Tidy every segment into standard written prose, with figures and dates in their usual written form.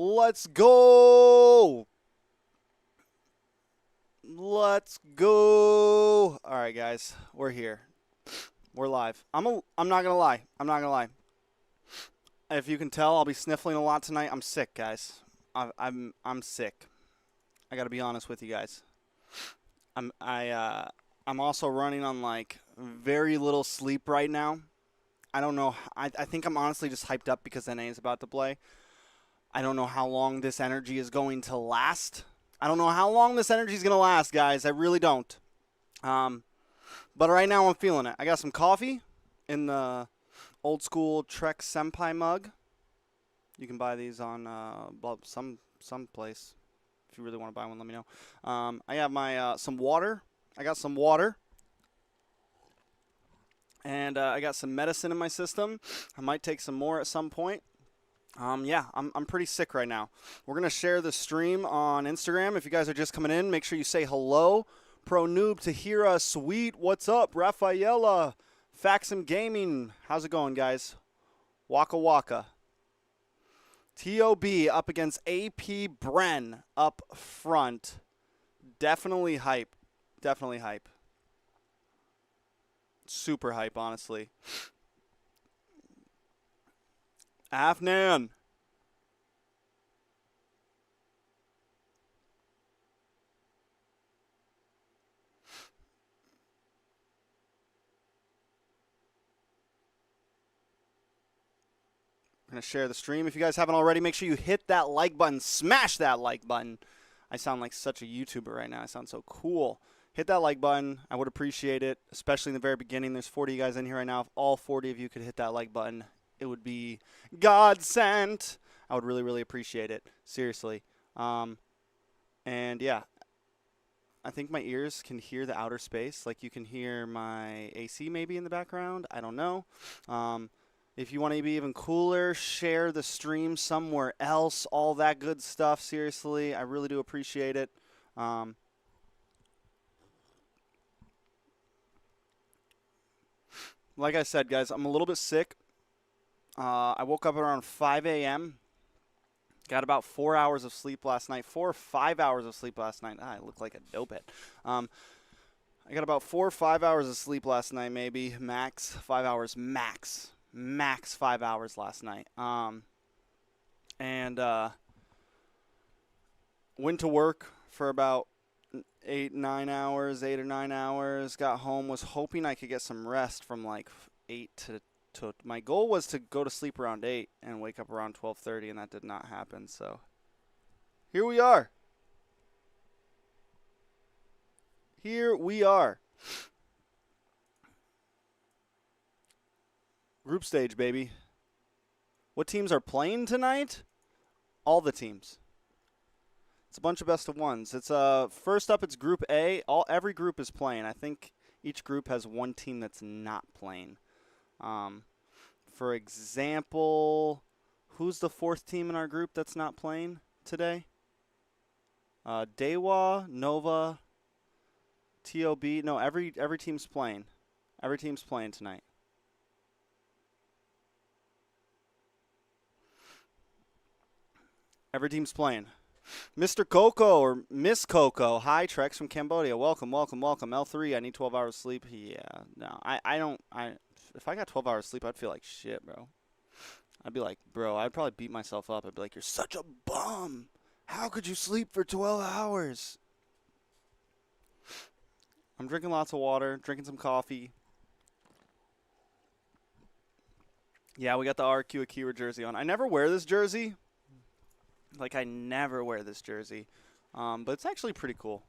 Let's go. Let's go. All right, guys. We're here. We're live. I'm not going to lie. I'm not going to lie. If you can tell, I'll be sniffling a lot tonight. I'm sick, guys. I'm sick. I got to be honest with you guys. I'm also running on like very little sleep right now. I don't know. I think I'm honestly just hyped up because NA is about to play. I don't know how long this energy is going to last. I don't know how long this energy is going to last, guys. I really don't. But right now I'm feeling it. I got some coffee in the old school Trek Senpai mug. You can buy these on some place. If you really want to buy one, let me know. I have my some water. I got some water. And I got some medicine in my system. I might take some more at some point. Yeah, I'm pretty sick right now. We're going to share the stream on Instagram. If you guys are just coming in, make sure you say hello. Pro Noob, Tahira, Sweet, what's up? Rafaela, Faxum Gaming, how's it going, guys? Waka Waka. TOB up against AP Bren up front. Definitely hype. Definitely hype. Super hype, honestly. Afnan. I'm going to share the stream. If you guys haven't already, make sure you hit that like button. Smash that like button. I sound like such a YouTuber right now. I sound so cool. Hit that like button. I would appreciate it, especially in the very beginning. There's 40 guys in here right now. If all 40 of you could hit that like button, it would be God sent. I would really, really appreciate it. Seriously. And yeah, I think my ears can hear the outer space. Like you can hear my AC maybe in the background. I don't know. If you want to be even cooler, share the stream somewhere else. All that good stuff. Seriously, I really do appreciate it. Like I said, guys, I'm a little bit sick. I woke up around 5 a.m. Got about 4 hours of sleep last night. 4 or 5 hours of sleep last night. I look like a dopehead. I got about 4 or 5 hours of sleep last night, maybe. Max. 5 hours max. Max 5 hours last night. And went to work for about 8 or 9 hours. Got home, was hoping I could get some rest from like 8 to my goal was to go to sleep around 8 and wake up around 12:30, and that did not happen. So here we are. Here we are. Group stage, baby. What teams are playing tonight? All the teams. It's a bunch of best of ones. It's first up, it's Group A. Every group is playing. I think each group has one team that's not playing. For example, who's the fourth team in our group that's not playing today? Dewa, Nova, TOB. No, every team's playing. Every team's playing tonight. Every team's playing. Mr. Coco or Miss Coco. Hi, Trex from Cambodia. Welcome, welcome, welcome. L3, I need 12 hours sleep. Yeah, no, I don't. If I got 12 hours sleep, I'd feel like shit, bro. I'd be like, bro, I'd probably beat myself up. I'd be like, you're such a bum. How could you sleep for 12 hours? I'm drinking lots of water, drinking some coffee. Yeah, we got the RQ Akira jersey on. I never wear this jersey. Like, I never wear this jersey. But it's actually pretty cool.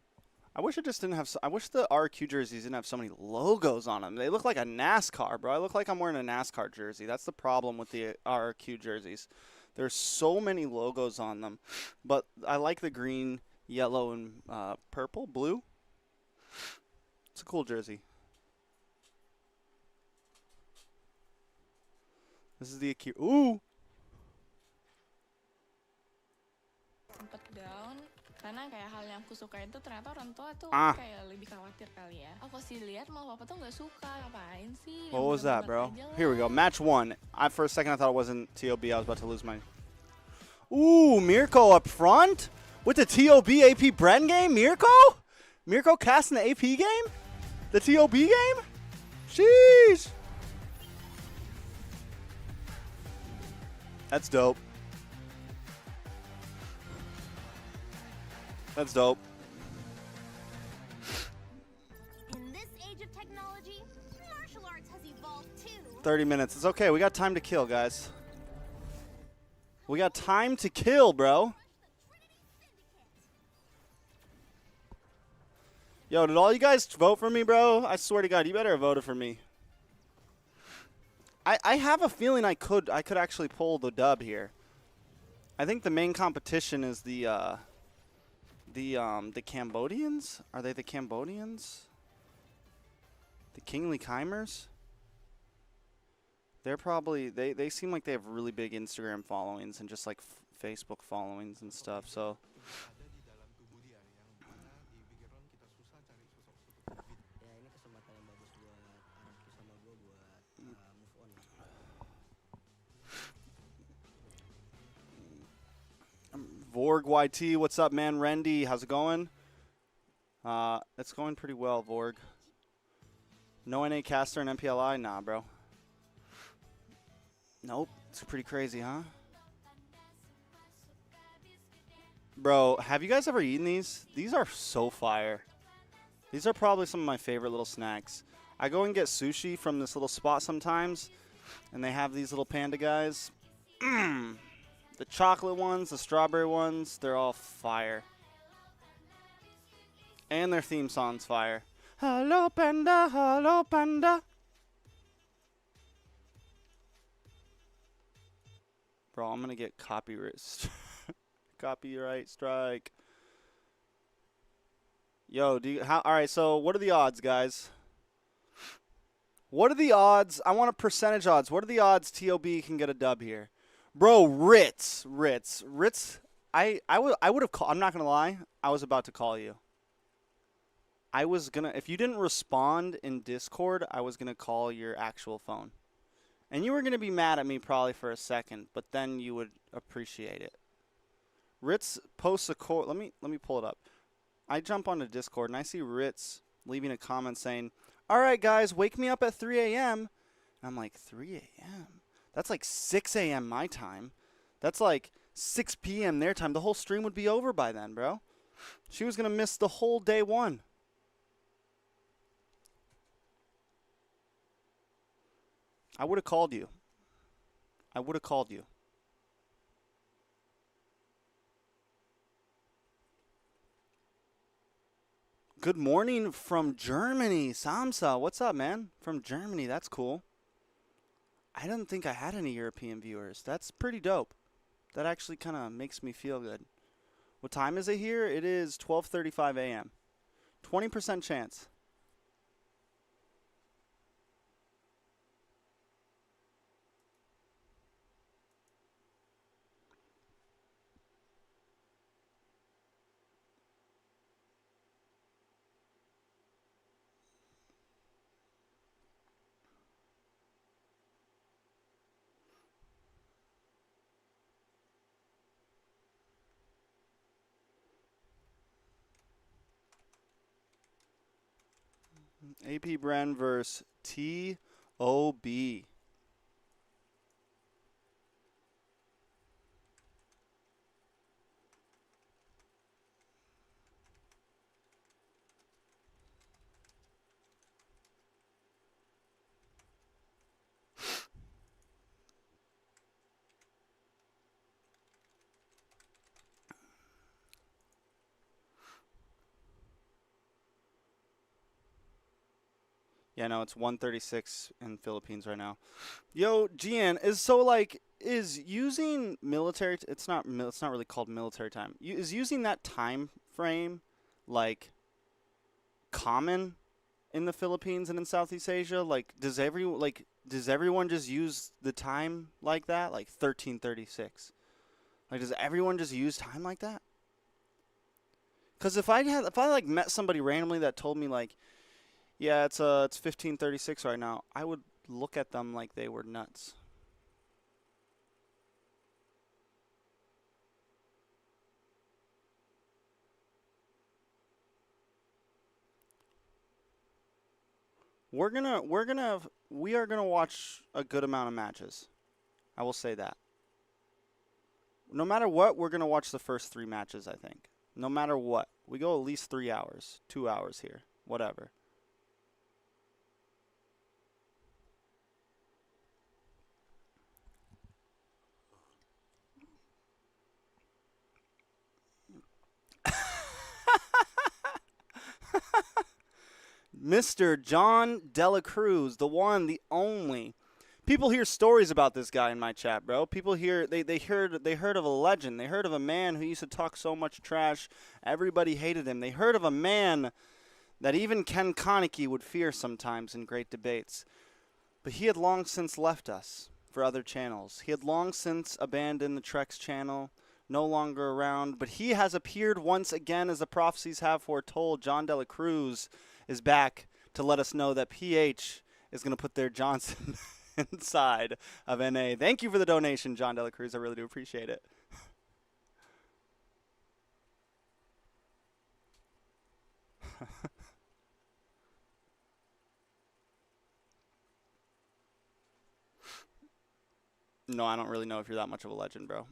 I wish it just didn't have I wish the RQ jerseys didn't have so many logos on them. They look like a NASCAR, bro. I look like I'm wearing a NASCAR jersey. That's the problem with the RQ jerseys. There's so many logos on them. But I like the green, yellow, and purple, blue. It's a cool jersey. This is the Akira. Ooh! Sempet down karena kayak hal yang aku suka itu ternyata orang tua tuh kayak lebih khawatir kali ya. Aku sih lihat malah papa tuh nggak suka, ngapain sih? What was that, bro? Here we go. Match 1. For a second I thought it wasn't TOB. I was about to lose my. Ooh, Mirko up front with the TOB AP Bren game. Mirko casting the AP game? The TOB game? Sheesh. That's dope. That's dope. In this age of technology, martial arts has evolved too. 30 minutes. It's okay. We got time to kill, guys. We got time to kill, bro. Yo, did all you guys vote for me, bro? I swear to God, you better have voted for me. I have a feeling I could actually pull the dub here. I think the main competition is the Cambodians. Are they the Cambodians? The Kingly Kimers? They're probably they seem like they have really big Instagram followings and just like Facebook followings and stuff. So Vorg YT, what's up, man? Rendy, how's it going? It's going pretty well, Vorg. No NA caster and MPLI? Nah, bro. Nope. It's pretty crazy, huh? Bro, have you guys ever eaten these? These are so fire. These are probably some of my favorite little snacks. I go and get sushi from this little spot sometimes, and they have these little panda guys. The chocolate ones, the strawberry ones, they're all fire. And their theme song's fire. Hello, panda, hello, panda. Bro, I'm going to get copyright strike. Yo, all right, so what are the odds, guys? What are the odds? I want a percentage odds. What are the odds TOB can get a dub here? Bro, Ritz. I would have called. I'm not going to lie. I was about to call you. I was going to, if you didn't respond in Discord, I was going to call your actual phone. And you were going to be mad at me probably for a second, but then you would appreciate it. Ritz posts a quote. Let me pull it up. I jump onto Discord and I see Ritz leaving a comment saying, "All right, guys, wake me up at 3 a.m." And I'm like, 3 a.m.? That's like 6 a.m. my time. That's like 6 p.m. their time. The whole stream would be over by then, bro. She was going to miss the whole day one. I would have called you. Good morning from Germany. Samsa, what's up, man? From Germany, that's cool. I didn't think I had any European viewers. That's pretty dope. That actually kind of makes me feel good. What time is it here? It is 12:35 a.m. 20% chance. AP Bren versus TOB. Yeah, no, it's 136 in Philippines right now. Yo, Gian, is using military it's not really called military time. Is using that time frame like common in the Philippines and in Southeast Asia? Like does everyone just use the time like that? Like 1336. Like does everyone just use time like that? Cuz if I like met somebody randomly that told me like, yeah, it's 1536 right now, I would look at them like they were nuts. We are gonna watch a good amount of matches. I will say that. No matter what, we're gonna watch the first 3 matches, I think. No matter what. We go at least 3 hours, 2 hours here, whatever. Mr. John Dela Cruz, the one, the only. People hear stories about this guy in my chat, bro. People hear they heard of a legend. They heard of a man who used to talk so much trash. Everybody hated him. They heard of a man that even Ken Konecki would fear sometimes in great debates. But he had long since left us for other channels. He had long since abandoned the Trex channel, no longer around. But he has appeared once again, as the prophecies have foretold. John Dela Cruz is back to let us know that PH is going to put their Johnson inside of NA. Thank you for the donation, John Dela Cruz. I really do appreciate it. No, I don't really know if you're that much of a legend, bro.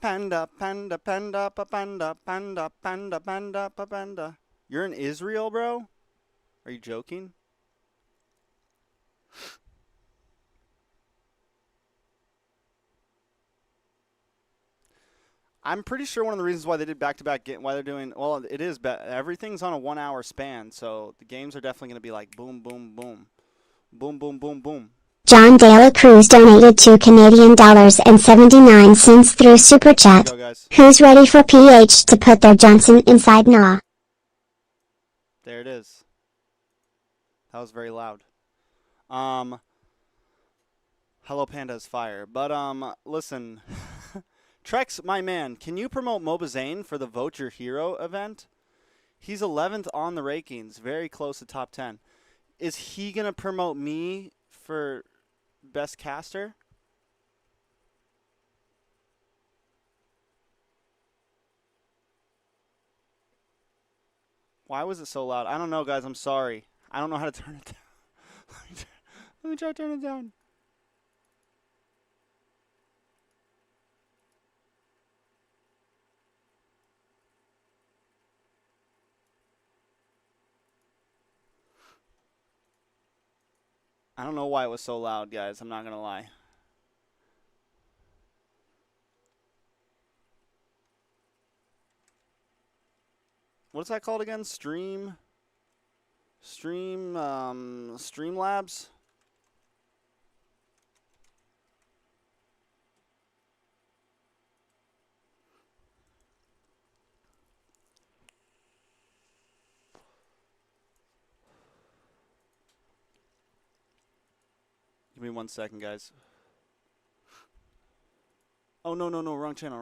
Panda, panda, panda, pa panda, panda, panda, panda, pa panda. You're in Israel, bro? Are you joking? I'm pretty sure one of the reasons why they did back-to-back, why they're doing, well, it is, everything's on a 1-hour span, so the games are definitely going to be like boom, boom, boom. Boom, boom, boom, boom. John Dela Cruz donated $2.79 through Super Chat. Go, guys. Who's ready for PH to put their Johnson inside NA? There it is. That was very loud. Hello Panda's fire. But, listen. Trex, my man, can you promote Mobazane for the Vote Your Hero event? He's 11th on the rankings, very close to top 10. Is he going to promote me for best caster? Why was it so loud? I don't know, guys. I'm sorry. I don't know how to turn it down. Let me try to turn it down. I don't know why it was so loud, guys. I'm not going to lie. What's that called again? Streamlabs? Give me 1 second, guys. Oh, no, wrong channel.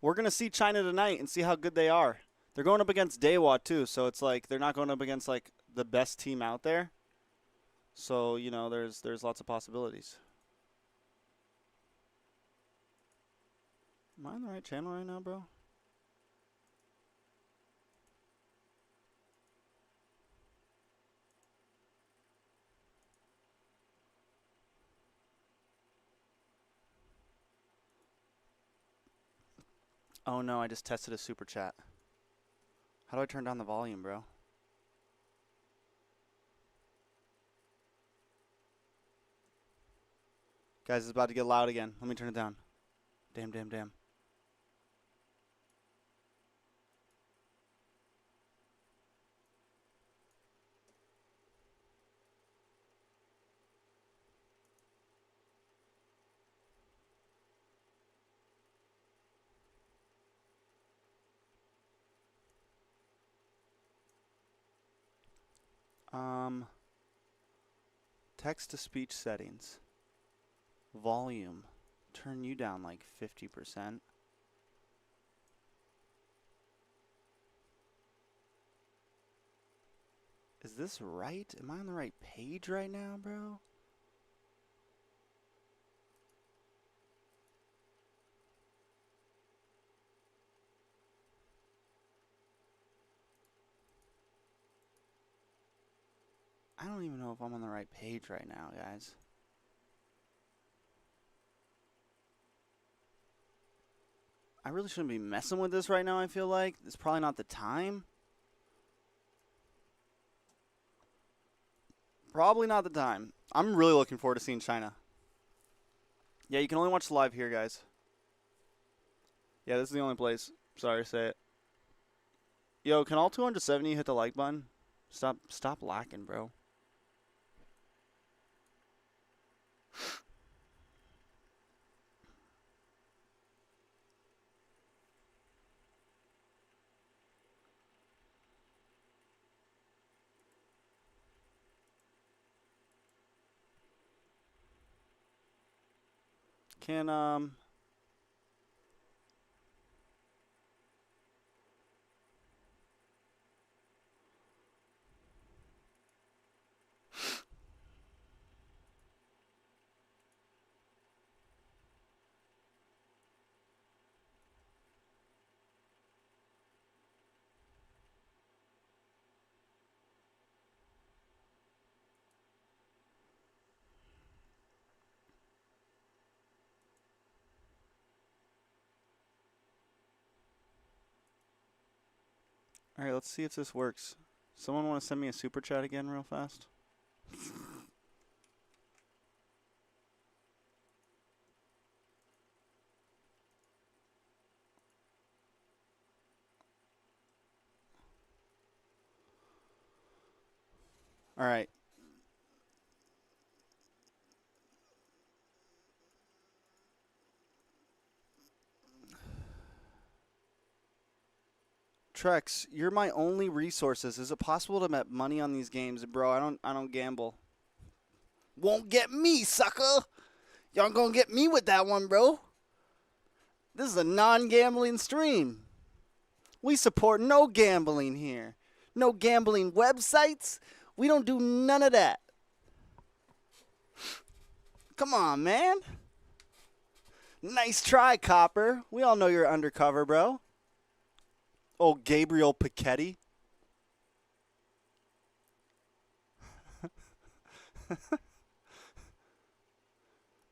We're going to see China tonight and see how good they are. They're going up against Dewa, too, so it's like they're not going up against, like, the best team out there. So, you know, there's lots of possibilities. Am I on the right channel right now, bro? Oh, no, I just tested a super chat. How do I turn down the volume, bro? Guys, it's about to get loud again. Let me turn it down. Damn. Text-to-speech settings. Volume. Turn you down like 50%. Is this right? Am I on the right page right now, bro? I don't even know if I'm on the right page right now, guys. I really shouldn't be messing with this right now, I feel like. It's probably not the time. Probably not the time. I'm really looking forward to seeing China. Yeah, you can only watch the live here, guys. Yeah, this is the only place. Sorry to say it. Yo, can all 270 hit the like button? Stop lacking, bro. Can all right, let's see if this works. Someone want to send me a super chat again real fast? All right. Trex, you're my only resources. Is it possible to bet money on these games, bro? I don't gamble. Won't get me, sucker. Y'all gonna get me with that one, bro. This is a non-gambling stream. We support no gambling here. No gambling websites. We don't do none of that. Come on, man. Nice try, Copper. We all know you're undercover, bro. Oh, Gabriel Pachetti.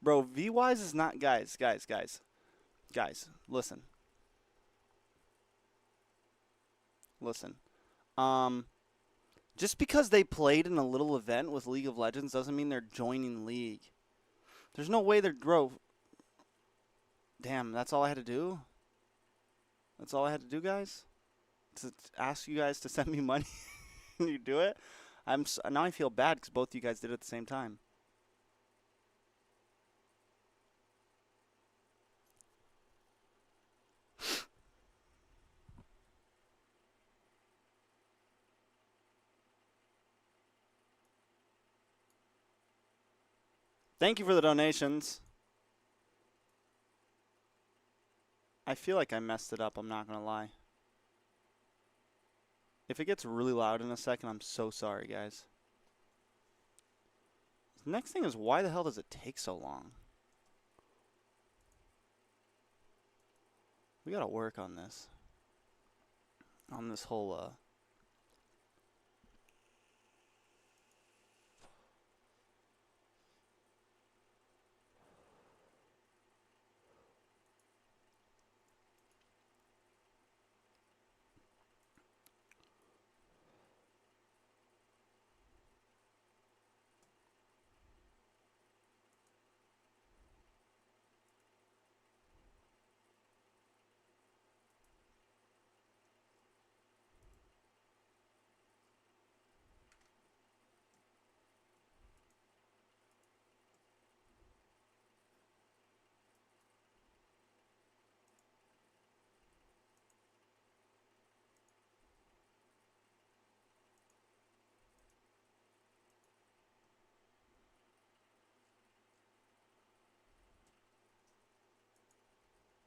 Bro, V-Wise is not... Guys, listen. Listen. Just because they played in a little event with League of Legends doesn't mean they're joining League. There's no way they're... Bro. Damn, that's all I had to do? That's all I had to do, guys? To ask you guys to send me money and you do it? Now I feel bad because both of you guys did it at the same time. Thank you for the donations. I feel like I messed it up, I'm not going to lie. If it gets really loud in a second, I'm so sorry, guys. The next thing is, why the hell does it take so long? We got to work on this. On this whole,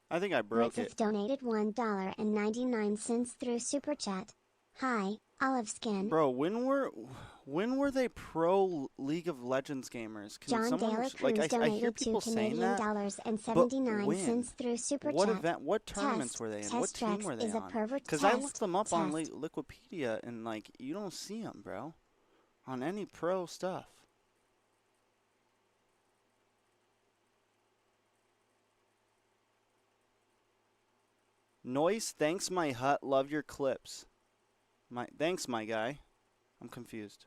I think I broke Ritz it. has donated $1.99 through Super Chat. Hi, Olive Skin. Bro, when were they pro League of Legends gamers? Can John someone Daler like Cruz I hear donated people 2 saying Canadian that? dollars and But 79 when? cents through Super What Chat. event? What tournaments Test. were they in? Test What team Rex were they is a on? pervert. Because I Test. looked them up on Test. Liquipedia and like you don't see them, bro, on any pro stuff. Noise, thanks my hut. Love your clips. Thanks my guy. I'm confused.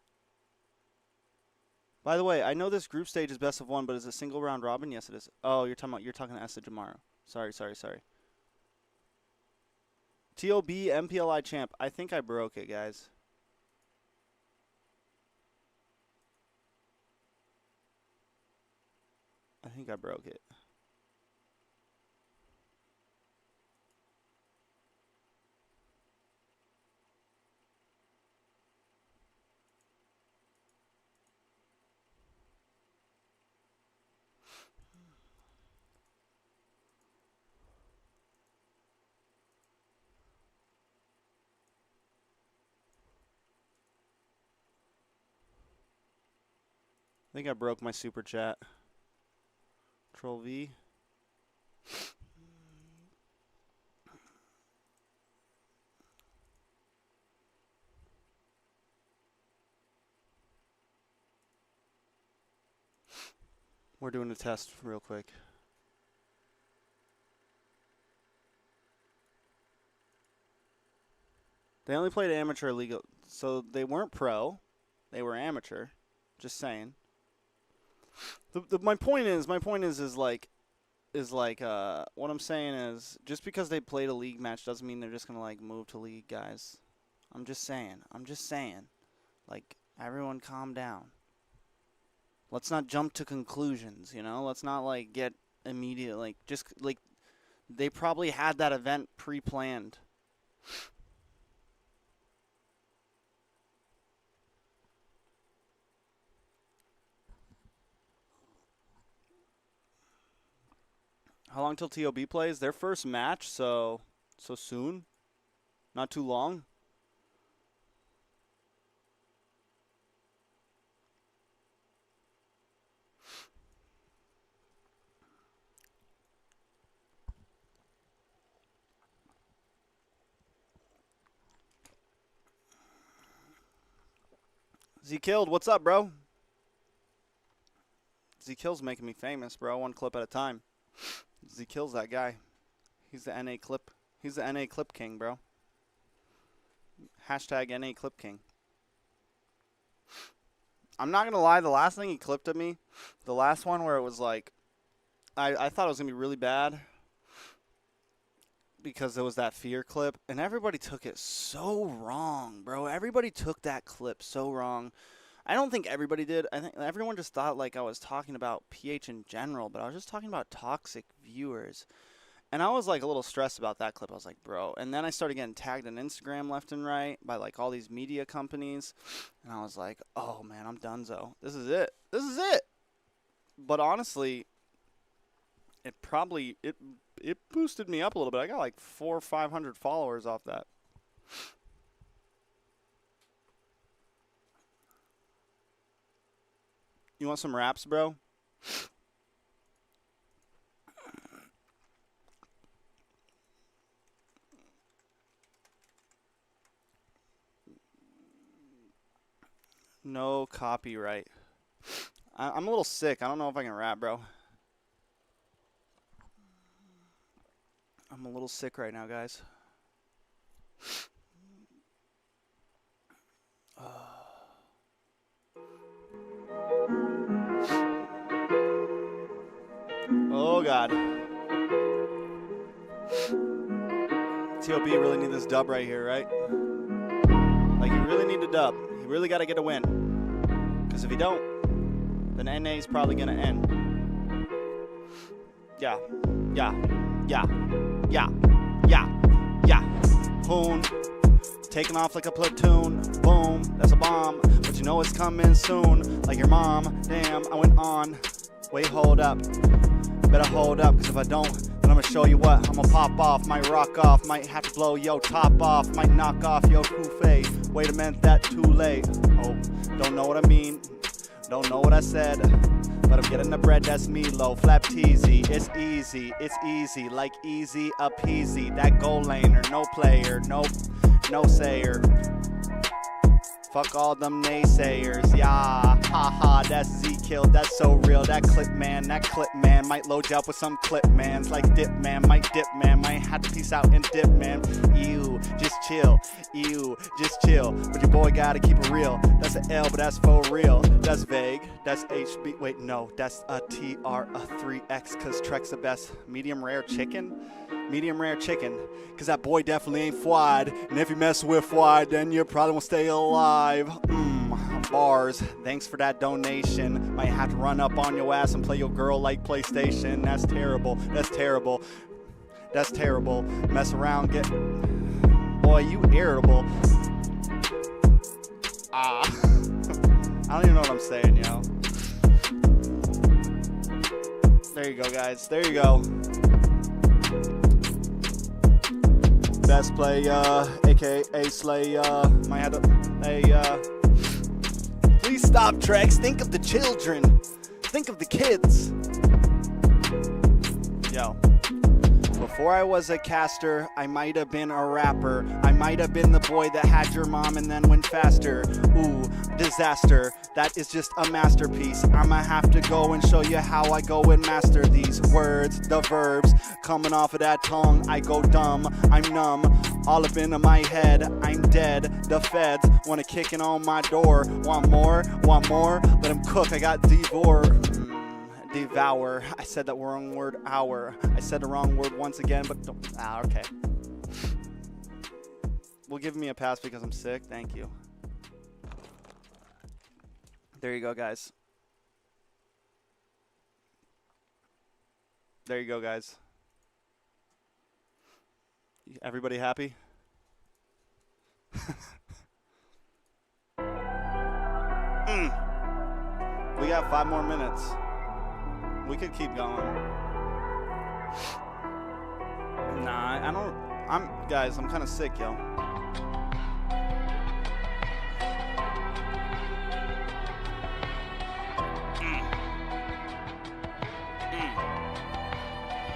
By the way, I know this group stage is best of 1, but is it single round robin? Yes, it is. Oh, you're talking to Essa Jamaro. Sorry. TOB MPLI champ. I think I broke it, guys. I think I broke it. I think I broke my super chat. Control V. We're doing a test real quick. They only played amateur league, so they weren't pro. They were amateur. Just saying. My point is what I'm saying is just because they played a league match doesn't mean they're just gonna like move to league, guys. I'm just saying. Like, everyone calm down. Let's not jump to conclusions, you know? Let's not like get immediate just they probably had that event pre-planned. How long till TOB plays? Their first match, so soon? Not too long? Z-Killed, what's up, bro? Z-Kill's making me famous, bro. One clip at a time. Z-Kill's that guy. He's the NA clip. He's the NA clip king, bro. Hashtag NA clip king. I'm not going to lie. The last thing he clipped at me, the last one where it was like, I thought it was going to be really bad because there was that fear clip. And everybody took it so wrong, bro. Everybody took that clip so wrong. I don't think everybody did. I think everyone just thought like I was talking about PH in general, but I was just talking about toxic viewers. And I was like a little stressed about that clip. I was like, bro. And then I started getting tagged on Instagram left and right by like all these media companies. And I was like, oh man, I'm donezo. This is it. But honestly, it boosted me up a little bit. I got like 400 or 500 followers off that. You want some raps, bro? No copyright. I'm a little sick. I don't know if I can rap, bro. I'm a little sick right now, guys. Oh, God. TOB really need this dub right here, right? Like, you really need to dub. You really got to get a win. Because if you don't, then NA is probably going to end. Yeah. Hoon. Taking off like a platoon. Boom. That's a bomb. But you know it's coming soon. Like your mom. Damn, I went on. Wait, hold up. Better hold up, because if I don't, then Then I'ma show you what, I'ma pop off, might rock off, might have to blow yo top off, might knock off yo coupe. Wait a minute, that too late. Oh, don't know what I mean, don't know what I said, but I'm getting the bread, that's me low. Flap teasy, it's easy, like easy a peasy. That goal laner, no player, no sayer. Fuck all them naysayers, yeah, haha, that's Z-kill, that's so real. That clip man might load you up with some clip mans. Like dip man, might have to peace out and dip man. Ew, just chill, but your boy gotta keep it real. That's an L, but that's for real. That's vague, that's HB, wait no, that's a TR, a 3X, cause Trek's the best. Medium rare chicken, cause that boy definitely ain't fried, and if you mess with fried, then you probably won't stay alive. Bars, thanks for that donation. Might have to run up on your ass and play your girl like PlayStation. That's terrible. Mess around, get, boy, you irritable. I don't even know what I'm saying, yo. There you go, guys, there you go. Best play, aka Slay, might have to, please stop, Trex. Think of the children. Think of the kids. Yo. Before I was a caster, I might have been a rapper. I might have been the boy that had your mom and then went faster. Ooh, disaster. That is just a masterpiece. I'ma have to go and show you how I go and master these words, the verbs. Coming off of that tongue, I go dumb. I'm numb. All up into my head, I'm dead. The feds wanna kick in on my door. Want more? Let them cook. I got devour. I said that wrong word, hour. I said the wrong word once again, but don't. Okay. Well, give me a pass because I'm sick. Thank you. There you go, guys. There you go, guys. Everybody happy? We got 5 more minutes. We could keep going. Nah, I don't. Guys, I'm kind of sick, yo.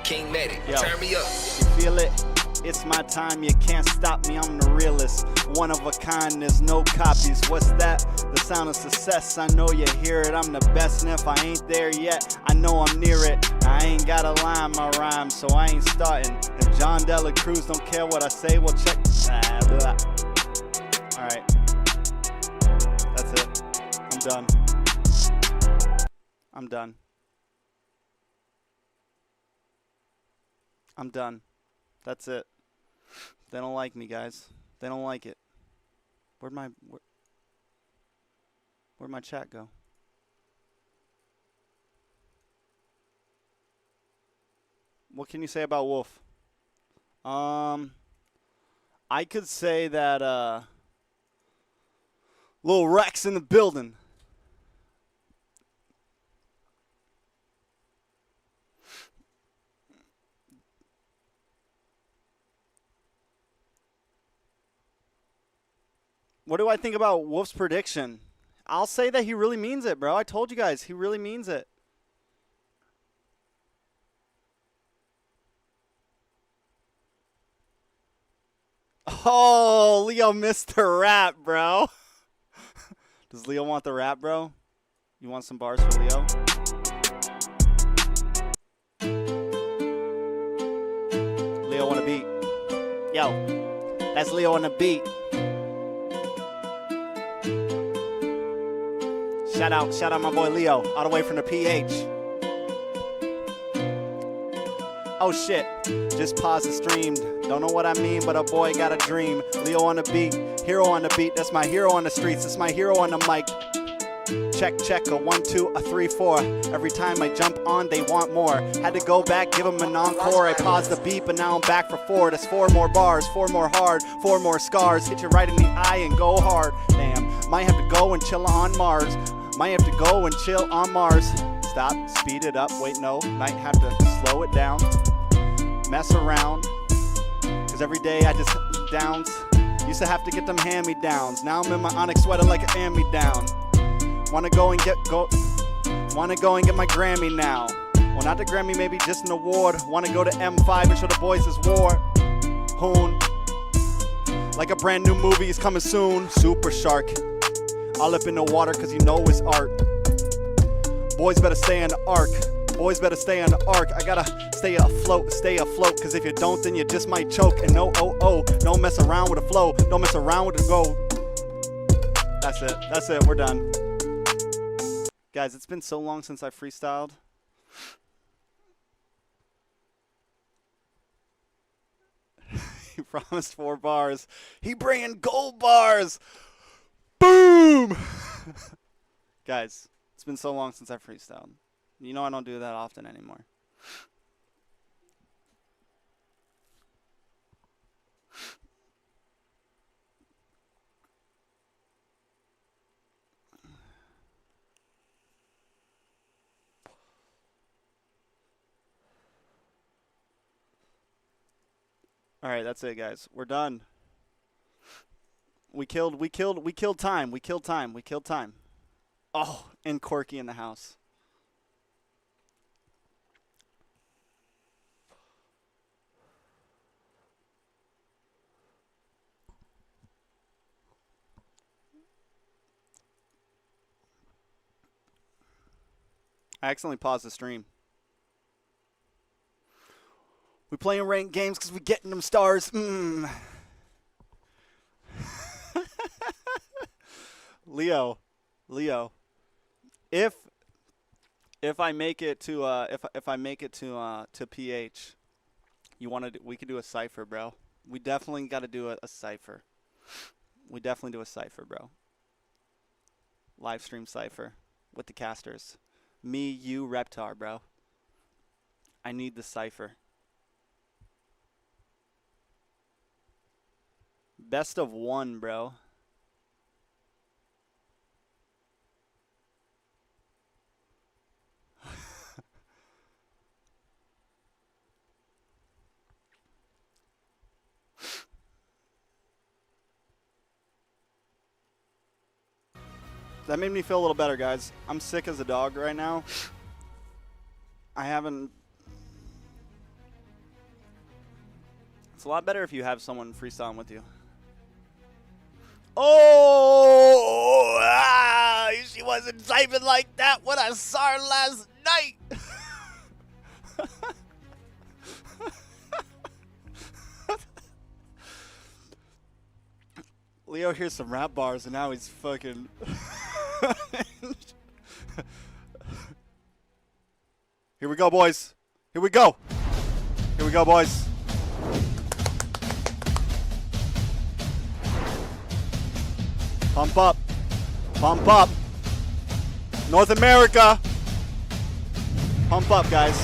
King Medic, Yo, turn me up. You feel it? It's my time, you can't stop me, I'm the realest. One of a kind, there's no copies. What's that? The sound of success, I know you hear it. I'm the best, and if I ain't there yet, I know I'm near it. I ain't got a line, my rhyme, so I ain't starting. If John Dela Cruz don't care what I say, well check. Alright. That's it. I'm done. I'm done. I'm done. That's it. They don't like me, guys. They don't like it. Where'd my chat go? What can you say about Wolf? I could say that Lil Rex in the building. What do I think about Wolf's prediction? I'll say that he really means it, bro. I told you guys, he really means it. Oh, Leo missed the rap, bro. Does Leo want the rap, bro? You want some bars for Leo? Leo on the beat. Yo, that's Leo on the beat. Shout out my boy Leo, all the way from the PH. Oh shit, just pause the stream. Don't know what I mean, but a boy got a dream. Leo on the beat, hero on the beat. That's my hero on the streets, that's my hero on the mic. Check, a 1, 2, a 3, 4. Every time I jump on, they want more. Had to go back, give them an encore. I paused the beat, but now I'm back for 4. That's 4 more bars, 4 more hard, 4 more scars. Hit you right in the eye and go hard. Damn, might have to go and chill on Mars. Might have to go and chill on Mars. Stop, speed it up, wait no, might have to slow it down. mess around. Cause every day I just downs. Used to have to get them hand-me-downs. Now I'm in my Onyx sweater like a hand-me-down. Wanna go and get my Grammy now. Well, not the Grammy, maybe just an award. Wanna go to M5 and show the boys this war. Hoon. Like a brand new movie is coming soon. Super Shark. All up in the water cause you know it's art. Boys better stay in the arc. Boys better stay on the arc. I gotta stay afloat, cause if you don't, then you just might choke. And no, don't mess around with the flow. Don't mess around with the go. That's it, we're done. Guys, it's been so long since I freestyled. He promised 4 bars. He bringing gold bars. Boom! Guys, it's been so long since I freestyled. You know I don't do that often anymore. All right, that's it, guys. We're done. We killed time. Oh, and Corky in the house. I accidentally paused the stream. We playing ranked games because we getting them stars. Leo, if I make it to if I make it to PH, we could do a cipher, bro. We definitely got to do a cipher. We definitely do a cipher, bro. Live stream cipher with the casters. Me, you, Reptar, bro. I need the cipher. Best of 1, bro. That made me feel a little better, guys. I'm sick as a dog right now. I haven't... It's a lot better if you have someone freestyling with you. Oh! She wasn't typing like that when I saw her last night! Leo hears some rap bars and now he's fucking... Here we go, boys. Here we go. Here we go, boys. Pump up. Pump up. North America. Pump up, guys.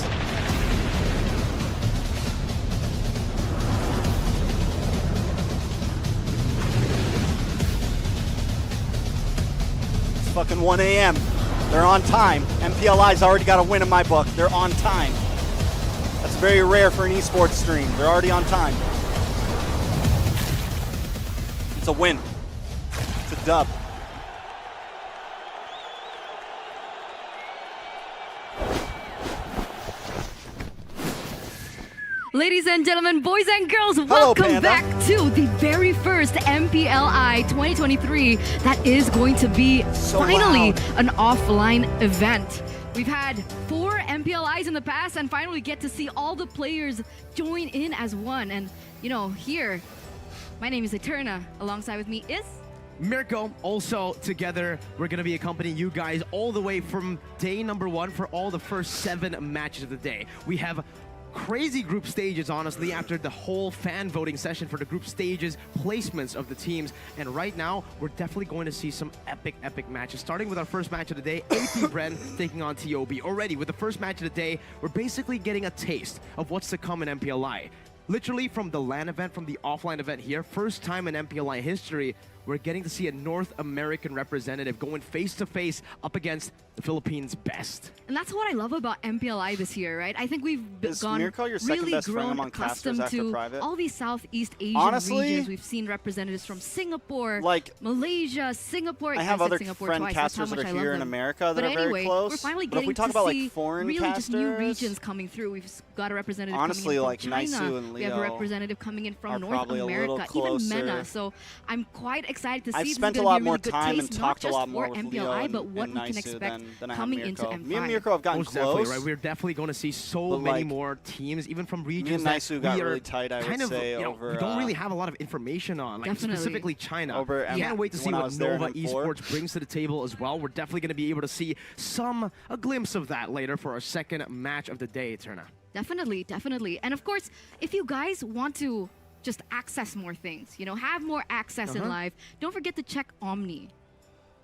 It's fucking 1 a.m. They're on time. MPLI's already got a win in my book. They're on time. That's very rare for an esports stream. They're already on time. It's a win. It's a dub. Ladies and gentlemen, boys and girls, Hello, welcome Panda. back to the very first MPLI 2023 that is going to be So finally loud. an offline event. We've had 4 MPLIs in the past and finally get to see all the players join in as one. And, you know, here, my name is Eterna. Alongside with me is... Mirko. Also together, we're going to be accompanying you guys all the way from day number 1 for all the first 7 matches of the day. We have crazy group stages, honestly, after the whole fan voting session for the group stages, placements of the teams. And right now, we're definitely going to see some epic matches. Starting with our first match of the day, Bren taking on TOB. Already, with the first match of the day, we're basically getting a taste of what's to come in MPLI. Literally from the LAN event, from the offline event here, first time in MPLI history, we're getting to see a North American representative going face-to-face up against the Philippines' best. And that's what I love about MPLI this year, right? I think we've Is gone Mirko your second really best friend grown among casters accustomed after to private? all these Southeast Asian Honestly, regions. We've seen representatives from Singapore, like, Malaysia, Singapore. I have said other Singapore friend twice. That's how casters that much are I love here in them. America that But are anyway, very close. we're finally But if getting we talk to about see like foreign really just new casters, regions coming through. We've got a representative honestly, coming in like from China. Naisu and We have a Leo representative coming in are from North probably a little America, even closer. MENA. So I'm quite excited to see I've this spent is a gonna lot be more really good time and taste, not talked a just lot more for with MPLI, Leo but what and we can Naisu expect than I have coming into Mirko. M5. Me and Mirko have gotten Most definitely, close. right? We're definitely going to see so But, many like, more teams, even from Me regions and that Naisu got we are really tight, I kind would of, say, you know, over. we don't really have a lot of information on, like Definitely. specifically China. Over Can't wait to see when I what was there in Nova M4. Esports brings to the table as well. We're definitely going to be able to see a glimpse of that later for our second match of the day, Eterna. Definitely, definitely. And of course, if you guys want to just access more things, you know, have more access in live, don't forget to check Omni.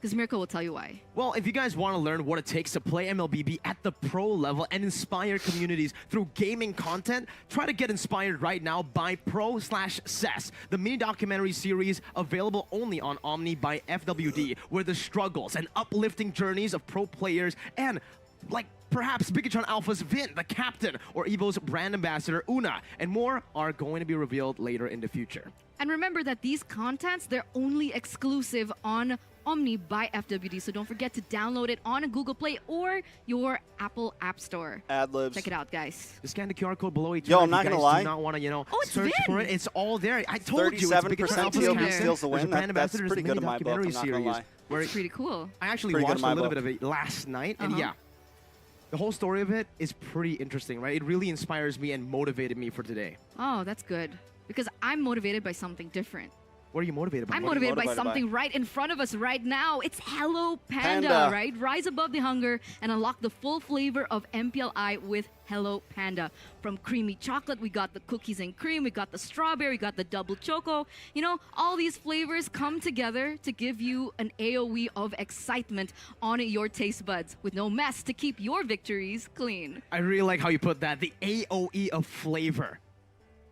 Because Mirko will tell you why. Well, if you guys want to learn what it takes to play MLBB at the pro level and inspire communities through gaming content, try to get inspired right now by Pro/CES, the mini documentary series available only on Omni by FWD, where the struggles and uplifting journeys of pro players and, like, perhaps Bigatron Alpha's Vin, the captain, or EVO's brand ambassador, Una, and more are going to be revealed later in the future. And remember that these contents, they're only exclusive on Omni by FWD, so don't forget to download it on Google Play or your Apple App Store. Ad-libs. Check it out, guys. Just scan the QR code below each Yo, other I'm if not you gonna guys lie. do not want to, you know, Oh, it's search for Vin. it. It's all there. I told you, it's 37% Alpha's TLB captain. steals the There's a win. brand That's ambassador, pretty there's a good in my book, I'm documentary not gonna lie. series. Where It's pretty cool. I actually Pretty good watched in my a little book. bit of it last night, and yeah, the whole story of it is pretty interesting, right? It really inspires me and motivated me for today. Oh, that's good. Because I'm motivated by something different. What are you motivated by? I'm What are you motivated by motivated by? something right in front of us right now. It's Hello Panda, Panda. right? Rise above the hunger and unlock the full flavor of MPLI with Hello Panda. From creamy chocolate, we got the cookies and cream, we got the strawberry, we got the double choco. You know, all these flavors come together to give you an AOE of excitement on your taste buds with no mess to keep your victories clean. I really like how you put that, the AOE of flavor.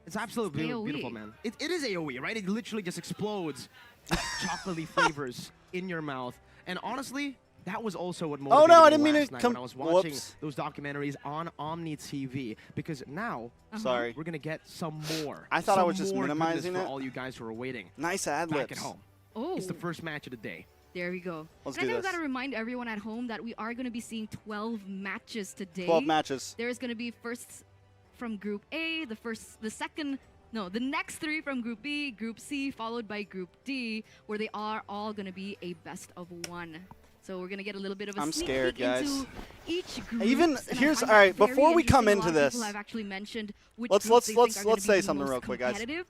It's absolutely AOE. beautiful, man. It is AOE, right? It literally just explodes with chocolatey flavors in your mouth. And honestly, that was also what motivated no, I me didn't mean last to night come- when I was watching whoops. those documentaries on Omni TV. Because now, Sorry. we're going to get some more. I thought I some was just more minimizing goodness it. for all you guys who are waiting Nice back ad-libs. at home. Oh, It's the first match of the day. there we go. Let's and do I think this. we got to remind everyone at home that we are going to be seeing 12 matches today. 12 matches. There's going to be first from Group A, the next three from Group B, Group C, followed by Group D, where they are all going to be a best of one. So we're going to get a little bit of a I'm sneak scared, peek guys. into each group. Even- here's- all right, before we come into this, I've actually mentioned which let's groups they think are gonna let's be say the something most real quick, guys. competitive.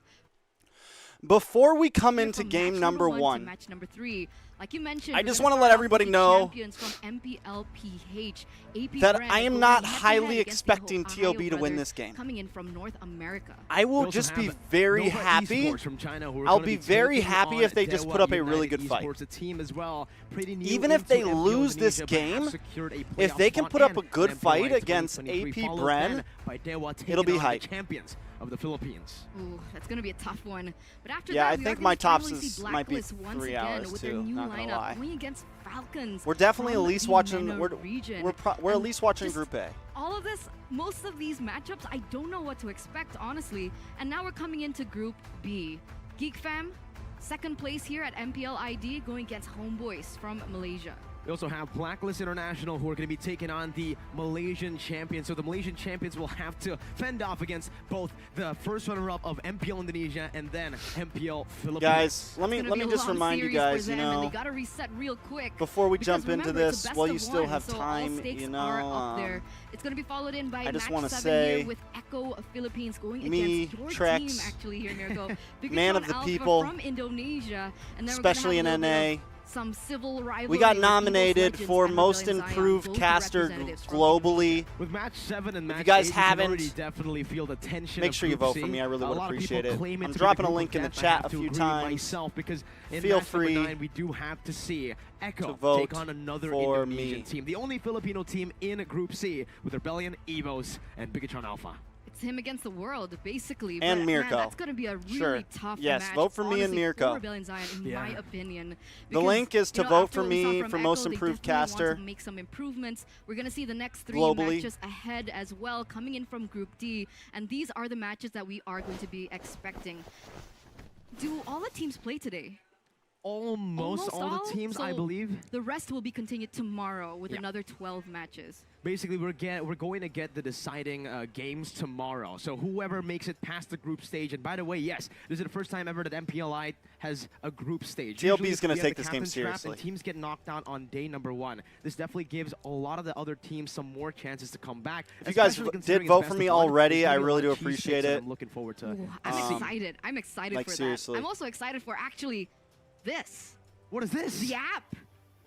Before we come Here into from game match number one to one, match number 3. Like you mentioned, I we're just gonna wanna let start off everybody with the know champions from MPLPH, AP that Bren I am going not head-to-head highly against the expecting TOB to win OhioBrothers this game. coming in from North America. I We will also just be have very Nova happy. Esports from China, who are I'll gonna be very taking happy on if they just Dewa put up a really United good fight. Esports, a team as well, pretty new Even if into they MPL lose this Indonesia, but have game, secured a if playoff they can spot put up and a good MPLI fight against 2023, AP followed Bren, then by Dewa it'll taking be on the hype. champions of the Philippines. Ooh, that's going to be a tough one. But after Yeah, that, I we think are my gonna tops finally is- see might be Blacklist once 3 again hours with too, their new not gonna lineup lie. going against Falcons. We're definitely at from least the watching. MENA region. We're at And least watching just Group A. All of this, most of these matchups, I don't know what to expect, honestly. And now we're coming into Group B. Geek Fam, second place here at MPLID, going against Homebois from Malaysia. We also have Blacklist International, who are going to be taking on the Malaysian champions. So the Malaysian champions will have to fend off against both the first runner-up of MPL Indonesia and then MPL Philippines. Guys, let It's me gonna let be me a just long remind you series for guys, you them, and know, they gotta reset real quick. before we Because jump into remember, it's this, a best while you of still one, have so all time, stakes you are know, up there. It's going to be followed in by I just match wanna 7 say, here with Echo of Philippines going me, against your Trex, team actually here, Mirko. man of the people, from Indonesia, and then especially we're in gonna have a little bit NA. of some civil rivalry. We got with nominated Legends for and most Rebellion Zion, improved both caster representatives from globally. With match 7 and match you guys 8, you can haven't, already definitely feel the tension. make of sure you Group vote C. for me. I really A would lot of appreciate people it. claim I'm to be dropping the a group link in the of death. I chat have a to few agree times. myself, because in Feel match free number 9, we do have to see Echo to vote take on another for Indonesian me. team, the only Filipino team in Group C, with Rebellion, EVOs, and Bigatron Alpha. It's him against the world, basically. And but, Mirko. Man, that's going to be a really Sure. tough Yes, match. vote for me and honestly, Mirko. for Rebellion Zion, in my opinion. The Because, link is to you know, vote after for what we saw me from for Echo, most they improved definitely want caster. to make some improvements. We're going to see the next 3 Globally. matches ahead as well, coming in from Group D. And these are the matches that we are going to be expecting. Do all the teams play today? Almost all the teams, I So believe. The rest will be continued tomorrow with Yeah. another 12 matches. Basically, we're going to get the deciding games tomorrow. So whoever makes it past the group stage, and by the way, yes, this is the first time ever that MPLI has a group stage. TLB is Usually, gonna we have take the this game captain's trap seriously. And teams get knocked out on day number 1. This definitely gives a lot of the other teams some more chances to come back. If you guys especially did considering vote it's for best me of one, already, there's I gonna be a really lot do of cheese appreciate sticks that it. I'm looking forward to. Ooh, I'm excited. I'm excited like, for seriously. that. I'm also excited for actually this. What is this? The app.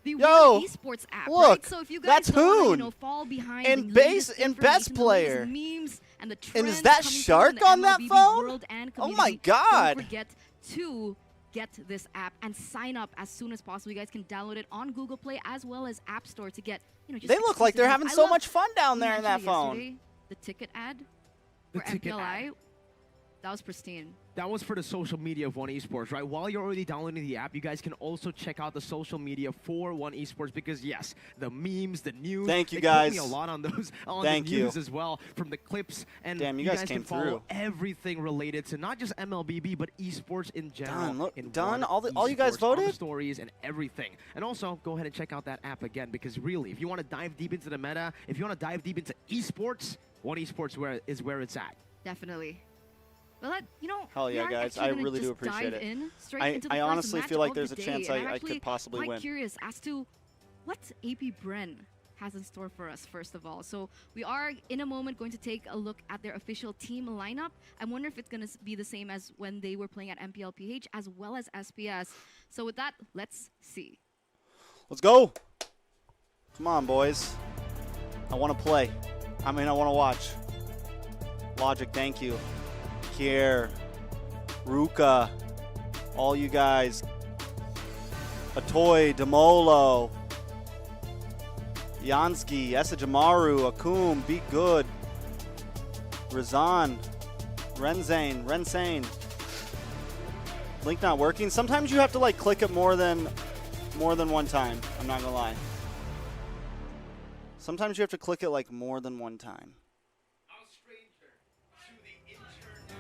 The Yo, One Esports app, look, right? So if you guys that's don't wanna, Hoon. fall behind And the base- latest and best information, the latest player. memes and the And is trends that coming from Shark the on that MLBB phone? world and Oh my community, God. Don't forget to get this app and sign up as soon as possible. You guys can download it on Google Play as well as App Store to get, just They look like they're exclusive having news. so I love- much fun down we there in that mentioned it phone. yesterday, the ticket ad The for ticket MPLI, ad. that was pristine. That was for the social media of One Esports, right? While you're already downloading the app, you guys can also check out the social media for One Esports because, yes, the memes, the news. Thank you, it killed me guys. a lot on those, on Thank the you. news as well, from the clips. And Damn, you you guys guys came can follow through. everything related to not just MLBB, but esports in general. Done. Look, in done. One All you guys Esports, on the voted? stories and everything. And also, go ahead and check out that app again because, really, if you want to dive deep into the meta, if you want to dive deep into esports, One Esports is where it's at. Definitely. Well, Hell we yeah, are guys. actually I gonna really do just appreciate dive it. in straight I- into the I first honestly match feel like of there's the a chance day, and I I'm could actually possibly quite win. curious as to what AP Bren has in store for us, first of all. So we are, in a moment, going to take a look at their official team lineup. I wonder if it's going to be the same as when they were playing at MPLPH as well as SPS. So with that, let's see. Let's go. Come on, boys. I want to play. I want to watch. Logic, thank you. Kier, Ruka, all you guys. Atoy, Demolo, Yansky, Esajamaru, Akum, Be Good, Razan, Rensane. Link not working. Sometimes you have to like click it more than one time. I'm not gonna lie. Sometimes you have to click it like more than one time.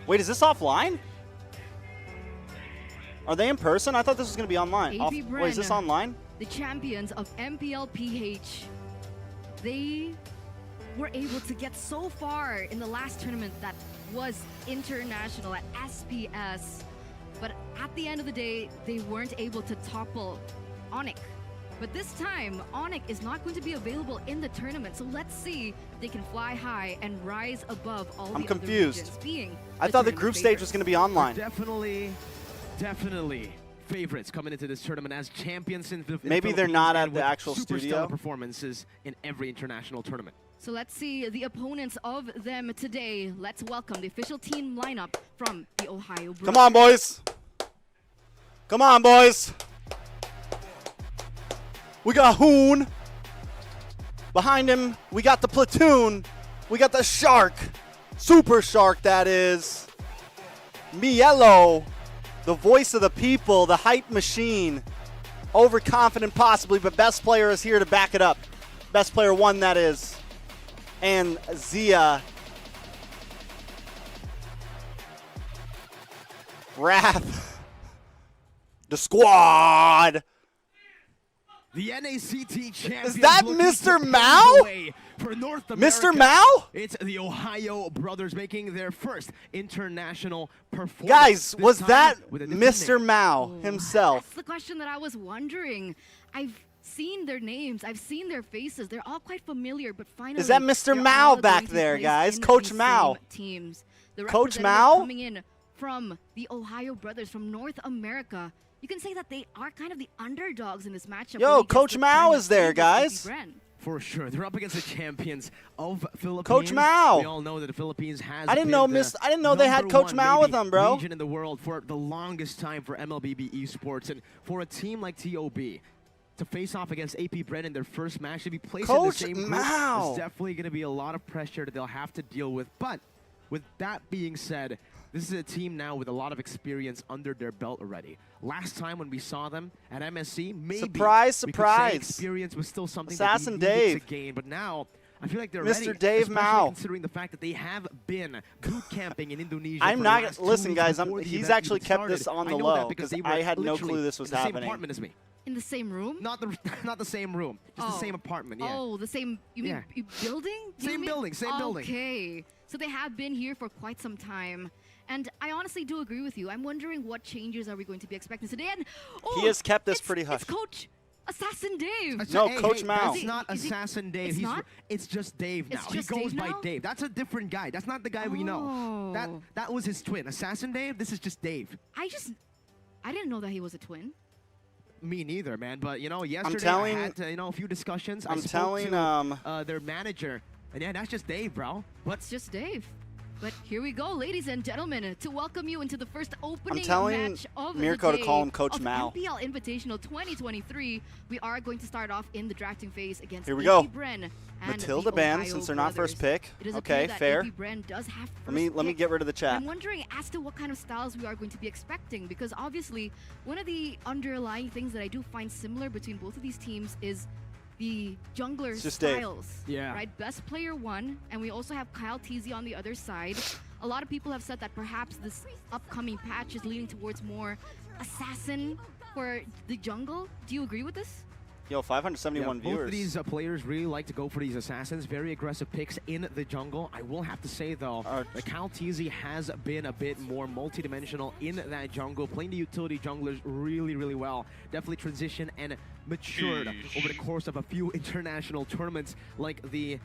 Wait, is this offline? Are they in person? I thought this was gonna be online. AP Wait, is this Bren. online? The champions of MPLPH, they were able to get so far in the last tournament that was international at SPS. But at the end of the day, they weren't able to topple Onyx. But this time, Onyx is not going to be available in the tournament. So let's see if they can fly high and rise above all I'm the confused. other regions, being I thought the tournament group stage favorites. was gonna be online. Definitely favorites coming into this tournament as champions in the Maybe they're Philippines not at and the with actual super studio. stellar performances in every international tournament. So let's see the opponents of them today. Let's welcome the official team lineup from the Ohio Brothers. Come on, boys. Come on, boys. We got Hoon. Behind him, we got the platoon. We got the Shark. Super Shark, that is. Mielo, the voice of the people, the hype machine. Overconfident possibly, but best player is here to back it up. Best player one, that is. And Zia. Wrath. The squad. The NACT champions. that looking Mr. to pave Mao? the way for North America. Mr. Mao? It's the Ohio Brothers making their first international performance. Guys, This was time that with a different Mr. name. Mao himself? That's the question that I was wondering. I've seen their names. I've seen their faces. They're all quite familiar, but finally, Is that Mr. they're Mao all back going to there, place guys? in Coach the Mao. same teams. The Coach representatives Mao? coming in from the Ohio Brothers from North America. You can say that they are kind of the underdogs in this matchup. Yo, going against Coach the Mao tournament is there, favorites, guys. AP Bren. For sure, they're up against the champions of Philippines. Coach Mao. We all know that the Philippines has. I didn't been know the I didn't know they had number Coach one, Mao with maybe, them, bro. Region in the world for the longest time for MLBB Esports, and for a team like TOB to face off against AP Bren in their first match to be placed in the Coach same group Mao. is definitely going to be a lot of pressure that they'll have to deal with. But with that being said, this is a team now with a lot of experience under their belt already. Last time when we saw them at MSC, maybe surprise, we could say surprise. experience was still something Assassin that we needed Dave. to gain, but now I feel like they're Mr. ready, Dave especially Mao. considering the fact that they have been boot camping in Indonesia. I'm for not the last 2 listen, weeks guys. before the He's event actually even kept this started. on the I know low that because because they were I had no literally clue this was in the same happening. apartment as me. In the same room? Not the same room, just the same apartment. Yeah. Oh, the same. You mean building? Do you Same mean? building, same building. Okay, so they have been here for quite some time, and I honestly do agree with you. I'm wondering what changes are we going to be expecting today. And He has kept this it's- pretty hush. It's Coach Assassin Dave. No, Hey, Coach hey, Mao. That's not Is he- Assassin Dave. it's not? It's just Dave now. It's He just goes Dave by now? Dave. That's a different guy. That's not the guy we know. Oh. That was his twin. Assassin Dave. This is just Dave. I didn't know that he was a twin. Me neither, man. But you know, yesterday telling- I had a few discussions. I'm I spoke telling, to their manager, and yeah, that's just Dave, bro. What? It's just Dave. But here we go, ladies and gentlemen, to welcome you into the first opening telling match of Mirko the to call day him Coach of Mao. MPL Invitational 2023. We are going to start off in the drafting phase against Here we AP go. Bren and Matilda the banned Ohio since they're not first Brothers. pick. It is Okay, appear that fair. AP Bren does have first Let me pick. get rid of the chat. I'm wondering as to what kind of styles we are going to be expecting, because obviously one of the underlying things that I do find similar between both of these teams is the jungler just Dave. styles. Yeah. Right? Best player one, and we also have Kyle Teasy on the other side. A lot of people have said that perhaps this upcoming patch is leaning towards more assassin for the jungle. Do you agree with this? Yo, 571 Both viewers. of these players really like to go for these assassins. Very aggressive picks in the jungle. I will have to say, though, that Cal Teasy has been a bit more multidimensional in that jungle, playing the utility junglers really, really well. Definitely transitioned and matured over the course of a few international tournaments like the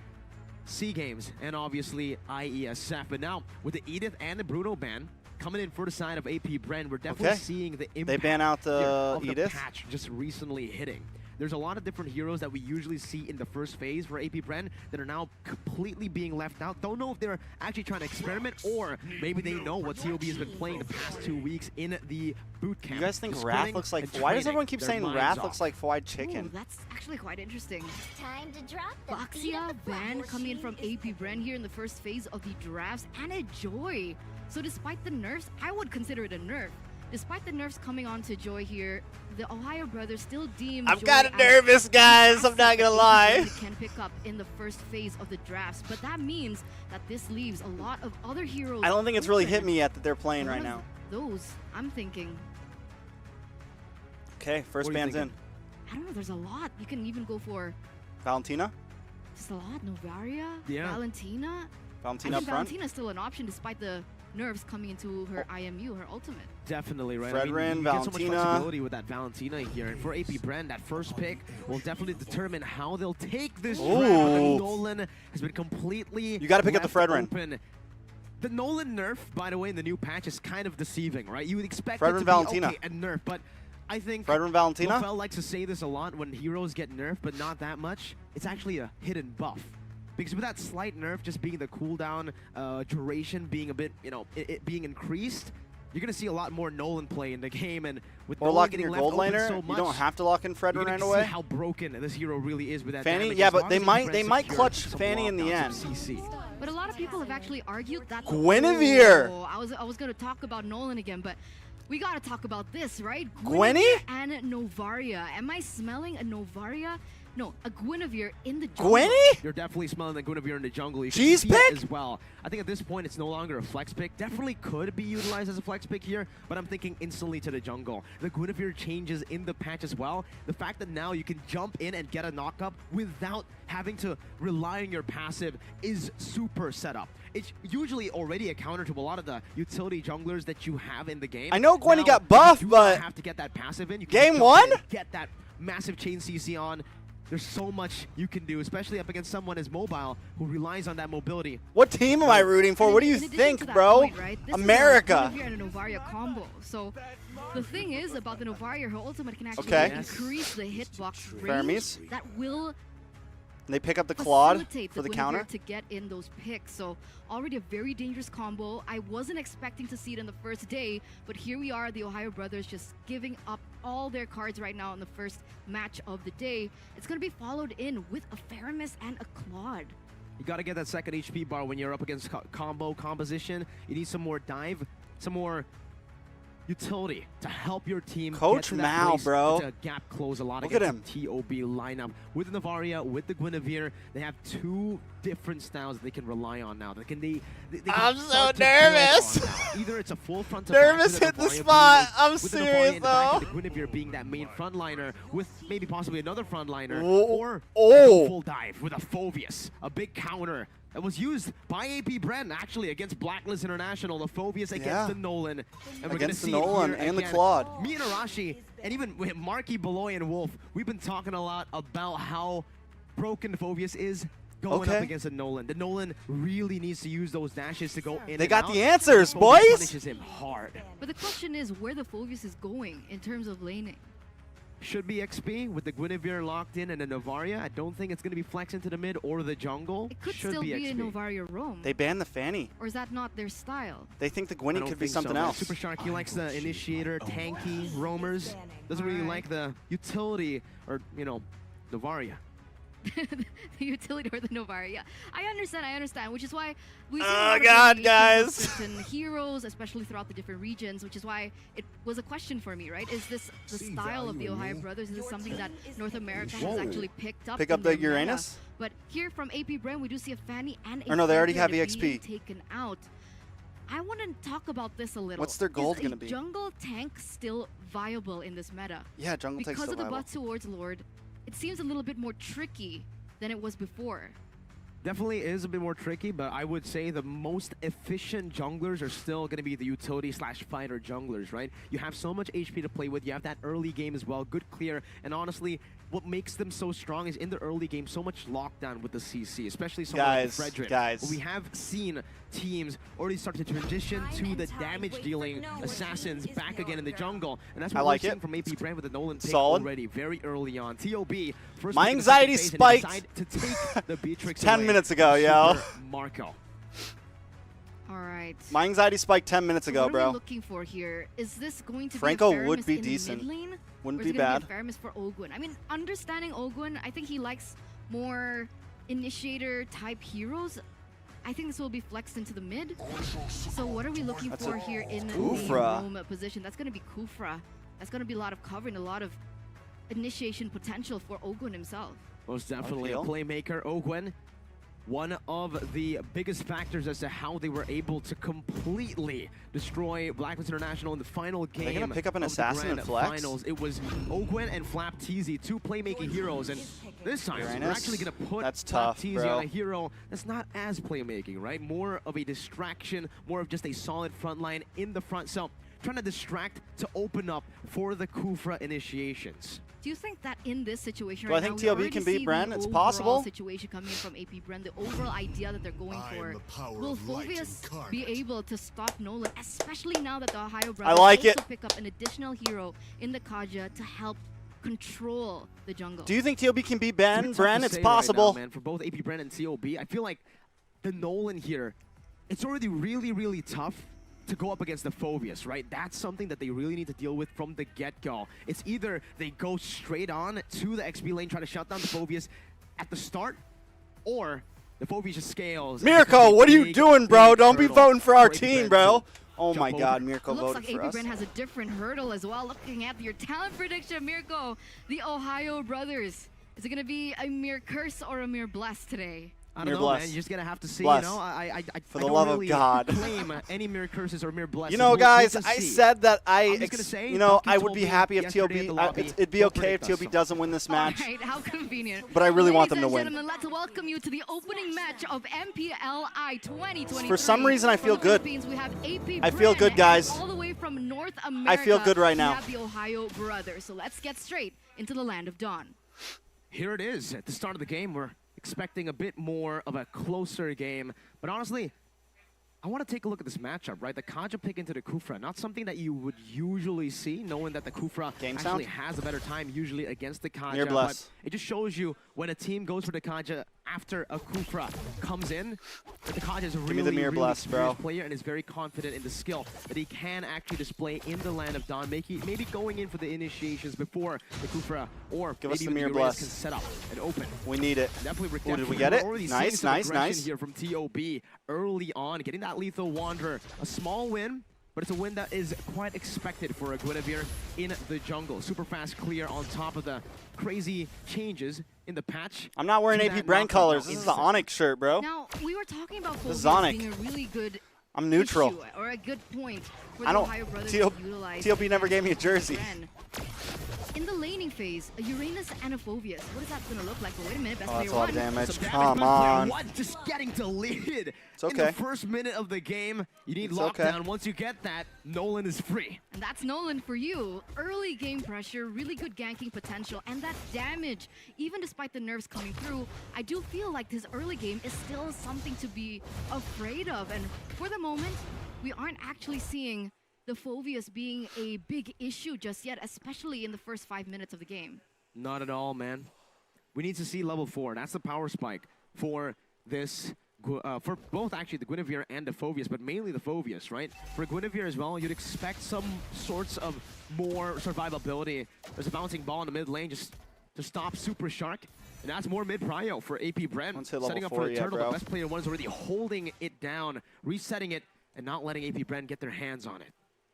SEA Games and obviously IESF. But now, with the Edith and the Bruno ban coming in for the side of AP Bren, we're definitely seeing the impact ban out the here of Edith? the patch just recently hitting. There's a lot of different heroes that we usually see in the first phase for AP Bren that are now completely being left out. Don't know if they're actually trying to experiment or maybe they know what COB has been playing the past 2 weeks in the boot camp. You guys think Just Wrath putting looks like... and Why does training everyone keep their saying minds Wrath off. looks like fried Ooh, chicken? that's actually quite interesting. Time to drop the Boxia ban coming in from AP Bren here in the first phase of the drafts, and a Joy. So despite the nerfs, I would consider it a nerf. Despite the nerfs coming on to Joy here, the Ohio Brothers still deem I'm Joy kind of as nervous, guys. I'm not asset gonna that lie. AP Bren can pick up in the first phase of the drafts, but that means that this leaves a lot of other heroes. I don't think it's really hit open. me yet that they're playing One right of now. Those, I'm thinking, Okay, first What are you ban's in. thinking? I don't know, there's a lot. You can even go for Valentina? just a lot. Novaria, Yeah. Valentina. Valentina I up think front? Valentina's still an option despite the nerves coming into her IMU, her ultimate. Definitely, right? Fredrin, you get so much Valentina. flexibility with that Valentina here. And for AP Bren, that first pick will definitely determine how they'll take this draft. Ooh. Nolan has been completely You gotta pick up the left Fredrin. open. The Nolan nerf, by the way, in the new patch is kind of deceiving, right? You would expect Fredrin it to Valentina. be, okay, a nerf, but I think Fredrin Valentina? Lofel likes to say this a lot when heroes get nerfed, but not that much. It's actually a hidden buff. Because with that slight nerf just being the cooldown duration being a bit, it being increased, you're going to see a lot more Nolan play in the game. And with Or Nolan lock in getting your left gold open laner. so You much, don't have to lock in you're Fredrin going right to away. see how broken this hero really is with that Fanny? damage. Yeah, As but long they as he might- can they might secure clutch some Fanny in the lockdowns end. from CC. But a lot of people have actually argued that Guinevere! Oh, I was going to talk about Nolan again, but we got to talk about this, right? Gwenny? Guinevere and Novaria. Am I smelling a Novaria? No, a Guinevere in the jungle. Gwenny? You're definitely smelling the Guinevere in the jungle. You can Cheese see pick? it as well. I think at this point it's no longer a flex pick. Definitely could be utilized as a flex pick here, but I'm thinking instantly to the jungle. The Guinevere changes in the patch as well. The fact that now you can jump in and get a knock-up without having to rely on your passive is super setup. It's usually already a counter to a lot of the utility junglers that you have in the game. I know Gwenny Now, got buffed, you do but- not have to get that passive in. You can Game jump in one? and get that massive chain CC on. There's so much you can do, especially up against someone as mobile who relies on that mobility. What team am I rooting for? And What do in you addition to think, that bro? point, right, this America. is a Guinevere and a Novaria combo. So the thing is about the Novaria, her ultimate can actually Okay. increase the hitbox Fermis. range that will And they pick up the Claude facilitate for the Guinevere counter. to get in those picks. So already a very dangerous combo. I wasn't expecting to see it in the first day, but here we are, the Ohio Brothers just giving up all their cards right now in the first match of the day. It's going to be followed in with a Faramis and a Claude. You got to get that second HP bar when you're up against composition. You need some more dive, some more utility to help your team Coach get to that Mao, place bro. to gap close a lot Look at against the TOB lineup. With the Navaria, with the Guinevere, they have two different styles they can rely on now. They can I'm so start to build nervous. on now. Either it's a full front to Nervous back hit the Navaria spot. being- I'm with the Navaria serious, in the back though. and the Guinevere being that main frontliner with maybe possibly another frontliner, Whoa. or Oh. a full dive with a Phobius, a big counter that was used by AP Bren actually against Blacklist International. The Phobius against Yeah. the Nolan. And we're gonna Against the see it Nolan here and the again. Claude. Me and Arashi, and even with Marky, Beloy, and Wolf, we've been talking a lot about how broken the Phobius is going up Okay. against the Nolan. The Nolan really needs to use those dashes to go in They and got out. the answers, Phobius boys. punishes him hard. But the question is where the Phobius is going in terms of laning. Should be XP with the Guinevere locked in and the Navaria. I don't think it's going to be flex into the mid or the jungle. It could Should still be a XP. Novaria roam. They banned the Fanny. Or is that not their style? They think the I Gwynny don't could be think something so, man. else. Super Shark, he likes the initiator, tanky, roamers. Doesn't really like the utility or, you know, Navaria. The utility or the Novaria. Yeah, I understand, which is why we see Oh, a lot of God, variations guys. of certain heroes, especially throughout the different regions, which is why it was a question for me, right? Is this the style of the TheOhioBrothers? Is this something that North America has actually picked up? Pick up in the their meta? Uranus? But here from AP Bren, we do see a Fanny and a Or no, they already Phantom have being EXP. taken out. I want to talk about this a little. What's their gold Is gonna a be? jungle tank still viable in this meta? Yeah, jungle takes Because the of the Bible. butt towards Lord, it seems a little bit more tricky than it was before. Definitely is a bit more tricky, but I would say the most efficient junglers are still going to be the utility / fighter junglers, right? You have so much HP to play with. You have that early game as well, good clear. And honestly, what makes them so strong is in the early game, so much lockdown with the CC, especially someone like Guys, Frederick. guys. We have seen teams already start to transition to the damage-dealing assassins back again in the jungle. And that's I what like we're it. seeing from AP Brand with the Nolan pick Solid. already very early on. TOB, first My pick of the second anxiety phase, and they spiked decide to take the Beatrix 10 away minutes ago, from yo. Super Marco. All right. My anxiety spiked 10 minutes So ago, what are we bro. looking for here? Is this going to Franco be a would Faramis be in decent. the mid lane? Wouldn't or is be it gonna bad. Be a Faramis for Ogwyn? I mean, understanding Ogwyn, I think he likes more initiator type heroes. I think this will be flexed into the mid. So what are we looking That's for a here in the Kufra. roam position? That's going to be Kufra. That's going to be a lot of cover and a lot of initiation potential for Ogwyn himself. Most definitely a RPL. playmaker, Ogwen. One of the biggest factors as to how they were able to completely destroy Blacklist International in the final game. they gonna pick up an of the assassin grand and flex? finals. It was Ogwen and Flap Teasy, two playmaking heroes, and this time we're Uranus? actually gonna put That's Flap tough, Teasy bro. on a hero that's not as playmaking, right? More of a distraction, more of just a solid front line in the front. So trying to distract to open up for the Kufra initiations. Do you think that in this situation Do I right think now, TLB we already can beat see Bren? the It's overall possible. situation coming in from AP Bren, the overall idea that they're going for. Will Phobius be able to stop Nolan, especially now that the TheOhioBrothers like also it. pick up an additional hero in the Kaja to help control the jungle? Do you think TLB can beat It's a bit tough Bren? to It's say possible. right now, man. For both AP Bren and COB, I feel like the Nolan here, it's already really, really tough to go up against the Phobius, right? That's something that they really need to deal with from the get-go. It's either they go straight on to the XP lane, try to shut down the Phobius at the start, or the Phobius just scales. Mirko, what are you doing, bro? Don't be voting for our AP team, Bren bro. to Oh jump my God, over. Mirko Looks voted like for AP us. Bren has a different hurdle as well. Looking at your talent prediction, Mirko, the TheOhioBrothers. Is it going to be a mere curse or a mere bless today? I Mere don't know, man. bless. You're just gonna have to see, Bless. you know. I For I the don't love of really God. claim any mere curses or mere blessings. You know, We'll guys, just I see. said that I'm just gonna say, you know, Ducky I told would be me happy if yesterday at TLB, the lobby, it'd be don't okay if predict us, TLB so. doesn't win this match. All right, how convenient. But I really want them to Ladies win. and gentlemen, let's welcome you to the opening match of MPLI 2023. For some reason, I feel From the good. Philippines, we have AP I feel Bren, good, and guys. all the way from North America, feel good right now. We have the TheOhioBrothers. So let's get straight into the land of dawn. Here it is at the start of the game. We're expecting a bit more of a closer game, but honestly, I want to take a look at this matchup, right? The Kaja pick into the Kufra, not something that you would usually see, knowing that the Kufra Game actually sound? has a better time usually against the Kaja. Near But bless. it just shows you when a team goes for the Kaja after a Kufra comes in, the Kaja is a me the mirror really blast, bro. experienced player and is very confident in the skill that he can actually display in the land of Dawn, maybe going in for the initiations before the Kufra or Give us maybe the even mirror the blast. can set up and open. We need it. Definitely Ooh, did we redemption. get We're it? already Nice, seeing some nice, aggression nice. here from TOB early on, getting that lethal Wanderer. A small win, but it's a win that is quite expected for a Guinevere in the jungle. Super fast clear on top of the crazy changes in the patch. I'm not wearing to AP that Bren knockout colors. now This is in the six. Onyx shirt, bro. Now, we were talking about This is Phobius Onyx. being a really good I'm neutral. issue, or a good point for I the don't. Ohio Brothers TOP to utilize. never gave me a jersey. Bren. In the laning phase, a Uranus and a Phobius. What is that going to look like? But wait a minute, best Oh, player that's a lot one. of damage. Some Come damage by player on. one, just getting deleted. It's In okay. the first minute of the game, you need It's lockdown. okay. Once you get that, Nolan is free. And that's Nolan for you. Early game pressure, really good ganking potential, and that damage. Even despite the nerfs coming through, I do feel like this early game is still something to be afraid of. And for the moment, we aren't actually seeing the Phobius being a big issue just yet, especially in the first 5 minutes of the game. Not at all, man. We need to see level 4. That's the power spike for this, for both actually the Guinevere and the Phobius, but mainly the Phobius, right? For Guinevere as well, you'd expect some sorts of more survivability. There's a bouncing ball in the mid lane just to stop Super Shark. And that's more mid-prio for AP Bren. Once hit level Setting up 4 for the yet, turtle. bro. The best player one is already holding it down, resetting it, and not letting AP Bren get their hands on it.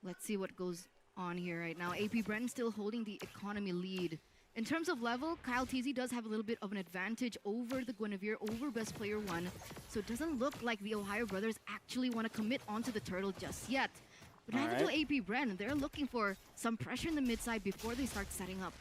Let's see what goes on here right now. AP Bren still holding the economy lead. In terms of level, Kyle TZ does have a little bit of an advantage over the Guinevere, over best player one. So it doesn't look like the Ohio Brothers actually want to commit onto the turtle just yet. But neither do AP Bren. They're looking for some pressure in the mid side before they start setting up.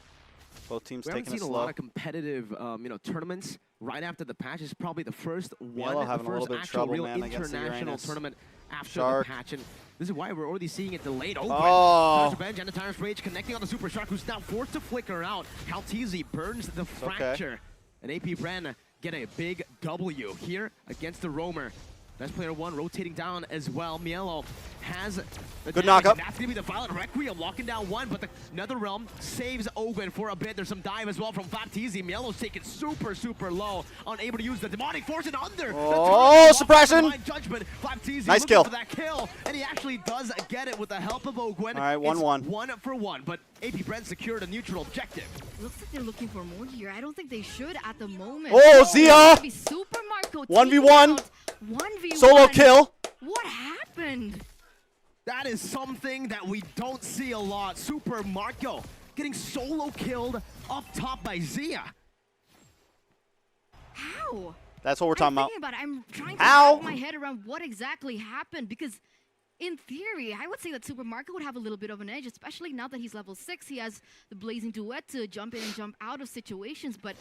Both teams We haven't taking it seen a slow. lot of competitive, tournaments right after the patch. It's probably the first one, Yellow the having a little first bit of actual trouble, real man, against the international Uranus. tournament after Shark. the patch. And this is why we're already seeing it delayed open. Oh. Bench and the Tyrant's Rage connecting on the Super Shark, who's now forced to flicker out. Caltizi burns the fracture. And AP Bren get a big W here against the Roamer. Best player one rotating down as well. Mielo has the Good damage, knockup. and that's going to be the Violent Requiem locking down one, but the Netherrealm saves Ogun for a bit. There's some dive as well from Baptizi. Mielo's taken super low, unable to use the Demonic Force and under. Oh, suppression. Judgment. Baptizi Nice looking kill. for that kill, and he actually does get it with the help of Ogun. All right, 1-1. It's 1 for 1, but AP Bren secured a neutral objective. Looks like they're looking for more here. I don't think they should at the moment. Oh, Zia! Maybe Super Marco 1v1. 1v1. Solo kill. What happened? That is something that we don't see a lot. Super Marco getting solo killed up top by Zia. How? That's what we're talking about. Thinking about it. I'm trying to Ow. wrap my head around what exactly happened, because in theory, I would say that Super Marco would have a little bit of an edge, especially now that he's level 6. He has the Blazing Duet to jump in and jump out of situations, but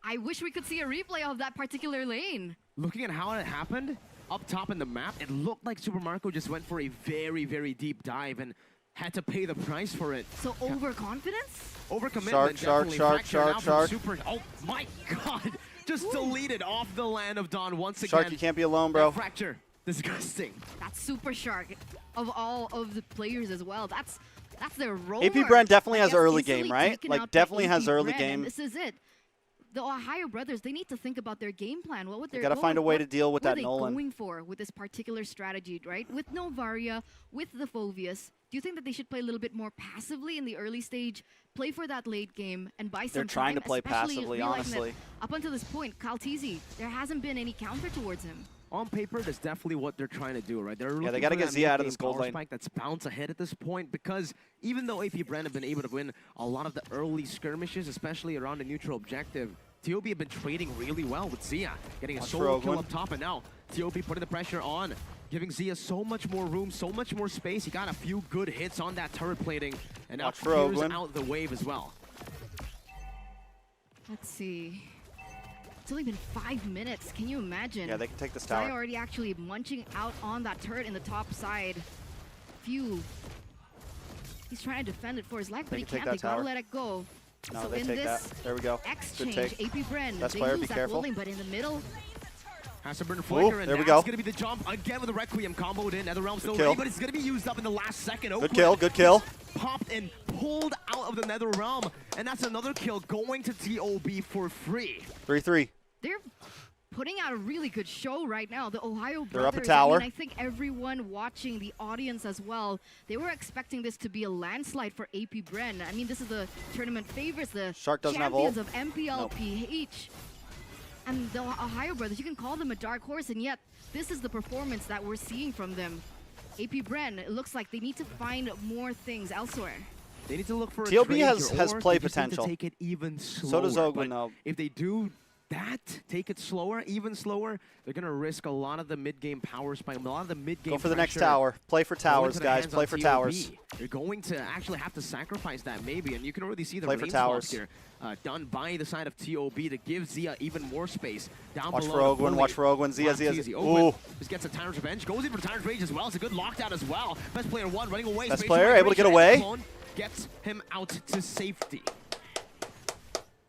I wish we could see a replay of that particular lane. Looking at how it happened, up top in the map, it looked like Super Marco just went for a very deep dive and had to pay the price for it. So overconfidence? Overcommitment, Shark, definitely. Fracture now from shark. Super. Oh my God! Just deleted off the land of Dawn once again. Shark, you can't be alone, bro. That fracture, disgusting. That's Super Shark of all of the players as well. That's their role. AP Bren definitely has Gets early easily game, right? taken Like, out by definitely AP has early Bren, game. and this is it. The Ohio Brothers, they need to think about their game plan. What would they gotta find a way to deal with what that are Nolan. they going for with this particular strategy, right? With Novaria, with the Phobius, do you think that they should play a little bit more passively in the early stage, play for that late game, and buy some They're trying time, to play especially passively, realizing that honestly. Up until this point, Caltizi, there hasn't been any counter towards him. On paper, that's definitely what they're trying to do, right? They're they looking gotta for get that Zia out of mid-game this gold power lane. spike that's bounce ahead at this point, because even though AP Bren have been able to win a lot of the early skirmishes, especially around the neutral objective, TOB have been trading really well with Zia, getting a Watch solo for kill Ogun. up top, and now TOB putting the pressure on, giving Zia so much more room, so much more space. He got a few good hits on that turret plating, and now Watch for clears Ogun. out the wave as well. Let's see. It's only been 5 minutes. Can you imagine? Yeah, they can take this Zai tower. already actually munching out on that turret in the top side. Phew. He's trying to defend it for his life, but They he can take can't. They that gotta tower. let it go. No, so they in take this that. There we go. Good exchange, take. AP Bren, Best they player, lose be that careful. gold lane, but in the middle, Has to burn flicker, and there we that's go. going to be the jump again with the Requiem comboed in. Netherrealm still kill. ready, but it's going to be used up in the last second. Good kill, good kill. Popped and pulled out of the Nether Realm, and that's another kill going to TOB for free. 3-3. They're putting out a really good show right now. The Ohio Brothers. They're up a tower. I mean, I think everyone watching, the audience as well, they were expecting this to be a landslide for AP Bren. I mean, this is the tournament favorites, the Shark doesn't have champions ult. of MPL, Nope. PH. And the Ohio Brothers, you can call them a dark horse, and yet this is the performance that we're seeing from them. AP Bren, it looks like they need to find more things elsewhere. They need to look for a TOB trade has here, or play they just need to potential. take it even slower. So does Ogwin, But though. if they do that, take it slower, even slower, they're going to risk a lot of the mid-game power spike, a lot of the mid-game Go for the next pressure tower. Play for going towers, to the guys. hands Play on for TOB. towers. You're going to actually have to sacrifice that maybe, and you can already see the Play for lane towers. swaps here done by the side of TOB to give Zia even more space down Watch below. for Ogwin. Watch for Ogwin. Zia. Ogwin Ooh. just gets a Tyrant's Revenge, goes in for Tyrant's Rage as well. It's a good lockdown as well. Best player one running away. Best Space player able to get migration, away. Gets him out to safety.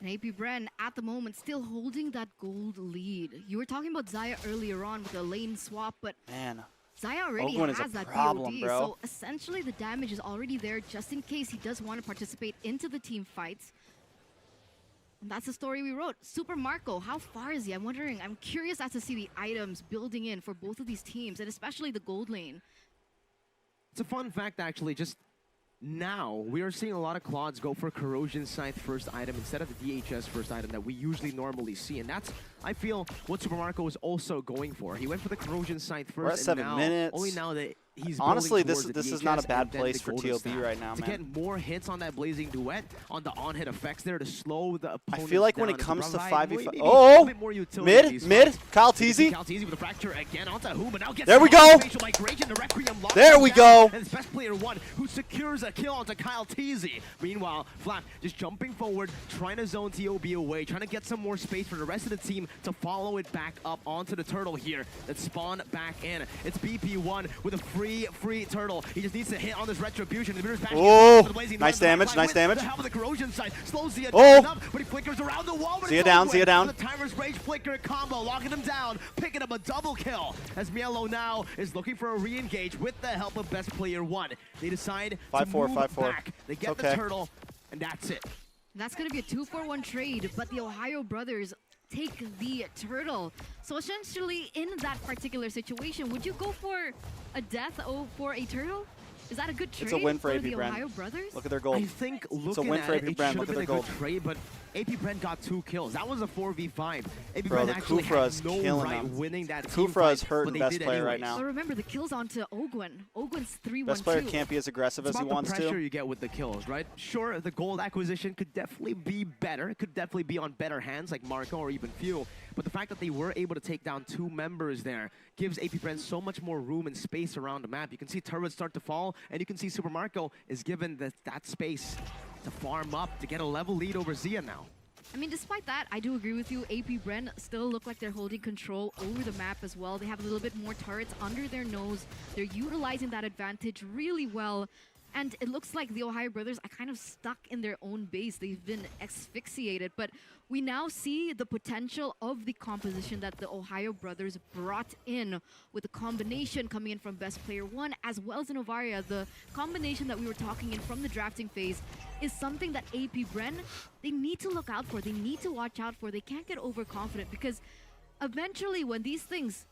And AP Bren, at the moment, still holding that gold lead. You were talking about Zaya earlier on with the lane swap, but Man. Zaya already Ogwin is a has that problem, BOD, bro. so essentially the damage is already there just in case he does want to participate into the team fights. And that's the story we wrote. Super Marco, how far is he? I'm curious as to see the items building in for both of these teams, and especially the gold lane. It's a fun fact, actually. Just now, we are seeing a lot of Claudes go for Corrosion Scythe first item instead of the DHS first item that we usually normally see. And that's, I feel, what Super Marco was also going for. He went for the Corrosion Scythe first. We're at 7 minutes. Only now that he's Honestly, building this towards the is not a DHS bad and then place the for Golden TOB Staff. right now, to man. get more hits on that Blazing Duet, on the on-hit effects there to slow the I opponents feel like when down it and comes to provide 5v5. maybe Oh! a bit more utility in these Mid. fights. Kyle You can see Teasy. Kyle Teasy with a fracture again onto who, but now gets There we caught. go. Facial migration, the Requiem locks There him we down, go. And it's best player one who secures a kill onto Kyle Teasy. Meanwhile, Flap just jumping forward, trying to zone TOB away, trying to get some more space for the rest of the team to follow it back up onto the turtle here that spawn back in. It's BP1 with a free turtle. He just needs to hit on this retribution. The mirror's back Oh, for the Blazing nice Duet. damage, With nice damage. The help of the corrosion side slows Zia Oh. down enough, but he flickers around the wall. But Zia it's down, Ogwin Zia down. with a Timer's Rage flicker combo, locking him down, picking up a double kill. As Mielo now is looking for a re-engage with the help of best player one. They decide to 5-4, move 5-4. back. They get Okay. the turtle, and that's it. That's going to be a 2-for-1 trade, but the Ohio Brothers take the turtle. So essentially, in that particular situation, would you go for a death for a turtle? Is that a good trade It's a win for AP the Bren. Ohio Brothers? Look at their I gold. think a looking win at for it, AP it Bren. should Look have at been their a good gold. trade, but AP Bren got 2 kills. That was a 4v5. AP Bro, Bren the actually Kufra had is no killing right them. winning that team Kufra fight, is hurting but they best did player right anyways. now. But remember, the kills onto Ogwin. Ogwin's 3-1-2. Best player can't be as aggressive It's as he about wants the pressure to. you get with the kills, right? Sure, the gold acquisition could definitely be better. It could definitely be on better hands like Marco or even Fuel. But the fact that they were able to take down 2 members there gives AP Bren so much more room and space around the map. You can see turrets start to fall, and you can see Super Marco is given that space to farm up, to get a level lead over Zia now. I mean, despite that, I do agree with you. AP Bren still look like they're holding control over the map as well. They have a little bit more turrets under their nose. They're utilizing that advantage really well. And it looks like the Ohio Brothers are kind of stuck in their own base. They've been asphyxiated. But we now see the potential of the composition that the Ohio Brothers brought in with the combination coming in from Best Player 1 as well as Novaria. The combination that we were talking in from the drafting phase is something that AP Bren, they need to look out for. They need to watch out for. They can't get overconfident because eventually when these things,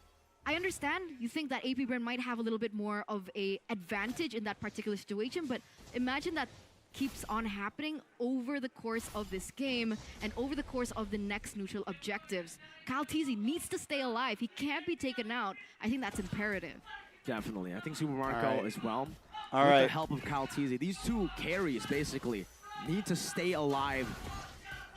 I understand you think that AP Bren might have a little bit more of a advantage in that particular situation, but imagine that keeps on happening over the course of this game and over the course of the next neutral objectives. Kyle Teasy needs to stay alive. He can't be taken out. I think that's imperative. Definitely. I think Super Marco All right. as well. All with right. the help of Kyle Teasy. These 2 carries basically need to stay alive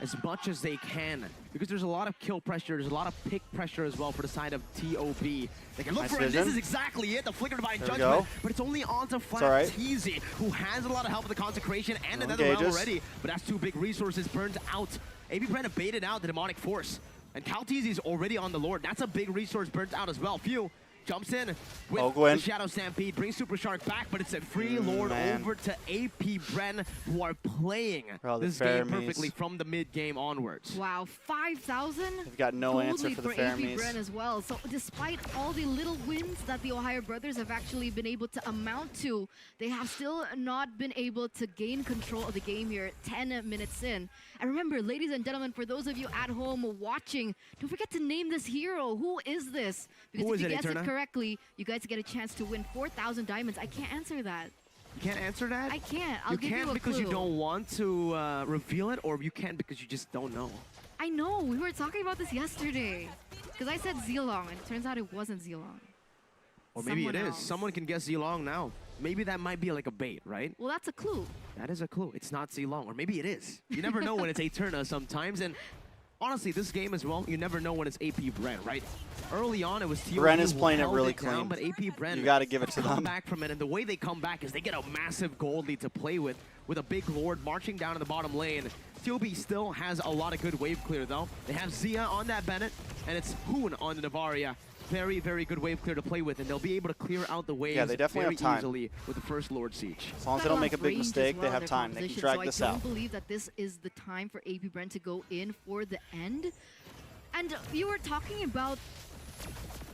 as much as they can because there's a lot of kill pressure, there's a lot of pick pressure as well for the side of TOB. They can look Nice for it. vision. This is exactly it, the Flicker Divine There we Judgment, go. but it's only onto Flat all right. Teasy, who has a lot of help with the Consecration and No another realm engages. already, but that's 2 big resources burned out. AP Bren have baited out the Demonic Force, and Kyle Teasy is already on the Lord. That's a big resource burnt out as well. Few jumps in with Ogwin. the Shadow Stampede, brings Super Shark back, but it's a free Lord over to AP Bren, who are playing this game perfectly from the mid-game onwards. Wow, 5,000? They've got no gold answer lead for the AP Fermies. Bren as well. So despite all the little wins that the TheOhioBrothers have actually been able to amount to, they have still not been able to gain control of the game here 10 minutes in. And remember, ladies and gentlemen, for those of you at home watching, don't forget to name this hero. Who is this? Because Who if is you it, guess it Eterna? correctly, you guys get a chance to win 4,000 diamonds. I can't answer that. You can't answer that? I can't. I'll You give you can't a because clue. you don't want to reveal it, or you can't because you just don't know. I know. We were talking about this yesterday. Because I said Zilong, and it turns out it wasn't Zilong. Or maybe Someone it is. else. Someone can guess Zilong now. Maybe that might be like a bait, right? Well, that's a clue. That is a clue. It's not Zilong, or maybe it is. You never know when it's Eterna sometimes, and honestly, this game as well, you never know when it's AP Bren, right? Early on, it was TOB Bren is who playing it held really down, clean. but AP Bren, You gotta give it to come them. back from it, and the way they come back is they get a massive gold lead to play with a big Lord marching down in the bottom lane. TOB still has a lot of good wave clear, though. They have Zia on that Bennett, and it's Hoon on the Navaria. Very, very good wave clear to play with, and they'll be able to clear out the waves they definitely very have time. easily with the first Lord Siege. As long as they don't make a big mistake, they have time. They can drag this I out. don't believe that this is the time for AP Bren to go in for the end. And you were talking about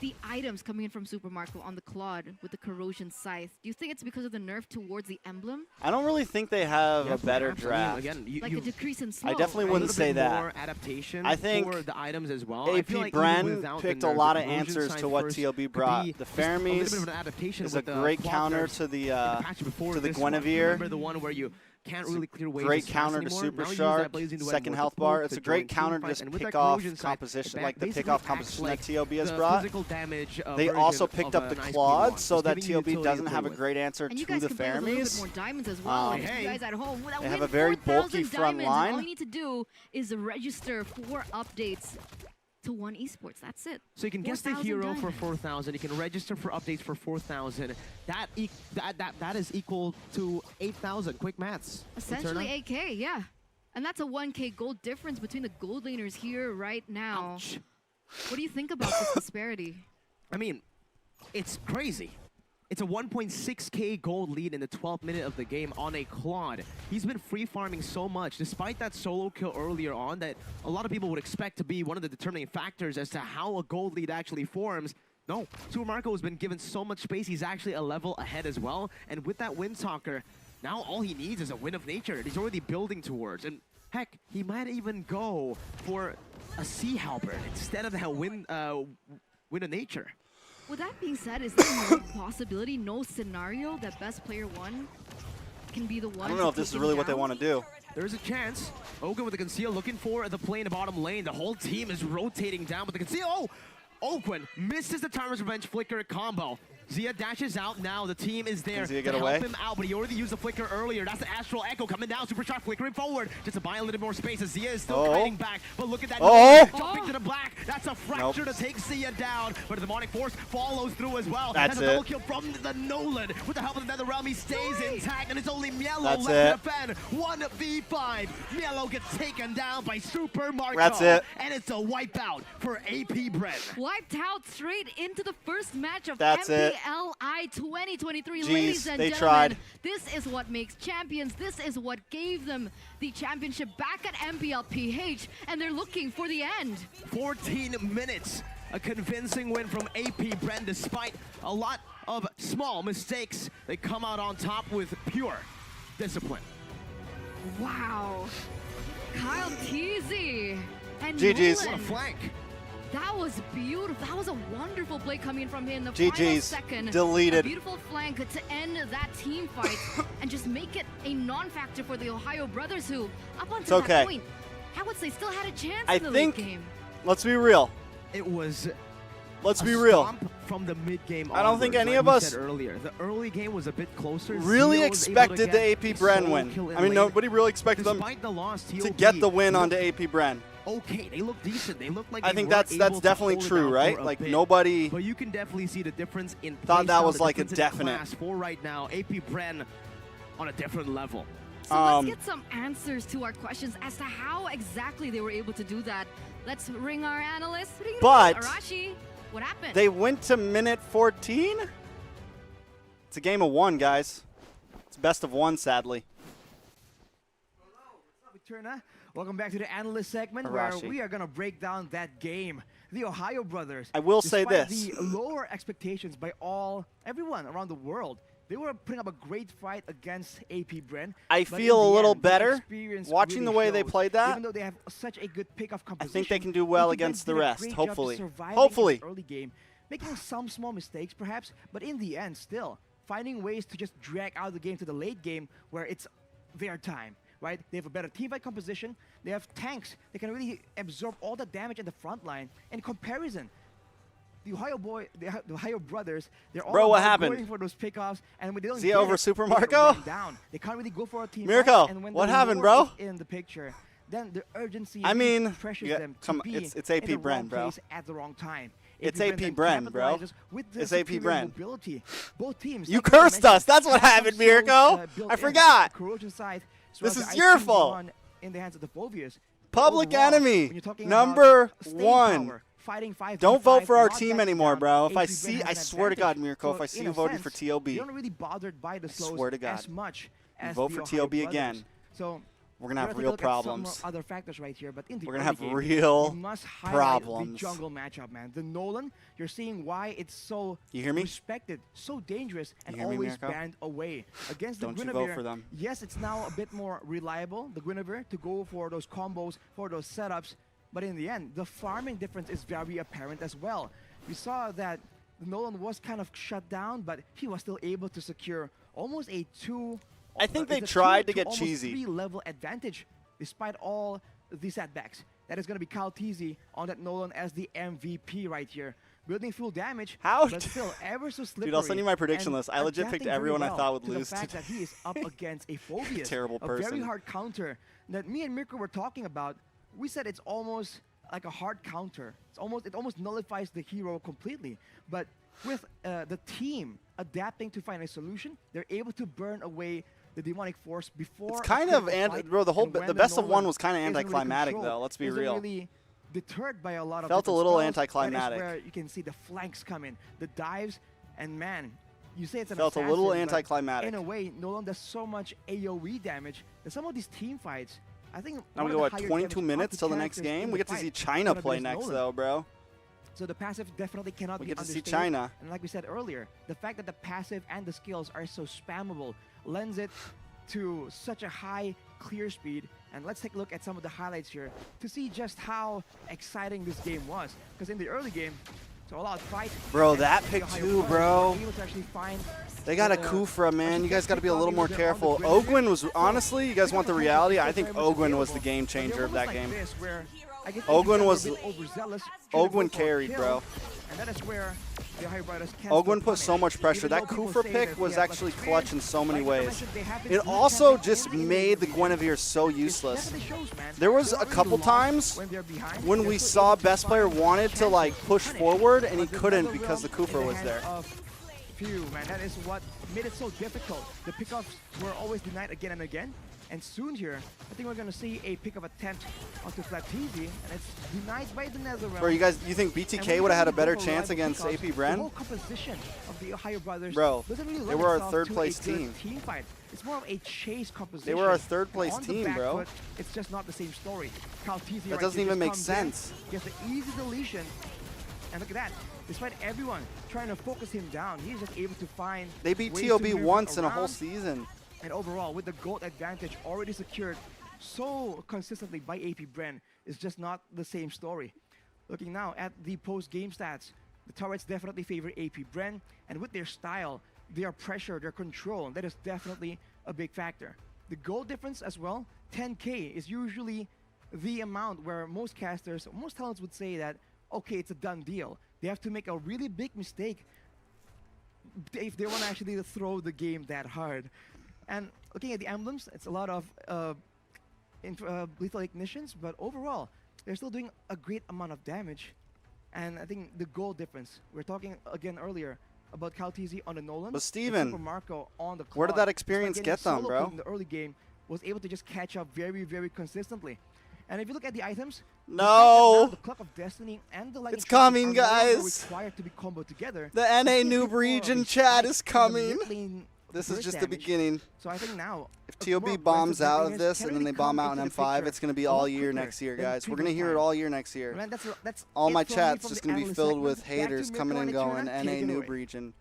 the items coming in from Super Marco on the Claude with the Corrosion Scythe. Do you think it's because of the nerf towards the emblem? I don't really think they have a better perhaps. I mean, draft. again, Like a decrease in slow, I definitely right? wouldn't say that. More adaptation I think for the items as well. I AP feel like even Bren without the picked a nerf, lot the of Corrosion answers Scythe to what first TOB could brought. be The just a little bit Fermies of an adaptation is with a the great Claw counter nerfs to the in the patch before to the this one. Guinevere. Remember the one where you can't really clear waves great as fast counter to anymore? Super Now use Shark, that Blazing Duet second more health to bar. poke, It's to a great join counter to team just fights, and with pick that off Corrosion Scythe, composition, it like the basically pick off acts composition like that TOB has the brought. physical damage, They version also picked of up the an ISP1, Claude, so just that giving you TOB utility doesn't to have play a with. great answer And you to guys the can build a little bit Fermies. more diamonds as well. If Hey. you guys at home, that They win have a very 4,000 bulky front diamonds, and all line. you need to do is register for updates to One Esports. That's it. So you can guess the 4,000 hero for diamonds. 4,000. You can register for updates for 4,000. That is equal to 8,000. Quick maths. Essentially Eterna. AK, yeah. And that's a 1k gold difference between the gold laners here right now. Ouch. What do you think about this disparity? I mean, it's crazy. It's a 1.6k gold lead in the 12th minute of the game on a Claude. He's been free farming so much, despite that solo kill earlier on that a lot of people would expect to be one of the determining factors as to how a gold lead actually forms. No, Super Marco has been given so much space, he's actually a level ahead as well. And with that Windtalker, now all he needs is a Wind of Nature. He's already building towards. And heck, he might even go for a Sea Halberd instead of that Wind of Nature. With that being said, is there no possibility, no scenario that best player one can be the one? I don't know if this is really what they want to do. There's a chance. Ogun with the conceal looking for the play in the bottom lane. The whole team is rotating down with the conceal. Oh! Ogun misses the Timer's Revenge flicker combo. Zia dashes out now. The team is there Can Zia to get help away? him out, but he already used the flicker earlier. That's the Astral Echo coming down. Super Shark flickering forward just to buy a little more space as Zia is still fighting back. But look at that. Oh! Jumping to the black. That's a fracture to take Zia down. But the Demonic Force follows through as well. That's a double it. kill from the Nolan. With the help of the Netherrealm, he stays intact, and it's only Mielo That's left to defend. 1v5. Mielo gets taken down by Super Marco. That's it. And it's a wipeout for AP Bren. Wiped out straight into the first match of That's it. MPLI 2023. Jeez, Ladies and they gentlemen, tried. this is what makes champions. This is what gave them the championship back at MPLPH, and they're looking for the end. 14 minutes. A convincing win from AP Bren despite a lot of small mistakes. They come out on top with pure discipline. Wow. Kyle Teasy and GG's. What a Nolan. flank. That was beautiful. That was a wonderful play coming in from him. The GG's. final second. Deleted. A beautiful flank to end that team fight and just make it a non-factor for the TheOhioBrothers, who, up until okay. that point, I would say still had a chance I in the late think- game. Let's be real. It was Let's a be real. stomp from the mid-game I don't think onwards, any like of we us said earlier. The early game was a bit closer. Really Zia was able to expected get the AP a Bren solo win. kill in I mean, lane. nobody really expected them Despite the loss, to TOB get the win looked onto AP Bren. okay. They look decent. They look like I they think were that's able to definitely hold it true, down right? for a Like bit. nobody. But you can definitely see the difference in Thought that playstyle, was the like a difference in definite. class for right now. AP Bren on a different level. So let's get some answers to our questions as to how exactly they were able to do that. Let's ring our analyst. But- Arashi. What happened? They went to minute 14? It's a game of one, guys. It's best of one, sadly. Hello, what's up, Eterna? Welcome back to the analyst segment Arashi. where we are going to break down that game. The Ohio Brothers. I will say despite this. the lower expectations by everyone around the world, they were putting up a great fight against AP Bren. I but feel in a the little end, the better experience watching really the way they shows. played that. Even though they have such a good pick of I composition, think they can do well AP Bren against the did a rest, great job to hopefully. surviving Hopefully. in the early game, making some small mistakes perhaps, but in the end still finding ways to just drag out the game to the late game where it's their time. Right? They have a better teamfight composition. They have tanks. They can really absorb all the damage in the front line. In comparison, the Ohio Brothers, they're all Bro, what about happened? going for those pickoffs, and when they don't Is he get over it, Super they Marco? run down. They can't really go for a team Miracle, fight, and when what the happened, reward bro? is in the picture, then the urgency I mean, pressures yeah, them to come on, be it's AP in the wrong Bren, bro. place at the wrong time. It's Bren AP then Bren, bro. capitalizes with the It's AP superior Bren. mobility. Both teams. You like I cursed mentioned, us. That's what have happened, some Miracle. souls, built I in. forgot. The corrosion side, as This well is as the your ice cream fault. one in the hands of the Phobias. Public Overall, enemy. when you're talking Number about staying one. power, fighting 5v5, Don't vote for our not team backing anymore, down, bro. If I AP Bren see, has I an swear to God, advantage. Miracle, So if I see in you a voting for sense, TOB, you're not really bothered by the slows swear to God. as much You as vote the for Ohio TOB Brothers. again. So we're gonna we have gotta take a real look at some problems. other factors right here, but in the We're gonna early have game, real we must highlight problems. the jungle matchup, man. The Nolan, you're seeing why it's so You hear me? respected, so dangerous, and You hear me, always Mirko? banned away. Against the Don't you Guinevere, vote for them. yes, it's now a bit more reliable, the Guinevere, to go for those combos, for those setups, but in the end, the farming difference is very apparent as well. We saw that the Nolan was kind of shut down, but he was still able to secure almost a I think they it's a tried to 2 get almost cheesy. 3-level advantage despite all the setbacks. That is going to be Cal TZ on that Nolan as the MVP right here. Building full damage, How but still ever so slippery. Dude, I'll send you my prediction and list. I legit picked adapting very everyone I well thought would to lose the fact today. that he is up against a Phobias, Terrible a very person. hard counter that me and Mirko were talking about. We said it's almost like a hard counter. It almost nullifies the hero completely. But with the team adapting to find a solution, they're able to burn away the demonic force before. It's kind of bro. The best of one was kind of isn't really anticlimactic controlled, though. Let's be isn't real. really deterred by a lot of Felt a different little spells. anticlimactic. That is where you can see the flanks come in, the dives, and man, you say it's an Felt a little assassin, but anticlimactic. in a way, Nolan does so much AoE damage that some of these team fights, I think. Now we one go of at the higher 22 damage minutes of till the next characters in game. the We get to fight see is China gonna be play this next Nolan. though, bro. So the passive definitely cannot We be get to see understated. China. And like we said earlier, the fact that the passive and the skills are so spammable lends it to such a high clear speed. And let's take a look at some of the highlights here to see just how exciting this game was. Because in the early game, it's all out fight. Bro, and that the pick Ohio too, Brothers bro. were able to actually find They got a the- Kufra, man. actually You guys got to be a pick little more off either on the careful. Guinevere. Ogwin was, honestly, you guys want the reality? I think Ogwin was the game But there changer are of that moments game. like this where I guess Ogwin they was- were a bit overzealous, trying to go Ogwin for a carried, kill, bro. And that is where the Ohio Brothers can Ogwin still put so punish. much pressure. Even That though people Kufra say pick that was they have actually less clutch experience, in so many like I ways. mentioned, they have been It blue also capping just in made the league. Guinevere so It useless. definitely shows, man. There was They're a already couple lost times when they're behind. when They're we still saw able to best player find wanted to chances like push punish. forward and he But the couldn't Nether because the realm in Kufra the was hand there. of Few, man, that is what made it so difficult. The pickoffs were always denied again and again. And soon here, I think we're gonna see a pickup attempt onto Flatteezy, and it's denied by the Nether realm. Bro, you think And BTK when would have had a you better go for chance reliable against pickoffs, AP The Bren? whole composition of the Ohio Brothers Bro, doesn't really they lend were our itself third to place a good team. team fight. It's more of a chase composition. They were our third place On the team, back bro. foot, it's just not the same story. Cal TZ That right doesn't here even just make comes in, sense. Gets the easy deletion. And look at that. Despite everyone trying to focus him down, he's just able to find They beat ways to TOB maneuver once in a whole around. season. And overall, with the gold advantage already secured so consistently by AP Bren, it's just not the same story. Looking now at the post-game stats, the turrets definitely favor AP Bren, and with their style, their pressure, their control, that is definitely a big factor. The goal difference as well, 10K is usually the amount where most casters, most talents would say that, okay, it's a done deal. They have to make a really big mistake if they want to actually throw the game that hard. And looking at the emblems, it's a lot of lethal ignitions, but overall, they're still doing a great amount of damage. And I think the goal difference, we were talking again earlier about Cal TZ on the Nolan. But Steven, Super Marco on the where did Claw. that experience Despite get getting them, solo bro? killed in the early game, was able to just catch up very, very consistently. And if you look at the items, No. The Clock of Destiny and the It's coming, are no longer guys. required to be comboed together. The NA It's Noob more of region a chat fight is in the coming. mid lane This is burst just the damage. beginning. So I think now, If a more TOB bombs aggressive out lane of has this and then they really bomb come out in into the M5, picture it's going to be a lot all year quicker next year, than guys. We're going to previous hear it times. all year next year. Man, that's All it my from me chat's from just the going to be analyst filled segment. with Back to haters Mirko coming and going. Eternal. NA Take it Noob away. region.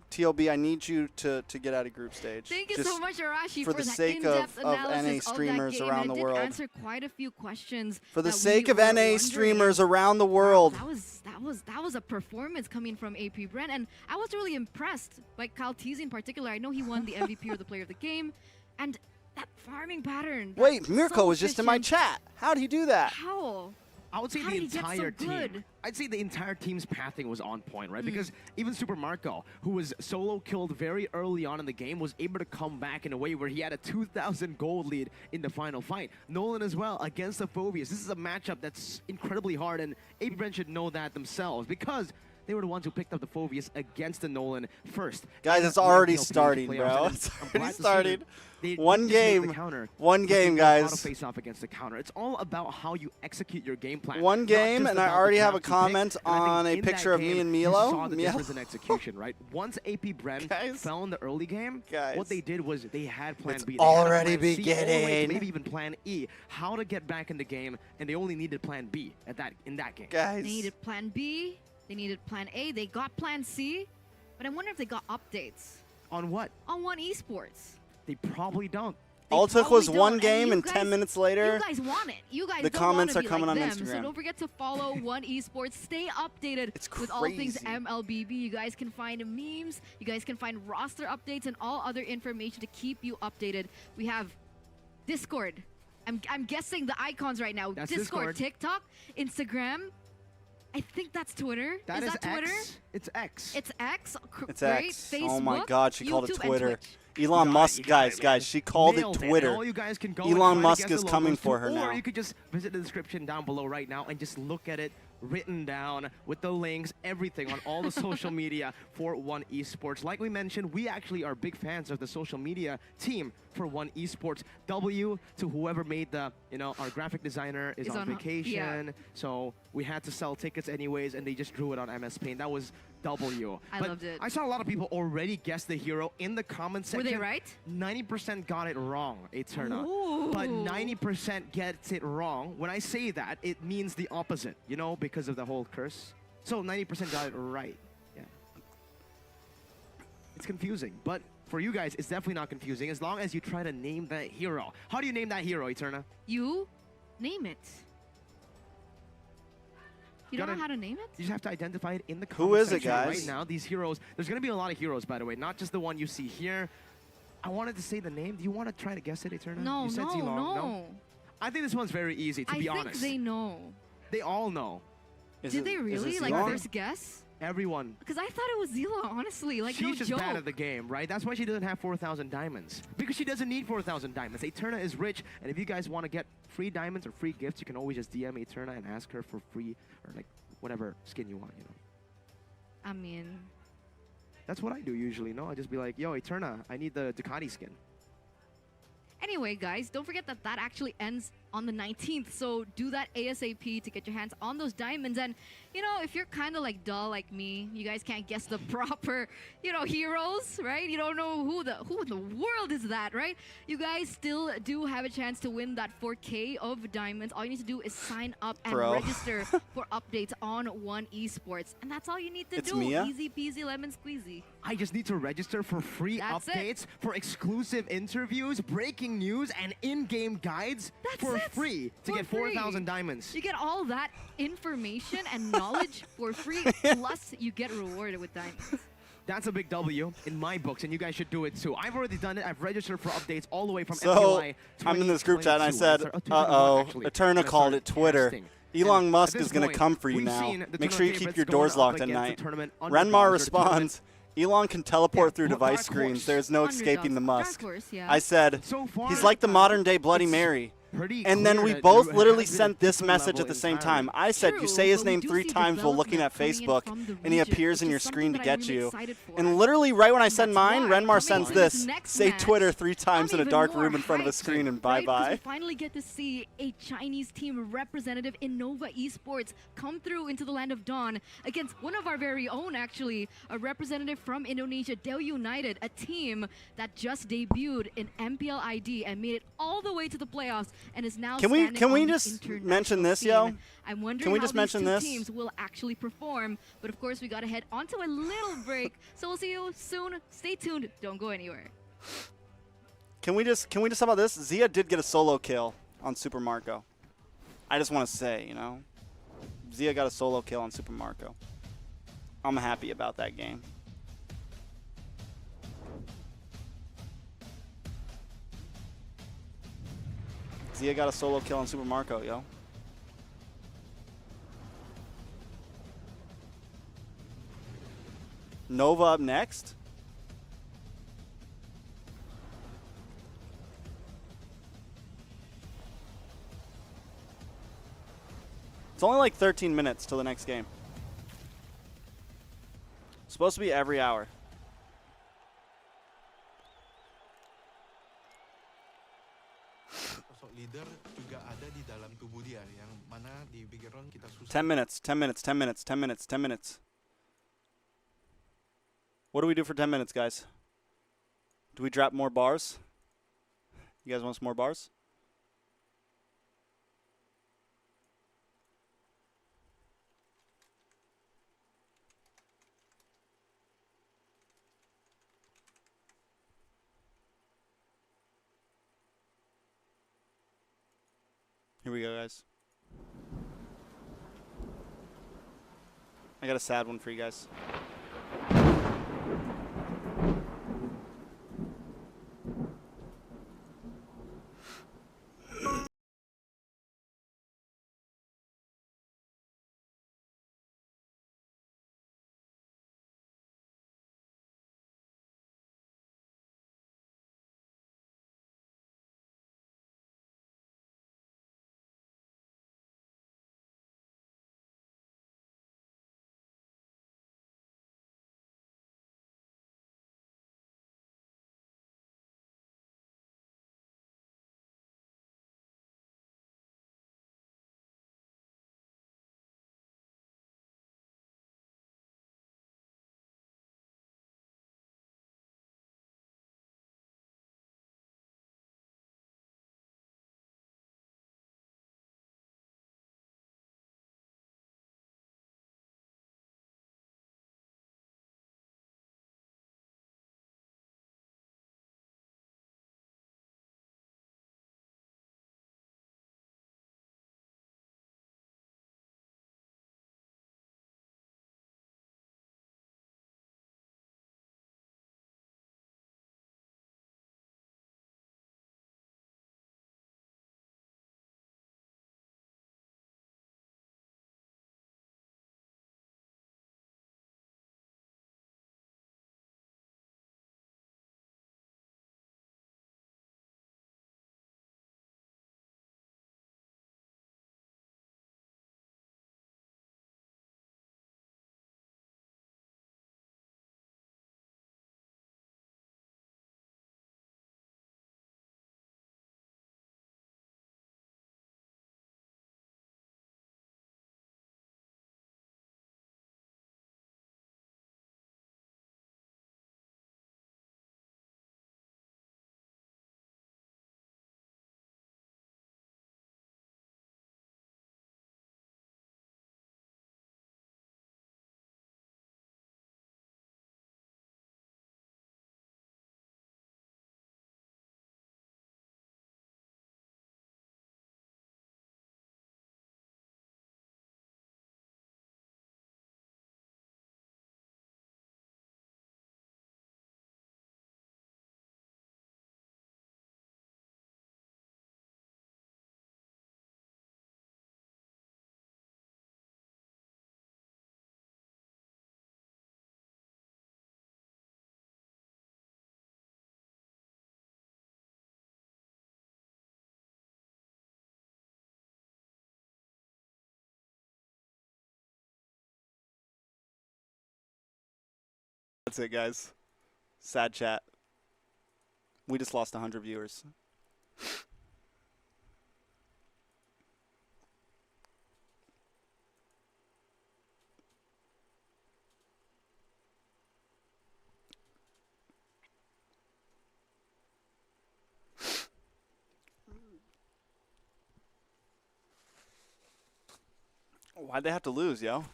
TOB, I need you to get out of group stage. Thank you Just so much, Arashi, for for the that sake in-depth of NA analysis streamers of that game. around And the it did world. answer quite a few questions. For the that sake we of were NA wondering. streamers around the Wow, world. that was a performance coming from AP Bren, and I was really impressed by Kyle Teasy in particular. I know he won the MVP or the player of the game, and that farming pattern. Wait, that's Mirko so was just in my efficient. chat. How'd he do that? How? I would say How the did he get so entire team. good? I'd say the entire team's pathing was on point, right? Because even Super Marco, who was solo killed very early on in the game, was able to come back in a way where he had a 2,000 gold lead in the final fight. Nolan as well against the Phobias. This is a matchup that's incredibly hard, and AP Bren should know that themselves because they were the ones who picked up the Phobias against the Nolan first. Guys, in it's the already MPL starting, playoffs, bro. and It's I'm already glad to see started. that they One didn't just make the game. counter, One but they game, knew how to guys. face off against the counter. It's all about how you execute your game plan. One not game, just and I about the already have a traps you pick. comment And I think on a in that picture of me game, and you Milo. saw the Milo. difference in execution, right? Once AP Bren Guys. fell in the early game, Guys. what they did was they had plan It's B. They had a already plan C all the way to beginning. maybe even plan E. How to get back in the game, and they only needed plan B in that game. Guys. They needed Plan B. They needed Plan A. They got Plan C, but I wonder if they got updates On what? on One Esports. They probably don't. They All it took was probably one don't, game, you and guys- 10 minutes later, You guys want it. You guys the don't comments wanna are be coming like on them. So Instagram. don't forget to follow One Esports. Stay updated It's with all things crazy. MLBB. You guys can find memes. You guys can find roster updates and all other information to keep you updated. We have Discord. I'm guessing the icons right now. That's Discord, Discord. TikTok, Instagram. I think that's Twitter. That is is that Twitter? X. It's X. It's X. it's Great. X. Facebook, Oh my God, she called it YouTube, and Twitter. Twitch. Elon You got it, Musk, you got it, guys, man. she called Nailed it And Twitter. all you guys can go Elon and try to Musk guess is the coming logos for too, her now. Or you could just visit the description down below right now and just look at it written down with the links, everything on all the social media for One Esports. Like we mentioned, we actually are big fans of the social media team for One Esports. W to whoever made the, our graphic designer is on vacation, so we had to sell tickets anyways, and they just drew it on MS Paint. That was W. I But loved it. I saw a lot of people already guess the hero in the comment Were section. they right? 90% got it wrong, Eterna. Ooh. But 90% gets it wrong. When I say that, it means the opposite, because of the whole curse. So 90% got it right. Yeah. It's confusing, but for you guys, it's definitely not confusing as long as you try to name that hero. How do you name that hero, Eterna? You name it. You don't know how to name it? You just have to identify it in the Who comment is it, section guys? right now. These heroes, there's going to be a lot of heroes, by the way, not just the one you see here. I wanted to say the name. Do you want to try to guess it, Eterna? No, you said no, Zilong. no. I think this one's very easy, to be honest. I think they know. They all know. Did they really? Like Zilong? first guess? Everyone. Because I thought it was Zila, honestly. Like, no She's just joke. bad at the game, right? That's why she doesn't have 4,000 diamonds. Because she doesn't need 4,000 diamonds. Eterna is rich, and if you guys want to get free diamonds or free gifts, you can always just DM Eterna and ask her for free, or like whatever skin you want, I mean, That's what I do usually, no? I just be like, yo, Eterna, I need the Ducati skin. anyway, guys, don't forget that that actually ends on the 19th. So do that ASAP to get your hands on those diamonds. And, if you're kind of like dull like me, you guys can't guess the proper, heroes, right? You don't know who in the world is that, right? You guys still do have a chance to win that 4K of diamonds. All you need to do is sign up and register for updates on One Esports. And that's all you need to do. Mia? Easy peasy lemon squeezy. I just need to register for free That's updates, for exclusive interviews, breaking news, and in-game guides for free to For get free. 4,000 diamonds. You get all that information and knowledge for free, plus you get rewarded with diamonds. That's a big W in my books, and you guys should do it too. I've already done it. I've registered for updates all the way from So, MPLI I'm in this group chat and I 2022. said, 2021 uh-oh, actually, Eterna when I called it started Twitter. casting. Elon And Musk at is this going to point, come for you we've now. seen the Make sure you tournament keep favorites your going doors up locked at against the night. tournament Renmar underdogs or the responds, Elon can teleport through device dark screens. horse. There's no escaping the Underdogs. Musk. Dark horse, yeah. I said, So far, he's like the modern day Bloody Mary. pretty And then clear we that both you literally have been sent at this different message level at the same entirely. time. I said you True, say his but we name do 3 see times while looking at development coming in Facebook, from the and he region, appears in which your is something screen to that I'm get really you. excited for. And literally right when I said That's mine, why Renmar coming sends into this. next Say match, Twitter 3 times I'm in a even dark more room in front of a hyped, screen and right? Because bye-bye. we finally get to see a Chinese team representative in Nova Esports come through into the land of Dawn against one of our very own, actually, a representative from Indonesia, Dewa United, a team that just debuted in MPL ID and made it all the way to the playoffs and is now Can we standing on the just international mention this, scene. yo? I'm wondering Can we how just these mention two this? teams will actually perform, but of course we gotta head onto a little break, so we'll see you soon. Stay tuned, don't go anywhere. Can we just talk about this? Zia did get a solo kill on Super Marco. I just want to say, you know, Zia got a solo kill on Super Marco. I'm happy about that game. Zia got a solo kill on Super Marco, yo. Nova up next. It's only like 13 minutes till the next game. It's supposed to be every hour. Sosok leader juga ada di dalam tubuh dia yang mana di background kita susah. 10 minutes, 10 minutes, 10 minutes, 10 minutes, 10 minutes. What do we do for 10 minutes, guys? Do we drop more bars? You guys want some more bars? Here we go, guys. I got a sad one for you guys. That's it, guys. Sad chat. We just lost 100 viewers. Why'd they have to lose, yo?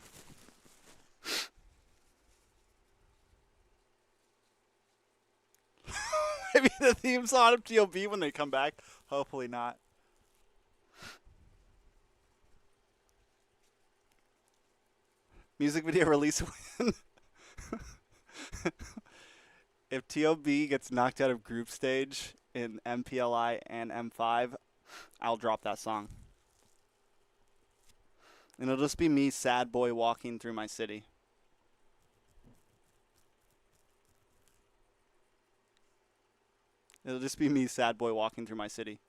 Maybe the theme song of TOB when they come back. Hopefully not. Music video release win. If TOB gets knocked out of group stage in MPLI and M5, I'll drop that song. And it'll just be me, sad boy, walking through my city. It'll just be me, sad boy, walking through my city.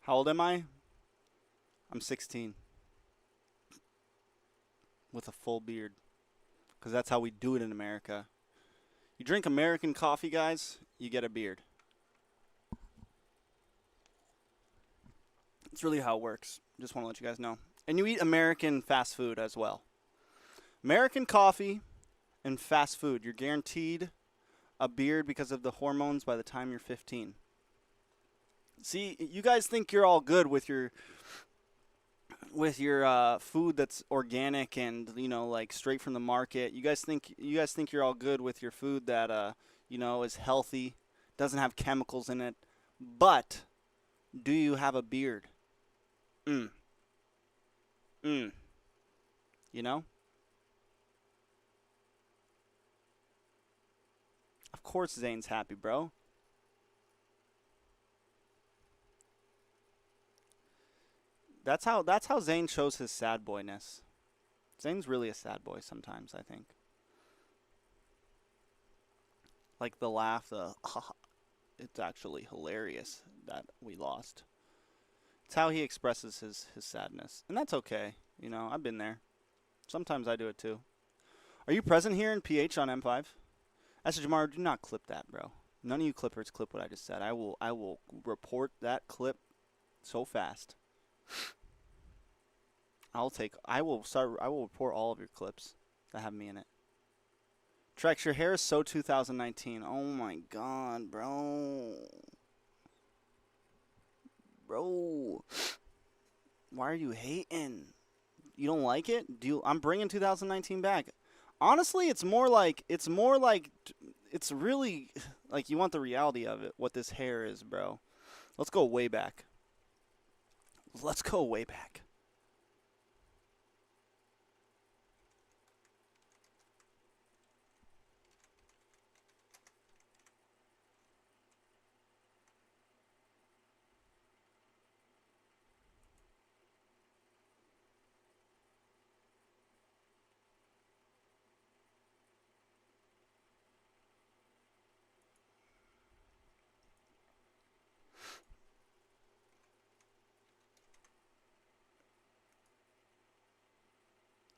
How old am I? I'm 16. With a full beard. Because that's how we do it in America. You drink American coffee, guys, you get a beard. It's really how it works. Just want to let you guys know. And you eat American fast food as well. American coffee and fast food. You're guaranteed a beard because of the hormones by the time you're 15. See, you guys think you're all good with your food that's organic and, you know, like straight from the market. You guys think you're all good with your food that you know, is healthy, doesn't have chemicals in it. But do you have a beard? You know? Of course Zane's happy, bro. That's how Zane shows his sad boyness. Zane's really a sad boy sometimes, I think. Like the laugh, it's actually hilarious that we lost. It's how he expresses his sadness. And that's okay. You know, I've been there. Sometimes I do it too. Are you present here in PH on M5? As Jamar, do not clip that, bro. None of you clippers clip what I just said. I will report that clip so fast. I will report all of your clips that have me in it. Trex, your hair is so 2019. Oh my god, bro. Bro. Why are you hating? You don't like it? I'm bringing 2019 back. Honestly, it's really like you want the reality of it, what this hair is, bro. Let's go way back. Let's go way back.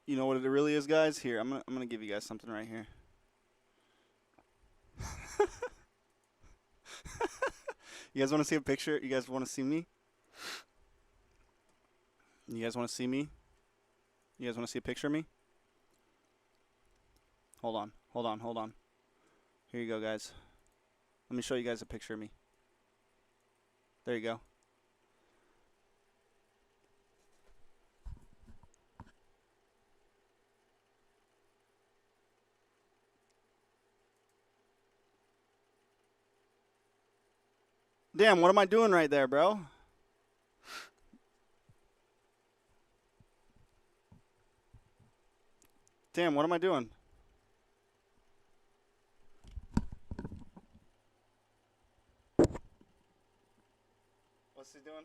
You know what it really is, guys? Here, I'm gonna give you guys something right here. You guys want to see a picture? You guys want to see me? You guys want to see me? You guys want to see a picture of me? Hold on. Here you go, guys. Let me show you guys a picture of me. There you go. Damn, what am I doing right there, bro? Damn, what am I doing? What's he doing?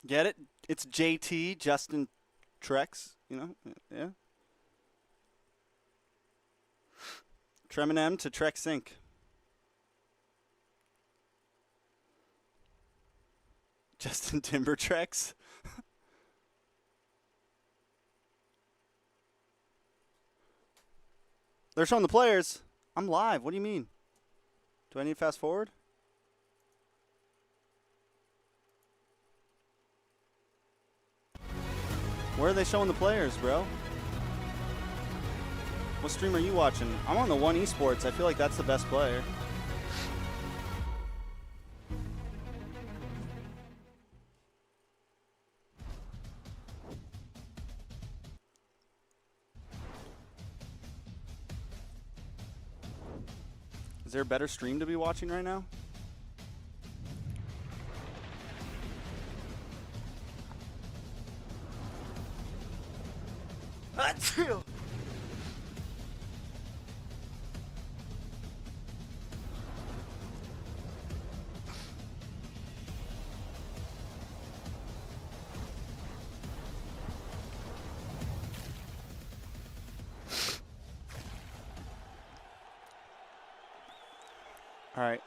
Get it? It's JT, Justin Trex, you know? Yeah. Treminem to Trex Inc. Justin Timber Trex. They're showing the players. I'm live. What do you mean? Do I need to fast forward? Where are they showing the players, bro? What stream are you watching? I'm on the One Esports. I feel like that's the best player. Is there a better stream to be watching right now? Achoo! All right.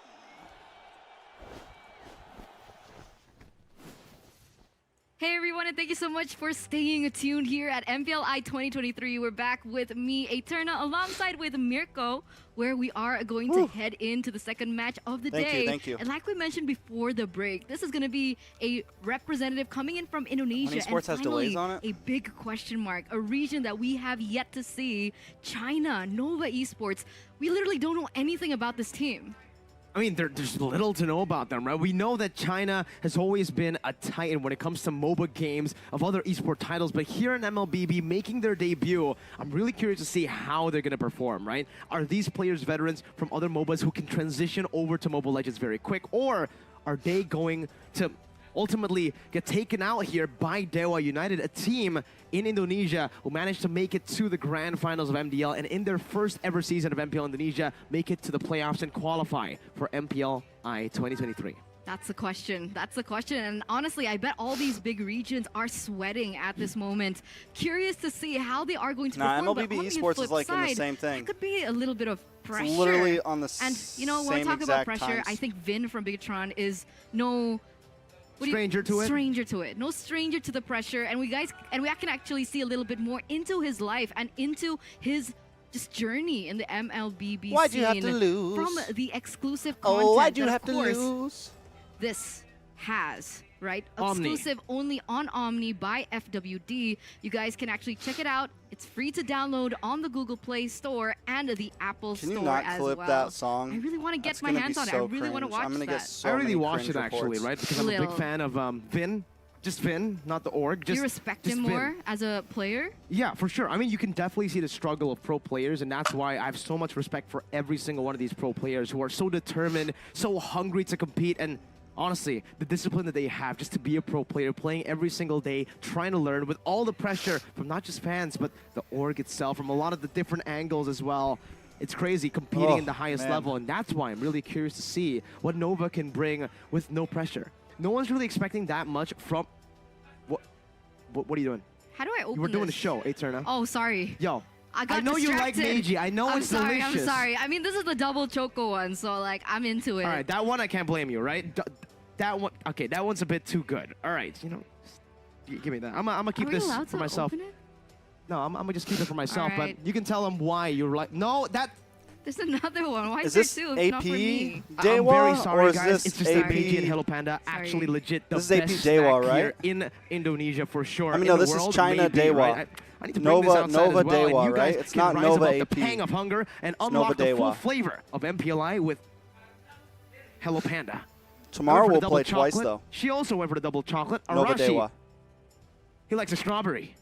Hey everyone, and thank you so much for staying tuned here at MPLI 2023. We're back with me, Eterna, alongside with Mirko, where we are going to head into the second match of the day. Thank you. And like we mentioned before the break, this is going to be a representative coming in from Indonesia. Esports has delays on it? A big question mark, a region that we have yet to see, China, Nova Esports. We literally don't know anything about this team. I mean, there's little to know about them, right? We know that China has always been a titan when it comes to MOBA games of other esport titles, but here in MLBB making their debut, I'm really curious to see how they're going to perform, right? Are these players veterans from other MOBAs who can transition over to Mobile Legends very quick, or are they going to ultimately get taken out here by Dewa United, a team in Indonesia who managed to make it to the grand finals of MDL, and in their first ever season of MPL Indonesia, make it to the playoffs and qualify for MPLI 2023? That's the question. That's the question. And honestly, I bet all these big regions are sweating at this moment. Curious to see how they are going to perform. MLBB but on the Esports flip is like in the side, same thing. It could be a little bit of pressure. It's literally on the And you know, when we same talk about exact pressure, times. I think Vin from Bigatron is no Stranger to it? Stranger to it. No stranger to the pressure. And we can actually see a little bit more into his life and into his just journey in the MLBB Why'd scene. you have to lose? From the exclusive content. Oh, why'd you that, have of to course, lose? This has, right? Omni. Exclusive only on Omni by FWD. You guys can actually check it out. It's free to download on the Google Play Store and the Apple Can Store you not as clip well. that song? I really want to get That's my gonna hands be on it. so I really want to cringe. watch I'm gonna that. get so I really many watched it cringe actually, reports. right? Because I'm a big Lil. fan of Vin. Just Vin, not the org. Do you respect just him Vin. more as a player? Yeah, for sure. I mean, you can definitely see the struggle of pro players, and that's why I have so much respect for every single one of these pro players who are so determined, so hungry to compete, and honestly, the discipline that they have just to be a pro player, playing every single day, trying to learn with all the pressure from not just fans, but the org itself, from a lot of the different angles as well. It's crazy competing in the highest level, and that's why I'm really curious to see what Nova can bring with no pressure. No one's really expecting that much from... What are you doing? How do I open You were doing a this? show, Eterna. Oh, sorry. Yo, I got know you like distracted. Meiji. I know I'm it's sorry, delicious. I'm sorry. I mean, this is the double choco one, so like I'm into it. All right, that one I can't blame you, right? That one, okay, that one's a bit too good. All right, you know, give me that. I'm gonna keep Are we this allowed for to myself. open it? No, I'm gonna just keep it for myself. right. But you can tell them why you're like, no, that. There's another one. Why Is there this two? It's not for AP me. I'm very Dewa, sorry, or is guys. this It's just AP? that Meiji and Hello Panda Sorry. actually legit the This is AP best Dewa, snack here right? in Indonesia for sure. I mean, in no, the this is world, China maybe, Dewa. right? I need to bring this Nova- outside Nova as well, Dewa, and you guys right? It's can not rise Nova above the AP. pang of hunger and Nova unlock the full Dewa. flavor of MPLI with Hello Panda. Tomorrow Went for we'll the play double twice, chocolate. though. She also went for the double chocolate. Nova Arashi, Dewa. he likes a strawberry.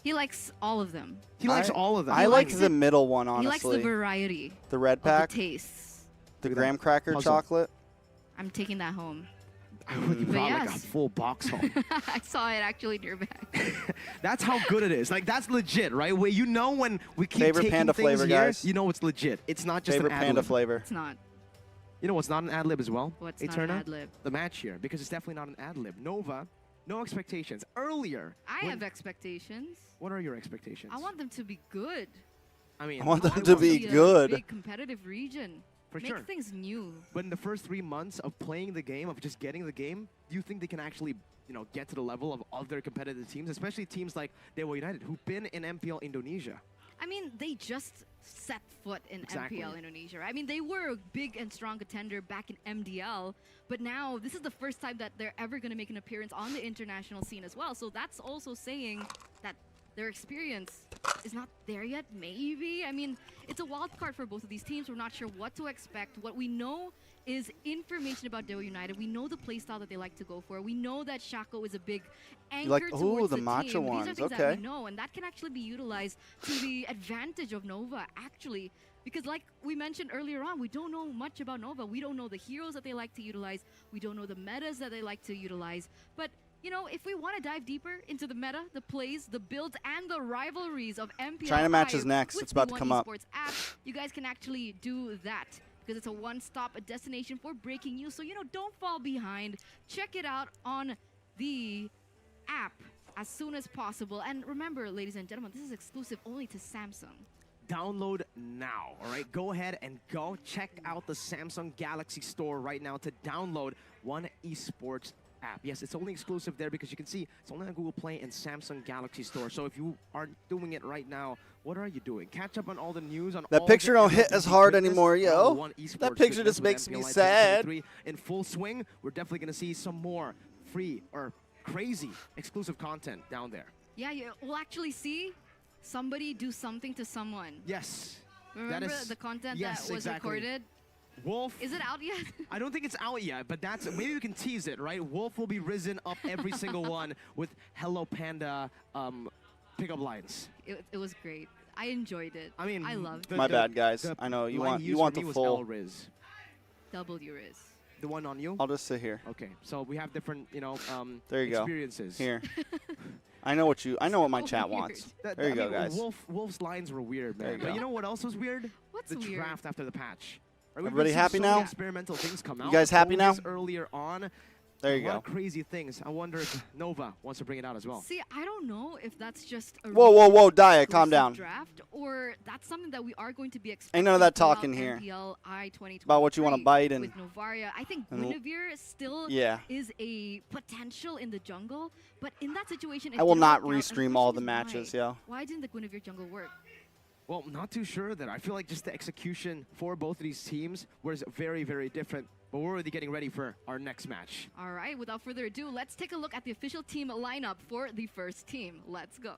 He likes all of them. He likes all of them. I like likes the it- middle one, He likes the honestly. variety The red of pack, the tastes. the Look at graham that cracker puzzle. chocolate. I'm taking that home. I would But brought like a yes. full box home. I saw it actually in your bag. That's how good it is. Like, that's legit, right? Where you know when we keep Favorite taking panda things flavor, here, guys? you know it's legit. It's not just Favorite an panda ad-lib. flavor. It's not. You know what's not an ad-lib as well? What's Hey, not an Turner? ad-lib? The match here, because it's definitely not an ad-lib. Nova, no expectations. Earlier, I when- have expectations. what are your expectations? I want them to be good. I mean, I want them I to want be a good. big competitive region. For Make sure. things new. But in the first 3 months of playing the game, of just getting the game, do you think they can actually, get to the level of other competitive teams, especially teams like Dewa United, who've been in MPL Indonesia? I mean, they just set foot in Exactly. MPL Indonesia. I mean, they were a big and strong contender back in MDL, but now this is the first time that they're ever going to make an appearance on the international scene as well. So that's also saying that their experience is not there yet, maybe. I mean, it's a wild card for both of these teams. We're not sure what to expect. What we know is information about Dewa United. We know the playstyle that they like to go for. We know that Shaco is a big anchor like- ooh, towards the the matcha team. ones, These are things that okay. we know, and that can actually be utilized to the advantage of Nova, actually. Because like we mentioned earlier on, we don't know much about Nova. We don't know the heroes that they like to utilize. We don't know the metas that they like to utilize. But if we want to dive deeper into the meta, the plays, the builds, and the rivalries of MPLI China match is next. with It's about to the come up. Esports app, you guys can actually do that because it's a one-stop destination for breaking news. So, don't fall behind. Check it out on the app as soon as possible. And remember, ladies and gentlemen, this is exclusive only to Samsung. Download now, all right? Go ahead and go check out the Samsung Galaxy Store right now to download One Esports app. Yes, it's only exclusive there because you can see it's only on Google Play and Samsung Galaxy Store. So if you aren't doing it right now, what are you doing? Catch up on all the news on That all picture the don't hit MLBB as hard goodness, anymore, yo. One Esports That picture goodness just with makes me MPLI sad. 2023 in full swing. We're definitely going to see some more free or crazy exclusive content down there. Yeah, we'll actually see somebody do something to someone. Yes. Remember is- the content yes, that was exactly. recorded? Wolf. Is it out yet? I don't think it's out yet, but maybe we can tease it, right? Wolf will be risen up every single one with Hello Panda pickup lines. It was great. I enjoyed it. I mean, I loved the- My it. bad, guys. the I know you line want used for the me was full. L-Riz. W is. The one on you? I'll just sit here. Okay, so we have different, There you go. experiences. Here. I know what my So chat weird. wants. There you go, guys. Wolf's lines were weird, There man. you But go. you know what else was weird? What's The weird? draft after the patch. Right, we've Everybody been seeing happy so now? many experimental things come out. guys happy now? Bonus Earlier on. There you a lot go. of crazy things. I wonder if Nova wants to bring it out as well. See, I don't know if that's just a Whoa, whoa, whoa, Dia, calm exclusive down. draft or that's something that we are going to be expecting. Ain't none of that throughout talking here. MPLI 2023 About what you wanna bite and- with Novaria. I think and- Guinevere still Yeah. is a potential in the jungle, but in that situation, it I will didn't not work out, and the restream all question the is matches, why? yo. Why didn't the Guinevere jungle work? Well, not too sure that. I feel like just the execution for both of these teams was very, very different. But we're already getting ready for our next match. All right, without further ado, let's take a look at the official team lineup for the first team. Let's go.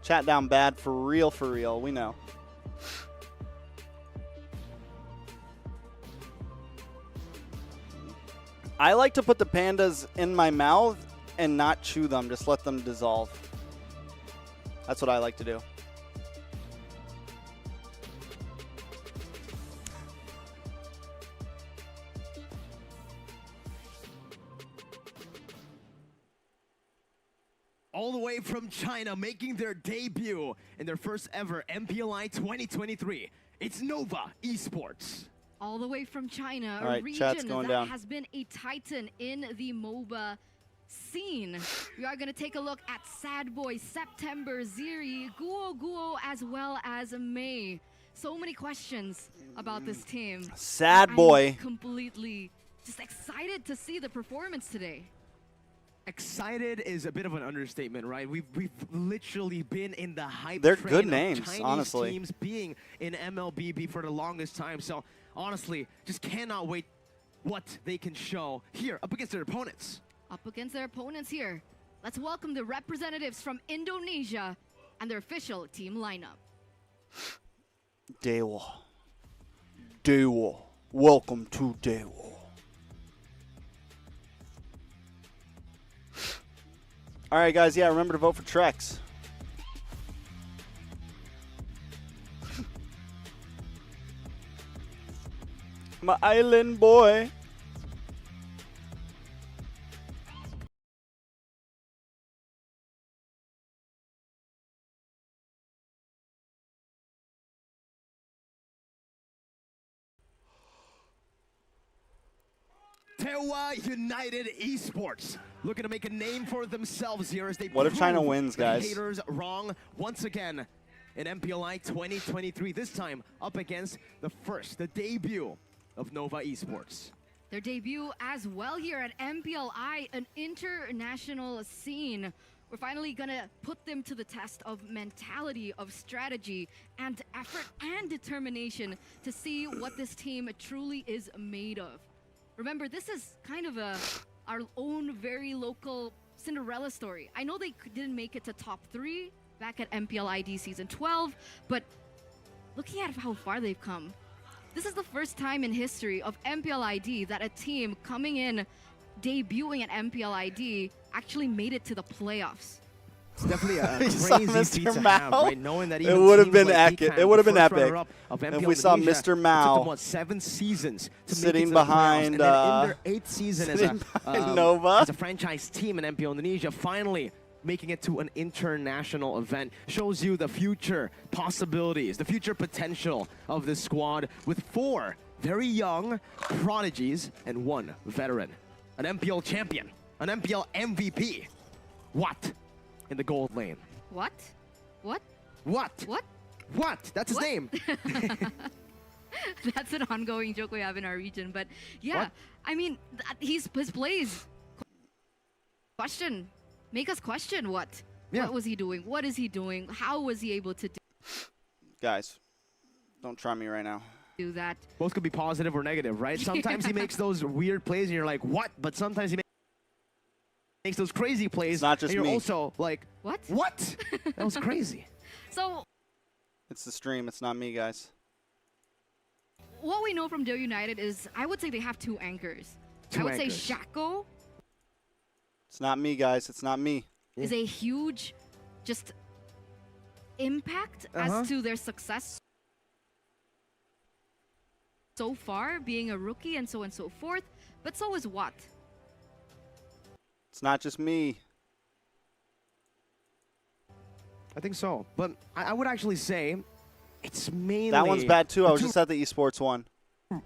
Chat down bad for real, we know. I like to put the pandas in my mouth and not chew them, just let them dissolve. That's what I like to do. All the way from China, making their debut in their first ever MPLI 2023. It's Nova Esports. All the way from China, All a right, region chat's going that down. has been a titan in the MOBA scene. We are going to take a look at Sad Boy, September, Ziri, Guo, as well as May. So many questions about this team. Sad boy. I'm completely just excited to see the performance today. Excited is a bit of an understatement, right? We've literally been in the hype They're train good of names, Chinese honestly. teams being in MLBB for the longest time. So honestly, just cannot wait what they can show here up against their opponents. Up against their opponents here. Let's welcome the representatives from Indonesia and their official team lineup. Dewa. Dewa. Welcome to Dewa. All right, guys. Yeah, remember to vote for Trex. I'm an island boy. Dewa United Esports looking to make a name for themselves here as they What if China prove wins, the guys? haters wrong once again in MPLI 2023. This time up against the debut of Nova Esports. Their debut as well here at MPLI, an international scene. We're finally gonna put them to the test of mentality, of strategy, and effort and determination to see what this team truly is made of. Remember, this is kind of our own very local Cinderella story. I know they didn't make it to top 3 back at MPLID season 12, but looking at how far they've come, this is the first time in history of MPLID that a team coming in, debuting at MPLID, actually made it to the playoffs. It's definitely a You saw crazy feat Mr. to have, Mao? right? Knowing that It even would have teams been like epic. Geek, It would have the been first epic runner-up of if MPL we saw Indonesia, Mr. it took Mao them, what, 7 seasons to sitting make it to behind, the playoffs. And then in their 8th season sitting behind as Nova. as a franchise team in MPL Indonesia, finally making it to an international event shows you the future possibilities, the future potential of this squad with 4 very young prodigies and 1 veteran. An MPL champion, an MPL MVP. What? In the gold lane. What? What? What? What? What? That's his What? name. That's an ongoing joke we have in our region, but yeah, What? I mean, his plays. Question. Make us question what? Yeah. What was he doing? What is he doing? How was he able to Guys, don't try me right now. do that? Both could be positive or negative, right? Sometimes he makes those weird plays and you're like, what? But sometimes he makes those crazy plays It's not just and you're me. also like, What? what? That was crazy. So It's the stream. It's not me, guys. what we know from Dewa United is, I would say they have 2 anchors. I would say Shaco It's not me, guys. It's not me. is a huge just impact Uh-huh. as to their success so far, being a rookie and so forth, but so is Wat. It's not just me. I think so. But I would actually say it's mainly... That one's bad too. I the was two- just at the esports one.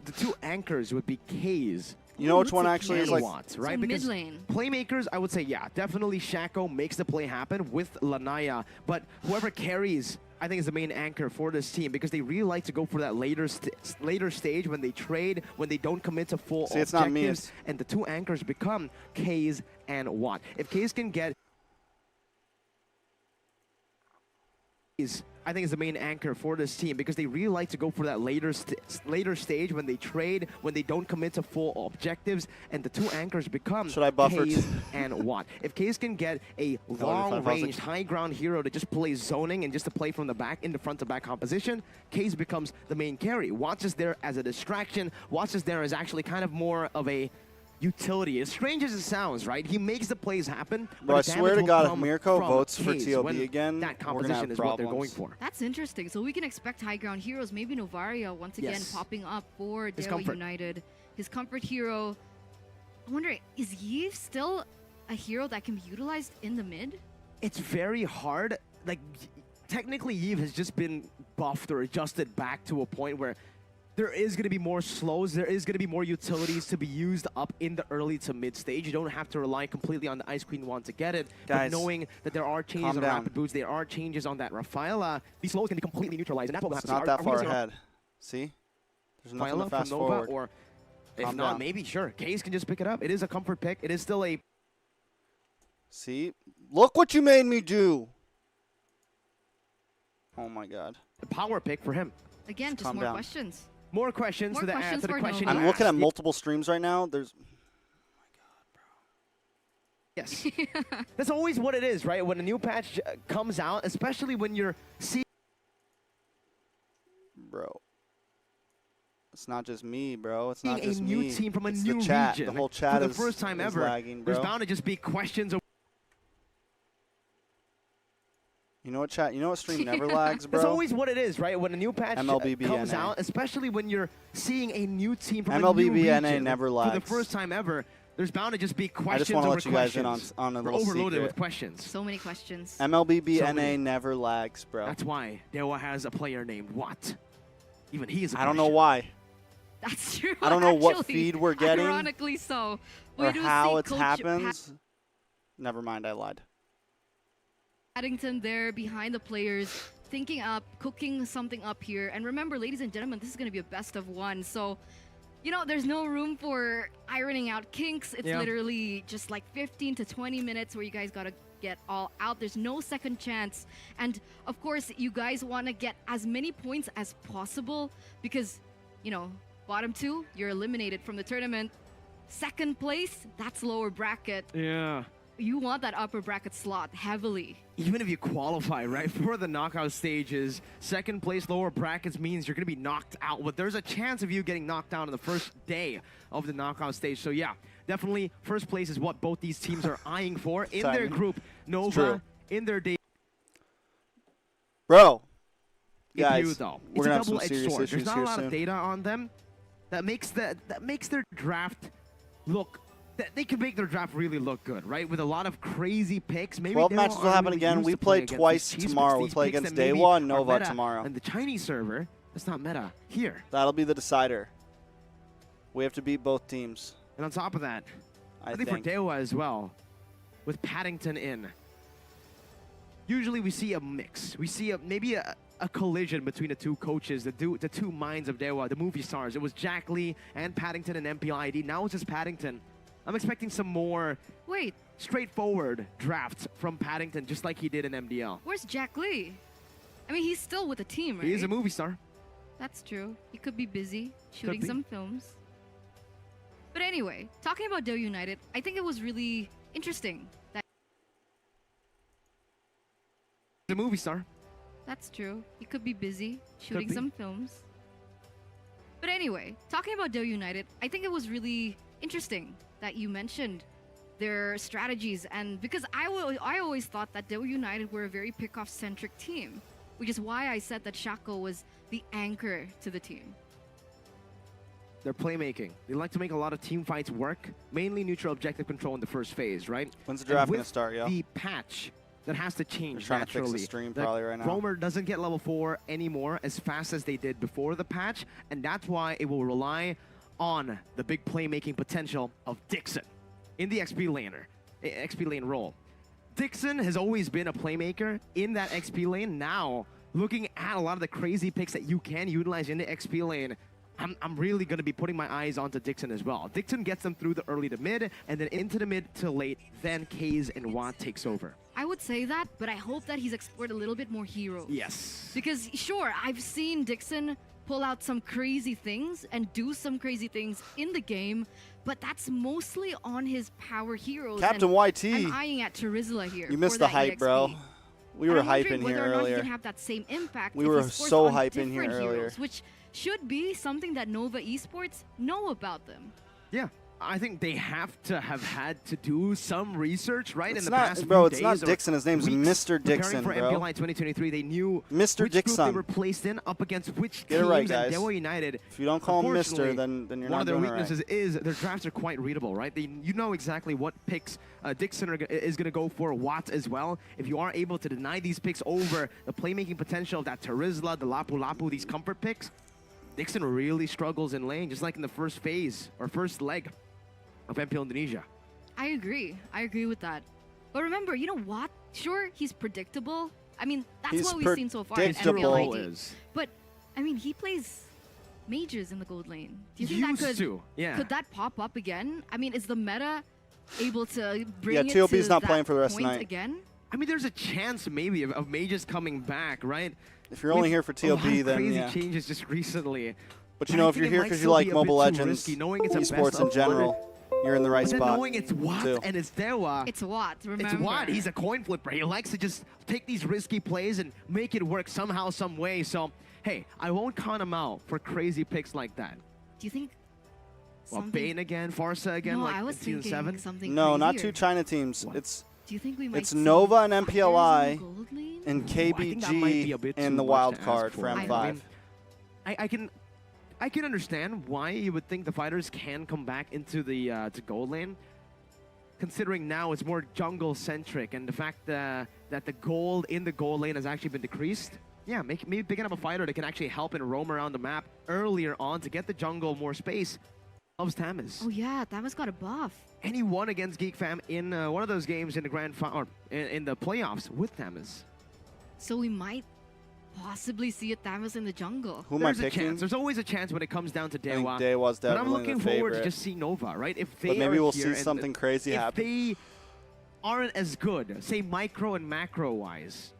The 2 anchors would be K's. You know which Ooh, one it's a actually is K. like? Watts, right? So Because mid-lane. playmakers, I would say, yeah, definitely Shaco makes the play happen with Lanaya. But whoever carries, I think, is the main anchor for this team because they really like to go for that later stage when they trade, when they don't commit to full See, it's objectives. not me, it's- And the 2 anchors become Kaze and Watt. If Kaze can get... I think is the main anchor for this team because they really like to go for that later stage when they trade, when they don't commit to full objectives, and the 2 anchors become Should I buffer Kaze and Watt. If Kaze can get a 25, long-range, high-ground hero to just play zoning and just to play from the back in the front-to-back composition, Kaze becomes the main carry. Watt's is there as a distraction. Watt's is there as actually kind of more of a utility. As strange as it sounds, right? He makes the plays happen. Bro, I but the swear to damage will God, if come Mirko from votes for Kaze TOB when again, that we're gonna have composition is what they're going problems. for. That's interesting. So we can expect high ground heroes, maybe Novaria once again Yes. popping up for His Dewa comfort. United. His comfort hero. I'm wondering, is Yves still a hero that can be utilized in the mid? It's very hard. Like, technically, Yves has just been buffed or adjusted back to a point where there is going to be more slows, there is going to be more utilities to be used up in the early to mid stage. You don't have to rely completely on the Ice Queen wand to get it. Guys, but knowing that there are changes calm on down. rapid boots, there are changes on that Rafaela, these slows can be completely neutralized. And that's what we'll have It's to see. not that Are we far gonna see ahead. See? There's nothing Rafaela to from fast Nova, forward. or if Calm not, down. maybe, sure. Kaze can just pick it up. It is a comfort pick. It is still a... See? Look what you made me do. Oh my God. power pick for him. Again, just calm more down. questions. More questions More to the, questions to the for question Nova. you I'm looking at asked. multiple streams right now. There's Yes. That's always what it is, right? When a new patch comes out, especially when you're seeing bro. It's not just me, bro. It's not a just new me. team from a It's new the chat. region The whole chat for is the first time is ever, lagging, bro. there's bound to just be questions of You You know what, chat? You know what stream never lags, bro? That's always what it is, right? When a new patch MLBB comes NA. out, especially when you're seeing a new team from a new MLBB NA region never for lags. the first time ever, there's bound to just be I questions just want to over let you guys in questions. on a We're little overloaded secret. with questions. So many questions. MLBB So NA many. never lags, bro. That's why Dewa has a player named Watt. Even he is a I don't know question. why. That's true. I don't know what actually. feed we're getting Ironically so. or We do how see it Coach happens. Never mind, I lied. Paddington there behind the players, thinking up, cooking something up here. And remember, ladies and gentlemen, this is going to be a best of one. So, you know, there's no room for ironing out kinks. It's literally just like 15 to 20 minutes where you guys got to get all out. There's no second chance. And of course, you guys want to get as many points as possible because, you know, bottom two, you're eliminated from the tournament. Second place, that's lower bracket. Yeah. You want that upper bracket slot heavily. Even if you qualify, right, for the knockout stages, second place lower brackets means you're going to be knocked out. But there's a chance of you getting knocked out on the first day of the knockout stage. So yeah, definitely first place is what both these teams are eyeing for in their group. Nova in their day. Bro, Guys, guys, though, we're it's a gonna have some double-edged serious sword. issues There's not here a lot soon. of data on them that makes their draft look. They can make their draft really look good, right? With a lot of crazy picks. Maybe 12 Dewa matches will aren't happen really again. used We to play playing against twice these cheese tomorrow. picks, We these play picks against that maybe Dewa and are Nova meta tomorrow. on the Chinese server, that's not meta here. That'll be the decider. We have to beat both teams. And on top of that, I think for Dewa as well, with Paddington in, usually we see a mix. We see maybe a collision between the two coaches, the two minds of Dewa, the movie stars. It was Jack Lee and Paddington and MPLI. Now it's just Paddington. I'm expecting some more straightforward drafts from Paddington, just like he did in MDL. Where's Jack Lee? I mean, he's still with the team, right? He is a movie star. That's true. He could be busy shooting be. some films. But anyway, talking about Dewa United, I think it was really interesting that He's a movie star. that's true. He could be busy shooting be. some films. But anyway, talking about Dewa United, I think it was really interesting that you mentioned their strategies, and because I always thought that Dewa United were a very pick-off centric team, which is why I said that Shako was the anchor to the team. They're playmaking. They like to make a lot of team fights work, mainly neutral objective control in the first phase, right? When's the draft And gonna start, yo? The patch that has to change They're trying to fix the naturally. stream that probably right now. Roamer doesn't get level 4 anymore as fast as they did before the patch, and that's why it will rely on the big playmaking potential of Dixon in the XP lane role. Dixon has always been a playmaker in that XP lane. Now, looking at a lot of the crazy picks that you can utilize in the XP lane, I'm really going to be putting my eyes onto Dixon as well. Dixon gets them through the early to mid, and then into the mid to late, then Kaze and Watt takes over. I would say that, but I hope that he's explored a little bit more heroes. Yes. Because sure, I've seen Dixon pull out some crazy things and do some crazy things in the game, but that's mostly on his power heroes. Captain and YT. I'm eyeing at Terizla here. You missed for the that hype, EXP. bro. We And were I'm wondering hyping here whether or not he earlier. can have that same impact We if were he scores so on hyping here different earlier. heroes, which should be something that Nova Esports know about them. Yeah. I think they have to have had to do some research, right? It's in the not, past bro, few it's not days or Dixon. His name's weeks Mr. Dixon, preparing for bro. MPLI 2023. They knew Mr. which group Dixon. they were placed in up against which Get it teams, right, and guys. Dewa United. If you don't call him Mr., unfortunately, then you're one not of their doing it right. weaknesses is their drafts are quite readable, right? You know exactly what picks Dixon is going to go for, Watt as well. If you are able to deny these picks over the playmaking potential of that Terizla, the Lapu Lapu, these comfort picks, Dixon really struggles in lane, just like in the first phase or first leg of MPL Indonesia. I agree with that. But remember, you know what? Sure, he's predictable. I mean, that's He's what we've seen so far in predictable. MPLID. But, I mean, he plays mages in the gold lane. Do you think that could that pop up again? I mean, is the meta able to bring it TOB's to not that playing for the rest of the point night. again? I mean, there's a chance maybe of mages coming back, right? If you're only here for A lot TOB, of then crazy yeah. changes just recently. But you know, if you're here because you like Mobile Legends, knowing it's a best esports in of general, you're in the right But then spot. knowing it's Watt too. and it's Dewa. It's Watt, remember. It's Watt. He's a coin flipper. He likes to just take these risky plays and make it work somehow, some way. So, hey, I won't count him out for crazy picks like that. Do you think Well, something... Bane again, Farsa again, No, like I was in Season thinking 7. something No, not crazier. two China teams. What? It's Do you think we might It's see Nova and fighters in MPLI the gold lane? and I think that might be a KBG bit in too the much wild to ask card for for. M5. I mean, I can understand why you would think the fighters can come back into the to gold lane, considering now it's more jungle centric, and the fact that the gold in the gold lane has actually been decreased. Yeah, maybe picking up a fighter that can actually help and roam around the map earlier on to get the jungle more space. Loves Tamis. Oh yeah, Tamis got a buff. And he won against Geek Fam in one of those games in the grand final, or in the playoffs with Tamis. So we might possibly see a Tamis in the jungle. Who am I There's a picking? chance. There's always a chance when it comes down to I think Dewa. Dewa's But I'm definitely looking the forward to favorite. just see Nova, right? If they But maybe are we'll here see and something crazy if happen. they aren't as good, say micro and macro wise,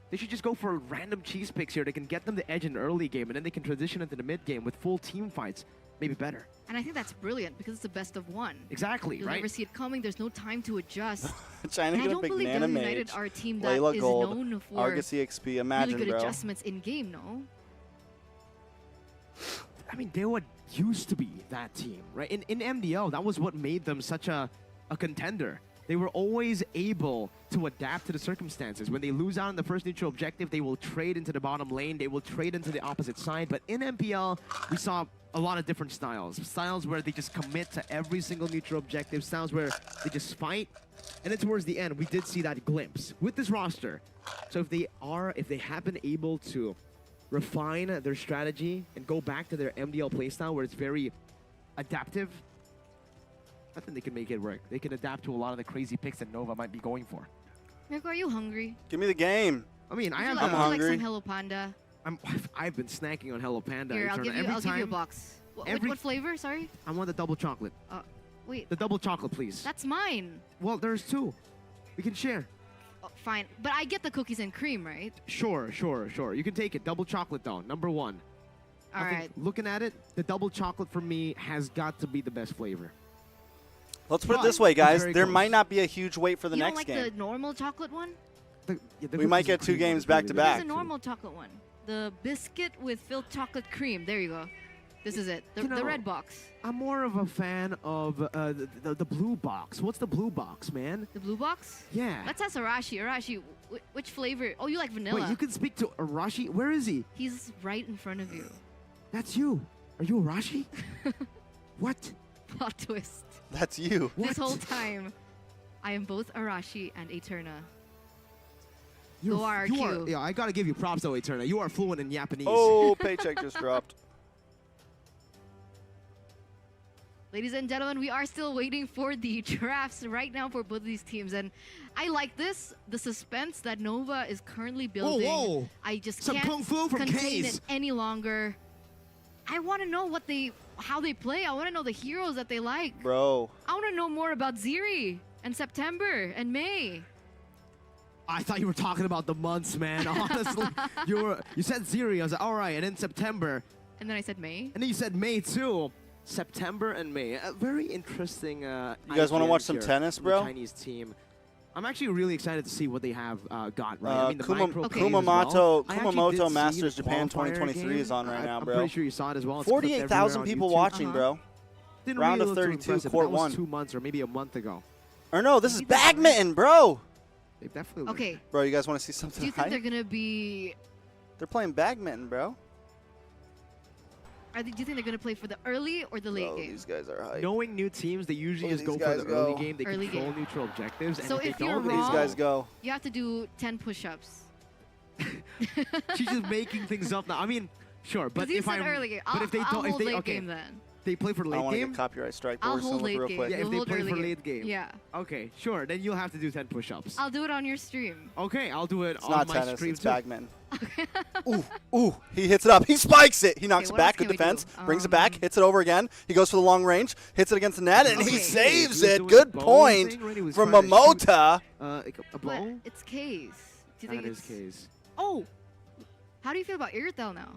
they should just go for random cheese picks here. They can get them the edge in the early game, and then they can transition into the mid game with full team fights. Maybe better. And I think that's brilliant because it's the best of one. Exactly, You'll right? never see it coming. There's no time to adjust. China And I get a don't believe banana Dewa United mage. are a team that Layla is Gold, known for Argus EXP. Imagine, really good bro. adjustments in game, no? I mean, Dewa used to be that team, right? In MDL, that was what made them such a contender. They were always able to adapt to the circumstances. When they lose out on the first neutral objective, they will trade into the bottom lane. They will trade into the opposite side. But in MPL, we saw a lot of different styles. Styles where they just commit to every single neutral objective. Styles where they just fight. And then towards the end, we did see that glimpse with this roster. So if they have been able to refine their strategy and go back to their MDL playstyle where it's very adaptive, I think they can make it work. They can adapt to a lot of the crazy picks that Nova might be going for. Mirko, are you hungry? Give me the game. I mean, I Would you have. like, I'm would you like hungry. some Hello Panda? I've been snacking on Hello Panda. Here, I'll Eterna. give you. Every I'll give you a time- box. every- What flavor? Sorry. I want the double chocolate. Wait. The double chocolate, please. That's mine. Well, there's two. We can share. Oh, fine, but I get the cookies and cream, right? Sure. You can take it. Double chocolate, though. Number one. All I think right. looking at it, the double chocolate for me has got to be the best flavor. Let's put it But this way, it's guys. very There close. might not be a huge wait for the You next don't like game. the normal chocolate one? The We might cookies get and 2 cream games one is back really to good back. There's a too. normal chocolate one. The biscuit with filled chocolate cream. There you go. This is it. The You know, red box. I'm more of a fan of the blue box. What's the blue box, man? The blue box? Yeah. Let's ask Arashi. Arashi, which flavor? Oh, you like vanilla. Wait, you can speak to Arashi? Where is he? He's right in front of you. That's you. Are you Arashi? What? Plot twist. That's you. What? This whole time, I am both Arashi and Eterna. You're- Go you are- RQ. Yeah, I gotta give you props though, Eterna. You are fluent in Japanese. Oh, paycheck just dropped. Ladies and gentlemen, we are still waiting for the drafts right now for both of these teams. And I like this, the suspense that Nova is currently building. whoa. I just Some can't kung fu from contain K's. it any longer. I want to know how they play. I want to know the heroes that they like. Bro. I want to know more about Ziri and September and May. I thought you were talking about the months, man. Honestly, you said Ziri. I was like, all right, and then September, And then I said May. and then you said May too. September and May. A very interesting. You guys wanna watch some tennis, bro? Chinese team. I'm actually really excited to see what they have got. Right. I mean, the Kuma- micro Okay. plays as well. I actually Kumamoto did see Masters the Japan qualifier 2023 game. is on right now, I'm bro. pretty sure you saw it as well. It's clipped 48,000 everywhere on people YouTube. watching, Uh-huh. bro. Didn't Round of really look too 32, impressive, but court that was 1. 2 months or maybe a month ago. Or no, this is Maybe that's badminton, bro. They definitely. Okay. Bro, you guys want to see something Do you think hype? they're going to be... They're playing badminton, bro. Do you think they're going to play for the early or the late Bro, game? these guys are hype. Knowing new teams, they usually Look just at go these for guys the early go. game. They Early control game. neutral objectives. So and if they you're don't, Look at these guys go. You have to do 10 push-ups. She's just making things up now. I mean, sure, but Because you if said I early game. but if they I'll don't, if hold they late okay, game then. they play for I late want to game. get copyright strike, but I'll we're just hold gonna look late real game. quick. Yeah, if You'll they hold play early for game. late game. Yeah. Okay, sure. Then you'll have to do 10 push-ups. I'll do it on your stream. Okay, I'll do it It's on not my tennis, stream it's too. badminton. Ooh, he hits it up. He spikes it. He knocks Okay, it what back. else Good can we defense. do? Brings it back. Hits it over again. He goes for the long range. Hits it against the net, and he Okay. saves He was it. doing Good the bow point thing, right? He was from trying to shoot, Momota. like a But bow? it's K's. Do you think That is it's... case. Oh! How do you feel about Irithel now?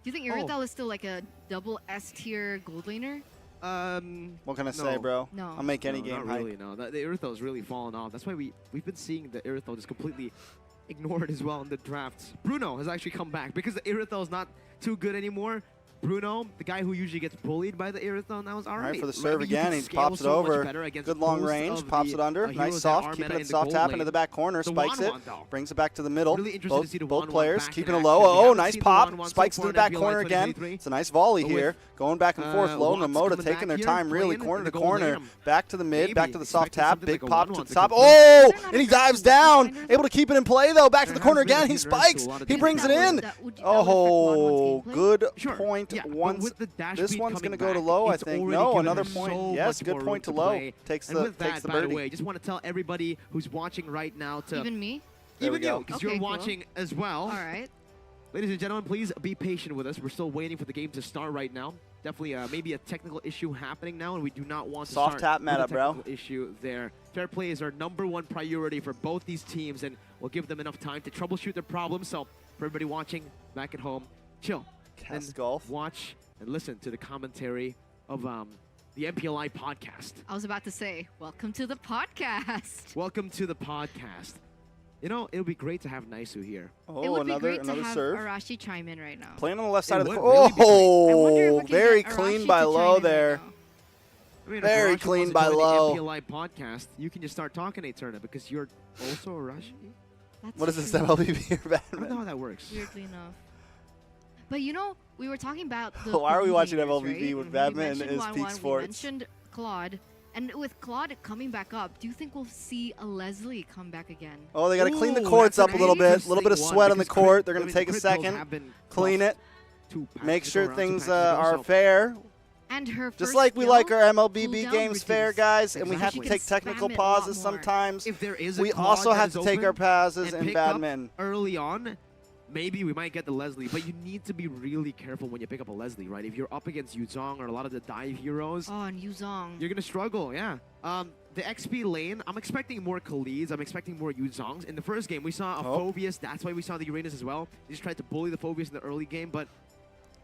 Do you think Irithel is still like a double S tier gold laner? What can I say, No. bro? No. I'll make any No, game not hype. really, no. The Irithel's really fallen off. That's why we've been seeing the Irithel just completely ignored as well in the drafts. Bruno has actually come back because the Irithel is not too good anymore. Bruno, the guy who usually gets bullied by the Aerithon, that was All alright. right, for the serve I mean, you again. can He scale pops it so much over. better against Good long most range. of Pops the, it under. heroes Nice that soft. are Keeping meta it in the soft gold tap lane. into the back corner. The Spikes it. 1-1 though. Brings it back to the middle. Really interested to see the Both 1-1 players back keeping in it low. action. We Oh, haven't nice seen the pop. 1-1 so Spikes far to the in back MPLI corner again. 2023. It's a nice volley With, here. Going back and forth. Low Watts Nomota coming taking back their here, time really playing corner in to the gold corner. lane. Back to the mid. Maybe Back to the soft expecting tap. something Big like a pop to 1-1 the to top. come Oh! through. And he dives down. Able to keep it in play though. Back to the There corner has been a again. few He nerfs to spikes. a lot of He teams. brings it That in. would affect One-One's Oh, gameplay. good Sure. point. Yeah, but Once with the dash this speed one's coming going to go to back, low, I it's think. already No, given another her point. so Yes, much good more point to room low. play. Takes And the with that, takes the by the birdie. way, just want to tell everybody who's watching right now to Even me? There we even you, go. because Okay, you're cool. watching as well. All right. Ladies and gentlemen, please be patient with us. We're still waiting for the game to start right now. Definitely maybe a technical issue happening now, and we do not want to Soft start tap meta, with a bro. technical issue there. Fair play is our #1 priority for both these teams, and we'll give them enough time to troubleshoot their problems. So for everybody watching back at home, chill. Cast and golf. watch and listen to the commentary of the MPLI podcast. I was about to say, welcome to the podcast. Welcome to the podcast. You know, it would be great to have Naisu here. It Oh, would be another great to have serve. Arashi chime in right now. Playing on the left side It of the would court. really be great. I wonder if we Oh, can very get clean Arashi by to low chime in there. right now. I mean, if Very Arashi clean wants to by join low. the MPLI podcast, you can just start talking a Turner because you're also Arashi. That's What is this, true. MLBB or I don't know Batman? how that works. Weirdly enough. But you know, we were talking about the Why are we the watching leaders, MLBB right? with And Batman we mentioned is 1-1, Peak We Sports? mentioned Claude. And with Claude coming back up, do you think we'll see a Leslie come back again? Oh, they got to clean the Ooh, courts that's up a an little bit. A little bit of interesting sweat one on the because court. They're I going mean, to take a crit kills second, have been clean tough it, to make patch sure around things sometimes as well, are so fair. And her Just first like we skill, like our MLBB cooldown games fair, reduced. guys, and we have to Exactly. take She can technical spam it a lot pauses more. sometimes. If there is a We Claude also that have is to take open our pauses and in pick up Badman. early on, maybe we might get the Leslie, but you need to be really careful when you pick up a Leslie, right? If you're up against Yuzong or a lot of the dive heroes, Oh, and Yuzong. you're gonna struggle, yeah. The XP lane, I'm expecting more Khaleeds, I'm expecting more Yuzongs. In the first game, we saw a Oh. Phobius, that's why we saw the Uranus as well. They just tried to bully the Phobius in the early game, but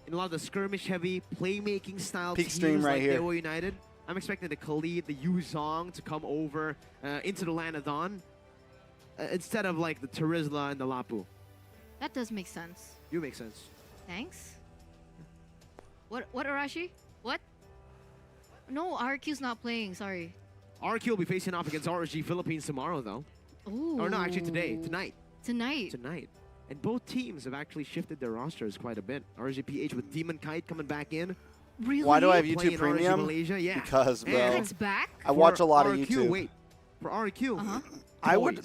in a lot of the skirmish-heavy, playmaking style Peak teams stream right like here. Dewa United, I'm expecting the Khalid, the Yuzong to come over into the land of Dawn instead of like the Terizla and the Lapu. That does make sense. You make sense. Thanks. What, Arashi? What? No, RQ's not playing, sorry. RQ will be facing off against RSG Philippines tomorrow, though. Ooh. Or no, actually today. Tonight. Tonight. And both teams have actually shifted their rosters quite a bit. RSG PH with Demon Kite coming back in. Really? Why do I have playing YouTube RSG Premium? Malaysia, yeah. Because, bro, And It's back? I watch for a lot of RQ, YouTube. Wait, for RQ, Uh-huh. I would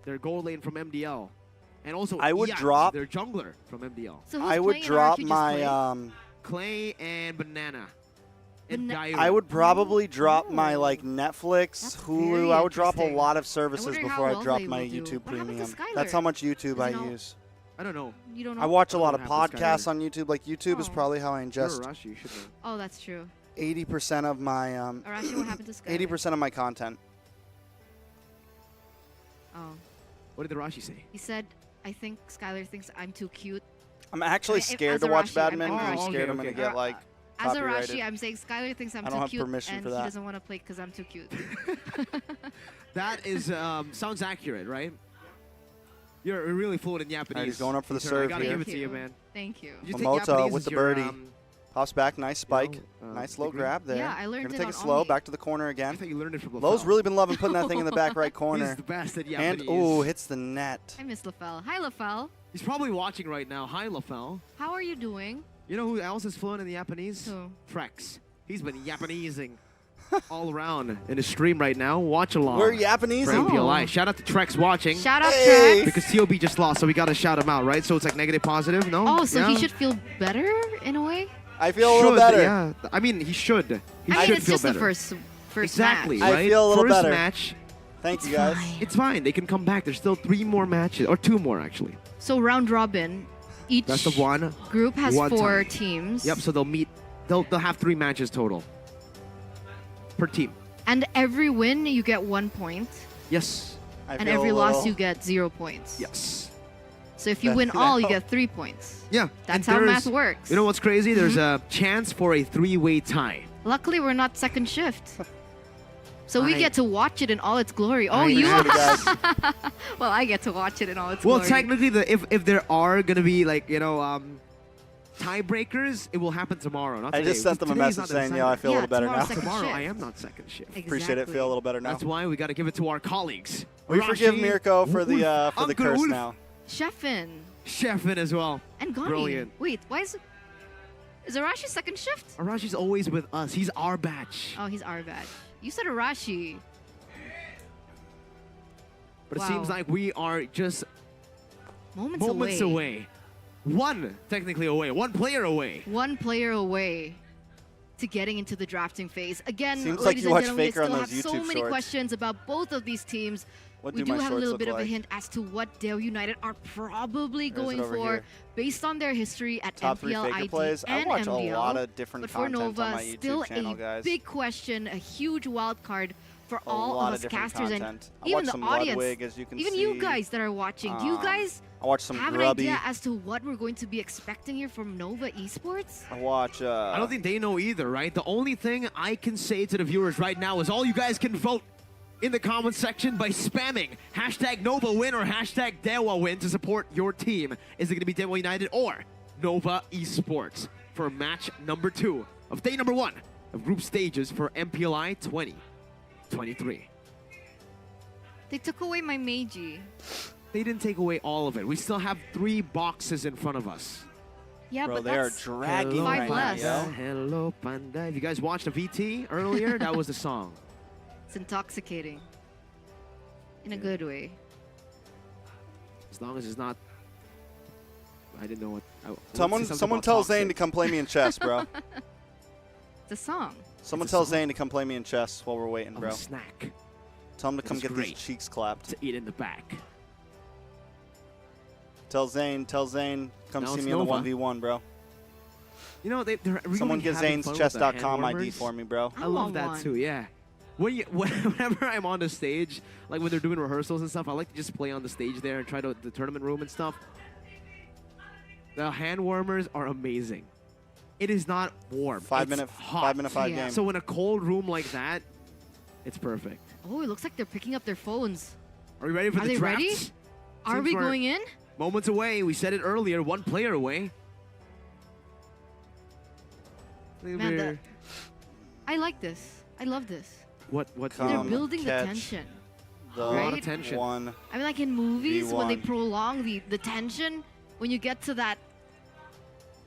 their gold lane from MDL. And also, I would Ian, drop- their jungler from MDL. So who's I would playing in drop RQ, just my Clay? Clay and Banana. And Bana- Dairu. I would probably drop my Oh. like Netflix, That's Hulu. very I would drop a interesting. lot of services wonder how before I well drop they my will do. YouTube What happened to Premium. That's how Skylar? much YouTube I Does it know? use. I don't know. You don't know? I watch a lot of What happened to podcasts Skylar? on YouTube. Like YouTube is Oh. probably how I You're a ingest Rush, you should know. Oh, that's true. 80% of my Arashi, what happened to Skylar? 80% of my content. Oh. What did the Rashi say? He said, I think Skylar thinks I'm too cute. I'm actually If- scared as to a watch Rashi, I'm Badman. I'm Arashi. scared Okay, I'm gonna okay. get like As a copyrighted. Rashi, I'm saying Skylar thinks I'm I too don't have cute permission and for he that. doesn't want to play because I'm too cute. That is sounds accurate, right? You're really fluent in Japanese. he's going up for the Eternal. serve I gotta here. give it to Thank you, you. man. Thank you. You take Momota Japanese with as the your, birdie. Pops back, nice spike. Nice low degree? grab there. Yeah, I learned Gonna it take on it slow, Omni. back to the corner I again. thought you learned it from Lowe's Lafel. really been loving putting that thing in the back right He's corner. the best at And Japanese. ooh, hits the net. I miss LaFell. Hi, LaFell. He's probably watching right now. Hi, Lafel. How are you doing? You know who else is fluent in the Japanese? Who? Trex. He's been Japanesing all around in his stream right now. Watch along. We're Japanese. for Oh. MPLI. Shout out to Trex watching. Shout out Hey. Trex. Because TOB just lost, so we gotta shout him out, right? So it's like negative, positive, no? Oh, so he Yeah. should feel better in a way? I feel a little Should, better. Yeah. I mean, he should. He I mean, should it's feel just better. the first Exactly, match. I right? feel a little First better. match, Thank you guys. it's fine. They can come back. There's still 3 more matches, or 2 more actually. So round robin, each Best of 1. group has One 4 time. teams. Yep. So they'll meet. They'll have 3 matches total per team. And every win, you get 1 point. Yes. I And feel every a loss, little- you get 0 points. Yes. So if you That- win all, you that- get 3 points. Yeah. That's and how there's- math works. You know what's crazy? There's a chance for a 3-way tie. Luckily, we're not second shift. So we I- get to watch it in all its glory. Oh, I you know. Guys, Well, I get to watch it in all its Well, glory. technically, if there are gonna be like tiebreakers, it will happen tomorrow, not I today. just sent them a Today's message not saying, the yeah, I feel a little better now. tomorrow's second Tomorrow, shift. I am not second shift. Appreciate it. Feel a little better now. That's why we got to give it to our colleagues. We forgive Arashi, Mirko for the Uncle curse Ulf, now. Sheffin Sheffin as well. and Gani. Brilliant. Wait, why is Arashi second shift? Arashi's always with us. He's our batch. Oh, he's our batch. You said Arashi. But Wow. it seems like we are just Moments away. One technically away. One player away. One player away to getting into the drafting phase. Again, Seems like ladies you and watch gentlemen, we Faker on still those have so YouTube many shorts. questions about both of these teams. What We do do my have a shorts little look bit of a like? hint as to what Dewa United are probably Or is it going over for here? based on their history at Top 3 Faker MPLI plays. I and watch MPL. a lot of different But for content Nova, on my YouTube still channel, a guys. big question, a huge wild card for A all lot of of us different casters and content. I even watch the some audience. Ludwig, as you can Even see. you guys that are watching, do you guys I watch some have Grubby. an idea as to what we're going to be expecting here from Nova Esports? I watch. I don't think they know either, right? The only thing I can say to the viewers right now is all you guys can vote in the comments section by spamming hashtag Nova win or hashtag Dewa win to support your team. Is it going to be Dewa United or Nova Esports for match number 2 of day number 1 of group stages for MPLI 2023? They took away my Meiji. They didn't take away all of it. We still have 3 boxes in front of us. Yeah, Bro, but they are that's dragging Five right less. now, yo. Hello, Panda. If you guys watched the VT earlier, that was the song. it's intoxicating. In a good way. As long as it's not... I didn't know what... Someone tell Zane to come play me in chess, bro. It's a song. Someone It's a tell song. Zane to come play me in chess while we're waiting, Of bro. a snack Tell him to come It's get great. these cheeks clapped. to eat in the back. Tell Zane, come Now see it's me in the Nova. 1v1, bro. You know, they're really Someone get having fun with the zaneschess.com hand ID warmers. for me, bro. I I love want that one. too, yeah. Whenever I'm on the stage, like when they're doing rehearsals and stuff, I like to just play on the stage there and try to the tournament room and stuff. The hand warmers are amazing. It is not warm. It's 5 minute hot. 5 Yeah. game. So in a cold room like that, it's perfect. Oh, it looks like they're picking up their phones. Are we ready for Are the they draft? ready? Are Seems we we're going in? Moments away. We said it earlier. 1 player away. Man, I like this. I love this. What? Come They're building the catch tension. The A lot of Right? tension. one. I mean, like in movies, when they V1. prolong the tension, when you get to that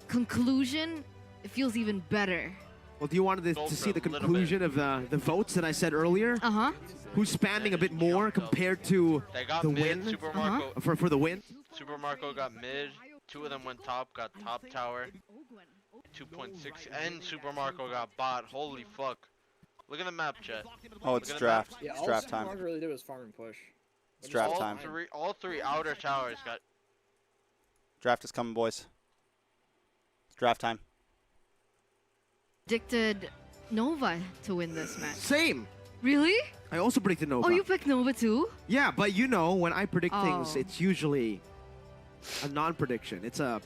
conclusion, it feels even better. Well, do you want to see the conclusion of the votes that I said earlier? Uh-huh. Who's spamming a bit more compared to They got the mid, win? Super Uh-huh. Marco. For the win? Super Marco got mid. 2 of them went top, got top tower. 2.6, and Super Marco got bot. Holy fuck. Look at the map, chat. Oh, it's Look at draft. Yeah, It's all draft Super time. Mario really did was farm and push. It's draft all time. all three outer towers got. Draft is coming, boys. It's draft time. Predicted Nova to win this match. Same. Really? I also predicted Nova. Oh, you picked Nova too? Yeah, but you know, when I predict things, Oh. it's usually a non-prediction. It's a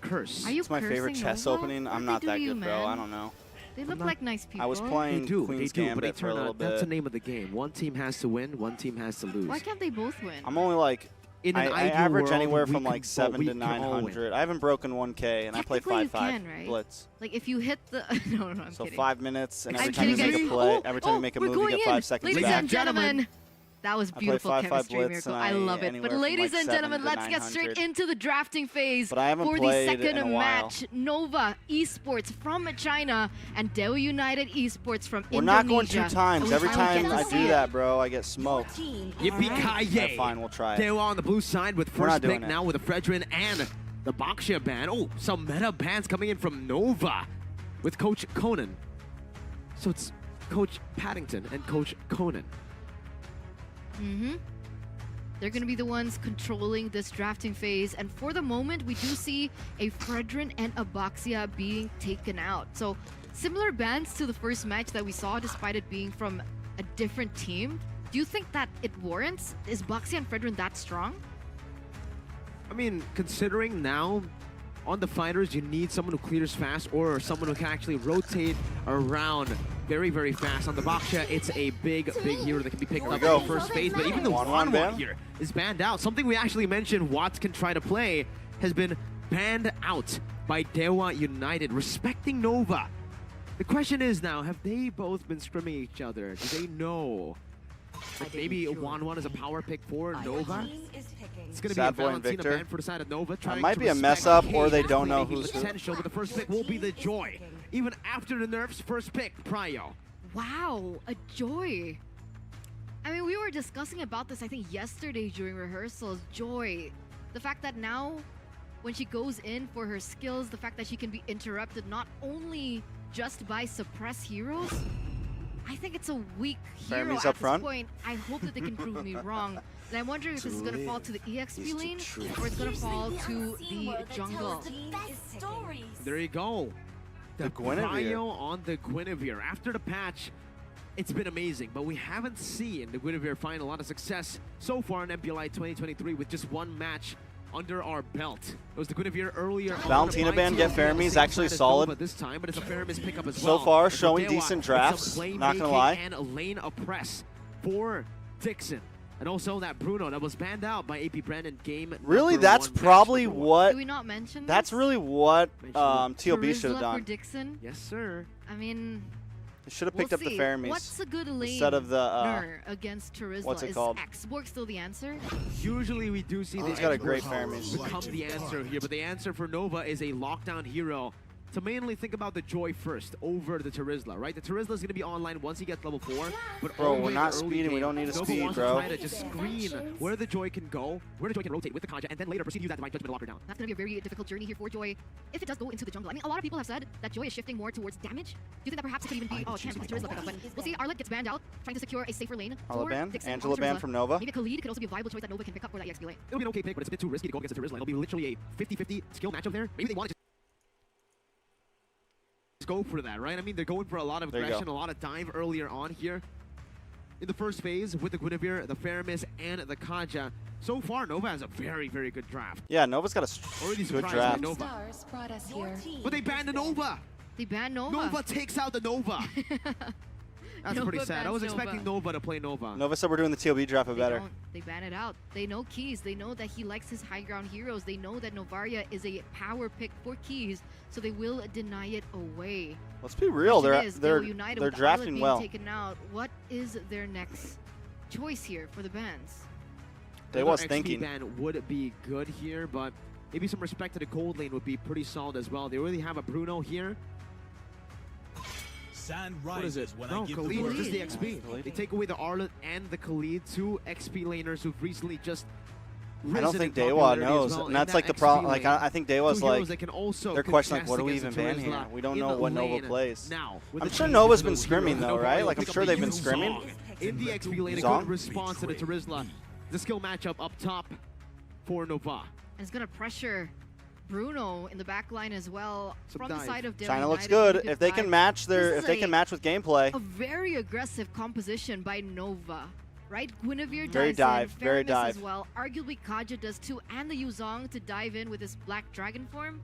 curse. Are you It's my favorite cursing chess Nova? opening. What'd I'm they not do that to you, good, bro. man? I don't know. They look not- like nice people. I was They playing do, Queen's but Gambit they for a turn little out. That's the bit. name of the game. One team has to win, one team has to lose. Why can't they both win? I'm only like In an I ideal average world, anywhere we from can like both- 7 we to can all win. 900. I haven't broken 1K, and I play Technically you 5-5 can, right? blitz. Like if you hit the no, I'm So kidding. 5 minutes, and I'm every time you kidding, make guys. a play, Oh, every time you oh, make a we're move, you going get in. 5 seconds Ladies back. and gentlemen, that was play beautiful 5-5 chemistry, blitz, Mirko. and I love it. anywhere But from, ladies like, and 7 gentlemen, to let's get straight 900. into the drafting phase But I haven't for the played second in a while. match. Nova Esports from China and Dewa United Esports from We're Indonesia. not going 2 times. And we Every finally time get I to see do it. that, bro, I get smoked. Yippee-ki-yay! Yeah, fine, we'll try it. Dewa on the blue side with We're not first doing pick it. now with the Fredrin and the Boxia ban. Oh, some meta bans coming in from Nova with Coach Conan. So it's Coach Paddington and Coach Conan. Mm-hmm. They're going to be the ones controlling this drafting phase. And for the moment, we do see a Fredrin and a Boxia being taken out. So similar bans to the first match that we saw, despite it being from a different team. Do you think that it warrants? Is Boxia and Fredrin that strong? I mean, considering now on the fighters, you need someone who clears fast or someone who can actually rotate around very, very fast. On the Boxia, it's a big hero that can be picked up in go. the first phase. But even the 1-1 1-1 ban? here is banned out. Something we actually mentioned Watts can try to play has been banned out by Dewa United, respecting Nova. The question is now, have they both been scrimming each other? Do they know that maybe 1-1 is a power pick for Nova? It's going to be a Sad boy and Valentina Victor. ban for the side of Nova. That might be a mess up, or they don't know who's who. Potential, but the first pick will be the Joy. Even after the nerfs, first pick, Pryo. Wow, a Joy. I mean, we were discussing about this, I think, yesterday during rehearsals. Joy. The fact that now, when she goes in for her skills, the fact that she can be interrupted not only just by suppress heroes, I think it's a weak hero Fermi's at up this front. point. I hope that they can prove me wrong. And I'm wondering if this is going to fall to the EXP lane or it's going to fall to the jungle. There you go. The Guinevere. Pryo on the Guinevere. After the patch, it's been amazing, but we haven't seen the Guinevere find a lot of success so far in MPLI 2023 with just one match under our belt. It was the Guinevere earlier. Valentina ban get Fermi's actually solid. This time, but it's a Fermi's pickup as So well. far, And for showing Dewa, decent it's drafts, some not gonna playmaking lie. And a lane oppress for Dixon. And also that Bruno that was banned out by AP Bren in game Really, number that's 1, match probably number 1. what. Do we not mention That's this? really what TLB should Charisma have for done. Dixon? Yes, sir. I mean, They should have we'll picked up the see. Fermis What's a good lane instead of the. against Charisma? what's it Is called? X-Borg still the answer? Usually we do see the He's got a great Xbox Fermis. become the answer here, but the answer for Nova is a lockdown hero. To mainly think about the Joy first over the Terizla, right? The Terizla is going to be online once he gets level 4. But Bro, all the we're way in not the early speeding, we game, don't need to Nova speed, wants bro. to try to just screen where the Joy can go, where the Joy can rotate with the Kaja, and then later proceed to use that Divine Judgment to lock her down. That's going to be a very difficult journey here for Joy. If it does go into the jungle, I mean, a lot of people have said that Joy is shifting more towards damage. Do you think that perhaps it could even be, Champ plus Charisma pickup? But we'll see. Arlet gets banned out, trying to secure a safer lane. Arlet for ban, Dixon on Angela Charisma. ban from Nova. Maybe Khalid could also be a viable choice that Nova can pick up for that EXP lane. It'll be an okay pick, but it's a bit too risky to go against the Terizla. It'll be literally a 50-50 skill matchup there. Maybe they want to go for that, right? I mean, they're going for a lot of aggression, a lot of dive earlier on here in the first phase with the Guinevere, the Fermis, and the Kaja. So far, Nova has a very, very good draft. Yeah, Nova's got a Already good surprised draft. by Nova. Stars brought us here. But they banned the Nova. They banned Nova. Nova takes out the Nova. That's Nova pretty sad. I was bans expecting Nova to play Nova. Nova said we're doing the TLB draft They better. don't. They ban it out. They know Keys. They know that he likes his high ground heroes. They know that Novaria is a power pick for Keys, so they will deny it away. Let's be real, Question is, they're Dewa United they're with the Arlet drafting being well. taken out. What is their next choice here for the bans? They Another was XP thinking. ban would be good here, but maybe some respect to the gold lane would be pretty solid as well. They really have a Bruno here. What is it? No, Khalid, just the XP. They take away the Arlet and the Khalid, two XP laners who've recently just I don't risen think in Dewa popularity as knows, well and in that's that like the XP problem. Like lane. I think Dewa's Two heroes like that can also they're questioning like, contest what do we against even the ban here? Terizla We don't in know the what Nova lane. plays. Now, with I'm the sure change Nova's of been those scrimming heroes, though, Nova right? will Like I'm pick sure up they've a been Yuzong scrimming. in the XP lane. A Zong? good response to the Terizla. The skill matchup up top for Nova. And it's gonna pressure Bruno in the back line as well. Some From dive. the side of Dewa China looks United, good you if they can dive. match their This if is they can match with gameplay. A very aggressive composition by Nova, right? Guinevere Very dives dive, in, very Fermis dive. as well. Arguably Kaja does too, and the Yuzong to dive in with his Black Dragon form.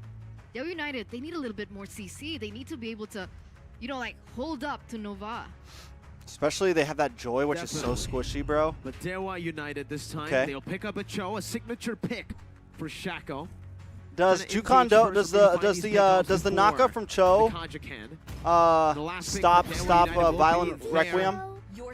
Dewa United, they need a little bit more CC. They need to be able to, you know, like hold up to Nova. Especially they have that Joy, which is so squishy, bro. But Dewa United this time, Okay. they'll pick up a Cho, a signature pick for Shaco. Does Gonna Jukan engage do, first does and maybe the find does these the pickups does the before knockup from Cho the Kaja can. The last pick for Dewa United will be Violent there. Requiem?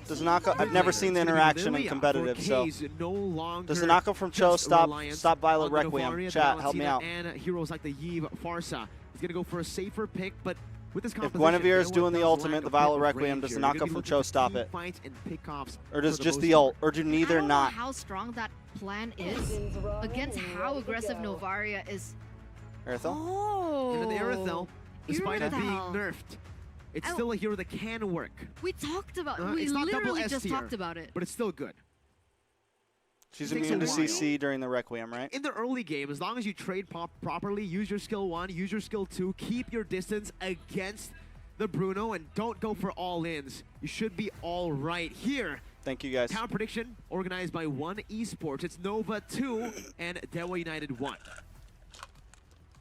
Does the knockup? I've never seen the It's gonna be interaction in Lilia competitive, for so K's, no longer does the knockup from Cho just stop reliant Violet on the Requiem? Novaria, the Chat, help me Valentina, out. And heroes like the Yves Farsa. He's gonna go for a safer pick, but with this If composition, Guinevere is Dewa doing the does ultimate, lack the a bit Violet of Requiem, range does the here. They're knockup gonna be from looking Cho for stop team it? fights and pickoffs Or does for the just most the part. ult? Or do neither I don't not? know how strong that plan is against how aggressive Novaria is. Earthel? Oh, And then the Aerithel, despite it being Aerithel. nerfed, it's I- still a hero that can work. We talked about. we It's not double literally S just tier, talked about it. but it's still good. She's Takes immune a to while. CC during the Requiem, right? In the early game, as long as you trade properly, use your skill 1, use your skill 2, keep your distance against the Bruno, and don't go for all-ins. You should be all right here. Thank you, guys. Town prediction organized by One Esports. It's Nova 2 and Dewa United 1.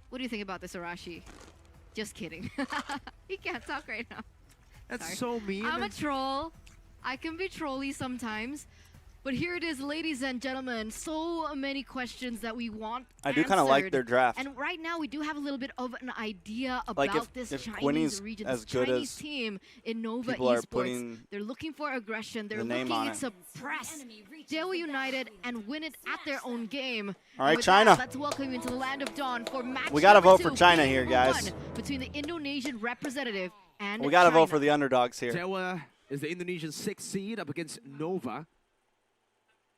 What do you think about this, Arashi? Just kidding. He can't talk right now. That's Sorry. so mean. I'm a troll. I can be trolly sometimes. But here it is, ladies and gentlemen. So many questions that we want I do kind of like their draft. And right now, we do have a little bit of an idea about Like this if Chinese Quinny's region, as this good Chinese as team in Nova people are Esports. putting They're looking for aggression. They're the name looking on to it. suppress Dewa United and win it at their own game. All And right, with China. That, let's welcome you into the land of dawn for match We gotta number vote for 2, China game here, number guys. 1 between the Indonesian representative and We got to vote China. for the underdogs here. Dewa is the Indonesian 6th seed up against Nova.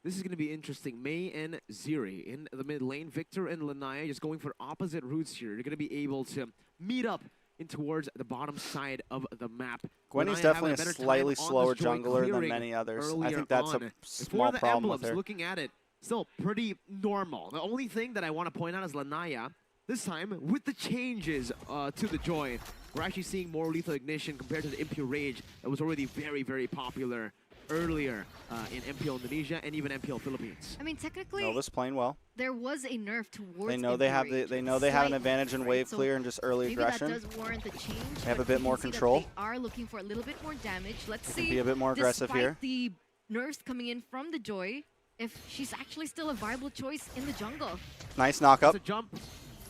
This is going to be interesting. May and Ziri in the mid lane. Victor and Lanaya just going for opposite routes here. They're going to be able to meet up in towards the bottom side of the map. Gwenny's Lanaya definitely having a better time slightly on this slower Joy, jungler than clearing many others. I earlier think that's on. a And small for the problem emblems, with her. looking at it, still pretty normal. The only thing that I want to point out is Lanaya. This time, with the changes to the Joy, we're actually seeing more lethal ignition compared to the Impure Rage that was already very, very popular earlier in MPL Indonesia and even MPL Philippines. I mean, technically, Nova's playing well. there was a nerf towards. They know they have Impure they Rage. know they have an Slight advantage in nerf, wave right? So clear and just early maybe aggression. that does warrant the change. They have a but bit you more can see that control. They are looking for a little bit more damage. Let's They can see. be a bit more aggressive despite here. the nerfs coming in from the Joy, if she's actually still a viable choice in the jungle. Nice knock up. It's a jump.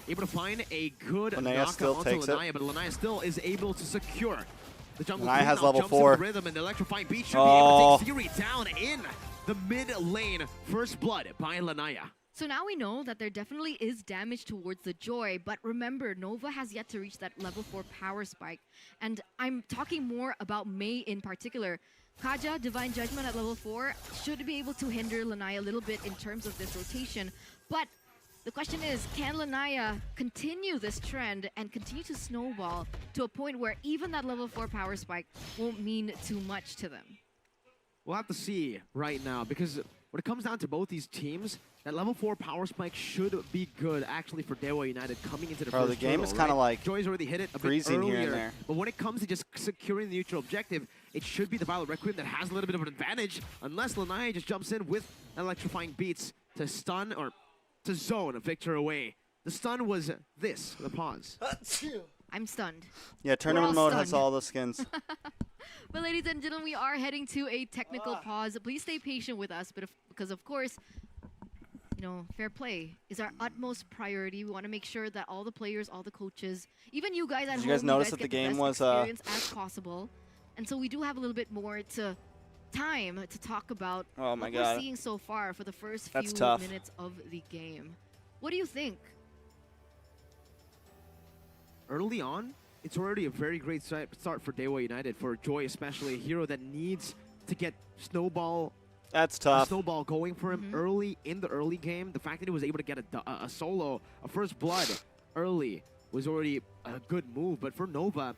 Able to find a good Lanaya knockup still onto takes it. Lanaya, but Lanaya still is able to secure the jungle. Lanaya queen. has Now level jumps 4. into the rhythm, and the electrifying beat should Oh. be able to take Ziri down in the mid lane. First blood by Lanaya. So now we know that there definitely is damage towards the Joy, but remember, Nova has yet to reach that level 4 power spike. And I'm talking more about Mei in particular. Kaja, Divine Judgment at level 4, should be able to hinder Lanaya a little bit in terms of this rotation. But the question is, can Lanaya continue this trend and continue to snowball to a point where even that level 4 power spike won't mean too much to them? We'll have to see right now, because when it comes down to both these teams, that level 4 power spike should be good actually for Dewa United coming into the Bro, first the game turtle, is kinda right? like Joy's already hit it a bit freezing earlier, here and there. but when it comes to just securing the neutral objective, it should be the Violet Requiem that has a little bit of an advantage, unless Lanaya just jumps in with electrifying beats to stun or to zone Victor away. The stun was this, the pause. I'm stunned. Yeah, tournament all mode has stunned. all the skins. But ladies and gentlemen, we are heading to a technical pause. Please stay patient with us, because of course, you know, fair play is our utmost priority. We want to make sure that all the players, all the coaches, even you guys at home, you guys notice that get the game best was, experience as possible. And so we do have a little bit more time to talk about Oh my what God. we're seeing so far for the first That's few tough. minutes of the game. What do you think? Early on, it's already a very great start for Dewa United, for Joy especially, a hero that needs to get That's tough. snowball going for him early in the early game. The fact that he was able to get a solo, a first blood early was already a good move. But for Nova,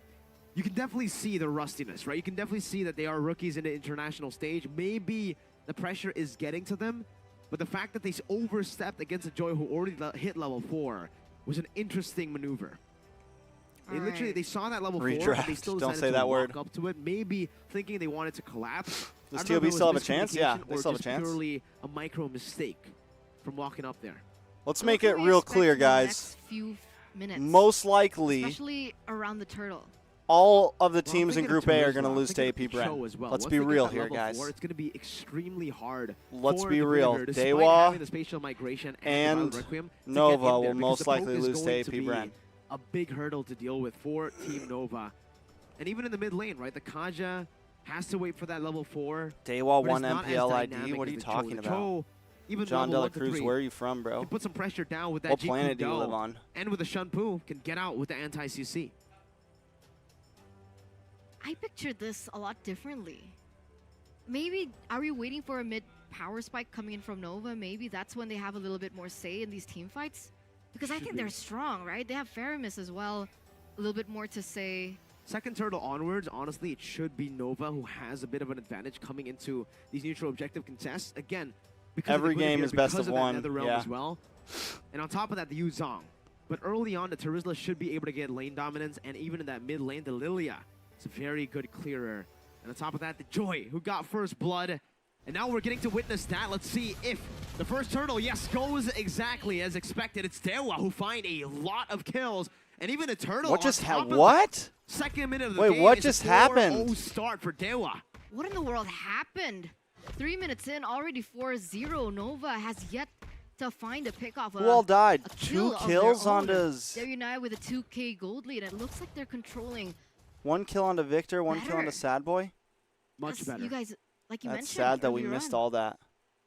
you can definitely see the rustiness, right? You can definitely see that they are rookies in the international stage. Maybe the pressure is getting to them, but the fact that they overstepped against a Joy who already hit level 4 was an interesting maneuver. They saw that level 4, Redraft. they still Don't decided say to that walk word. up to it, maybe thinking they wanted to collapse. Does I don't know if TOB it was still have a chance? Yeah, miscommunication they or still have a just chance. purely a micro mistake from walking up there. Let's What make can it we real expect clear, in the guys. next few minutes? Most likely, Especially around the turtle. all of the Well, teams in thinking of Group A are going to Turismo, lose to thinking AP of Cho Bren. as well. Let's Once be they get real that here, level guys. 4, it's going to be extremely hard. Let's for be the real. River, despite Dewa having the spatial migration and and the Requiem, to Nova get in will there, because most the poke likely is lose to going AP be Bren. a big hurdle to deal with for Team Nova. And even in the mid lane, right? The Kaja has to wait for that level 4. Dewa but won it's not as MPL dynamic ID. What are as you the Cho. talking The about? Cho, even John level Dela 1 to Cruz, 3, where are you from, bro? can put some pressure down with that What Geek planet do you Kudo, live on? and with the Shunpu, can get out with the anti-CC. I pictured this a lot differently. Maybe, are we waiting for a mid power spike coming in from Nova? Maybe that's when they have a little bit more say in these team fights? Because I Should think be. they're strong, right? They have Faramis as well. A little bit more to say. Second turtle onwards, honestly, it should be Nova who has a bit of an advantage coming into these neutral objective contests. Again, because Every of the game Guinevere, is best because of that one, Netherrealm yeah. as well. And on top of that, the Yuzong. But early on, the Terizla should be able to get lane dominance, and even in that mid lane, the Lilia is a very good clearer. And on top of that, the Joy, who got first blood. And now we're getting to witness that. Let's see if the first turtle, yes, goes exactly as expected. It's Dewa who find a lot of kills. And even a turtle What on just top of what? Second minute of the Wait, game what is just a 4-0 happened? start for Dewa. What in the world happened? 3 minutes in, already 4-0. Nova has yet to find a pick off. Who all died? a 2 of kills their own. onto... They're united with a 2K gold lead. It looks like they're controlling. 1 kill onto Victor, 1 kill Better. onto Sad Boy. Much better. You guys, like you That's mentioned, sad that we earlier missed on. all that.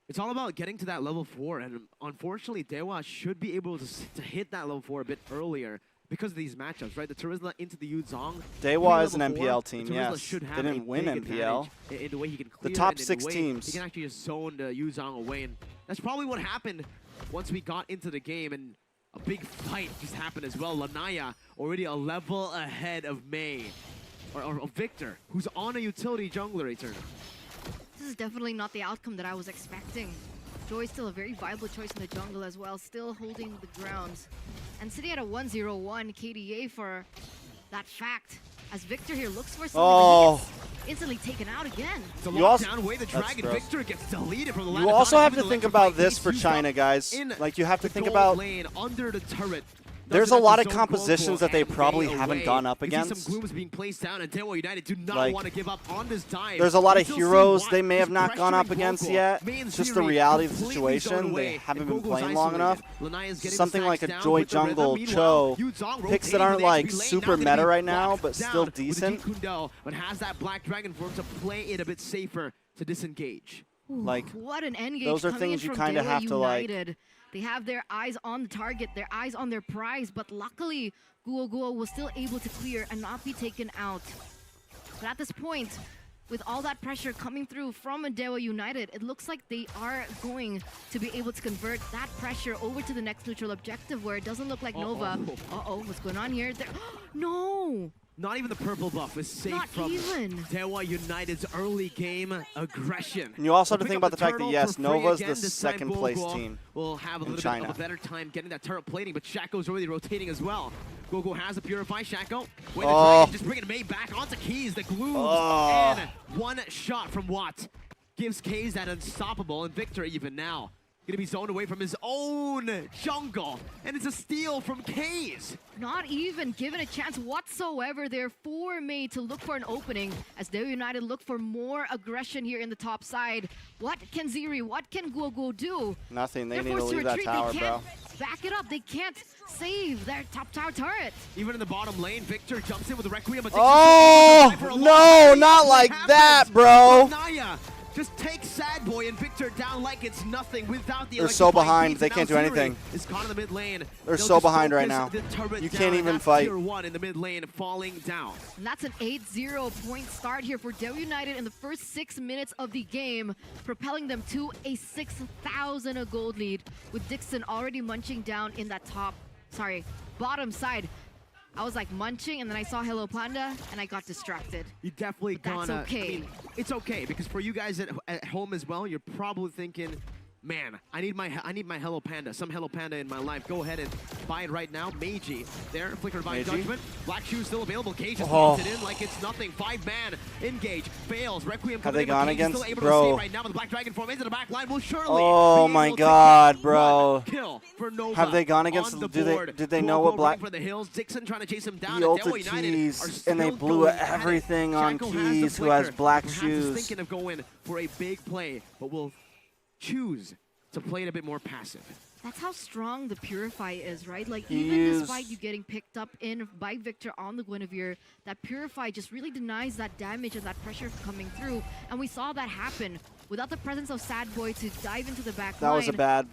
It's all about getting to that level 4, and unfortunately, Dewa should be able to hit that level 4 a bit earlier because of these matchups, right? The Turizla into the Yuzong. Dewa is an level 4, MPL team, the Turizla yes. should They have didn't a win big MPL. advantage in the way he can The clear top and in 6 the way teams. He can actually just zone the Yuzong away, and that's probably what happened once we got into the game, and a big fight just happened as well. Lanaya already a level ahead of May, or Victor, who's on a utility jungler return. This is definitely not the outcome that I was expecting. Joy's still a very viable choice in the jungle as well, still holding the grounds. And sitting at a 1-0-1 KDA for that fact, as Victor here looks for something, but he gets instantly taken out again. It's a You also- lockdown way. The That's Dragon gross. Victor gets deleted from the You ladder. also Not have even to think electrify about this Case for Yuzong China, guys. in Like, you have to the think gold about... lane under the turret. There's Doesn't a lot have of to zone compositions Goku that they and probably May haven't away. gone up You see against. some glooms being placed down, and Dewa United do not Like, want to give up on this dive. There's a lot You of still see heroes Watt they may have is not gone up pressuring against Goku. yet. May in It's just the theory reality of the completely zoned situation. away, They haven't and been Goku's playing long isolated. enough. Lanai's getting Something the like stacks a down Joy with the rhythm. Jungle Meanwhile, Cho. Yuzong Picks that rotating aren't the like XP lane, super now gonna meta be right now, locked but still down with the decent. Jeet Kune-do, but has that Black Dragon form to play it a bit safer to disengage. Like, What an endgame those are coming things in you from kinda Dewa have to, like- United. They have their eyes on the target, their eyes on their prize, but luckily Guo was still able to clear and not be taken out. But at this point, with all that pressure coming through from Dewa United, it looks like they are going to be able to convert that pressure over to the next neutral objective, where it doesn't look like Nova. What's going on here? No! Not even the purple buff is safe Not from even. Dewa United's early game aggression. And you also have to We'll think pick about up the fact that, turtle yes, for free Nova's again. the This time second place Gogo team will have a in little bit China. of a better time getting that turret plating, but Shaco's already rotating as well. Gogo has a Purify. Shaco, wait, the Dragon just bringing May back onto Keys. The glue and one shot from Watt gives Keys that unstoppable, and Victor even now gonna be zoned away from his own jungle, and it's a steal from Keys. Not even given a chance whatsoever there for May to look for an opening, as Dewa United look for more aggression here in the top side. What can Ziri, what can Guoguo do? Nothing. They They're need to forced to leave that retreat. tower, They bro. can't back it up. They can't save their top tower turret. Even in the bottom lane, Victor jumps in with a Requiem. But Oh, no, not like that, bro. Naya just takes Sad Boy and Victor down like it's nothing without the They're so electrifying behind, beats, they and can't now do Ziri anything. is caught in the mid lane. They're They'll so just behind right focus now. the turret You down, can't and even that's fight. Tier 1 in the mid lane falling down. And that's an 8-0 point start here for Dewa United in the first 6 minutes of the game, propelling them to a 6,000 gold lead, with Dixon already munching down in that bottom side. I was like munching, and then I saw Hello Panda, and I got distracted. You definitely But that's gonna. okay. I mean, it's okay because for you guys at home as well, you're probably thinking, man, I need my Hello Panda, some Hello Panda in my life. Go ahead and buy it right now. Meiji there, Flicker Divine Meiji. Judgment. Black Shoe still available. Cage just pops it in like it's nothing. 5-man engage fails. Requiem Have coming they in, but gone Cage is against- still able bro. to escape right now, but the Black Dragon form into the back line will surely Oh be my able to God, get bro. one kill for Nova. Have they gone against on the- the board. did they know what Guoguo Black- running for the hills. Dixon trying to chase him down. He and Dewa ulted United are Keys, and they still blew going at it. everything on Shaco has the Keys, who has flicker. black Perhaps shoes. is thinking of going for a big play, but will choose to play it a bit more passive. That's how strong the Purify is, right? Like, He even is- despite you getting picked up in by Victor on the Guinevere, that Purify just really denies that damage and that pressure coming through. And we saw that happen without the presence of Sad Boy to dive into the back That line.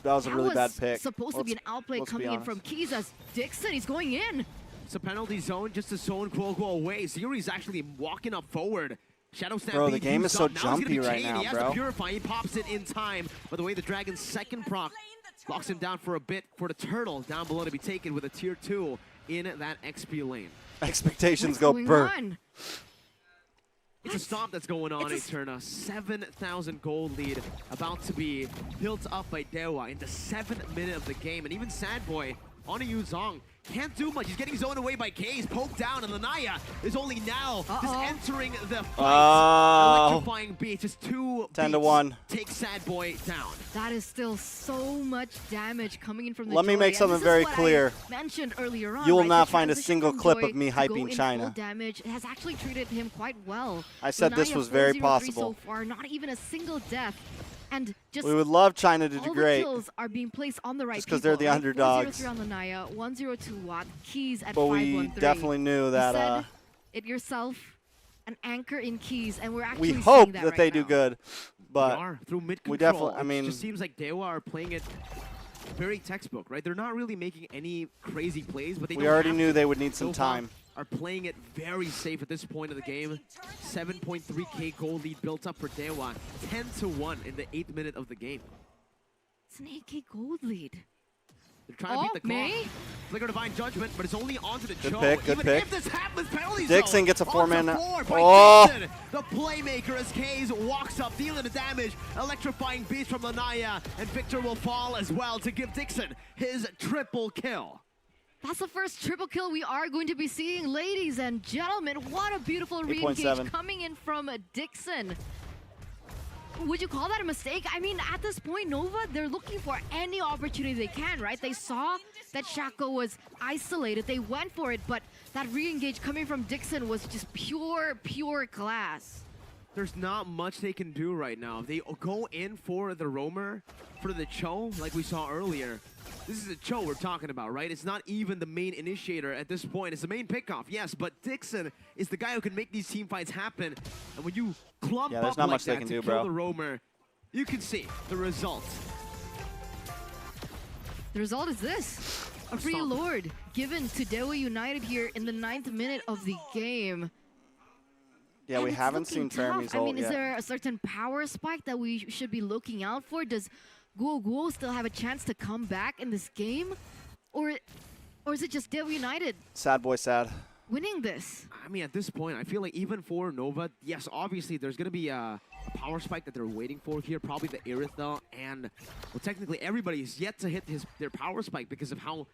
was a really bad pick. Supposed to be an outplay let's be coming in honest. from Keys, as Dixon, he's going in. It's a penalty zone just to zone Guoguo away. Ziri's actually walking up forward. Shadow Stampede Bro, the game used is so up. Now he's gonna be jumpy right chained. now, He has bro. to Purify. He pops it in time. By the way, the Dragon's second proc locks him down for a bit for the Turtle down below to be taken with a tier 2 in that XP lane. Expectations What's go going burr. on? It's a stomp that's going on, Eterna. 7,000 gold lead about to be built up by Dewa in the 7th minute of the game. And even Sad Boy On a Yuzong. Can't do much. He's getting zoned away by K. He's poked down, and Lanaya is only now just entering the fight. Electrifying beat. Just 2 10-1. Take Sad Boy down. That is still so much damage coming in from the Let me Joy, make and something this is very what clear. I mentioned earlier on, You will right? not The find a transition single from clip Joy of me to go hyping in China. full damage has actually treated him quite well. I said this Lanaya was very 4-0-3 possible. So far, not even a single death. And just We would love China to do all great. the kills are being placed on the right Just 'cause they're the people, right? underdogs. 4-0-3 on Lanaya, 102 Watt, Keys at But 513. we definitely knew You that said it yourself, an anchor in Keys, and we're actually we seeing hope that that right they do now. good. They But are through mid control. we definitely, I It mean, just seems like Dewa are playing it very textbook, right? They're not really making any crazy plays, but they we don't already have knew to. they would need some Nova time. are playing it very safe at this point of the game. 7.3k goal lead built up for Dewa. 10-1 in the 8th minute of the game. It's an 8K gold lead. They're trying to beat the clock. May? Flicker Divine Judgment, but it's only onto the Good Cho. pick, good Even pick. if this happens, penalty Dixon zone. gets a On 4-man. the floor by Oh! Dixon, the playmaker as Kaze walks up, dealing the damage. Electrifying beast from Lanaya, and Victor will fall as well to give Dixon his triple kill. That's the first triple kill we are going to be seeing, ladies and gentlemen. What a beautiful 8.7. re-engage coming in from Dixon. Would you call that a mistake? I mean, at this point, Nova, they're looking for any opportunity they can, right? They saw that Shaco was isolated. They went for it, but that re-engage coming from Dixon was just pure class. There's not much they can do right now. They go in for the roamer, for the Cho, like we saw earlier. This is a Cho we're talking about, right? It's not even the main initiator at this point. It's the main pickoff, yes, but Dixon is the guy who can make these team fights happen. And when you clump Yeah, there's up not like much they that can to do, kill bro. the roamer, you can see the result. The result is this. A free Stop. Lord given to Dewa United here in the 9th minute of the game. Yeah, And we it's haven't looking seen tough. Fermi's I ult mean, is yet. there a certain power spike that we should be looking out for? Does Guo still have a chance to come back in this game? Or is it just Dewa United Sad boy, sad. winning this? I mean, at this point, I feel like even for Nova, yes, obviously there's going to be a power spike that they're waiting for here, probably the Irithel, and well, technically everybody's yet to hit their power spike because of how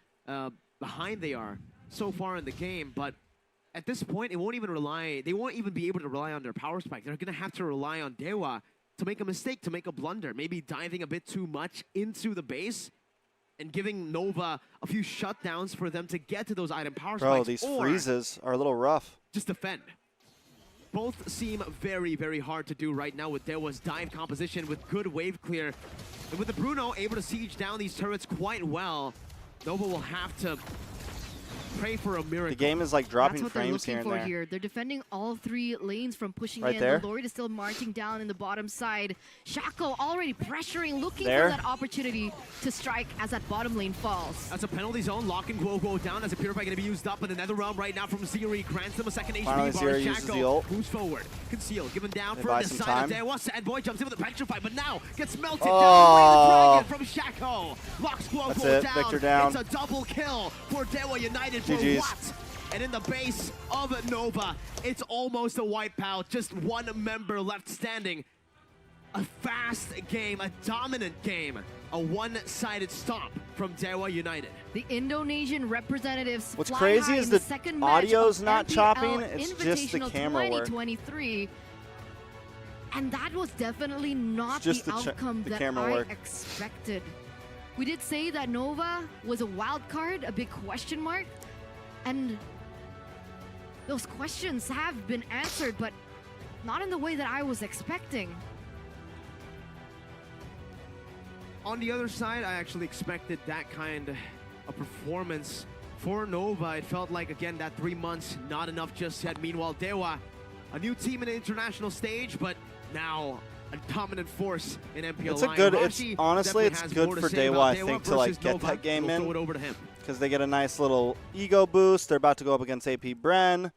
behind they are so far in the game. But at this point, they won't even be able to rely on their power spike. They're going to have to rely on Dewa to make a mistake, to make a blunder, maybe diving a bit too much into the base and giving Nova a few shutdowns for them to get to those item power Bro, spikes. these or freezes are a little rough. just defend. Both seem very, very hard to do right now with Dewa's dive composition with good wave clear. And with the Bruno able to siege down these turrets quite well, Nova will have to pray for a miracle. The game is like dropping That's what they're frames here looking and for there. here. They're defending all 3 lanes from pushing Right in. there. The Lord is still marching down in the bottom side. Shaco already pressuring, looking There. for that opportunity to strike as that bottom lane falls. That's a penalty zone, locking Guo down as a Purify going to be used up in another realm right now from Ziri. Grants them a second HP Finally, bar. Ziri uses the Shaco ult. moves forward. Conceal, given down They for buy the some side time. of Dewa. Sad Boy jumps in with a petrify, but now gets melted Oh. down away the dragon from Shaco. Locks Guo That's it, down. Victor down. It's a double kill for Dewa United for GG's. what? And in the base of Nova, it's almost a wipeout. Just one member left standing. A fast game, a dominant game, a one-sided stomp from Dewa United. The Indonesian representatives What's fly crazy high is in the the second match audio's of not MPL chopping, it's just the Invitational camera work. 2023. And that was definitely not just the the outcome that camera I work. expected. We did say that Nova was a wild card, a big question mark, and those questions have been answered, but not in the way that I was expecting. On the other side, I actually expected that kind of performance for Nova. It felt like, again, that 3 months, not enough just yet. Meanwhile, Dewa, a new team in the international stage, but now a dominant force in MPLI. It's a good, Rashi honestly, definitely it's has good more to for say Dewa, about I Dewa think, to like versus get Nova. that game We'll in. throw it over to him. Because they get a nice little ego boost. They're about to go up against AP Bren.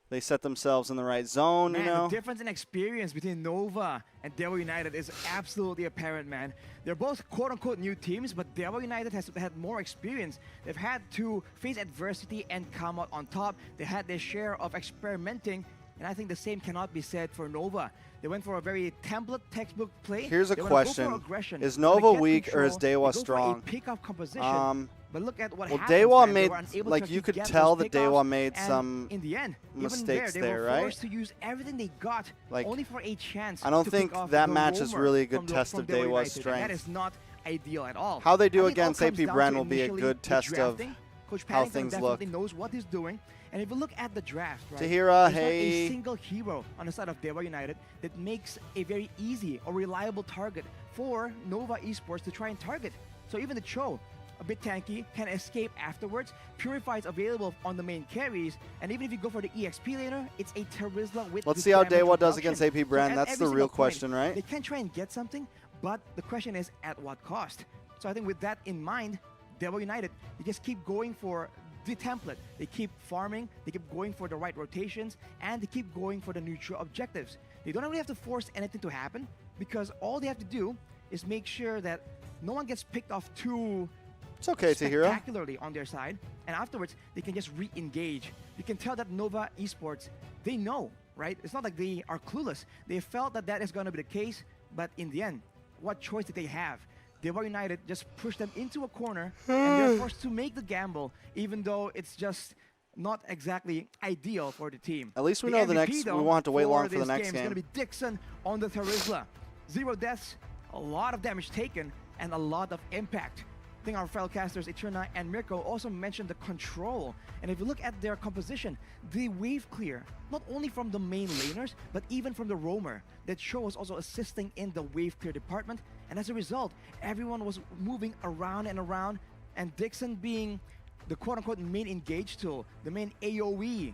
They set themselves in the right zone, Man, you know. the difference in experience between Nova and Dewa United is absolutely apparent, man. They're both quote-unquote new teams, but Dewa United has had more experience. They've had to face adversity and come out on top. They had their share of experimenting, and I think the same cannot be said for Nova. They went for a very template textbook play. Here's a They wanna go for question. aggression. Is They wanna Nova get weak or control. is They Dewa go for strong? a pick-up composition. But look at what Well, happened. Dewa They made, were unable like, to you actually could get tell those that Dewa pickoffs, made and some in the end, mistakes even they there, were right? forced to use everything they got Like, only for a chance. I don't to think pick off that the match is roamer really a good from test from of Dewa Dewa's United, and strength. That is not ideal at all. How they do I think it all against comes AP down Bren to will be a initially good the test of drafting. Coach how Paddington things look. definitely knows what he's doing. And if you look at the draft, right, Tahira, there's not hey. a single hero on the side of Dewa United that makes a very easy or reliable target for Nova Esports to try and target. So even the Cho, a bit tanky, can escape afterwards. Purify is available on the main carries, and even if you go for the EXP laner, it's a Terizla with Let's good see how damage Dewa does reduction. against AP So Bren. at That's every the real single point, question, right? They can try and get something, but the question is at what cost? So I think with that in mind, Dewa United, they just keep going for the template. They keep farming, they keep going for the right rotations, and they keep going for the neutral objectives. They don't really have to force anything to happen, because all they have to do is make sure that no one gets picked off too It's okay, Tahira. spectacularly on their side, and afterwards they can just re-engage. You can tell that Nova Esports, they know, right? It's not like they are clueless. They felt that that is going to be the case, but in the end, what choice did they have? Dewa United just pushed them into a corner, and they're forced to make the gamble, even though it's just not exactly ideal for the team. At least we know the MVP, next. though, We won't have to wait long for the this next game game. is going to be Dixon on the Terizla. 0 deaths, a lot of damage taken, and a lot of impact. I think our fellow casters, Eterna and Mirko, also mentioned the control. And if you look at their composition, they wave clear, not only from the main laners, but even from the roamer. That show was also assisting in the wave clear department. And as a result, everyone was moving around and around. And Dixon being the quote-unquote main engage tool, the main AoE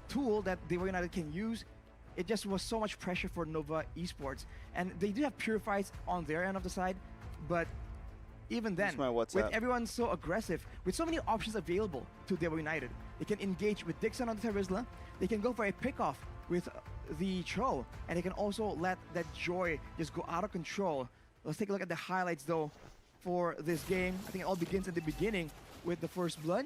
tool that Dewa United can use, it just was so much pressure for Nova Esports. And they do have Purifies on their end of the side, but even then, my with WhatsApp. everyone so aggressive, with so many options available to Dewa United, they can engage with Dixon on the Terizla, they can go for a pickoff with the Cho, and they can also let that Joy just go out of control. Let's take a look at the highlights though for this game. I think it all begins in the beginning with the first blood.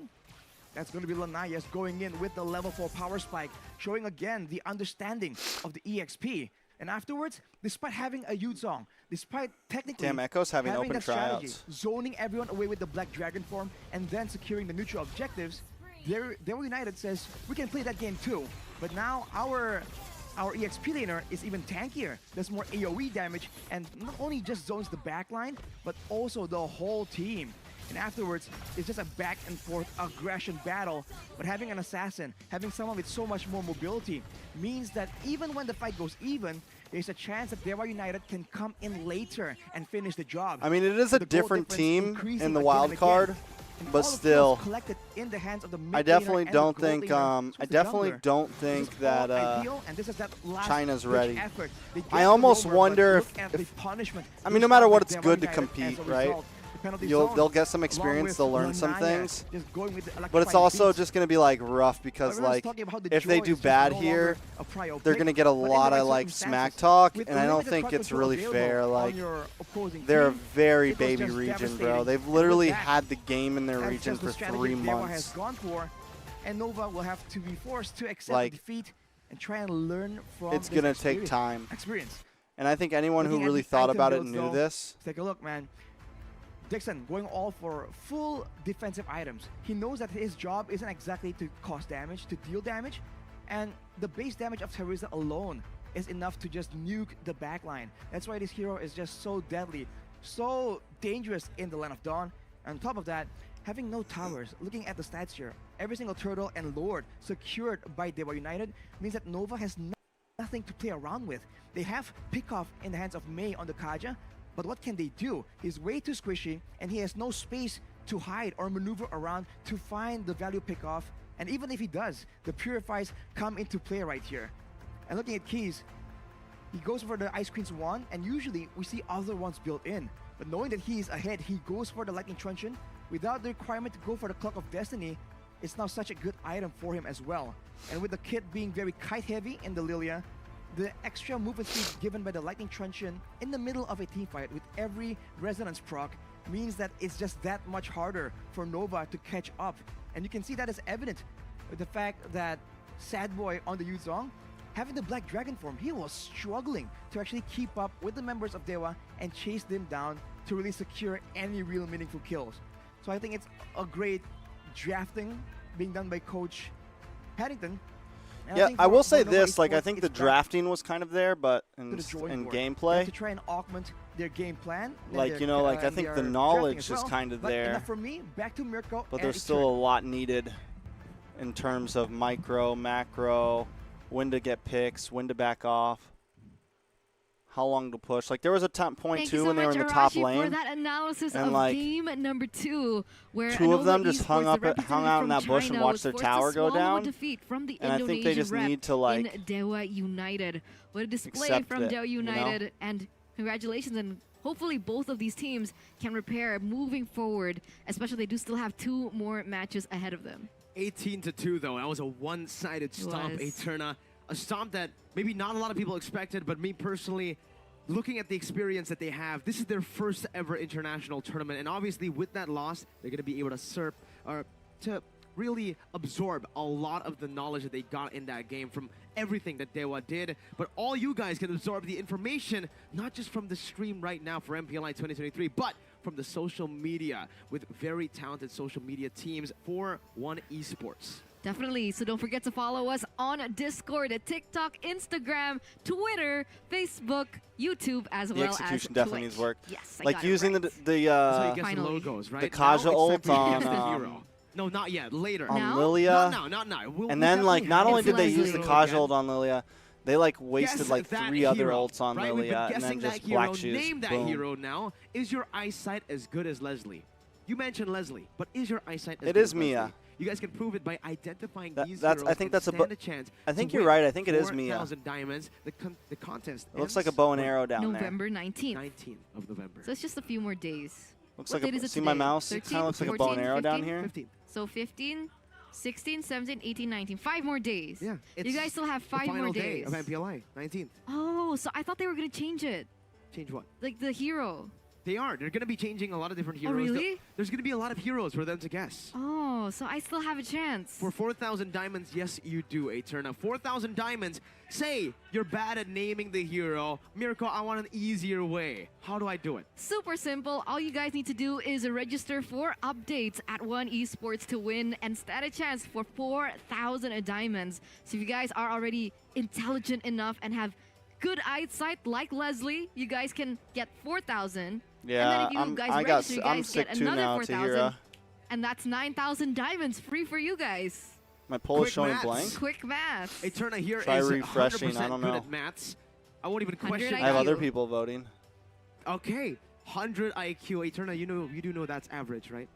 That's going to be Lanayas going in with the level 4 power spike, showing again the understanding of the EXP. And afterwards, despite having a Yuzong, despite technically Damn, Echo's having open that strategy, tryouts. zoning everyone away with the Black Dragon form, and then securing the neutral objectives, Dewa United says, we can play that game too. But now our EXP laner is even tankier. There's more AoE damage, and not only just zones the backline, but also the whole team. And afterwards, it's just a back and forth aggression battle. But having an assassin, having someone with so much more mobility, means that even when the fight goes even, there's a chance that Dewa United can come in later and finish the job. I mean, it is a The goal different difference team increasing in the again wild and card, again. And but all the still, kills collected in the hands of the mid I laner definitely and the don't gold think. laner. So I it's the definitely jungler. don't So think it's that all ideal, and this is that last China's ditch ready. effort. They get I the almost roamer, but wonder look if- at the punishment I mean, no dished matter out what, by it's Dewa good to United compete, as a right? result. The penalty zone, they'll get some along experience. with They'll learn some Lanaya things. just going with the But it's electrifying also beats. just gonna be like rough because Everyone's like talking about the if they joy do is just bad no here, longer a prio they're pick, gonna get a but in the lot right of like smack circumstances, talk, with and I don't limited think crowd it's control really available fair. on Like your opposing they're a team, very it was baby just region, bro. devastating. They've And with literally that, had the game in their that's region just for the strategy 3 Dewa has months. gone for, and Nova will have to be forced to accept Like, defeat and try and learn from It's this gonna take time, experience. and I think anyone who Looking at really the thought item about it builds, knew though, this. Let's take a look, man. Dixon going all for full defensive items. He knows that his job isn't exactly to cause damage, to deal damage, and the base damage of Terizla alone is enough to just nuke the backline. That's why this hero is just so deadly, so dangerous in the Land of Dawn. On top of that, having no towers, looking at the stats here, every single turtle and lord secured by Dewa United means that Nova has nothing to play around with. They have pickoff in the hands of Mei on the Kaja, but what can they do? He's way too squishy, and he has no space to hide or maneuver around to find the value pickoff. And even if he does, the Purifies come into play right here. And looking at Keys, he goes for the Ice Queen's wand, and usually we see other ones built in. But knowing that he is ahead, he goes for the Lightning Truncheon. Without the requirement to go for the Clock of Destiny, it's now such a good item for him as well. And with the kit being very kite heavy in the Lilia, the extra movement speed given by the Lightning Truncheon in the middle of a teamfight with every resonance proc means that it's just that much harder for Nova to catch up. And you can see that is evident with the fact that Sad Boy on the Yuzong, having the Black Dragon form, he was struggling to actually keep up with the members of Dewa and chase them down to really secure any real meaningful kills. So I think it's a great drafting being done by Coach Paddington. And Yeah, think I for will say Nova this, like I Esports, think it's the back drafting was kind of there, but to in the drawing in board. They have gameplay, to try and augment their game plan. and like their you know, like I and think their the drafting knowledge as is well. kind of But there, enough for me, back to Mirko but and there's still a Eternal. lot needed in terms of micro, macro, when to get picks, when to back off, how long to push. Like there was a point Thank too you so when they were much, in the top Arashi, lane. for that analysis and, of like, game number 2, where two of Nova them just hung Esports, the hung out in representative that from bush and China, watched was their forced to tower go swallow a down. defeat from the And I think they Indonesian just rep need to, like, in Dewa United. What a display accept from it, Dewa you know? United, and congratulations, and hopefully both of these teams can repair moving forward, especially they do still have 2 more matches ahead of them. 18-2 though. That was a one-sided stomp, was. Eterna. A stomp that maybe not a lot of people expected, but me personally, looking at the experience that they have, this is their first ever international tournament, and obviously with that loss, they're going to be able to really absorb a lot of the knowledge that they got in that game from everything that Dewa did. But all you guys can absorb the information, not just from the stream right now for MPLI 2023, but from the social media with very talented social media teams for One Esports. Definitely. So don't forget to follow us on Discord, TikTok, Instagram, Twitter, Facebook, YouTube, as The well as execution definitely Twitch. needs work. Yes, I like got it using right. That's how you get the Finally. logos, right? Kaja Now it's ult time for you to guess on, the hero. No, not yet. Later. on Now? Lilia. Not now, not now. And then like not only did they use the Leslie. Kaja ult on Lilia, they like wasted Guess like that 3 other hero, ults on right? We've been Lilia, and guessing then that just hero. black shoes. Name that Boom. hero now. Is your eyesight as good as Leslie? You mentioned Leslie, but is your eyesight as It good is as Mia. Leslie? You guys can prove it by identifying these That's- heroes I think and that's a stand a chance. I think to you're win right. I think it is Mia. 4,000 diamonds. The contest It looks like a ends bow and on arrow down there. November 19th. 19th of November. So it's just a few more days. Looks What like date is a, it see my today? mouse? It kind of looks like a bow and 13, arrow down 15? here. 15th. So 15, 16, 17, 18, 19. 5 more days. Yeah. You it's guys still have the 5 final more day days. of MPLI, 19th. Oh, so I thought they were going to change it. Change what? Like the hero. They are. They're going to be changing a lot of different heroes. really? There's going to be a lot of heroes for them to guess. Oh, so I still have a chance. For 4,000 diamonds, yes, you do, Eterna. 4,000 diamonds. Say you're bad at naming the hero. Mirko, I want an easier way. How do I do it? Super simple. All you guys need to do is register for updates at One Esports to win and stand a chance for 4,000 diamonds. So if you guys are already intelligent enough and have good eyesight like Leslie, you guys can get 4,000. Yeah, and then if you guys register, you I'm guys sick get too another now, 4,000. Tahira. And that's 9,000 diamonds free for you guys. My poll is Quick showing maths. blank. Quick math. Eterna here Try is refreshing, 100% I don't good know. at maths. I won't even 100 question I have IQ. other people voting. Okay, 100 IQ. Eterna, you do know that's average, right?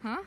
Huh?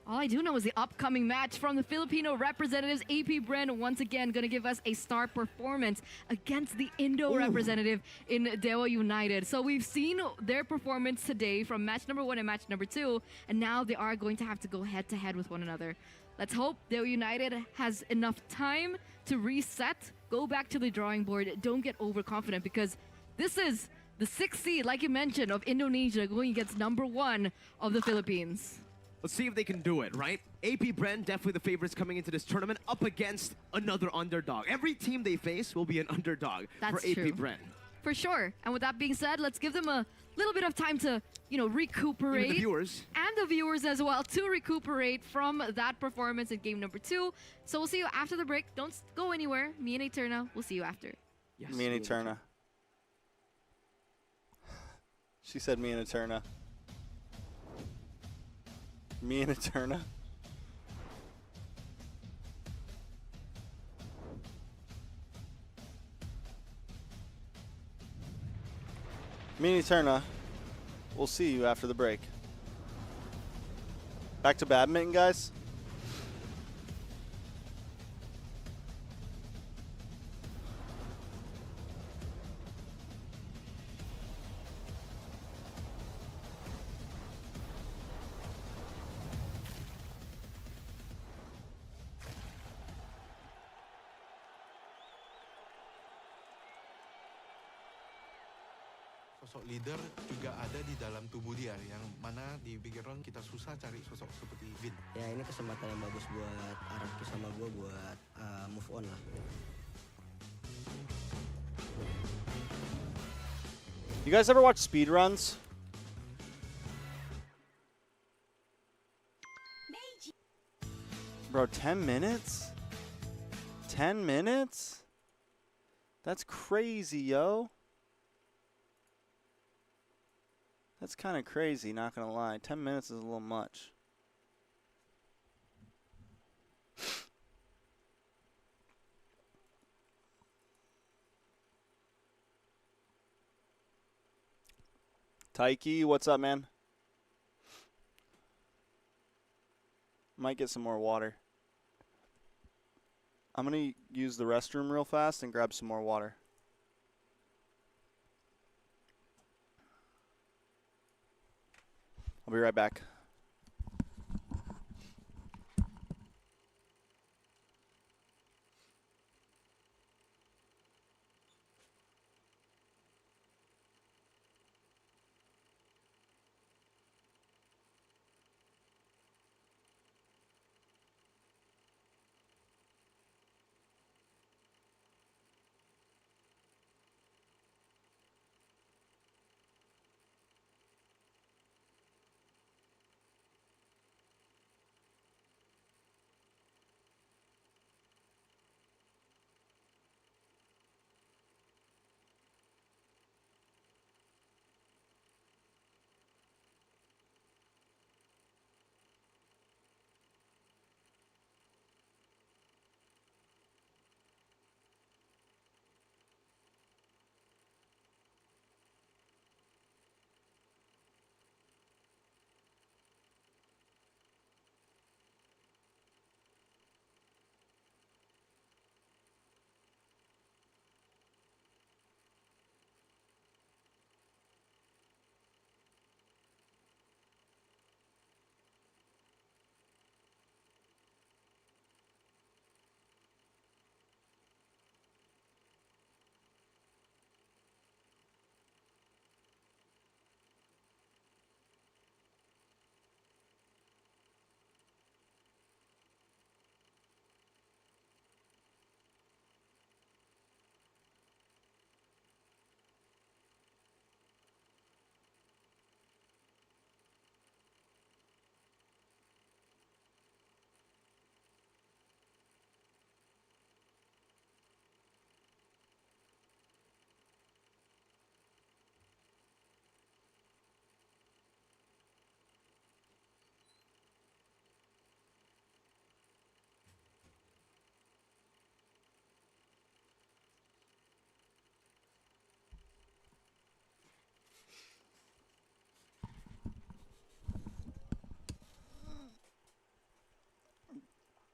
All I do know is the upcoming match from the Filipino representatives. AP Bren once again going to give us a star performance against the Indo representative in Dewa United. So we've seen their performance today from match number 1 and match number 2, and now they are going to have to go head-to-head with one another. Let's hope Dewa United has enough time to reset, go back to the drawing board. Don't get overconfident, because this is the 6th seed, like you mentioned, of Indonesia going against number 1 of the Philippines. Let's see if they can do it, right? AP Bren, definitely the favorites coming into this tournament, up against another underdog. Every team they face will be an underdog That's for AP true. Bren. For sure. And with that being said, let's give them a little bit of time to, recuperate. Even the viewers. And the viewers as well, to recuperate from that performance in game number 2. So we'll see you after the break. Don't go anywhere. Me and Eterna, we'll see you after. Yes, Me and Eterna. She said me and Eterna. Me and Eterna. Me and Eterna. We'll see you after the break. Back to badminton, guys. Sosok leader juga ada di dalam tubuh dia, yang mana di background kita susah cari sosok seperti Vin. Ya ini kesempatan yang bagus buat Araki sama gue buat move on lah. You guys ever watch speedruns? Bro, 10 minutes? 10 minutes? That's crazy, yo. That's kind of crazy, not gonna lie. 10 minutes is a little much. Taiki, what's up, man? Might get some more water. I'm gonna use the restroom real fast and grab some more water. I'll be right back.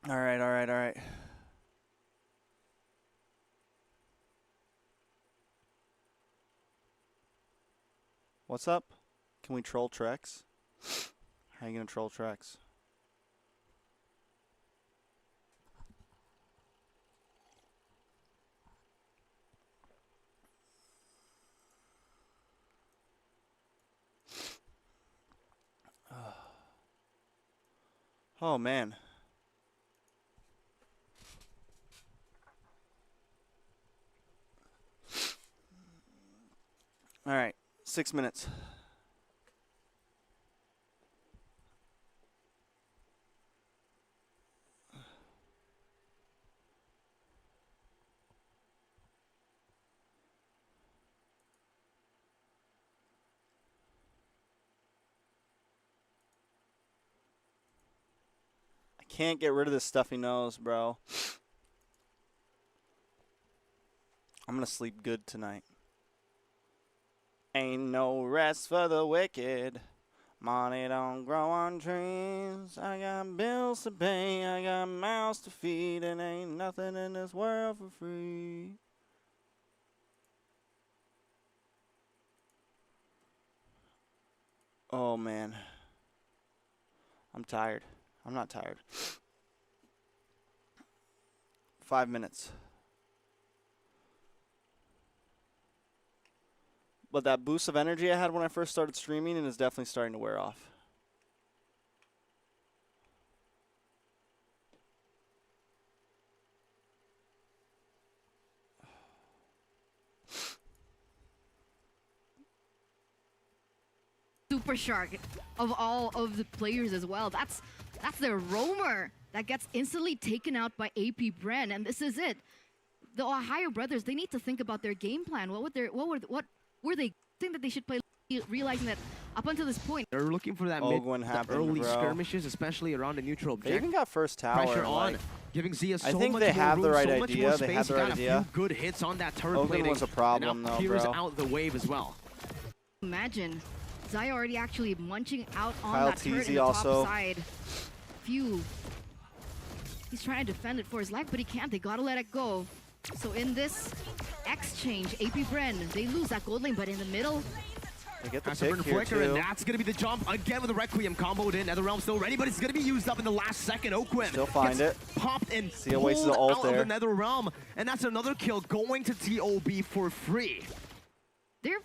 All right, all right, all right. What's up? Can we troll Trex? How are you gonna troll Trex? Oh man. All right, 6 minutes. I can't get rid of this stuffy nose, bro. I'm gonna sleep good tonight. Ain't no rest for the wicked. Money don't grow on trees. I got bills to pay. I got mouths to feed. And ain't nothing in this world for free. Oh, man. I'm tired. I'm not tired. 5 minutes. But that boost of energy I had when I first started streaming is definitely starting to wear off. Super Shark of all of the players as well. That's their roamer that gets instantly taken out by AP Bren, and this is it. The TheOhioBrothers, they need to think about their game plan. What were they think that they should play, realizing that up until this point they're looking for that early skirmishes, especially around the neutral objective. They even got first tower. Pressure on, giving Zia so much more room, they have the right so much idea. more They space. had the right got idea. a few good hits on that turret Ogun plating. was a problem, and now though, clears bro. out the wave as well. Imagine Zaya already actually munching out on Kyle that turret in the also. top side. He's trying to defend it for his life, but he can't. They gotta let it go. So in this exchange, AP Bren, they lose that gold lane, but in the middle, they get the pick here flicker, too. And that's gonna be the jump again with the Requiem comboed in. NetherRealm still ready, but it's gonna be used up in the last second. Oquim still find it. Popped and Zia wastes the ult out there. of the NetherRealm, and that's another kill going to TOB for free. they're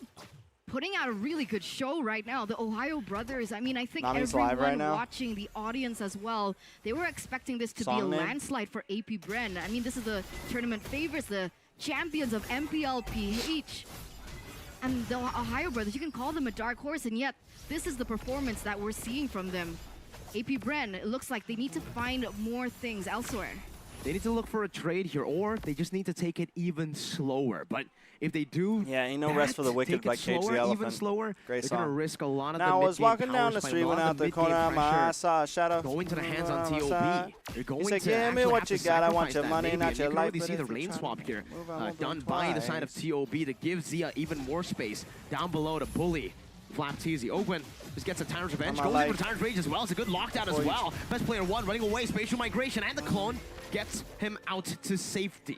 putting out a really good show right now. The TheOhioBrothers, I mean, I think Nami's live everyone right now. watching, the audience as well, they were expecting this to be a Songmin. landslide for AP Bren. I mean, this is the tournament favorites, the champions of MPLPH. And the TheOhioBrothers, you can call them a dark horse, and yet this is the performance that we're seeing from them. AP Bren, it looks like they need to find more things elsewhere. They need to look for a trade here, or they just need to take it even slower. But if they do, yeah, ain't no rest for the wicked by Cage the Elephant. Even slower, Great they're song. gonna risk a lot of now the I was walking down the street, went out the corner, my eye saw a shadow. Going to the hands on TOB. They're going He said, to give me actually what have you to got. I want sacrifice your that money, maybe. not And your you can life. already But see if the you're lane trying swap to here, move on, done move by the twice. side of TOB to give Zia even more space down below to bully Flap Teasy. Open just gets a Tyrant's Revenge, goes in for Tyrant's Rage as well. It's a good lockdown as well. Best player one running away, spatial migration, and the clone gets him out to safety.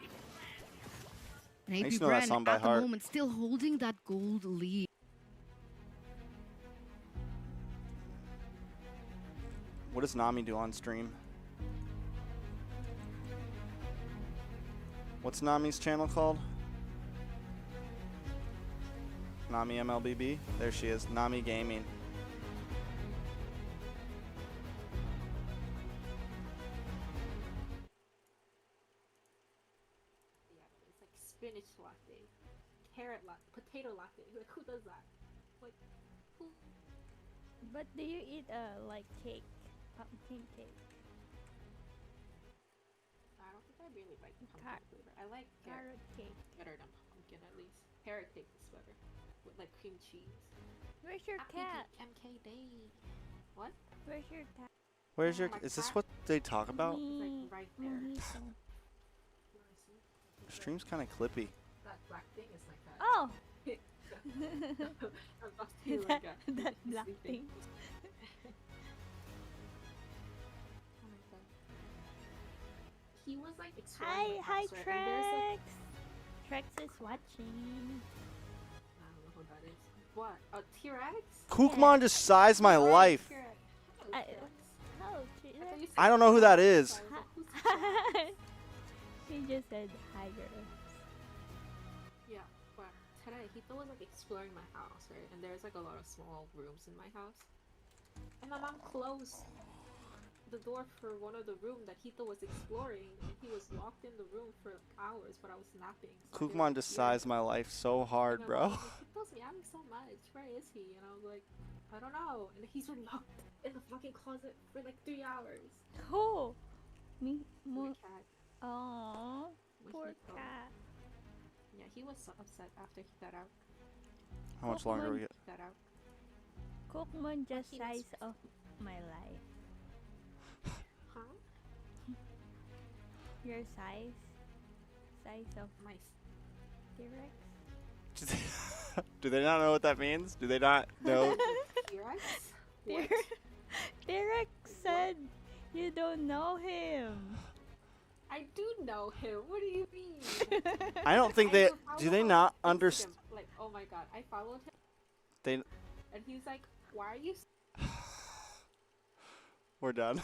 And AP Bren at the moment still holding that gold lead. What does Nami do on stream? What's Nami's channel called? Nami MLBB? There she is. Nami Gaming. It's like spinach latte, carrot latte, potato latte. Like, who does that? Like, who? But do you eat like cake, pumpkin cake? I don't think I really like pumpkin flavor. I like carrot cake better than pumpkin at least. Carrot cake is better with like cream cheese. Where's your cat? MK Day. What? Where's your cat? Where's your... Is this what they talk about? It's like right there. Your stream's kind of clippy. That black thing is my cat. Oh! I'm about to do like that black thing. Oh my god. He was like Hi, exploring the house, right? And there's, like, Trex is watching. I don't know who that is. What? A T-Rex? Kookmon just sized my life. I don't know who that is. He just said hi, girl. Yeah, but today he was like exploring my house, right? And there's like a lot of small rooms in my house. And my mom closed the door for one of the room that Hito was exploring, and he was locked in the room for like hours, but I was napping. So Kookmon just sized my life so hard, and bro. Hito's yapping so much. Where is he? And I was like, I don't know. And he's been locked in the fucking closet for like 3 hours. Oh, me, My cat. Oh, My poor Hito. cat. Yeah, he was so upset after he got out. How much longer we get? Got out. Kookmon just size of my life. Huh? Your size of my T-Rex. Do they not know what that means? Do they not know? T-Rex? T-Rex said you don't know him. I do know him. What do you mean? I don't think they... Do they not Instagram. understand? Like, oh my god, I followed him. They... And he's like, why are you We're done.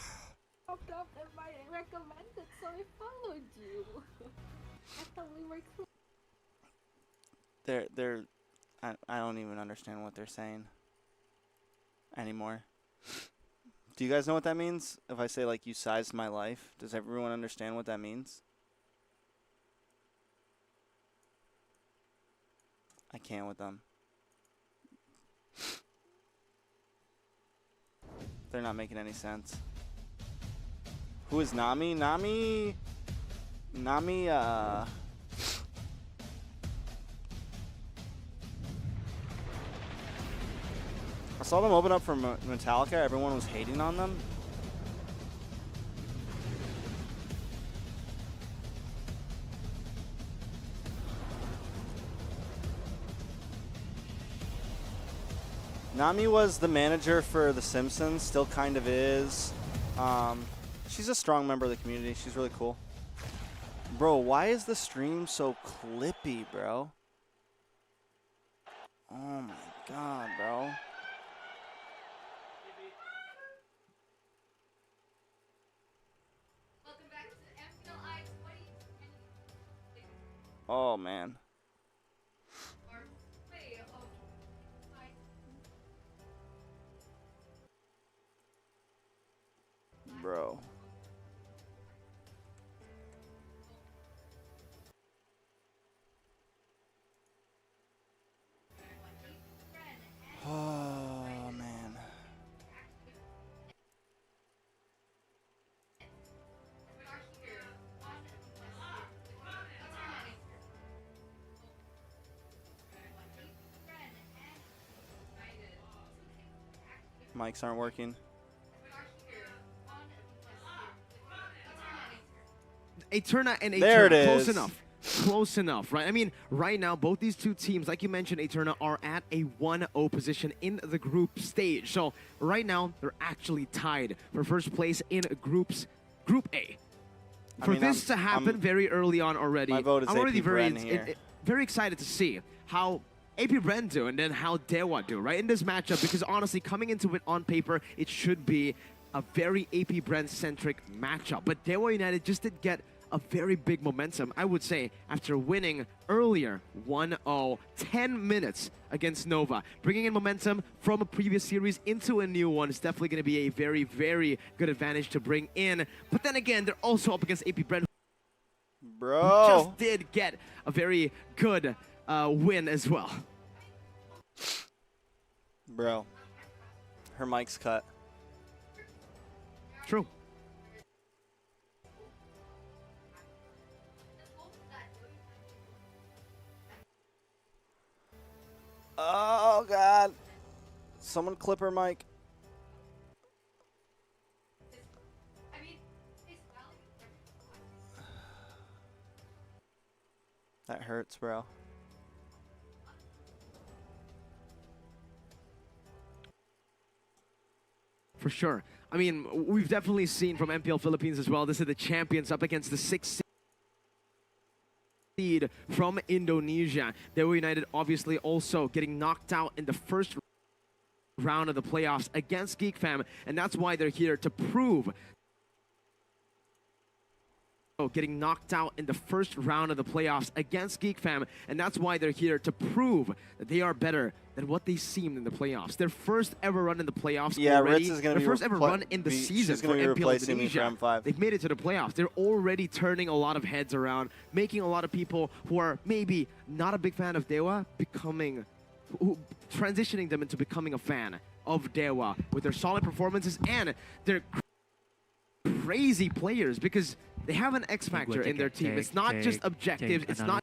popped up and I recommended, so I followed you. I thought we were close. They're... I don't even understand what they're saying anymore. Do you guys know what that means? If I say, like, you sized my life, does everyone understand what that means? I can't with them. They're not making any sense. Who is Nami? Nami, I saw them open up for Metallica. Everyone was hating on them. Nami was the manager for The Simpsons, still kind of is. She's a strong member of the community. She's really cool. Bro, why is the stream so clippy, bro? Oh my god, bro. Oh man. Bro. Oh man. Mics aren't working. Eterna and There Eterna, it close is. enough. Close enough, right? I mean, right now, both these two teams, like you mentioned, Eterna, are at a 1-0 position in the group stage. So right now, they're actually tied for first place in Group A. For this to happen very early on already, my vote is I'm already AP very, Bren here. very excited to see how AP Bren do and then how Dewa do, right, in this matchup. Because honestly, coming into it on paper, it should be a very AP Bren-centric matchup. But Dewa United just did get a very big momentum, I would say, after winning earlier 1-0, 10 minutes against Nova. Bringing in momentum from a previous series into a new one is definitely going to be a very, very good advantage to bring in. But then again, they're also up against AP Bren, Bro. who just did get a very good win as well. Bro. Her mic's cut. True. Oh god. Someone clip her mic. That hurts, bro. For sure. I mean, we've definitely seen from MPL Philippines as well. This is the champions up against the 6th seed from Indonesia. Dewa United obviously also getting knocked out in the first round of the playoffs against Geek Fam, and that's why they're here to prove. Getting knocked out in the first round of the playoffs against Geek Fam, and that's why they're here to prove that they are better than what they seemed in the playoffs. Their first ever run in the playoffs already. Ritz is gonna their be first ever run in the season for MPL Indonesia. They've made it to the playoffs. They're already turning a lot of heads around, making a lot of people who are maybe not a big fan of Dewa transitioning them into becoming a fan of Dewa with their solid performances and their crazy players, because they have an X factor in their team. It's not just objectives, it's not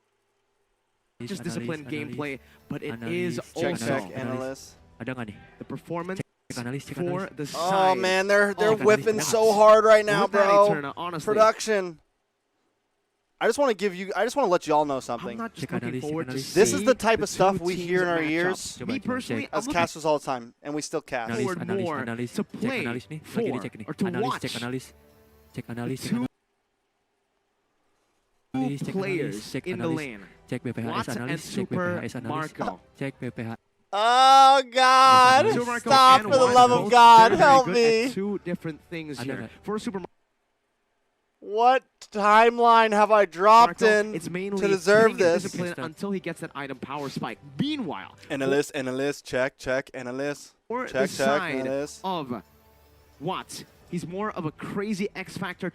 just disciplined gameplay, but it is also the performance for the side. Oh man, they're whipping so hard right now, bro. Production. I just want to let y'all know something. I'm not just looking forward to this is the type of stuff we hear in our ears. Me personally, as casters all the time, and we still cast. Forward more to play for or to watch two players in the lane. Watts and Super Marco. Oh God! Stop, for the love of God, help me! Two different things here. For Super Marco, what timeline have I dropped in it's mainly to deserve this? Discipline until he gets that item power spike. Meanwhile, analyst, check, analyst, or check, the side analyst. of Watts, he's more of a crazy X Factor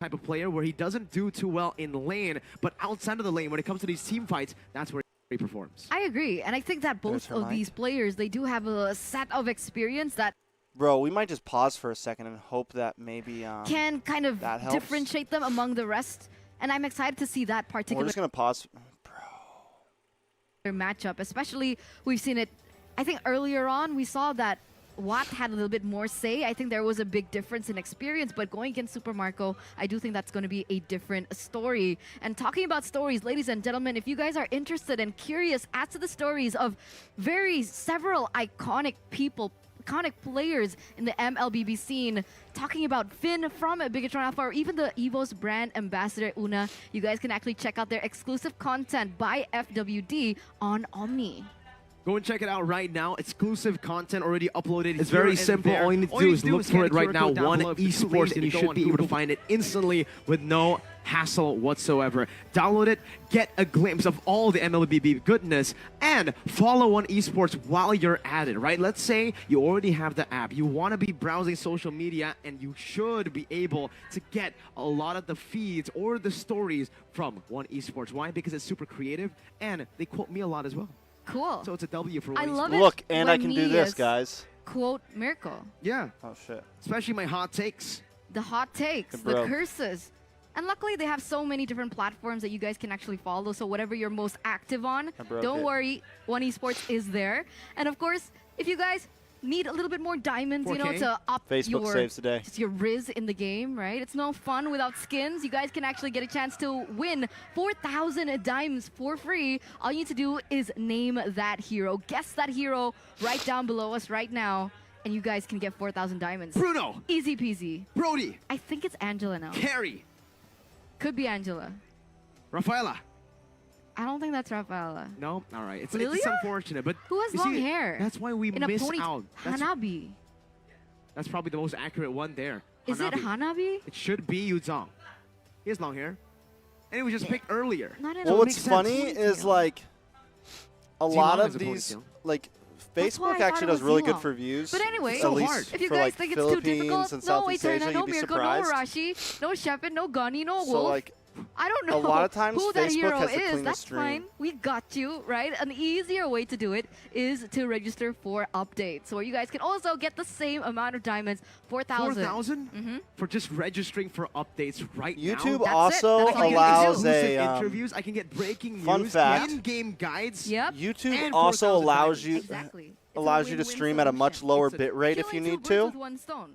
type of player where he doesn't do too well in lane, but outside of the lane, when it comes to these team fights, that's where he performs. I agree, and I think that both of these players, they do have a set of experience that Bro, we might just pause for a second and hope that maybe can kind of that helps. differentiate them among the rest. And I'm excited to see that particular We're just going to pause. matchup, especially we've seen it. I think earlier on we saw that Watt had a little bit more say. I think there was a big difference in experience, but going against Super Marco, I do think that's going to be a different story. And talking about stories, ladies and gentlemen, if you guys are interested and curious as to the stories of several iconic people, iconic players in the MLBB scene, talking about Finn from Bigatron Alpha, or even the EVO's brand ambassador Una, you guys can actually check out their exclusive content by FWD on Omni. Go and check it out right now. Exclusive content already uploaded. It's very simple. All you need to do is look for it right now. One Esports, and you should be able to find it instantly with no hassle whatsoever. Download it, get a glimpse of all the MLBB goodness, and follow One Esports while you're at it, right? Let's say you already have the app. You want to be browsing social media, and you should be able to get a lot of the feeds or the stories from One Esports. Why? Because it's super creative, and they quote me a lot as well. Cool. So it's a W for One I love Esports. it. Look, and I when can do this, guys. Quote Mirko. Yeah. Oh, shit. Especially my hot takes. The hot takes, the curses. And luckily, they have so many different platforms that you guys can actually follow. So whatever you're most active on, don't worry, One Esports is there. And of course, if you guys need a little bit more diamonds, 4K. you know, to up Facebook saves today. just your Riz in the game, right? It's no fun without skins. You guys can actually get a chance to win 4,000 diamonds for free. All you need to do is name that hero. Guess that hero right down below us right now, and you guys can get 4,000 diamonds. Bruno. Easy peasy. Brody. I think it's Angela now. Carrie. Could be Angela. Rafaela. I don't think that's Rafaela. No? All right. It's Lilia? unfortunate, but Who has you long see, hair? That's why we in miss a pony out. Hanabi. That's probably the most accurate one there. Is it Hanabi? It should be Yuzong. He has long hair. And it was just picked earlier. Well, what's funny is like a lot of these, like Facebook actually does really good for views. But anyway, at least if you for guys like think it's too difficult, Philippines and no Southeast Eterna, Asia, no you'd be Mirko, no surprised. Arashi, no Shepard, no Gunny, no Wolf. So like, I don't know a lot of times who that Facebook hero has the is. cleanest That's stream. fine. We got you, right? An easier way to do it is to register for updates, where you guys can also get the same amount of diamonds, 4,000. 4,000 for just registering for updates right now. YouTube also allows a interviews. I can get breaking fun news, fact. in-game guides. Yep. YouTube and also 4,000 allows diamonds. you allows you to stream at a much lower bit rate if you Killing two need birds to. with one stone.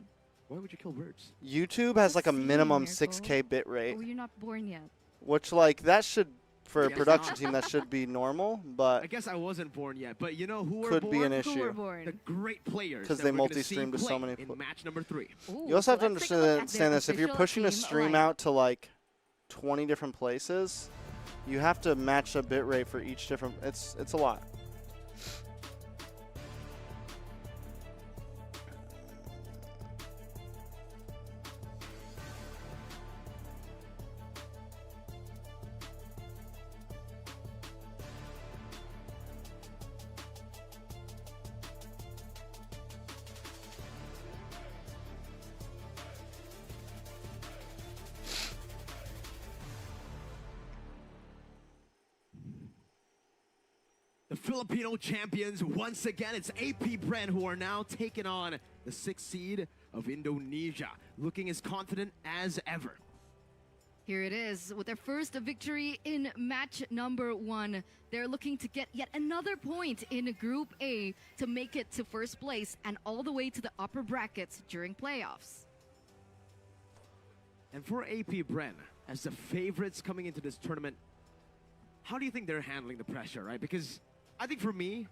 Why would you kill birds? YouTube has like a minimum Mirko. 6K bit rate, Oh, you're not born yet. which like that should for a Yes. production team that should be normal, I but guess I wasn't born yet, but you know who were could born? be an Who were issue. born? The great players 'Cause that they we're gonna see multi-stream to so play many in pl- match number 3. Ooh, You also have to let's take a look at understand their this. If you're official pushing a team stream lineup. out to like 20 different places, you have to match a bit rate for each different. It's a lot. The Filipino champions, once again, it's AP Bren who are now taking on the 6th seed of Indonesia, looking as confident as ever. Here it is, with their first victory in match number 1. They're looking to get yet another point in Group A to make it to first place and all the way to the upper brackets during playoffs. And for AP Bren, as the favorites coming into this tournament, how do you think they're handling the pressure, right? Because I think for me,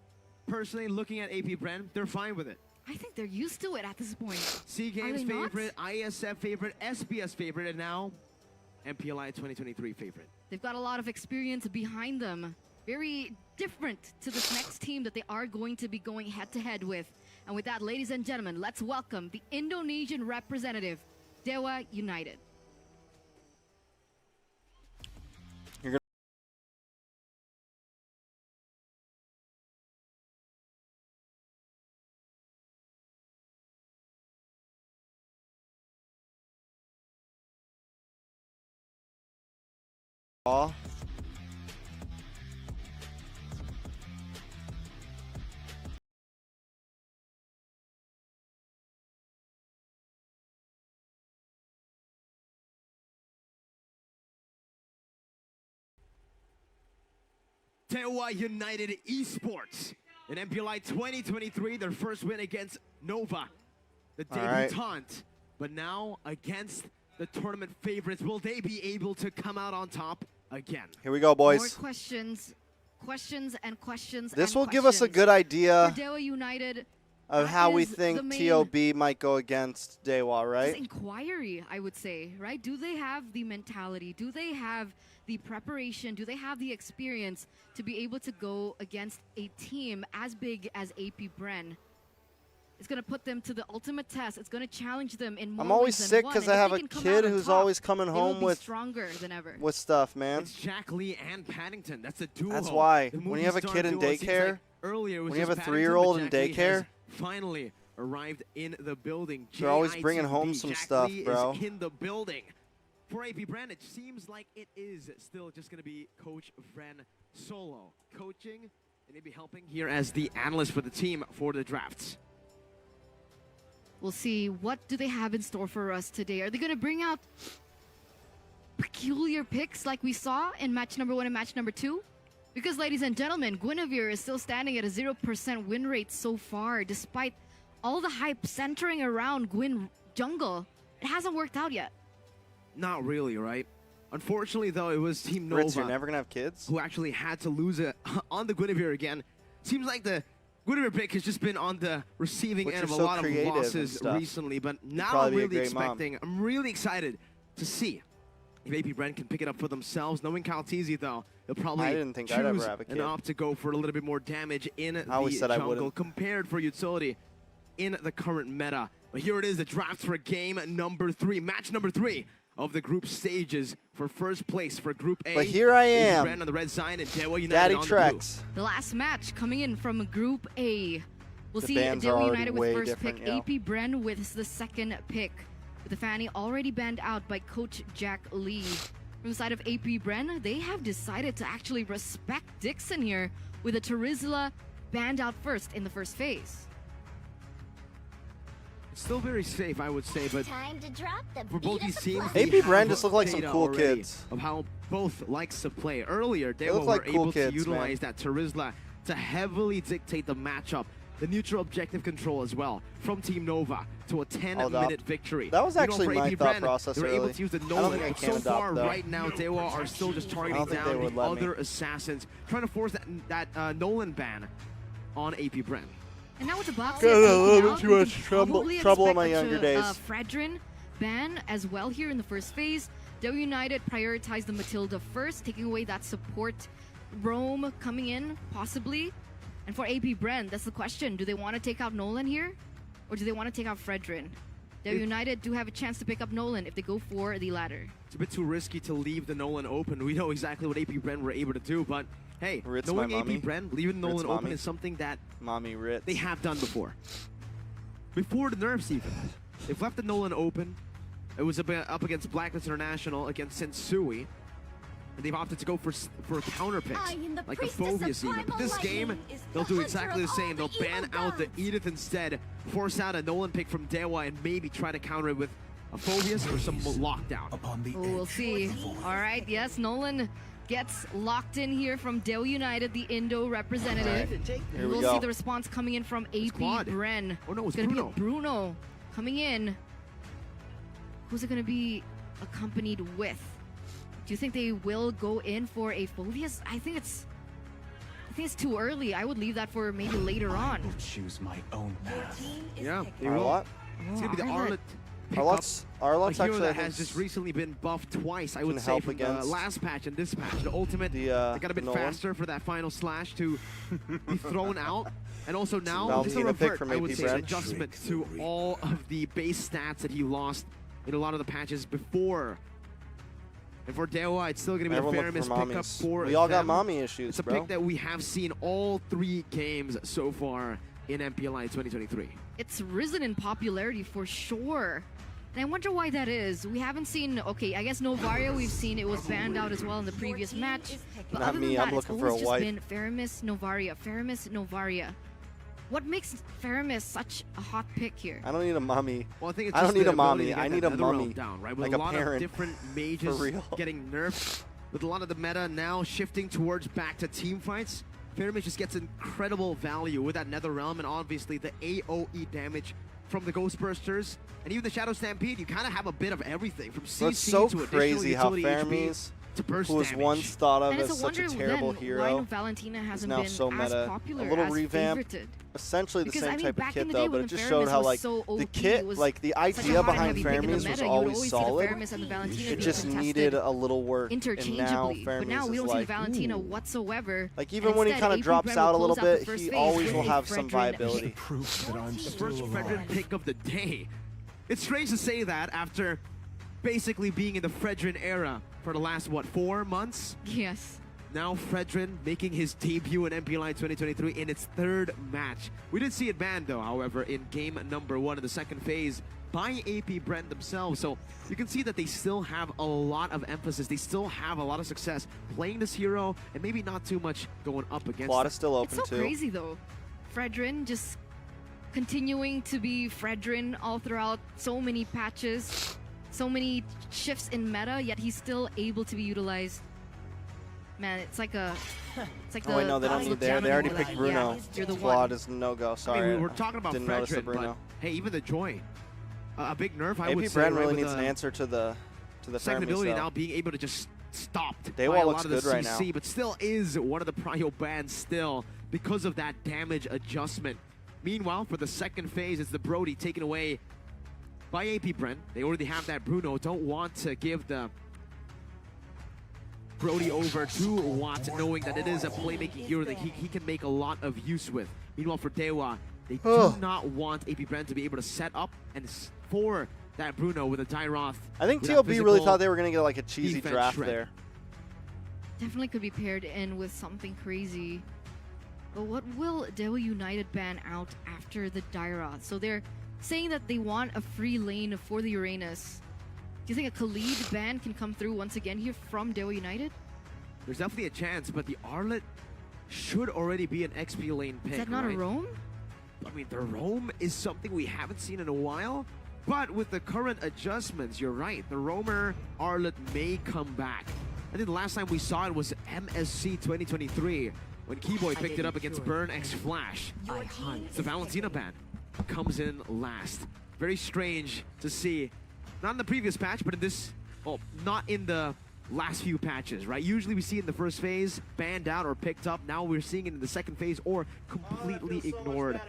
personally, looking at AP Bren, they're fine with it. I think they're used to it at this point. SEA Games favorite, ISF favorite, SBS favorite, and now MPLI 2023 favorite. They've got a lot of experience behind them. Very different to this next team that they are going to be going head-to-head with. And with that, ladies and gentlemen, let's welcome the Indonesian representative, Dewa United. Dewa United Esports in MPLI 2023, their first win against Nova, the debutante. But now against the tournament favorites, will they be able to come out on top again? Here we go, boys. More questions and questions. This will give us a good idea for Dewa United of how we think TOB might go against Dewa, right? Inquiry, I would say, right? Do they have the mentality? Do they have the preparation? Do they have the experience to be able to go against a team as big as AP Bren? It's going to put them to the ultimate test. It's going to challenge them in more I'm always ways sick than because one. I And have if a they can come kid out on who's top, always coming they will home be with stronger than ever. with stuff, man. It's Jack Lee and Paddington. That's the duo. That's why. The When you have a movie kid in star duo, it seems daycare, like earlier it was when you have a just 3-year-old in Paddington, but Jack Lee has daycare, finally arrived in the building. they're always bringing home JITB. some Jack stuff, Lee bro. is in the building. For AP Bren, it seems like it is still just going to be Coach Bren solo, coaching and maybe helping here as the analyst for the team for the drafts. We'll see. What do they have in store for us today? Are they going to bring out peculiar picks like we saw in match number 1 and match number 2? Because, ladies and gentlemen, Guinevere is still standing at a 0% win rate so far, despite all the hype centering around Gwyn Jungle. It hasn't worked out yet. Not really, right? Unfortunately, though, it was Team Nova Ritz, you're never going to have kids? who actually had to lose it on the Guinevere again. Seems like the Guinevere pick has just been on the receiving end of a lot of losses recently, but now I'm really expecting, I'm really excited to see if AP Bren can pick it up for themselves. Knowing Calteezy, though, they'll probably choose and opt to go for a little bit more damage in the jungle compared for utility in the current meta. But here it is, the draft for game number 3, match number 3 of the group stages for first place for Group A. But here I am, Bren on the red side and Dewa United Daddy on Trex. The last match coming in from Group A. We'll The see bands are Dewa already United way with first pick, different, AP Bren with the second pick. With the Fanny already banned out by Coach Jack Lee. From the side of AP Bren, they have decided to actually respect Dixon here with a Terizla banned out first in the first phase. Still very safe, I would say, but Time to drop the for both these teams, AP Bren just look like some cool kids. Of how both likes to play. Earlier, they look were like cool able kids, to utilize man. that Terizla to heavily dictate the matchup. The neutral objective control as well from Team Nova to a 10-minute victory. That was actually for my AP thought Bren, process they were early. able to use the I don't Nolan. think I So can far, adopt, though. right now, Dewa are still just targeting think they down would the let me. other assassins, trying to force that Nolan ban on AP Bren. And now with the box Got a little bit out, too we much can probably trouble in my expect younger days. Fredrin ban as well here in the first phase. Dewa United prioritized the Matilda first, taking away that support. Rome coming in, possibly. And for AP Bren, that's the question. Do they want to take out Nolan here? Or do they want to take out Fredrin? Dewa United do have a chance to pick up Nolan if they go for the latter. It's a bit too risky to leave the Nolan open. We know exactly what AP Bren were able to do, but hey, Ritz, knowing my AP mommy. Bren, leaving Nolan Ritz, open mommy. is something that Mommy Ritz. they have done before. Before the nerfs even. They've left the Nolan open. It was up against Blacklist International, against Sensui. And they've opted to go for counter picks, like the Phobius even. But this game, they'll do exactly the same. They'll ban out the Edith instead, force out a Nolan pick from Dewa, and maybe try to counter it with a Phobius or some lockdown. We'll see. All right, yes, Nolan gets locked in here from Dewa United, the Indo representative. Here We'll we go. see the response coming in from AP Squad. Bren. Oh no, it's gonna Bruno. be Bruno coming in. Who's it gonna be accompanied with? Do you think they will go in for a Phobius? I think it's too early. I would leave that for maybe later on. Choose my own path. Yeah, they Arlott? will. It's gonna be the Arlott. Arlott Arlott's a hero actually that has just recently been buffed twice, I would can say, help from the against last patch and this patch. The ultimate, they got a bit Nolan. faster for that final slash to be thrown out. And also now, Valve just a need a pick revert, from I would AP say, an Bren. adjustment to all of the base stats that he lost in a lot of the patches before. And for Dewa, it's still going to be Everyone a look famous for pickup mommies. for We all got them. mommy issues, It's a bro. pick that we have seen all 3 games so far in MPLI 2023. It's risen in popularity for sure. And I wonder why that is. We haven't seen, okay, I guess Novaria we've seen, it was banned out as well in the previous match. But Not other me, than I'm that, looking it's for a always just wife. been Faramis Novaria, Faramis Novaria. What makes Faramis such a hot pick here? I don't need a mommy. Well, I think it's I just don't need the a mommy. ability to I get need that a netherrealm mummy. down, right? With Like a a lot parent. of different mages For real. getting nerfed. with a lot of the meta now shifting towards back to team fights, Fairmage just gets incredible value with that Nether Realm and obviously the AoE damage from the Ghostbursters and even the Shadow Stampede. You kind of have a bit of everything from CC It's so to crazy how utility Fairmage, to burst who was damage. once thought of And it's as a such a wonder terrible then hero, why Valentina is hasn't now been so as meta. popular, A little as revamp. favorited. Essentially the Because, same I mean, type of back in kit the though, day but when it just Fairmage showed how was like so the OP, kit, was like the such a idea hot and behind heavy pick in the Fairmage meta, was you would always always see the solid. Fairmage and the Valentina It being just contested needed a little work, and now interchangeably. But Fairmage now we is don't see like, Valentina whatsoever. like even And when he instead, kind of AP drops Bren out a will little close out bit, the first he phase always with will a have some Fredrin viability. Proof that I'm The still first alive. Fredrin pick of the day. It's strange to say that after basically being in the Fredrin era for the last, what, 4 months? Yes. Now Fredrin making his debut in MPLI 2023 in its 3rd match. We did see it banned though, however, in game number 1 of the 2nd phase by AP Bren themselves. So you can see that they still have a lot of emphasis. They still have a lot of success playing this hero and maybe not too much going up against Plot it. is still open It's so too. crazy though. Fredrin just continuing to be Fredrin all throughout so many patches, so many shifts in meta, yet he's still able to be utilized. Man, it's like a, it's like Oh wait, no, they don't need there. They already picked Bruno. Yeah, you're the Flawed one. is no go. I Sorry, mean, we're talking about didn't notice the Fredrin, but Bruno. hey, even the Joy, a big nerf, I AP would say, Bren right, really with needs the an answer to the second Fairmage ability though. now being able to just stop Dewa by a looks lot of the good right CC, now. but still is one of the prio bans still because of that damage adjustment. Meanwhile, for the 2nd phase, it's the Brody taken away by AP Bren. They already have that Bruno. Don't want to give the Brody over to Watt, knowing that it is a playmaking hero that he can make a lot of use with. Meanwhile, for Dewa, they do not want AP Bren to be able to set up and for that Bruno with a Dyroth. I think with that TLB really physical thought they were gonna get like a cheesy defense draft shred. there. Definitely could be paired in with something crazy. But what will Dewa United ban out after the Dyroth? So they're saying that they want a free lane for the Uranus. Do you think a Khalid ban can come through once again here from Dewa United? There's definitely a chance, but the Arlet should already be an XP lane pick. Is that not right? a roam? I mean, the roam is something we haven't seen in a while, but with the current adjustments, you're right. The roamer Arlet may come back. I think the last time we saw it was MSC 2023 when Keyboy picked it up against Burn X Flash. The Valentina ban comes in last. Very strange to see. Not in the previous patch, but in this, well, not in the last few patches, right? Usually we see it in the first phase, banned out or picked up. Now we're seeing it in the 2nd phase or completely ignored.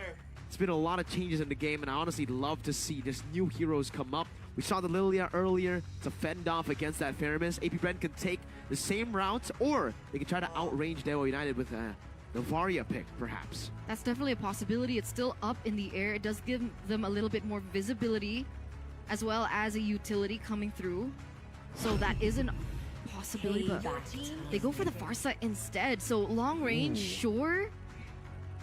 It's been a lot of changes in the game, and I honestly love to see just new heroes come up. We saw the Lilia earlier to fend off against that Faramis. AP Bren can take the same route, or they can try to outrange Dewa United with the Varia pick, perhaps. That's definitely a possibility. It's still up in the air. It does give them a little bit more visibility, as well as a utility coming through. So that is a possibility, but they go for the Farsa instead. So long range, sure.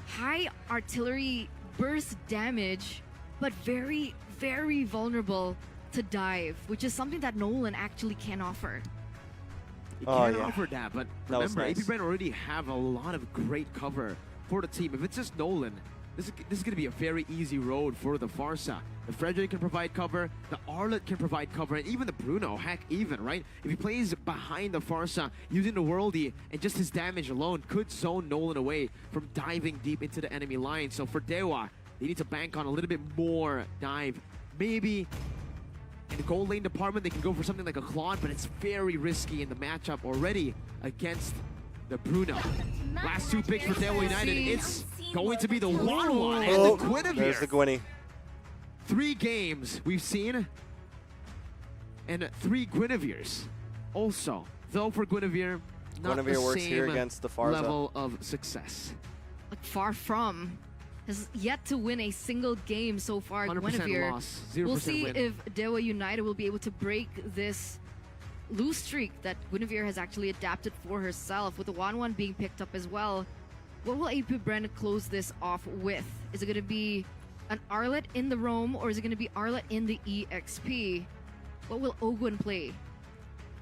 High artillery burst damage, but very, very vulnerable to dive, which is something that Nolan actually can offer. You Oh, can yeah. offer that, but That was remember, nice. AP Bren already have a lot of great cover for the team. If it's just Nolan, this is going to be a very easy road for the Farsa. The Frederick can provide cover, the Arlet can provide cover, and even the Bruno, heck even, right? If he plays behind the Farsa, using the Worldy, and just his damage alone could zone Nolan away from diving deep into the enemy line. So for Dewa, they need to bank on a little bit more dive. Maybe in the gold lane department, they can go for something like a Claude, but it's very risky in the matchup already against the Bruno. Last 2 picks for Dewa United. It's going to be the 1-1 and Oh, the Guinevere. there's the Gwynny. 3 games we've seen, and 3 Guineveres. Also, though for Guinevere, not Guinevere the works same here against the Farsa. level of success. Like far from. Has yet to win a single game so far. 100% Guinevere. loss, 0% We'll see win. if Dewa United will be able to break this lose streak that Guinevere has actually adapted for herself, with the 1-1 being picked up as well. What will AP Bren close this off with? Is it going to be an Arlet in the roam, or is it going to be Arlet in the EXP? What will Ogwin play?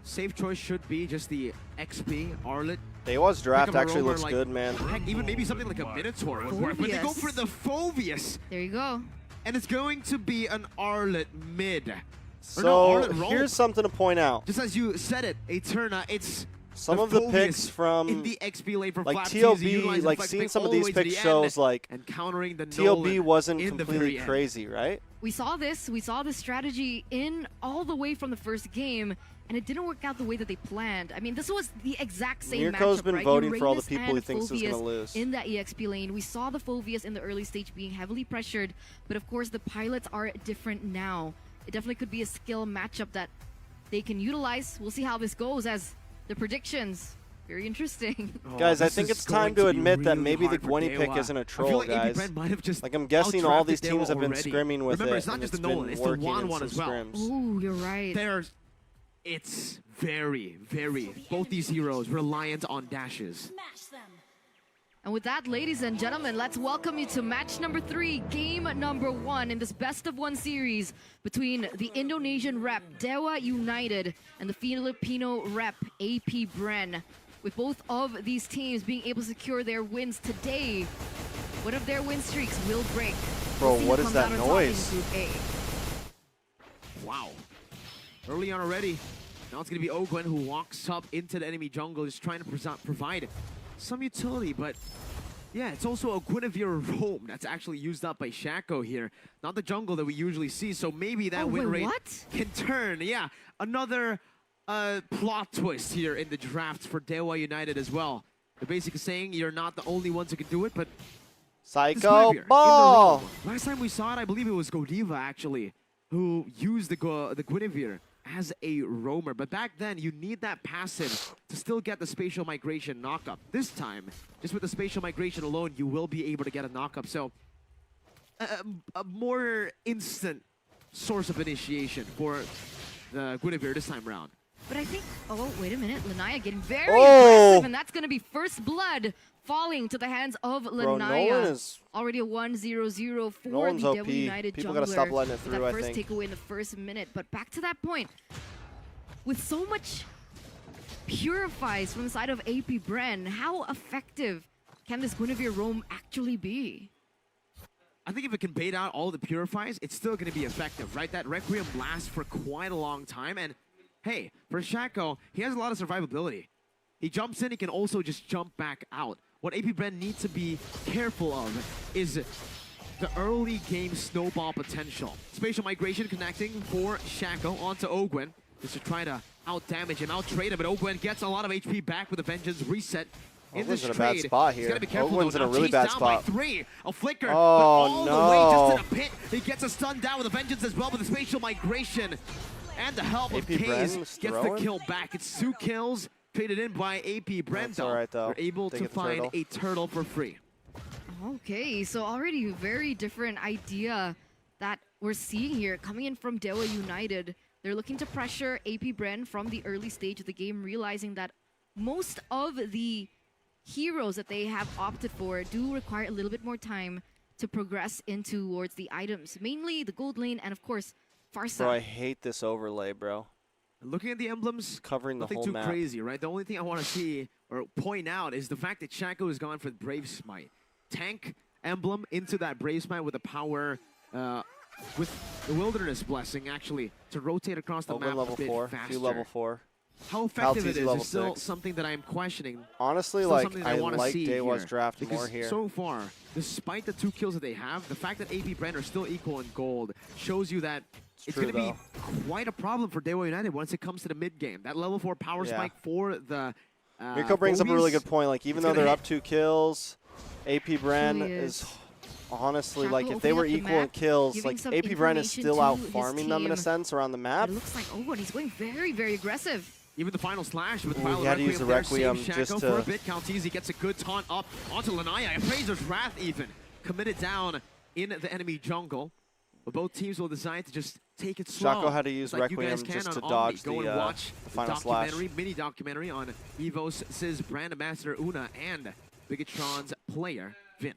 Safe choice should be just the XP Arlet. Dewa's draft Pick up a actually roamer looks like- good, man. Heck, even maybe something like a Minotaur would work, but they go Phobius. for the Phobius, There you go. and it's going to be an Arlet mid. So Arlet roam. here's something to point out. Just as you said it, Eterna, it's Some of the picks from in the XP lane for like Flap TLB, like seeing some of these picks shows like and countering the TLB wasn't in the completely very end. crazy, right? We saw this strategy in all the way from the first game, and it didn't work out the way that they planned. I mean, this was the exact same Mirko's matchup, been right? voting for all the Uranus people he and thinks is going to Phoveus lose. in that EXP lane. We saw the Phoveus in the early stage being heavily pressured, but of course the pilots are different now. It definitely could be a skill matchup that they can utilize. We'll see how this goes as the predictions. Very interesting. Guys, I think it's time to admit that maybe the Gwenny pick isn't a troll, like guys. Like, I'm guessing all these teams have been scrimming with Remember, it. it's not and just it's the Nolan, been it's the working Juan in one some as well. scrims. Ooh, you're right. It's very, both these heroes reliant on dashes. And with that, ladies and gentlemen, let's welcome you to match number 3, game number 1 in this best-of-1 series between the Indonesian rep, Dewa United, and the Filipino rep, AP Bren. With both of these teams being able to secure their wins today, one of their win streaks will break. Bro, We'll see what who is comes that out on top noise? in Group A. Wow. Early on already. Now it's going to be Ogwen who walks up into the enemy jungle, just trying to provide some utility, but yeah, it's also a Guinevere roam that's actually used up by Shaco here. Not the jungle that we usually see, so maybe that win rate can turn. Yeah, another plot twist here in the draft for Dewa United as well. They're basically saying you're not the only ones who can do it, but Psycho Ball! Last time we saw it, I believe it was Godiva actually, who used the Guinevere as a roamer. But back then, you need that passive to still get the spatial migration knockup. This time, just with the spatial migration alone, you will be able to get a knockup. So, a more instant source of initiation for the Guinevere this time round. But I think, oh, wait a minute. Lanaya getting very Oh! aggressive, and that's going to be first blood falling to the hands of Bro, Lanaya. Nolan is... Already a 1-0-0 for Nolan's the OP. Dewa United People jungler. gotta stop letting it with through, that I first think. takeaway in the first minute. But back to that point, with so much purifies from the side of AP Bren, how effective can this Guinevere roam actually be? I think if it can bait out all the purifies, it's still going to be effective, right? That Requiem lasts for quite a long time, and hey, for Shaco, he has a lot of survivability. He jumps in, he can also just jump back out. What AP Bren needs to be careful of is the early game snowball potential. Spatial migration connecting for Shaco onto Ogwen, just to try to out-damage him, out-trade him, but Ogwen gets a lot of HP back with the Vengeance reset. In this Ogwen's in a trade, bad spot he's here. gotta be careful Ogwen's though. in a Now really chased bad down spot. by 3. A flicker, Oh, but all the way just no. to the pit. He gets a stun down with a Vengeance as well, with the spatial migration and the help of AP Kaze Bren's gets the throwing? kill back. It's 2 kills traded in by AP Bren. That's all right, though. They're able They to get the find turtle. a turtle for free. Okay, so already a very different idea that we're seeing here coming in from Dewa United. They're looking to pressure AP Bren from the early stage of the game, realizing that most of the heroes that they have opted for do require a little bit more time to progress into towards the items, mainly the gold lane and of course Farsa. Bro, I hate this overlay, bro. Looking at the emblems, Covering the nothing whole too map. crazy, right? The only thing I want to see or point out is the fact that Shaco has gone for the Brave Smite. Tank emblem into that Brave Smite with the power, with the Wilderness Blessing actually to rotate across the Ogwen map level a bit 4, faster. few level 4. How effective it Paltese is level is still 6. something that I'm questioning. Honestly, Still like, something that I wanna like see Dewa's here, draft because more here. so far, despite the 2 kills that they have, the fact that AP Bren are still equal in gold shows you that it's true, going to be quite a problem for Dewa United once it comes to the mid game. That level 4 power Yeah. spike for the Mirko brings up a really good point. Like, even it's though gonna they're hit. up 2 kills, AP Bren Truly is honestly, Shaco like, if they opening were up the equal in map, kills, giving like, some AP Bren is information still to out his farming them in a team. sense around the map. It looks like, oh, and he's going very, very aggressive. Even the final slash with the Ooh, final he had to use the Requiem there, just Shaco to- for a bit. Countese gets a good taunt up onto Lanaya. Appraiser's Wrath even committed down in the enemy jungle. But both teams will decide to just take it slow. Shaco had to use Just like you Requiem guys can just on to Omni. dodge Go the, and watch the final slash. mini documentary on Evo's Sizz brand ambassador Una and Bigatron's player Vin.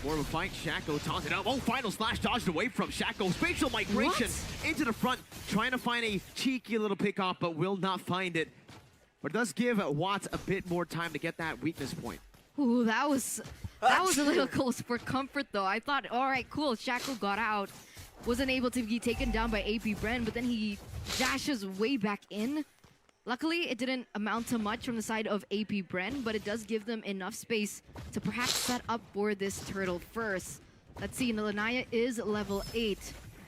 More of a fight. Shaco taunted up. Oh, final slash dodged away from Shaco. Spatial migration into the front, trying to find a cheeky little pick off, but will not find it. But it does give Watts a bit more time to get that weakness point. Ooh, that was a little close for comfort though. I thought, all right, cool. Shaco got out, wasn't able to be taken down by AP Bren, but then he dashes way back in Luckily, it didn't amount to much from the side of AP Bren, but it does give them enough space to perhaps set up for this turtle first. Let's see, Lanaya is level 8.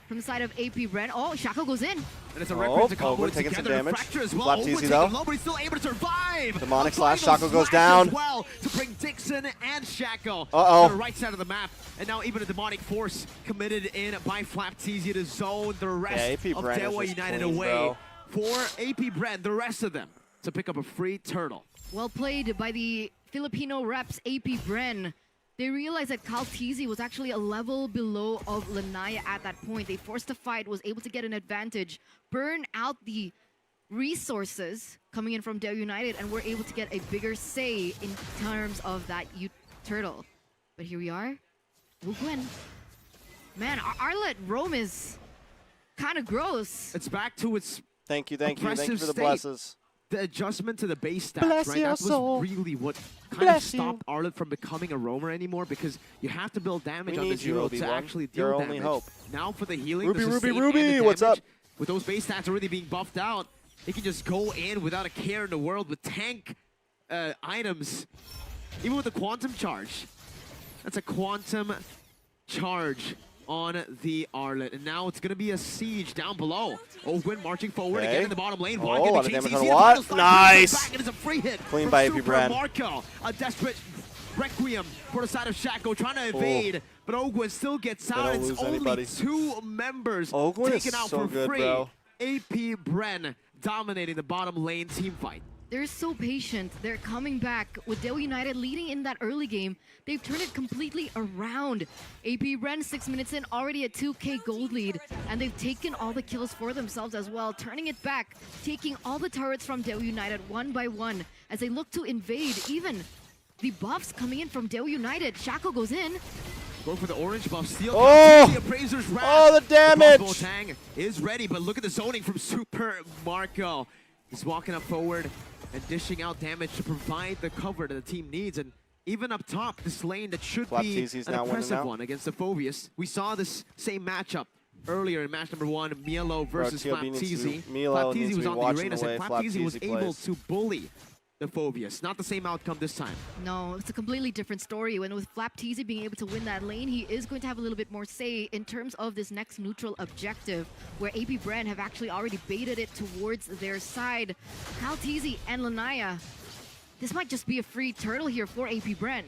From the side of AP Bren, oh, Shaco goes in. And it's a reference to combo taking some together. damage. Fracture as well. Flap TZ though. Low, but he's still able to survive. Demonic slash, Final Shaco goes slash down. As well to bring Dixon and Shaco Uh-oh. to the right side of the map. And now even a demonic force committed in by Flap TZ to zone the rest AP of Bren is Dewa just United clean, away bro. for AP Bren, the rest of them, to pick up a free turtle. Well played by the Filipino reps, AP Bren. They realized that TZ was actually a level below of Lanaya at that point. They forced a fight, was able to get an advantage, burn out the resources coming in from Dewa United, and were able to get a bigger say in terms of that turtle. But here we are. Wugwen. Man, Arlet Rome is kind of gross. It's back to its Thank you for the state. blesses. The adjustment to the base stats, Bless right? your That soul. was really what kind Bless of stopped Arlet from becoming a roamer anymore, because you have to build damage We on the need you, zero Obi-Wan. to actually Your deal only damage. hope. Now for the healing, Ruby, the Ruby, sustain Ruby, and the what's damage, up? with those base stats already being buffed out, he can just go in without a care in the world with tank items, even with the quantum charge. That's a quantum charge on the Arlet, and now it's going to be a siege down below. Ogwin marching forward again in the bottom lane. A lot of damage on what? Nice! It is a free hit. Clean by AP Bren. Marco, a desperate requiem for the side of Shaco, trying to evade, but Ogwin still gets out. don't It's lose only anybody. 2 members Ogwin taken is out so for good, free. bro. AP Bren dominating the bottom lane team fight. They're so patient. They're coming back. With Dewa United leading in that early game, they've turned it completely around. AP Bren 6 minutes in, already a 2K gold lead, and they've taken all the kills for themselves as well, turning it back, taking all the turrets from Dewa United one by one as they look to invade. Even the buffs coming in from Dewa United. Shaco goes in. Going for the orange buff. Steal. Oh! The Appraiser's Wrath. Oh, the damage! The crossbow tang is ready, but look at the zoning from Super Marco. He's walking up forward and dishing out damage to provide the cover that the team needs. And even up top, this lane that should Flap be TZ's an now winning impressive now. one against the Phobius. We saw this same matchup earlier in match number 1, Mielo versus TLB Flap needs to TZ. be- Mielo Flap needs TZ to was be on the watching Uranus, the way and Flap Flap TZ was TZ able plays. to bully the Phobius. Not the same outcome this time. No, it's a completely different story. When with Flap TZ being able to win that lane, he is going to have a little bit more say in terms of this next neutral objective, where AP Bren have actually already baited it towards their side. TZ and Lanaya, this might just be a free turtle here for AP Bren.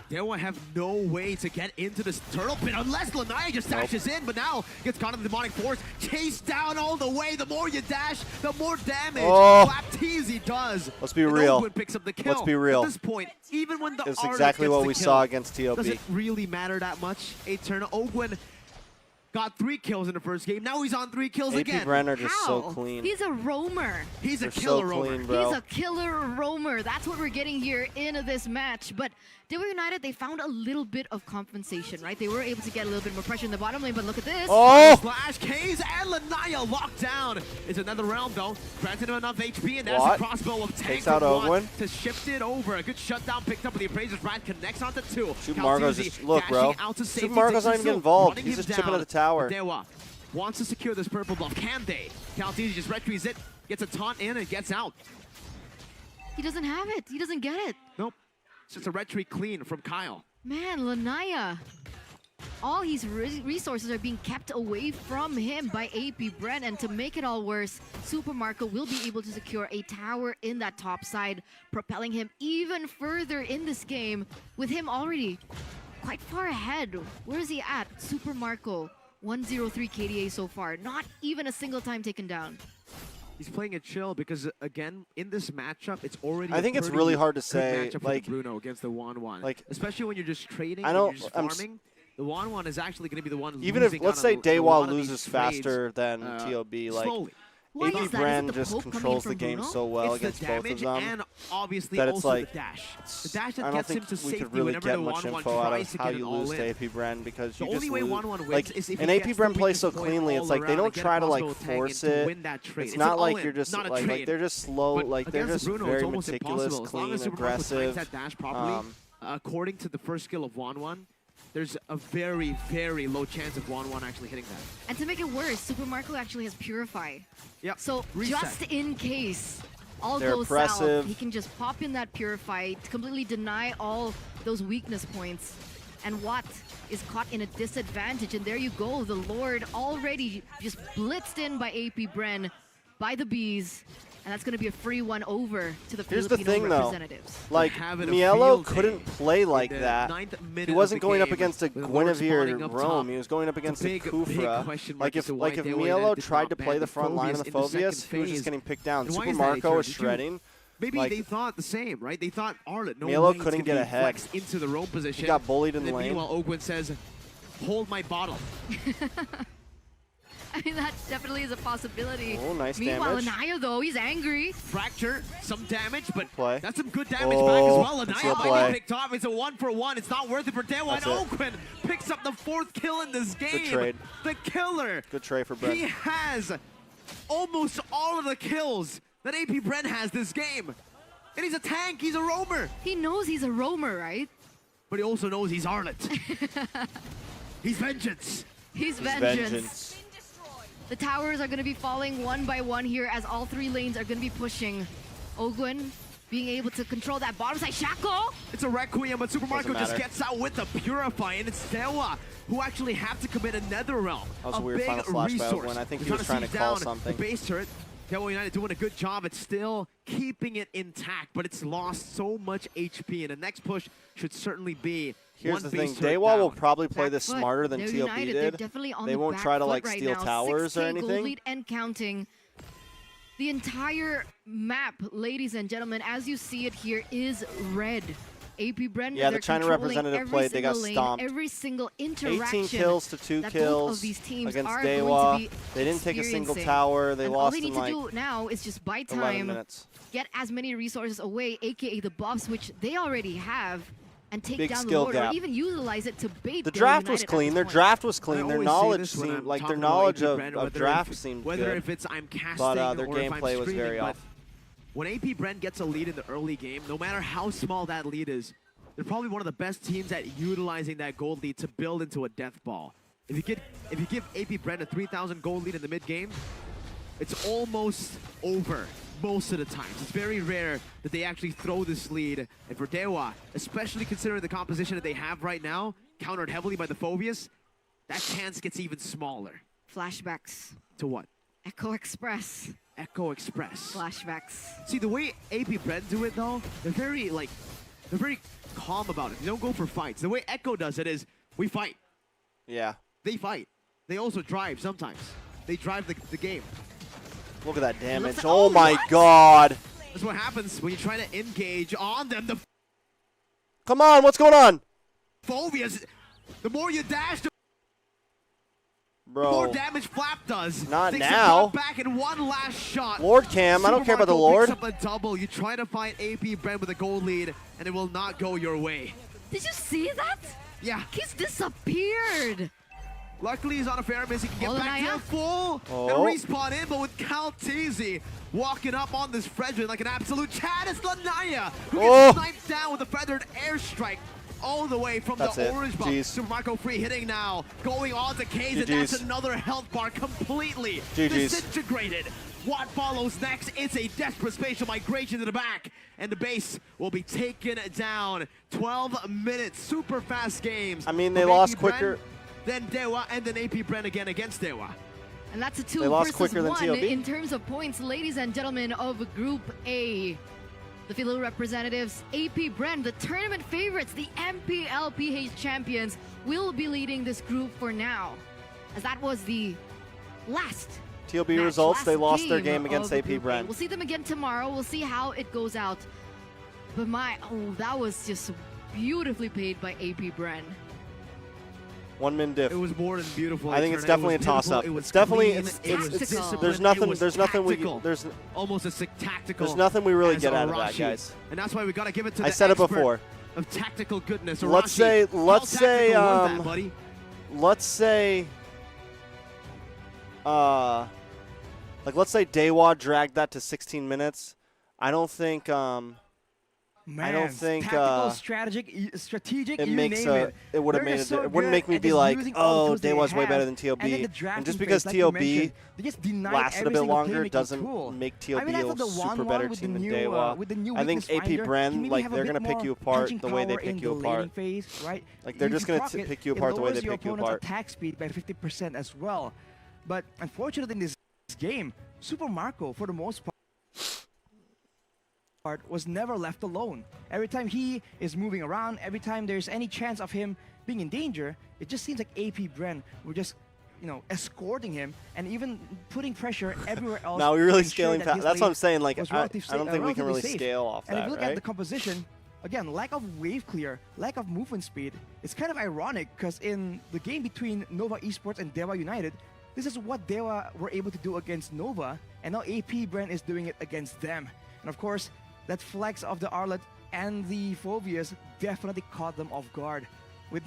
Dewa have no way to get into this turtle pit unless Lanaya just dashes in, but now gets caught in the demonic force, chased down all the way. The more you dash, the more damage Flap TZ does. Let's be And real. Ogwin picks up the kill. Let's be real. At this point, even when the It's Arlet exactly gets what the we kill, saw against TLB. does it really matter that much? A turn. Ogwin got 3 kills in the first game. Now he's on 3 kills AP again. Bren are just so How? clean. He's a roamer. He's a They're killer so roamer. clean, bro. He's a killer roamer. That's what we're getting here in this match. But Dewa United, they found a little bit of compensation, right? They were able to get a little bit more pressure in the bottom lane, but look at this. Oh! Slash K's and Lanaya locked down. It's another round though. Granted him enough HP, and there's What? a crossbow of tank Takes out from one Ogwin. to shift it over. A good shutdown picked up with the Appraiser's Wrath, connects onto 2. Super Marco's Caltuzzi just, look, bro. dashing out to Super safety, Marco's takes not him even getting still, involved. running He's him just chipping down. at the tower. Dewa wants to secure this purple buff. Can they? Caltuzzi just retreats it, gets a taunt in, and gets out. He doesn't have it. He doesn't get it. Nope. It's just a retreat clean from Kyle. Man, Lanaya. All his resources are being kept away from him by AP Bren, and to make it all worse, Super Marco will be able to secure a tower in that top side, propelling him even further in this game, with him already quite far ahead. Where is he at? Super Marco, 103 KDA so far, not even a single time taken down. He's playing it chill because, again, in this matchup, it's already. I think it's really hard to say, matchup like, for the Bruno against the 1-1. like, especially when you're just trading, I and don't- you're just I'm farming. The 1-1 is actually going to be the one. Even if, losing let's out say on a Dewa lot of these loses trades, faster than TLB, like, slowly. Why AP is that? Is it Bren the just poke coming controls from the game Bruno? so well It's against the both of damage them and obviously that it's also like, the dash. The dash I that don't gets think him to we safety could really whenever get the much 1-1 info out tries of to how get you it all lose in. to AP Bren because The you only just way lose. 1-1 wins Like, is if and he AP gets Bren the plays so weakest point cleanly. all It's like they around don't and get a try to like crossbow tag in force to it. win that trade. It's It's not an like all-in, you're just not a like trade. they're just slow. But Like they're against just Bruno, it's very almost meticulous, impossible. As long clean, as Super Marco times aggressive. that dash properly, according to the first skill of 1-1, there's a very, very low chance of 1-1 actually hitting that. And to make it worse, Super Marco actually has Purify. Yep. So Reset. just in case all They're goes oppressive. south, he can just pop in that Purify to completely deny all those weakness points. And Watt is caught in a disadvantage. And there you go, the Lord already just blitzed in by AP Bren, by the Bees. And that's going to be a free one over to the Here's the Filipino thing, though. representatives. Like, having a Mielo field couldn't day play like in the that. 9th minute He of wasn't the going up game against a with the Lord spawning Guinevere up Rome. top. He was going up against a Big Kufra. question mark Like as if to why Mielo Dewa United did tried to not play ban the front line of the in the second Phobias, he was phase. just getting picked down. And why Super is that, Marco Eternal? was Did you- shredding. Maybe Like, they thought the same, right? They thought Arlet, no Mielo way couldn't it's get gonna be ahead. flexed into the Rome position. He got bullied in And the then lane. Meanwhile, Ogwin says, hold my bottle. I mean, that definitely is a possibility. Oh, nice Meanwhile, damage. Anaya, though, he's angry. Fracture, some damage, but play. that's some good damage back as well. that's Anaya a might play. be picked off. It's a 1-for-1. It's not worth it for Dewa. And That's it. Ogwin picks up the 4th kill in this game. Good trade. The killer. Good trade for He Bren. has almost all of the kills that AP Bren has this game. And he's a tank. He's a roamer. He knows he's a roamer, right? But he also knows he's Arlet. He's vengeance. He's vengeance. The towers are going to be falling one by one here as all 3 lanes are going to be pushing. Ogwin being able to control that bottom side. Shackle! It's a Requiem, but Super Marco just matter. gets out with the Purify, and it's Dewa who actually have to commit a Nether Realm. That was a weird big final flash by resource. Ogwin. I think We're he was trying to siege call down something. The base turret. Dewa United doing a good job at still keeping it intact, but it's lost so much HP, and the next push should certainly be Here's one the base thing, turret Dewa will down. probably play this Back foot. smarter than They're TOP united. They're did. definitely on They the won't back try to foot like right steal now. towers or 6K gold anything. lead and counting. The entire map, ladies and gentlemen, as you see it here, is red. AP Bren, Yeah, the they're China controlling representative every played, they got single lane, stomped. every single interaction 18 kills to 2 that both kills of these teams against are Dewa. going to be They didn't take a single experiencing. tower. They And lost all they in need like to do now is just buy 11 time, minutes. get as many resources away, aka the buffs, which they already have, and take Big down the skill Lord, gap. or even utilize it to bait The Dewa draft was United at clean. this Their point. draft was I clean. Their always say knowledge this when seemed I'm like their talking about knowledge AP of, Bren, of whether draft if- seemed whether good. if it's I'm casting their or if I'm gameplay was streaming, very but off. when AP Bren gets a lead in the early game, no matter how small that lead is, they're probably one of the best teams at utilizing that gold lead to build into a death ball. If you give AP Bren a 3,000 gold lead in the mid game, it's almost over most of the times. It's very rare that they actually throw this lead. And for Dewa, especially considering the composition that they have right now, countered heavily by the Phobias, that chance gets even smaller. Flashbacks. To what? Echo Express. Echo Express. Flashbacks. See, the way AP Bren do it, though, they're very calm about it. They don't go for fights. The way Echo does it is, we fight. Yeah. They fight. They also drive sometimes. They drive the game. Look at that damage. Looks- Oh oh, my what? god. That's what happens when you try to engage on them. The Come on, what's going on? Phobias, the more you dash, the Bro. more damage Flap does. Not Takes now. him back in one last shot. Lord Cam, I don't Super care about the Marco Lord. picks up a double. You try to fight AP Bren with a gold lead, and it will not go your way. Did you see that? Yeah. He's disappeared. Luckily, he's on a fair miss. He can get Oh, back to Naya. the full and Oh. respawn in, but with Caltese walking up on this Fredrin like an absolute Chad, it's Lanaya who Oh. gets sniped down with a feathered airstrike all the way from That's the it. orange buff. Jeez. Super Marco free hitting now, going on to Kaze, and that's GG's. another health bar completely GG's. disintegrated. What follows next? It's a desperate spatial migration to the back, and the base will be taken down. 12 minutes, super fast games. I mean, they from lost AP Bren, quicker. then Dewa, and then AP Bren again against Dewa. And that's a They 2 lost versus quicker than 1 TLB. in terms of points, ladies and gentlemen of Group A. The Philo representatives, AP Bren, the tournament favorites, the MPL PH champions, will be leading this group for now. As that was the last TLB match, results, they last lost their game of against AP Group A. Bren. We'll see them again tomorrow. We'll see how it goes out. But that was just beautifully played by AP Bren. 1 min diff. It was more than beautiful. I think it's Eternal. definitely It was a toss-up. beautiful, it was It's definitely clean, it's it was tactical. disciplined, there's it nothing was there's nothing we tactical. there's almost a tactical. there's nothing we really as get out of that, Arashi. guys. And that's why we gotta give it to I the said it expert before. of tactical goodness. Let's Arashi. say How let's say tactical was that, buddy? let's say like let's say Dewa dragged that to 16 minutes. I don't think Man, I don't think tactical, strategic. it you makes name it would have They're made just it. so It wouldn't good make me at be just like, using all the oh, tools they Dewa's way have. better than TLB. And then the And drafting just because phase, like you TLB mentioned, they just denied lasted a every bit single longer playmaking doesn't tool. make I mean, I TLB thought the a super 1-1 better with team the than new, Dewa. with the new I think weakness AP finder, can Bren, maybe like have a they're bit gonna pick more you apart punching the way they power in pick you the laning apart. phase, right? Like they're If just you gonna proc it, pick you it apart the way lowers they your pick you opponent's apart. attack speed by 50% as well. But unfortunately, in this game, Super Marco, for the most part, was never left alone. Every time he is moving around, every time there's any chance of him being in danger, it just seems like AP Bren were just, you know, escorting him and even putting pressure everywhere else. Now we're really to ensure scaling that past. his That's what lane I'm saying. Like was I don't think we can really safe. scale off And if that, you look right? at the composition, again, lack of wave clear, lack of movement speed, it's kind of ironic because in the game between Nova Esports and Dewa United, this is what Dewa were able to do against Nova, and now AP Bren is doing it against them. And of course, that flex of the Arlet and the Phobias definitely caught them off guard. With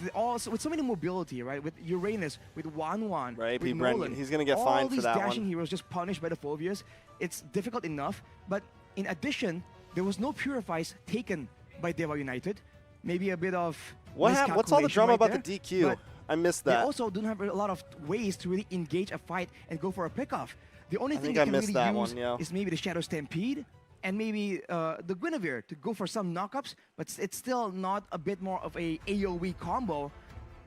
so many mobility, right? With Uranus, with Wanwan, Right, with AP Bren, Nolan. he's gonna get all fined for these that dashing one. heroes just punished by the Phobias. It's difficult enough, but in addition, there was no purifies taken by Dewa United. Maybe a bit of What's all the drama about there, the DQ? but I missed They that. also don't have a lot of ways to really engage a fight and go for a pickoff. The only I thing think they I can missed really that use one, yeah. is maybe the Shadow Stampede and maybe the Guinevere to go for some knockups, but it's still not a bit more of a AoE combo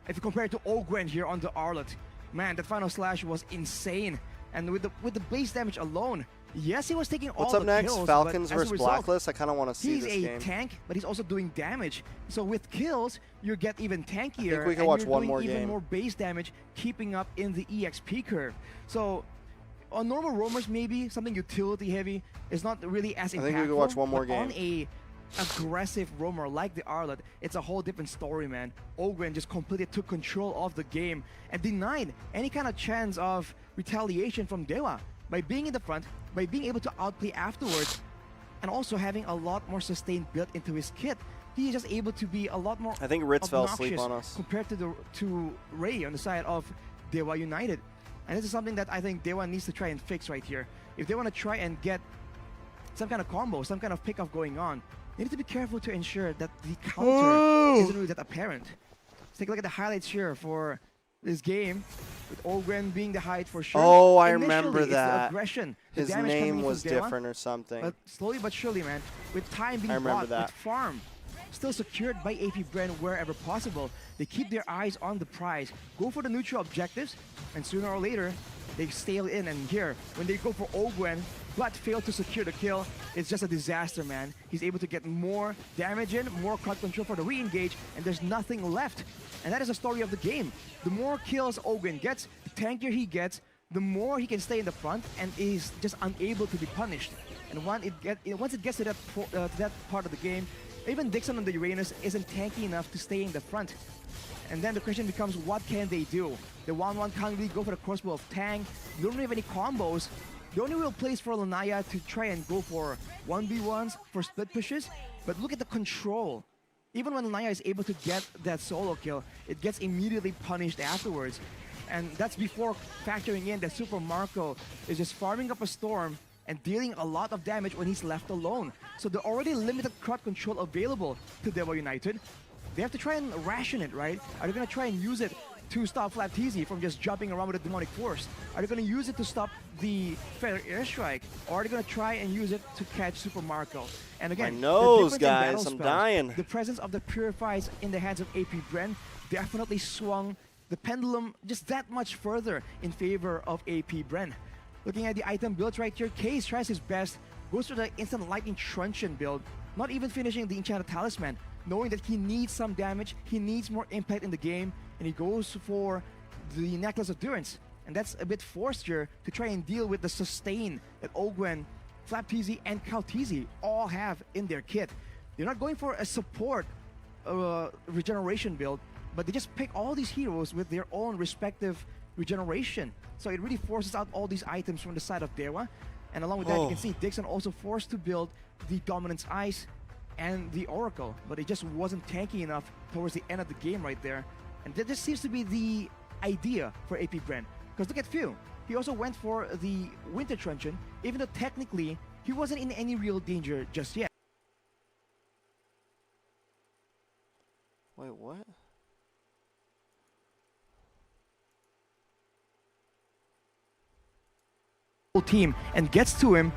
if you compare it to Ogwen here on the Arlet. Man, that final slash was insane. And with the base damage alone, yes, he was taking What's all up the next? kills, Falcons but as a versus result, Blacklist. I kind of want to see he's this a game. tank, but he's also doing damage. So with kills, you get even tankier. we can and watch you're one doing more even game. more base damage, keeping up in the EXP curve. So on normal roamers, maybe something utility heavy is not really as impactful. I think we can watch one more but on game. a aggressive roamer like the Arlet, it's a whole different story, man. Ogren just completely took control of the game and denied any kind of chance of retaliation from Dewa by being in the front, by being able to outplay afterwards, and also having a lot more sustain built into his kit. He is just able to be a lot more I think Ritz fell asleep obnoxious on us. compared to Ray on the side of Dewa United. And this is something that I think Dewa needs to try and fix right here. If they want to try and get some kind of combo, some kind of pickoff going on, they need to be careful to ensure that the counter isn't really that apparent. Let's take a look at the highlights here for this game, with Ogren being the height for sure. Oh, I Initially, remember it's the that. aggression, the His damage coming name in was from Dewa, different or something. but slowly but surely, man, with time being I remember bought, that. with farm still secured by AP Bren wherever possible, they keep their eyes on the prize, go for the neutral objectives, and sooner or later, they sail in. And here, when they go for Ogwen, but fail to secure the kill, it's just a disaster, man. He's able to get more damage in, more crowd control for the re-engage, and there's nothing left. And that is the story of the game. The more kills Ogwen gets, the tankier he gets, the more he can stay in the front and is just unable to be punished. And once it gets to that part of the game, even Dixon on the Uranus isn't tanky enough to stay in the front. And then the question becomes, what can they do? The 1-1 can't really go for the crossbow of Tang. They don't really have any combos. The only real place for Lanaya to try and go for 1v1s, for split pushes. But look at the control. Even when Lanaya is able to get that solo kill, it gets immediately punished afterwards. And that's before factoring in that Super Marco is just farming up a storm and dealing a lot of damage when he's left alone. So the already limited crowd control available to Dewa United, they have to try and ration it, right? Are they going to try and use it to stop Flapteezy from just jumping around with a demonic force? Are they going to use it to stop the fair airstrike? Or are they going to try and use it to catch Super Marco? And again, My nose, the difference in guys, battle I'm spells, dying. the presence of the Purifies in the hands of AP Bren definitely swung the pendulum just that much further in favor of AP Bren. Looking at the item builds right here, Case tries his best, goes for the instant lightning truncheon build, not even finishing the enchanted talisman, knowing that he needs some damage, he needs more impact in the game, and he goes for the necklace of Durance. And that's a bit forced here to try and deal with the sustain that Ogwen, Flapteezy, and Kauteezy all have in their kit. They're not going for a support regeneration build, but they just pick all these heroes with their own respective regeneration. So it really forces out all these items from the side of Dewa. And along with that, you can see Dixon also forced to build the Dominance Ice and the Oracle, but it just wasn't tanky enough towards the end of the game right there. And that just seems to be the idea for AP Bren. Because look at Few. He also went for the Winter Truncheon, even though technically he wasn't in any real danger just yet. Wait, what? Team and gets to him,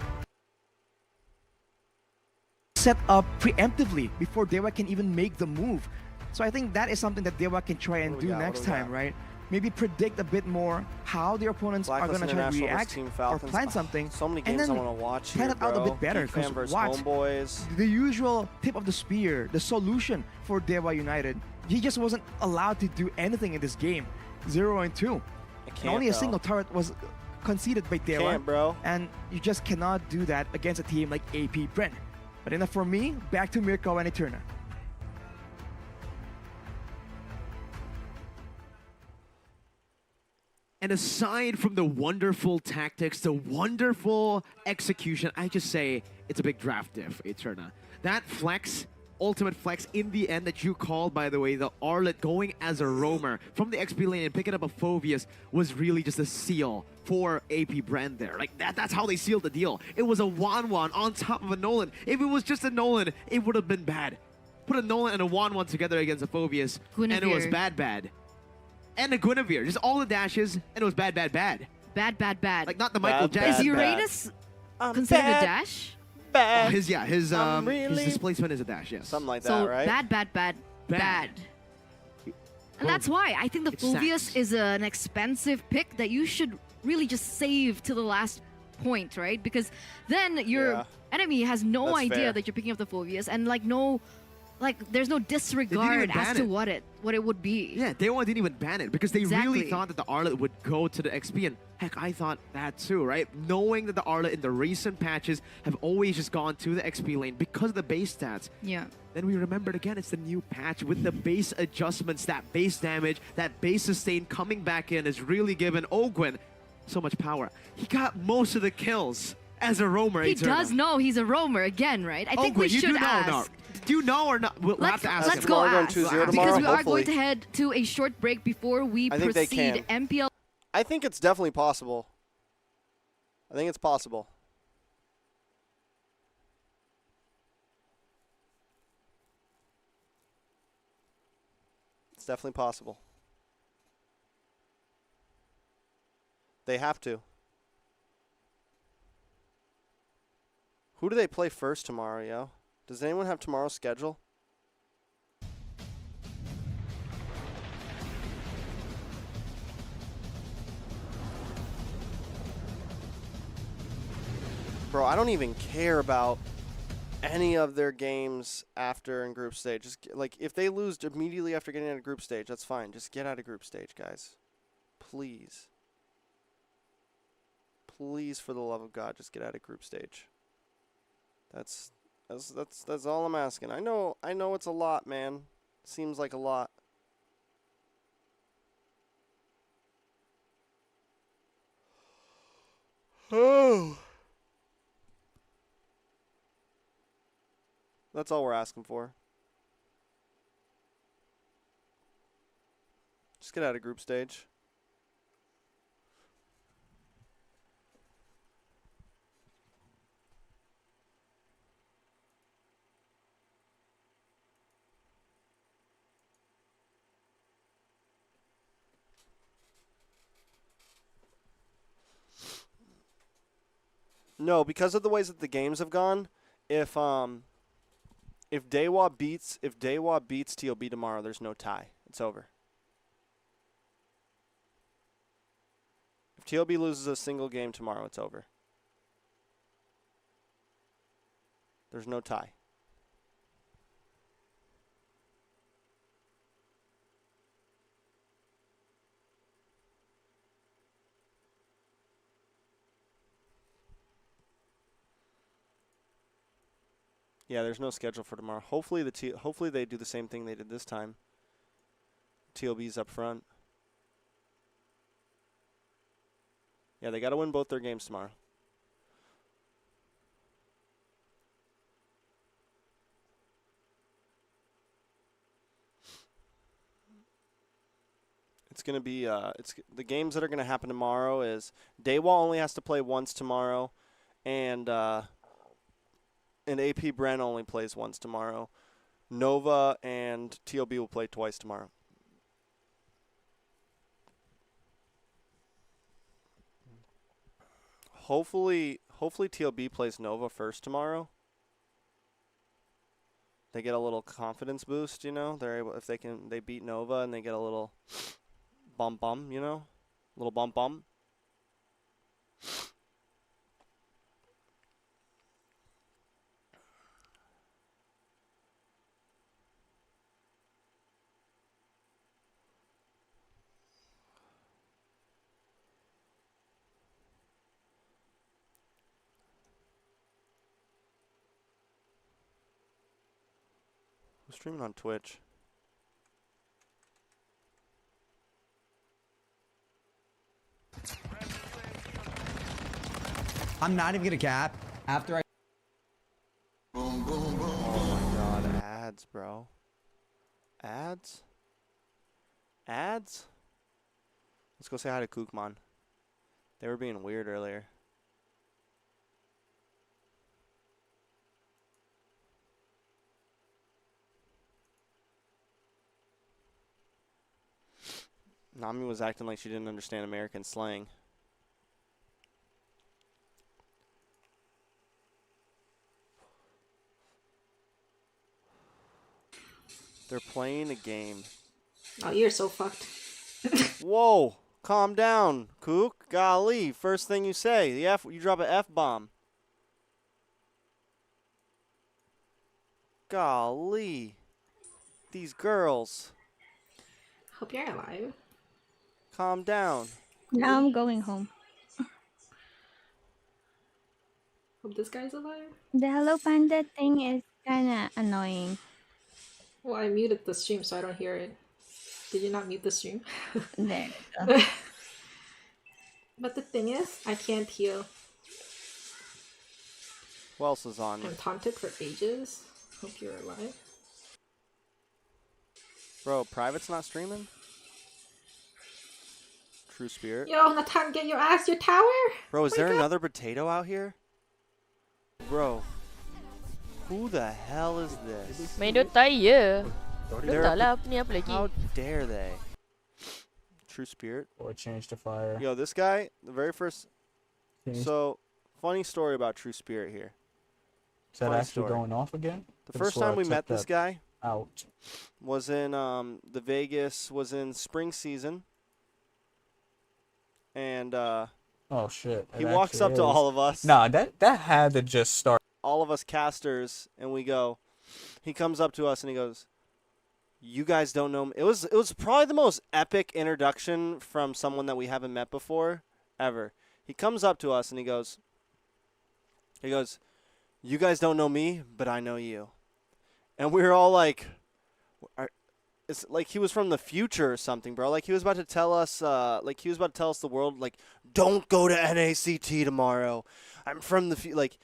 set up preemptively before Dewa can even make the move. So I think that is something that Dewa can try and do next time, right? Maybe predict a bit more how their opponents are going to try to react or plan something. So many and games then I want to watch plan here, it out a bit better. Geek fan Because versus watch, Homebois. the usual tip of the spear, the solution for Dewa United, he just wasn't allowed to do anything in this game. 0-2. And only a single turret was conceded by Dewa. Can't, bro. And you just cannot do that against a team like AP Bren. But enough for me, back to Mirko and Eterna. And aside from the wonderful tactics, the wonderful execution, I just say it's a big draft diff, Eterna. That flex, ultimate flex in the end that you called, by the way, the Arlet going as a roamer from the XP lane and picking up a Phoveus was really just a seal for AP Bren there. Like, that's how they sealed the deal. It was a 1-1 on top of a Nolan. If it was just a Nolan, it would have been bad. Put a Nolan and a 1-1 together against a Phoveus, and it was bad. And a Guinevere, just all the dashes, and it was bad. Bad. Like, not the Michael Jackson. Is Uranus considered a dash? Oh, his displacement is a dash, yes. Something like So that, right? bad. And that's why I think the Phoveus is an expensive pick that you should really just save to the last point, right? Because then your enemy has no idea that you're picking up the Phoveus, and there's no disregard as to what it would be. Yeah, Dewa didn't even ban it because they really thought that the Arlet would go to the XP, and heck, I thought that too, right? Knowing that the Arlet in the recent patches have always just gone to the XP lane because of the base stats. Yeah. Then we remembered again, it's the new patch with the base adjustments, that base damage, that base sustain coming back in has really given Ogwen so much power. He got most of the kills as a roamer. He does know he's a roamer again, right? I think we should ask. Do you know or not? We'll have to ask Let's him. go ask. Tomorrow, because we are hopefully. going to head to a short break before we proceed. MPL. I think it's definitely possible. I think it's possible. It's definitely possible. They have to. Who do they play first tomorrow, yo? Does anyone have tomorrow's schedule? Bro, I don't even care about any of their games after in group stage. Just like if they lose immediately after getting out of group stage, that's fine. Just get out of group stage, guys. Please. Please, for the love of God, just get out of group stage. That's all I'm asking. I know it's a lot, man. Seems like a lot. Oh. That's all we're asking for. Just get out of group stage. No, because of the ways that the games have gone, if Dewa beats TOB tomorrow, there's no tie. It's over. If TOB loses a single game tomorrow, it's over. There's no tie. Yeah, there's no schedule for tomorrow. Hopefully they do the same thing they did this time. TOB's up front. Yeah, they got to win both their games tomorrow. It's going to be the games that are going to happen tomorrow is Dewa only has to play once tomorrow, and AP Bren only plays once tomorrow. Nova and TOB will play twice tomorrow. Hopefully TOB plays Nova first tomorrow. They get a little confidence boost, you know. They're able, if they beat Nova and they get a little bum, you know, little bum. I'm streaming on Twitch. I'm not even gonna cap. After I. Oh my god, ads, bro. Ads? Let's go say hi to Kookman. They were being weird earlier. Nami was acting like she didn't understand American slang. They're playing a game. Oh, you're so fucked. Whoa, calm down, Kook. Golly, first thing you say, you drop an F-bomb. Golly, these girls. Hope you're alive. Calm down. Now I'm going home. Hope this guy's alive. The Hello Panda thing is kinda annoying. Well, I muted the stream so I don't hear it. Did you not mute the stream? There you go. But the thing is, I can't heal. Who else is on? I'm taunted for ages. Hope you're alive. Bro, Private's not streaming? True Spirit. Yo, Natan, get your ass your tower! Bro, is there another potato out here? Bro. Who the hell is this? Main Dota ya. They're- Dota lah, ni apa lagi? How dare they? True Spirit. Or change to fire. Yo, this guy, the very first... Change. So, funny story about True Spirit here. Is that Funny actually story. going off again? The first time we met this guy out was in the Vegas, was in spring season. And oh shit. he walks up to all of us. Nah, that had to just start. All of us casters, and we go. He comes up to us and he goes, "You guys don't know me." It was probably the most epic introduction from someone that we haven't met before ever. He comes up to us and he goes, "You guys don't know me, but I know you." And we were all like, it's like he was from the future or something, bro. Like he was about to tell us, the world, like, don't go to NACT tomorrow. I'm from the like.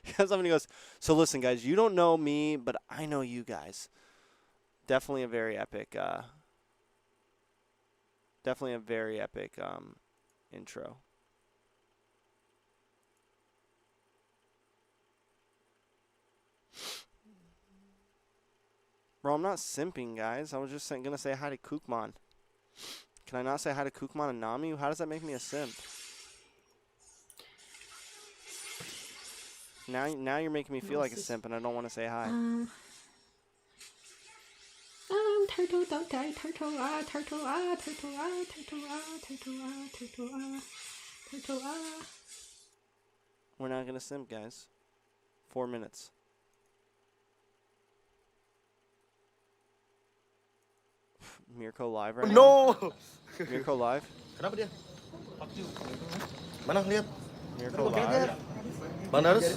He comes up and he goes, "So listen, guys, you don't know me, but I know you guys." Definitely a very epic. Intro. Bro, I'm not simping, guys. I was just gonna say hi to Kookman. Can I not say hi to Kookman and Nami? How does that make me a simp? Now you're making me feel like a simp, and I don't want to say hi. Turtle, don't die. Turtle, turtle, turtle, turtle, turtle, turtle, turtle, We're not gonna simp, guys. 4 minutes. Mirko live right now? No! Mirko live? Kenapa dia? Mana lihat? Mirko live? Bang Darus?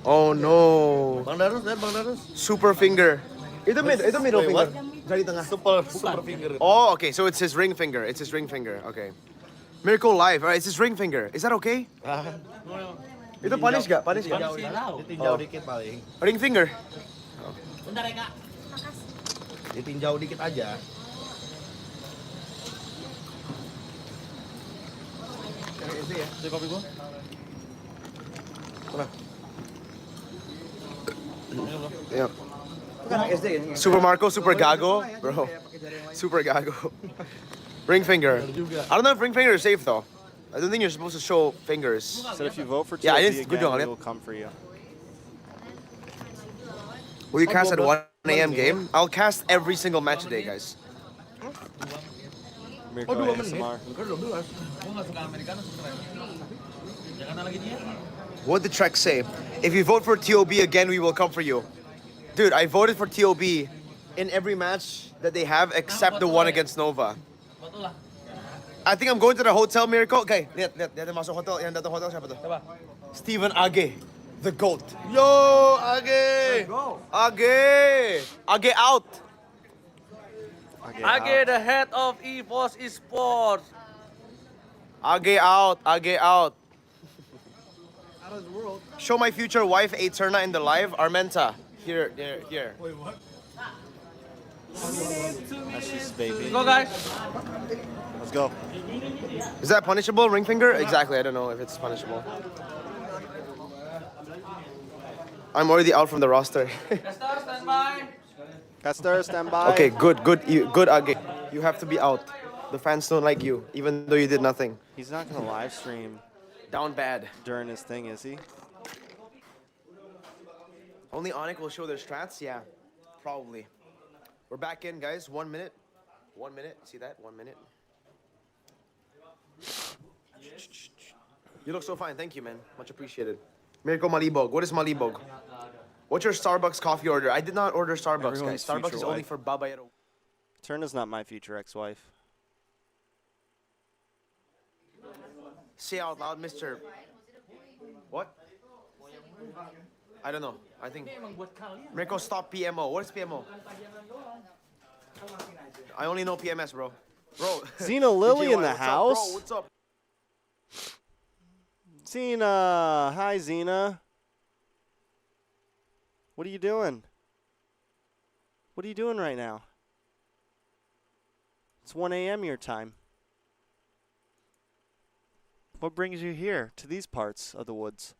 Oh no. Bang Darus, lihat Bang Darus. Super finger. Itu middle finger. Dari tengah. Super finger. Oh, okay. So it's his ring finger. It's his ring finger. Okay. Miracle live. Alright, it's his ring finger. Is that okay? Itu punish gak? Punish gak? Ditinjau dikit paling. Ring finger. Bentar ya kak. Ditinjau dikit aja. Itu ya. Itu kopi gua. Mana? Yeah. Super Marco, Super Gago, bro. Super Gago. Ring finger. I don't know if ring finger is safe though. I don't think you're supposed to show fingers. Said if you vote for TLB yeah, again, good we will come for you. Will you cast at 1 a.m. game? I'll cast every single match today, guys. Mirko ASMR. What did Trek say? If you vote for TOB again, we will come for you. Dude, I voted for TOB in every match that they have except the one against Nova. I think I'm going to the hotel, Miracle. Okay, lihat ada masuk hotel. Yang datang hotel siapa tuh? Steven Age, the GOAT. Yo, Age! Age out! Age, the head of Esports. Age out, Age out. Show my future wife Eterna in the live. Armenta. Here. Wait, what? That's just baby. Let's go, guys. Let's go. Is that punishable, ring finger? Exactly, I don't know if it's punishable. I'm already out from the roster. Caster, stand by. Caster, stand by. Okay, good, Age. You have to be out. The fans don't like you, even though you did nothing. He's not gonna live stream. Down bad. During his thing, is he? Only Onyx will show their strats? Yeah, probably. We're back in, guys. 1 minute. 1 minute. See that? 1 minute. You look so fine. Thank you, man. Much appreciated. Mirko Malibog. What is Malibog? What's your Starbucks coffee order? I did not order Starbucks, Everyone's guys. Starbucks future is only wife. for Babayero. Turna's not my future ex-wife. Say out loud, Mr. What? I don't know. I think Mirko, stop PMO. What is PMO? I only know PMS, bro. Bro. Xena Lily in the what's house. Up, bro? What's up? Xena. Hi, Xena. What are you doing? What are you doing right now? It's 1 a.m. your time. What brings you here to these parts of the woods?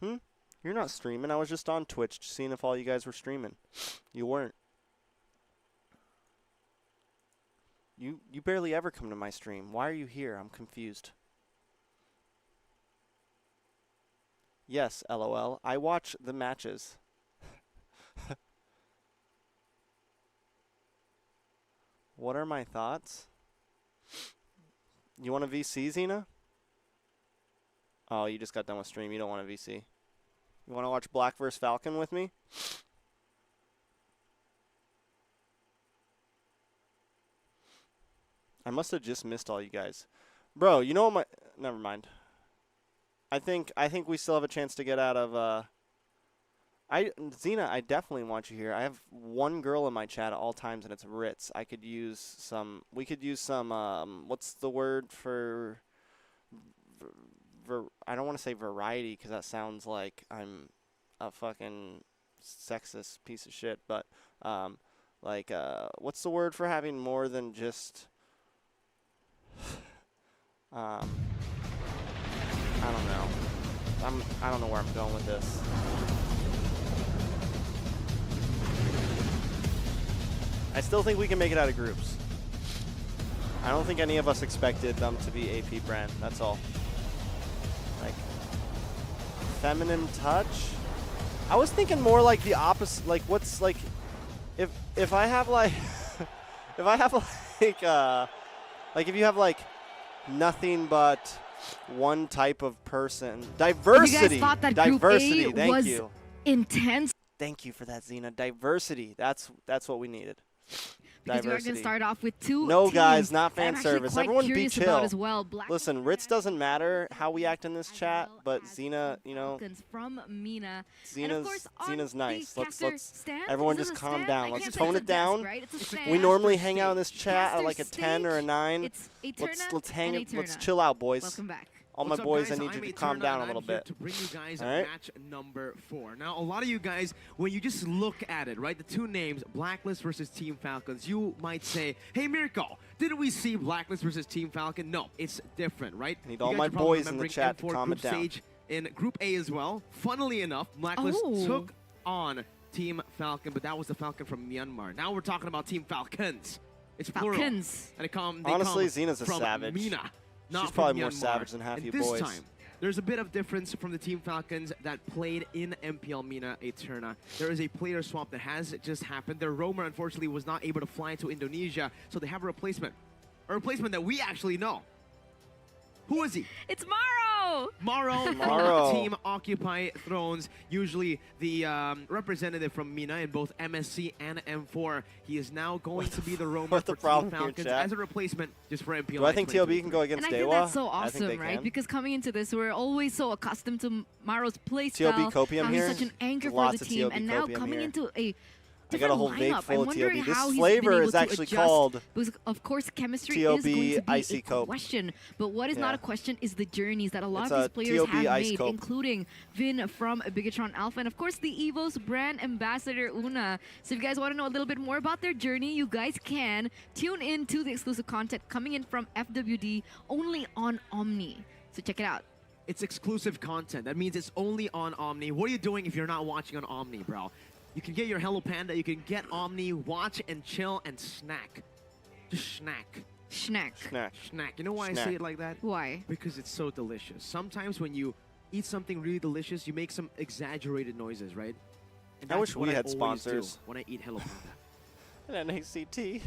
You're not streaming. I was just on Twitch seeing if all you guys were streaming. You weren't. You barely ever come to my stream. Why are you here? I'm confused. Yes, LOL. I watch the matches. What are my thoughts? You want a VC, Xena? Oh, you just got done with stream. You don't want a VC. You want to watch Black vs. Falcon with me? I must have just missed all you guys. Bro, you know what my... Never mind. I think we still have a chance to get out of... Xena, I definitely want you here. I have one girl in my chat at all times, and it's Ritz. I could use some... We could use some... what's the word for... I don't want to say variety because that sounds like I'm a fucking sexist piece of shit. But what's the word for having more than just? I don't know. I don't know where I'm going with this. I still think we can make it out of groups. I don't think any of us expected them to be AP Bren. That's all. Like, feminine touch? I was thinking more like the opposite, like what's like, if I have like, if I have like if you have like nothing but one type of person, diversity, If you guys thought that diversity, Group A thank was you. intense. Thank you for that, Xena. Diversity, that's what we needed. Because we are going to start off with two No, teams guys, not that I'm fan actually service. quite Everyone be curious chill. about as well. Listen, Ritz doesn't matter how we act in this chat, but Xena, you know, Falcons from Mina. And of course, Xena's on nice. the Let's caster stand, everyone is just it a calm stand? down. I Let's can't say tone it's it a down. desk, right? It's a We stand. normally hang out in this chat at Caster like a 10 or a 9. It's Let's hang and it. Let's Eterna. chill out, boys. Welcome back. All my What's up, boys, guys? I need you I'm to calm Eterna, down a and little I'm here bit. to bring you guys All right? match number 4. Now, a lot of you guys, when you just look at it, right, the two names, Blacklist versus Team Falcons, you might say, hey, Mirko, didn't we see Blacklist versus Team Falcon? No, it's different, right? Need You all guys my are probably boys in the remembering chat to M4 calm group it down. stage in Group A as well. Funnily enough, Blacklist Oh. took on Team Falcon, but that was the Falcon from Myanmar. Now we're talking about Team Falcons. It's plural. Falcons. And Honestly, they come Xena's a from savage. Mina, not She's from probably more Myanmar. savage than half And you this boys. time, there's a bit of difference from the Team Falcons that played in MPL Mina Eterna. There is a player swap that has just happened. Their roamer, unfortunately, was not able to fly to Indonesia, so they have a replacement. A replacement that we actually know. Who is he? It's Maro! Maro Maro. from Team Occupy Thrones, usually the representative from Mina in both MSC and M4. He is now going to be the roamer what's for the problem Team here, Falcons Jack? as a replacement just for MPLI. Do I think TLB can go against And I Dewa? think that's so I think awesome, they right? can. Because coming into this, we're always so accustomed to Maro's play TLB style, copium how here. he's such an anchor for Lots the of team, TLB and now copium coming here. into a I got a different whole vape lineup. full I'm of wondering TLB. This how he's flavor been able is to actually adjust, called because of course chemistry TLB is going to be Icy a Cope. question, but what is not Yeah. a question is the journeys that a lot It's of a these players TLB have Ice made, Cope. including Vin from Bigatron Alpha, and of course the Evo's brand ambassador Una. So if you guys want to know a little bit more about their journey, you guys can tune in to the exclusive content coming in from FWD only on Omni. So check it out. It's exclusive content. That means it's only on Omni. What are you doing if you're not watching on Omni, bro? You can get your Hello Panda, you can get Omni, watch and chill and snack. Just snack. Snack. Snack. Snack. You know why I Snack. say it like that? Why? Because it's so delicious. Sometimes when you eat something really delicious, you make some exaggerated noises, right? And I that's wish we what had always sponsors. do when I eat Hello Panda. And NACT.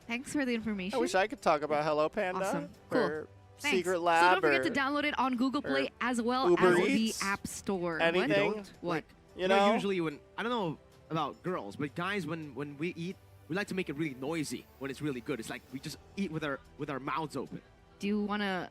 Thanks for the information. I wish I could talk about Hello Panda. Awesome. Or Thanks. Secret So Lab. don't forget or to download it on Google Play as well Uber as Eats. the App Store. Anything. What? What? You know? Usually when, I don't know about girls, but guys, when we eat, we like to make it really noisy when it's really good. It's like we just eat with our mouths open. Do you want to,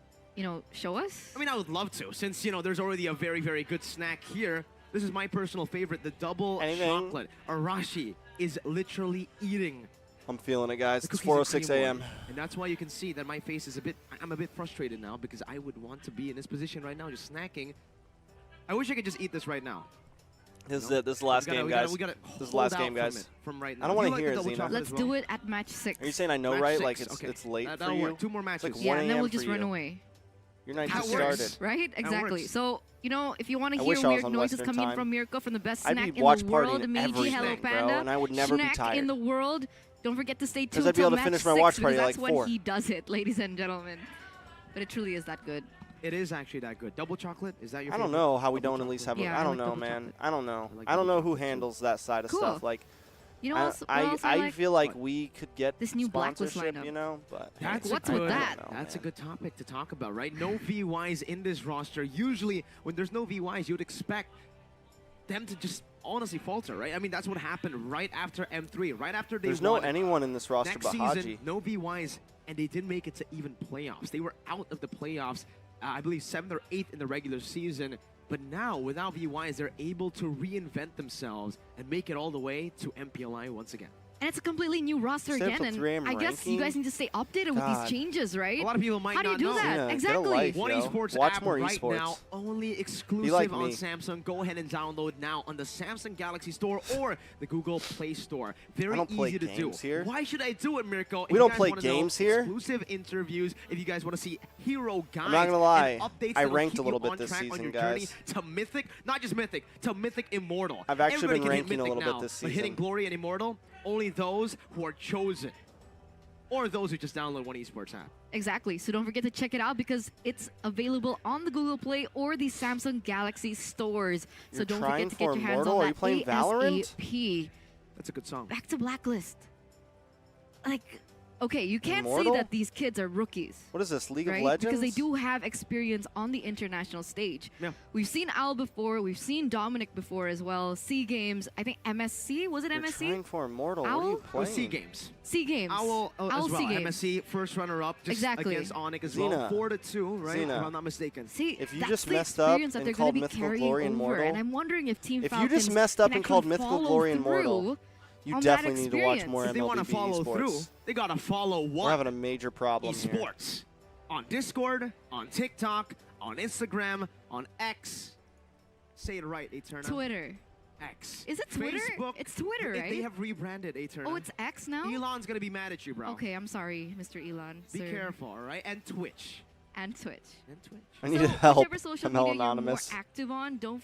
show us? I mean, I would love to, since, there's already a very, very good snack here. This is my personal favorite, the double chocolate. Arashi is literally eating. I'm feeling it, guys. the It's cookies and 4:06 cream a.m. one. And that's why you can see that my face is I'm a bit frustrated now because I would want to be in this position right now, just snacking. I wish I could just eat this right now. This is it. This is the last game, guys. We gotta This is the last hold game, out guys. from right now. I don't want You to like hear the it, double Xena. chocolate Let's as well? do it at match 6. Are you saying I know Match right? 6, Like it's okay. it's late for That'll you? work. 2 more It's matches. like Yeah, 1 and then a.m. we'll just for run you. away. Your night That just works. started. Right? Exactly. works. So, if you want to I hear wish I was weird on noises Western coming time. from Mirko from the best I'd snack be in watch the world, partying Meiji, Hello everything, bro, Panda, and I would never be snack tired. in the world. Don't forget to stay 'Cause tuned I'd be able till to match finish my 6 watch because party at that's like when 4. he does it, ladies and gentlemen. But it truly is that good. It is actually that good. Double chocolate? Is that your I don't favorite? know how we Double don't at least chocolate? have. Yeah, I I don't like know, double man. chocolate. I don't know. I like I don't double know who chocolate, handles that side of Cool. stuff. Like, You know what else, what I else I like? feel like we could get This new Blacklist sponsorship, lineup. you know, but That's What's a with good, that? That's a good topic to talk about, right? No VYs in this roster. Usually, when there's no VYs, you'd expect them to just honestly falter, right? I mean, that's what happened right after M3, right after they there's no won. anyone in this roster Next but season, Haji. no VYs, and they didn't make it to even playoffs. They were out of the playoffs, I believe 7th or 8th in the regular season. But now, without VYs, they're able to reinvent themselves and make it all the way to MPLI once again. And it's a completely new roster Stay up again, till 3 and a.m. I guess you guys ranking? need to stay updated with God. these changes, right? A lot of people might How do you not do know. that? Yeah, get a Exactly. life, One yo. Esports Watch app more right esports. now, only exclusive like on me. Samsung. Go ahead and download now on the Samsung Galaxy Store or the Google Play Store. Very don't play easy to do. games here. Why should I do it, Mirko? If We you don't guys play wanna know games here. Exclusive interviews. If you guys want to see hero guides, I'm not gonna lie, and updates I that'll ranked keep a little you bit on this track on season, your guys. journey to Mythic, not just Mythic, to Mythic Immortal. I've actually Everybody been can hit ranking a Mythic little bit now, this but hitting season. Glory and Immortal, only those who are chosen. Or those who just download One Esports app. Exactly. So don't forget to check it out because it's available on the Google Play or the Samsung Galaxy stores. So You're don't trying forget to get for your hands Immortal? on Are that you playing Valorant? ASAP. That's a good song. Back to Blacklist. Like, okay, you can't Immortal? say that these kids are rookies. What is this, League right? of Legends? Because they do have experience on the international stage. Yeah. We've seen Al before. We've seen Dominic before as well. C Games. I think MSC. Was it You're MSC? trying for Immortal. What are Owl? you Or playing? C Games. C Games. Owl as well. C Games. MSC, first runner-up, just Exactly. against Onyx as Xena. well. 4-2, right? Xena. If I'm not mistaken. See, If you that's just the messed up experience that and they're called going to be Mythical carrying Glory over. Immortal- And I'm wondering if Team If you Falcons just messed up can and called actually Mythical follow Glory Immortal, through you on that definitely need to watch experience. more If they want to MLBB follow esports. through, they got to follow We're what? having a major problem here. Esports. On Discord, on TikTok, on Instagram, on X. Say it right, Eterna. Twitter. X. Is it Twitter? Facebook, It's Twitter, They right? have rebranded Eterna. Oh, it's X now? Elon's going to be mad at you, bro. Okay, I'm sorry, Mr. Elon. Be sir. careful, all right? And Twitch. And Twitch. And Twitch. I need So help. whichever social ML media Anonymous. you're more active on, don't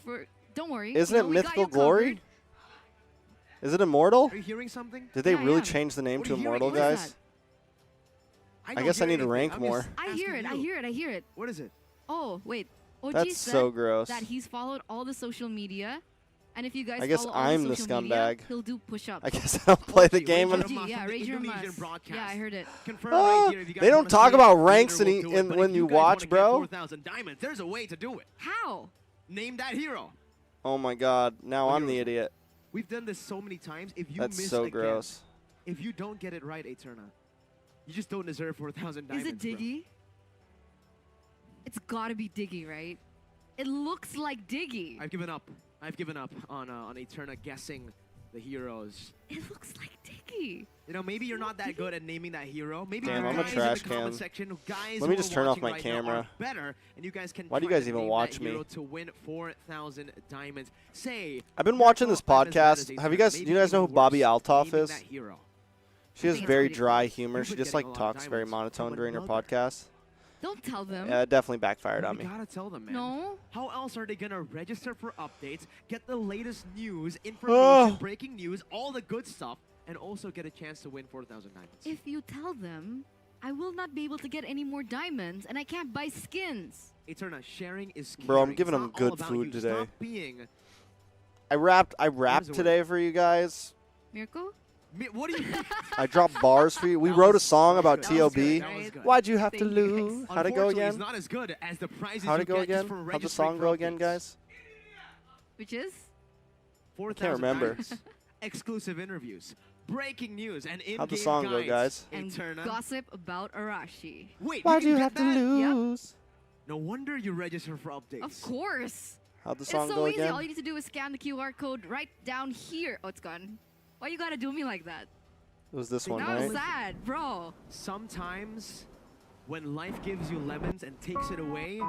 worry. Isn't you it know, we got Mythical you Glory? covered. Is it Immortal? Are you hearing something? Did they Yeah, really yeah. change the name What to are you hearing? Immortal, What is guys? I I don't guess I hear need to anything. rank I'm more. just I hear it. asking I you. hear it. I hear it. What is it? Oh, wait. OG That's said so gross. that he's followed all the social media, and if you guys I guess follow all I'm the the social media, scumbag. he'll do push-ups. I guess I don't play the game. OG, yeah, raise your Indonesian mus. broadcast. Yeah, I heard it. Confirm Ah, right here if you guys they don't wanna talk see about it, ranks Leader in will e- do it, in- but when if you guys wanna watch, get bro. 4,000 diamonds, there's a way to do it. How? Name that hero. Oh my god, now I'm the Hero. idiot. We've done this so many times. If you That's miss so again, gross. if you don't get it right, Eterna, you just don't deserve 4,000 Is diamonds. it Diggy? It's gotta be Diggy, right? It looks like Diggy. I've given up. I've given up on Eterna guessing the heroes. It looks like Diggy. You know, maybe you're not that good at naming that hero. Maybe Damn, you I'm a guys trash in the comment can. section, guys Let me who just are turn off watching my right now camera. are better, and you guys can Why do you try guys to even name watch that hero me? to win 4,000 diamonds. Say, I've been watching this Miracle, I'm as bad as podcast. Have you guys? Do Eterna. you guys know who Maybe Bobby even Altoff worse, naming is? that hero. She has think it's very pretty dry cool. humor. You've She been just like getting a lot of talks very diamonds. monotone Someone during her know that. podcast. Don't tell them. Yeah, it definitely backfired on We me. gotta tell them, man. No. How else are they gonna register for updates, get the latest news, information, breaking news, all the good stuff, and also get a chance to win 4,000 diamonds? If you tell them, I will not be able to get any more diamonds, and I can't buy skins. Eterna, sharing is caring. Bro, I'm giving It's them not all good about food you. today. Stop being. I rapped Here's the today for you guys. Miracle? What do you? I dropped bars for you. We That wrote a was- song that was about good. That was TOB. good. That was good. Why'd you have to Thank you, guys. lose? How'd it go Unfortunately, again? It's not as good as the prizes How'd you it go get just again? for How'd the registering song for go again, updates. guys? Which is? 4,000 remember. diamonds, exclusive interviews, breaking news, and in-game How'd the song go, guides. guys? And Eterna. gossip about Arashi. Wait, Why'd you you didn't have get to that? lose? No wonder you register for updates. Of course. How'd the It's song so go easy. again? All you need to do is scan the QR code right down here. Oh, it's gone. Why you gotta do me like that? It was this one, Now I'm right? sad, bro. Sometimes, when life gives you lemons and takes it away,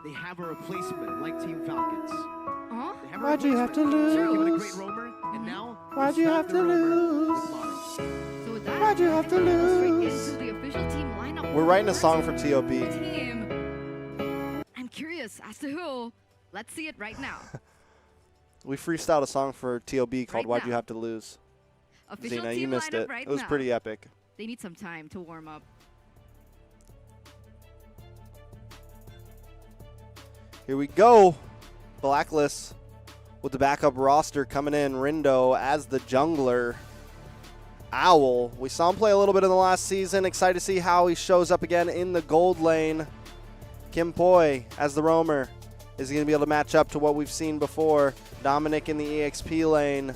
they have a replacement, like Team Falcons. Huh? They have a Why'd you have to replacement. They're given a lose? great roamer, and now Why'd they you swap have the to roamer lose? with Mara. So with that, Why'd you have to I think we'll go straight lose? into the official team lineup. We're writing a song for TOB. Team. I'm curious as to who. Let's see it right now. We freestyled a song for TOB called Right Why'd now. You Have to Lose? Official Xena, team you missed lineup it. right It was now. pretty epic. They need some time to warm up. Here we go. Blacklist with the backup roster coming in. Rindo as the jungler. Owl. We saw him play a little bit in the last season. Excited to see how he shows up again in the gold lane. Kim Poi as the roamer. Is he going to be able to match up to what we've seen before? Dominic in the EXP lane.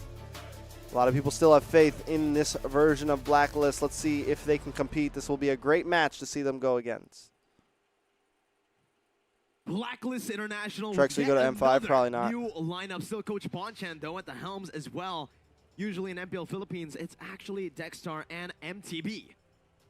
A lot of people still have faith in this version of Blacklist. Let's see if they can compete. This will be a great match to see them go against. Blacklist International. Trex, we yet go to M5? another Probably not. New lineup. Still Coach Bonchan, though, at the helms as well. Usually in MPL Philippines, it's actually Dexstar and MTB.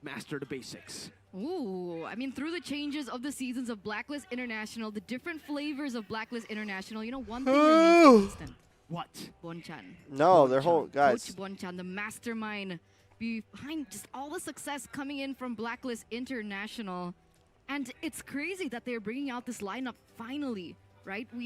Master the basics. Ooh, I mean, through the changes of the seasons of Blacklist International, the different flavors of Blacklist International, you know, one thing remains constant. What? Bonchan. No, their whole guys. Coach Bonchan, the mastermind behind just all the success coming in from Blacklist International. And it's crazy that they're bringing out this lineup finally, right? Were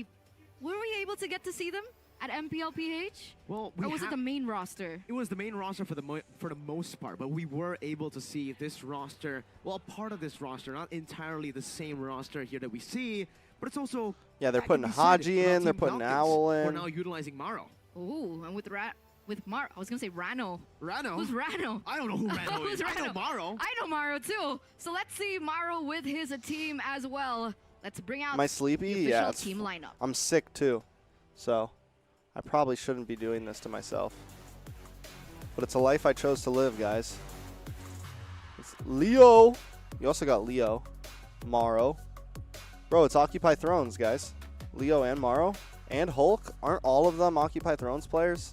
we able to get to see them at MPLPH? Well, or was it the main roster? It was the main roster for the most part, but we were able to see this roster, well, part of this roster, not entirely the same roster here that we see, but it's also... Yeah, they're that putting can be Haji said about in, they're Team putting Falcons. Owl We're in. now utilizing Maro. Ooh, and with Maro, I was gonna say Rano. Rano? Who's Rano? I don't know who Rano Who's is. I know Rano? Maro. I know Maro too. So let's see Maro with his team as well. Let's bring out Am I sleepy? the Yeah. official team lineup. I'm sick too. So I probably shouldn't be doing this to myself. But it's a life I chose to live, guys. It's Leo. You also got Leo. Maro. Bro, it's Occupy Thrones, guys. Leo and Maro. And Hulk. Aren't all of them Occupy Thrones players?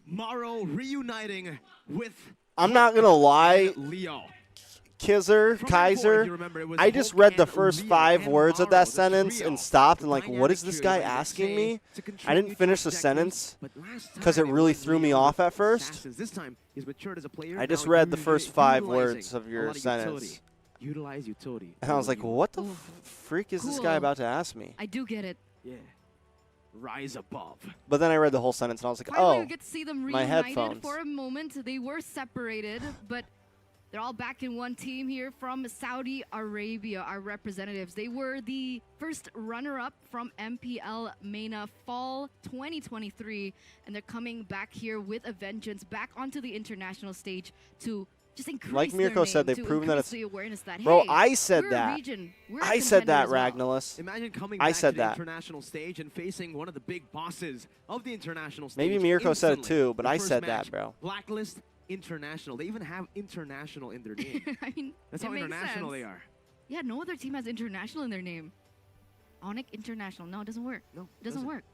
Maro reuniting with I'm not going to lie. Leo. Kaiser. I just read the first 5 words of that sentence and stopped and like, what is this guy asking me? I didn't finish the sentence because it really threw me off at first. I just read the first 5 words of your sentence. Utilize utility. And I was like, what the freak is this guy about to ask me? I do get it. Yeah. Rise above. But then I read the whole sentence and I was like, Finally, oh, we get to see them my reunited headphones. for a moment. They were separated, but they're all back in one team here from Saudi Arabia, our representatives. They were the first runner-up from MPL MENA Fall 2023, and they're coming back here with a vengeance, back onto the international stage to just increase like their Mirko said, name, they've to proven that increase it's... the awareness that, Bro, hey, I said we're a that. region, we're a I said that, contender as well. Imagine coming I back said to the that. international stage and facing one of the big bosses of the international stage. Maybe Mirko said it instantly. too, but The I first said match, that, bro. Blacklist International. They even have international in their name. I mean, That's it how makes international sense. they are. Yeah, no other team has international in their name. Onyx International. No, it doesn't work. No, it doesn't work.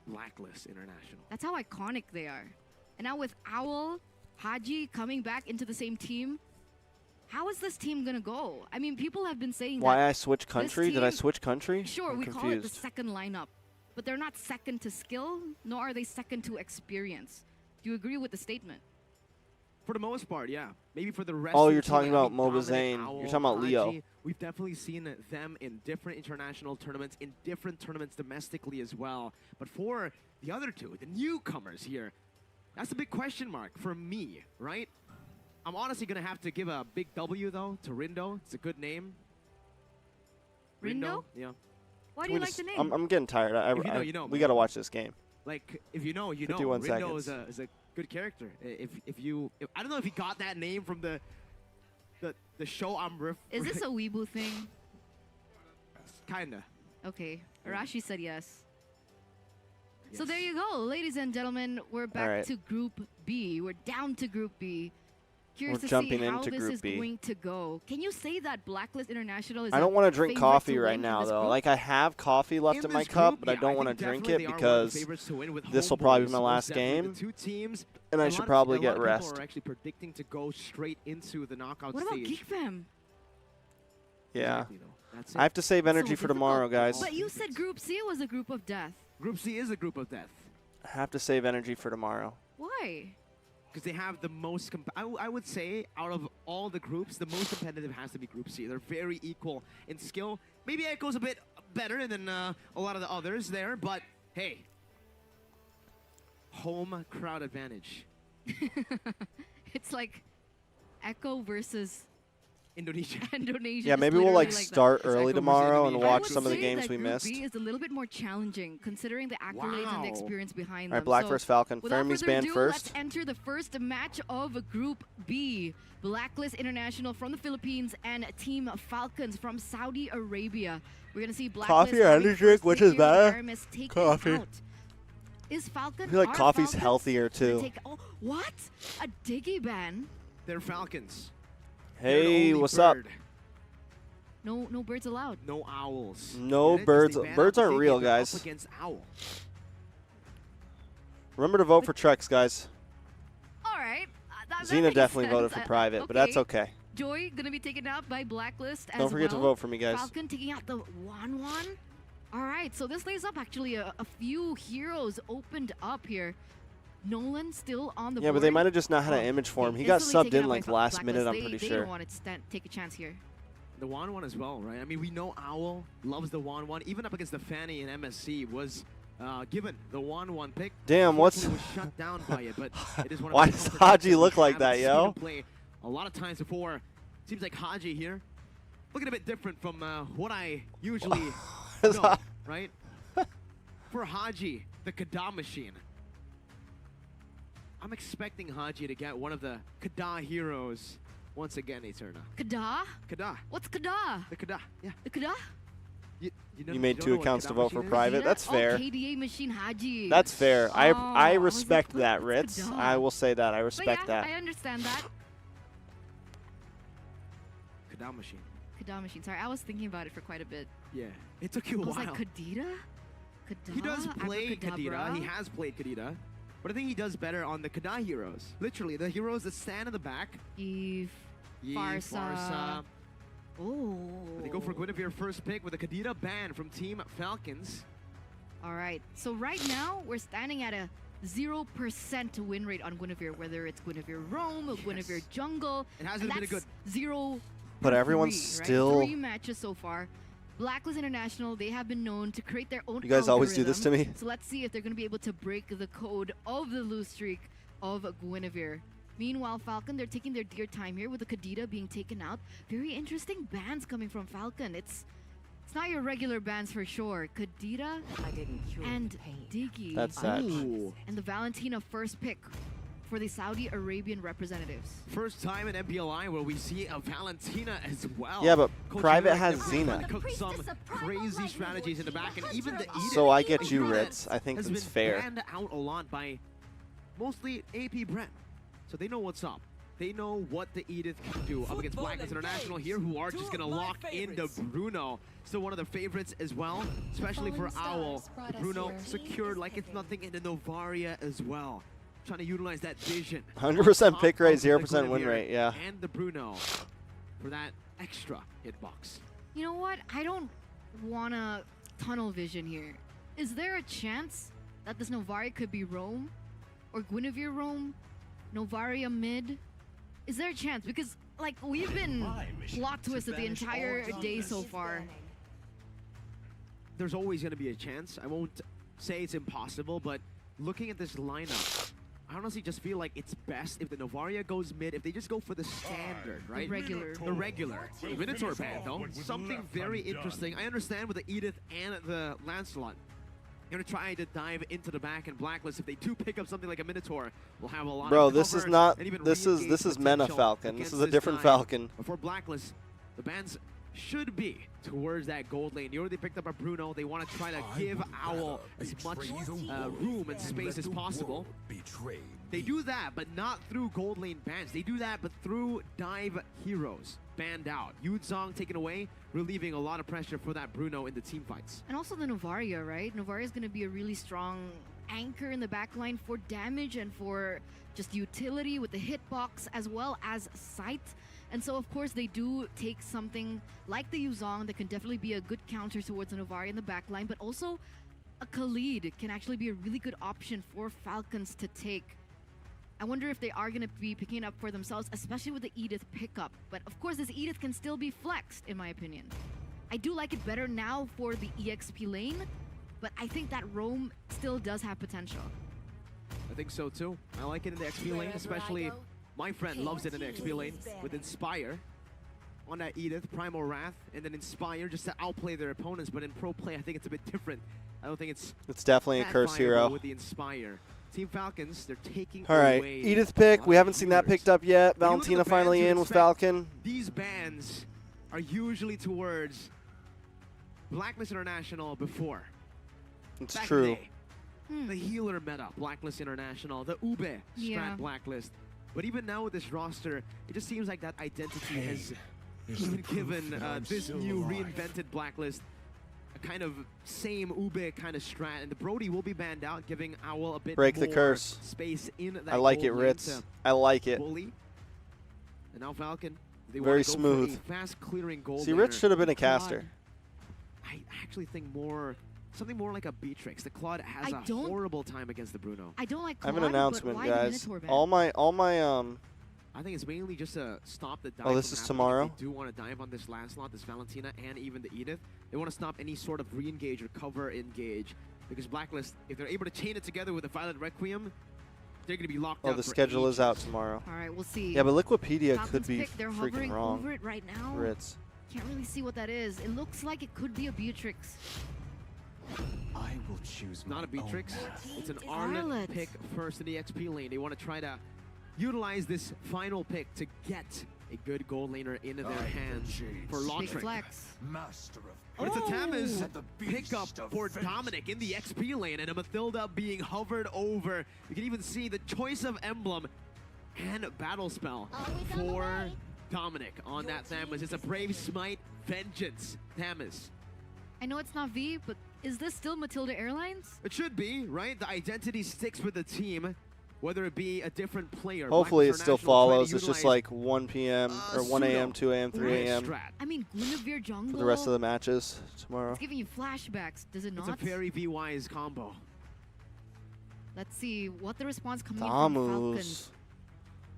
Blacklist International. That's how iconic they are. And now with Owl, Haji coming back into the same team, how is this team gonna go? I mean, people have been saying Why that I switched country? Did I switch country? Sure, I'm we call it the confused. second lineup, but they're not second to skill, nor are they second to experience. Do you agree with the statement? For the most part, yeah. Maybe for the rest Oh, of the you're team, talking I about mean, Moba Dominic, Zane. Owl, You're talking about Leo. Haji, we've definitely seen them in different international tournaments, in different tournaments domestically as well. But for the other two, the newcomers here, that's a big question mark for me, right? I'm honestly going to have to give a big W, though, to Rindo. It's a good name. Rindo? Yeah. Why do you like the name? I'm getting tired. If you know, you know, we man. got to watch this game. Like, if you know, you know. 51 Rindo seconds. is a good character. I don't know if he got that name from the show I'm Is this a weeaboo thing? Kinda. Okay, Arashi said yes. So there you go, ladies and gentlemen. We're back right. to Group B. We're down to Group B. Curious We're to jumping see how into this Group is B. going to go. Can you say that Blacklist International is I don't want to drink coffee right now, though. Like, I have coffee left in my cup, but I don't want to drink it because this will probably be my last game, and I should probably get rest. People are actually predicting to go straight into the knockout What about stage. Geek Fam? Yeah. Exactly, though. That's it. I have to save energy So for tomorrow, difficult. guys. But you said Group C was a group of death. Group C is a group of death. I have to save energy for tomorrow. Why? Because they have the most, I would say, out of all the groups, the most competitive has to be Group C. They're very equal in skill. Maybe Echo's a bit better than a lot of the others there, but hey, home crowd advantage. It's like Echo versus Indonesia. Indonesia. Yeah, just maybe we'll literally like that. start It's early Echo versus tomorrow and Indonesia. I watch would some of the say games that we Group missed. B is a little bit more challenging, considering the accolades and the experience behind All right, them. Black So, versus Falcon. without Fermi's further banned ado, first. let's enter the first match of Group B. Blacklist International from the Philippines and Team Falcons from Saudi Arabia. We're gonna see Blacklist Coffee or having energy drink, first which pick is here, better? Aramis taking Coffee. out. Is Falcon? I feel like are coffee's Falcons healthier, gonna too. take- oh, what? A Diggy ban? They're Falcons. They're the Hey, only what's up? bird. No birds allowed. No owls. No Get it? 'Cause birds. they ban Birds out aren't Diggy, real, they're up guys. against owl. Remember to vote for Trex, guys. All right. That Xena makes definitely sense. voted for private, but that's okay. Joy gonna be taken out by Blacklist as Don't forget to well. vote for me, guys. Falcon taking out the 1-1. All right, so this lays up actually a few heroes opened up here. Nolan still on the Yeah, board. but they might have just not had an image for him. He got Instantly subbed taken in out like by last Blacklist. minute, I'm They pretty don't sure. want to take a chance here. The 1-1 as well, right? I mean, we know Owl loves the 1-1. Even up against the Fanny in MSC was given the 1-1 pick. Damn, what's... Unfortunately was shut down by it, but it is one of Why the does comfort Haji that we look like haven't that, seen yo? him play a lot of times before. Seems like Haji here, looking a bit different from what I usually know, right? For Haji, the Kada machine. I'm expecting Haji to get one of the Kada heroes once again, Eterna. Kada? Kada. What's Kada? The Kada, yeah. The Kada? You You made don't 2 know what accounts to Kada vote for machine is? private. That's Oh, fair. KDA machine Haji. That's fair. I I was respect like, that, what's Ritz. Kada? I will say that. I But respect yeah, that. I understand that. Kada machine. Kada machine. Sorry, I was thinking about it for quite a bit. Yeah, it took you a I was while. like, Kadita? Kada? He does play Abracadabra? Kadita. He has played Kadita. But I think he does better on the Kada heroes. Literally, the heroes that stand in the back. Eve. Farsa. Oh. They go for Guinevere first pick with a Kadira ban from Team Falcons. All right. So right now, we're standing at a 0% win rate on Guinevere, whether it's Guinevere Roam or Guinevere Jungle. It hasn't been a good... 0 But everyone's right? still... 3 matches so far. Blacklist International, they have been known to create their own You guys always do this to me. So let's see if they're going to be able to break the code of the lose streak of Guinevere. Meanwhile, Falcon, they're taking their dear time here with the Kadita being taken out. Very interesting bans coming from Falcon. It's not your regular bans for sure. Kadita and Diggy. That's sad. And the Valentina first pick for the Saudi Arabian representatives. First time in MPLI where we see a Valentina as well. Yeah, but Coach Private Eric has definitely Xena. cooked some crazy strategies in the back, and even the Edith. So I get you, Edith Ritz. I think has that's been fair. banned out a lot by mostly AP Bren. So they know what's up. They know what the Edith can do up against Blacklist International here, who are just going to lock into Bruno. Still one of their favorites as well, especially for Owl. Bruno secured like it's nothing in the Novaria as well. Trying to utilize that vision. 100% pick rate, 0% win rate, yeah. And the Bruno for that extra hitbox. You know what? I don't want to tunnel vision here. Is there a chance that this Novaria could be Roam? Or Guinevere Roam? Novaria mid? Is there a chance? Because, like, we've been plot twisted the entire day so far. There's always going to be a chance. I won't say it's impossible, but looking at this lineup, I honestly just feel like it's best if the Novaria goes mid, if they just go for the standard, right? The regular. The Minotaur ban, though. Something very interesting. I understand with the Edith and the Lancelot. You're gonna try to dive into the back and Blacklist. If they do pick up something like a Minotaur, we'll have a lot Bro, of this is cover not... and even This is Mena potential Falcon. This against is a different guy. Falcon. For Blacklist, the bans should be towards that gold lane. You already picked up a Bruno. They want to try to give Owl as much room and space as possible. They do that, but not through gold lane bans. They do that, but through dive heroes banned out. Yudzong taken away, relieving a lot of pressure for that Bruno in the team fights. And also the Novaria, right? Novaria is going to be a really strong anchor in the backline for damage and for just utility with the hitbox as well as sight. And so, of course, they do take something like the Yuzong that can definitely be a good counter towards the Novaria in the backline, but also a Khalid can actually be a really good option for Falcons to take. I wonder if they are going to be picking it up for themselves, especially with the Edith pickup. But of course, this Edith can still be flexed, in my opinion. I do like it better now for the EXP lane, but I think that Roam still does have potential. I think so too. I like it in the XP lane, especially my friend loves it in the XP lane with Inspire on that Edith, Primal Wrath, and then Inspire just to outplay their opponents. But in pro play, I think it's a bit different. I don't think it's definitely a curse hero with the Inspire. Team Falcons, they're taking All right, away Edith pick. We haven't seen that picked up yet. Valentina finally in with Falcon. These bans are usually towards Blacklist International before. It's Back true. in the day, the healer meta, Blacklist International, the Ube strat Blacklist. But even now with this roster, it just seems like that identity has been given this new reinvented Blacklist a kind of same Ube kind of strat, and the Brody will be banned out, giving Owl a bit Break more the curse. space in that I like it, gold lane Ritz. to I like it. bully. And now Falcon, they Very want to go smooth. for a fast clearing gold See, Rich laner. should have been a Claude, caster. I actually think something more like a Beatrix. The Claude has a horrible time against the Bruno. I don't like I have Claude, an announcement, but why guys. the Minotaur ban? All my I think it's mainly just to stop the dive. Oh, this from is happening. tomorrow? If they do want to dive on this Lancelot, this Valentina, and even the Edith. They want to stop any sort of re-engage or cover engage. Because Blacklist, if they're able to chain it together with the Violet Requiem, they're going to be locked out. the for schedule is ages. out tomorrow. All right, we'll see. Yeah, but Liquipedia Falcons could be pick, they're freaking hovering wrong. over it right now. Ritz. Can't really see what that is. It looks like it could be a Beatrix. I will choose Not a Beatrix. It's an Arlet pick first in the XP lane. They want to try to utilize this final pick to get a good gold laner into their hands for Big Lotric. flex. Master of But it's a Tammuz Oh. pickup for Dominic in the XP lane, and a Mathilda being hovered over. You can even see the choice of emblem and battle spell for Dominic on that Tammuz. It's a Brave Smite Vengeance Tammuz. I know it's not V, but is this still Matilda Airlines? It should be, right? The identity sticks with the team. whether it be a different player. Hopefully it Blacklist still International trying to follows. It's just utilize like 1 p.m. or 1 a.m., 2 a.m., 3 a.m. I mean, Guinevere jungle. for the rest of the matches tomorrow. It's giving you flashbacks, does it not? It's a very V-wise combo. Let's see what the response coming in from Falcons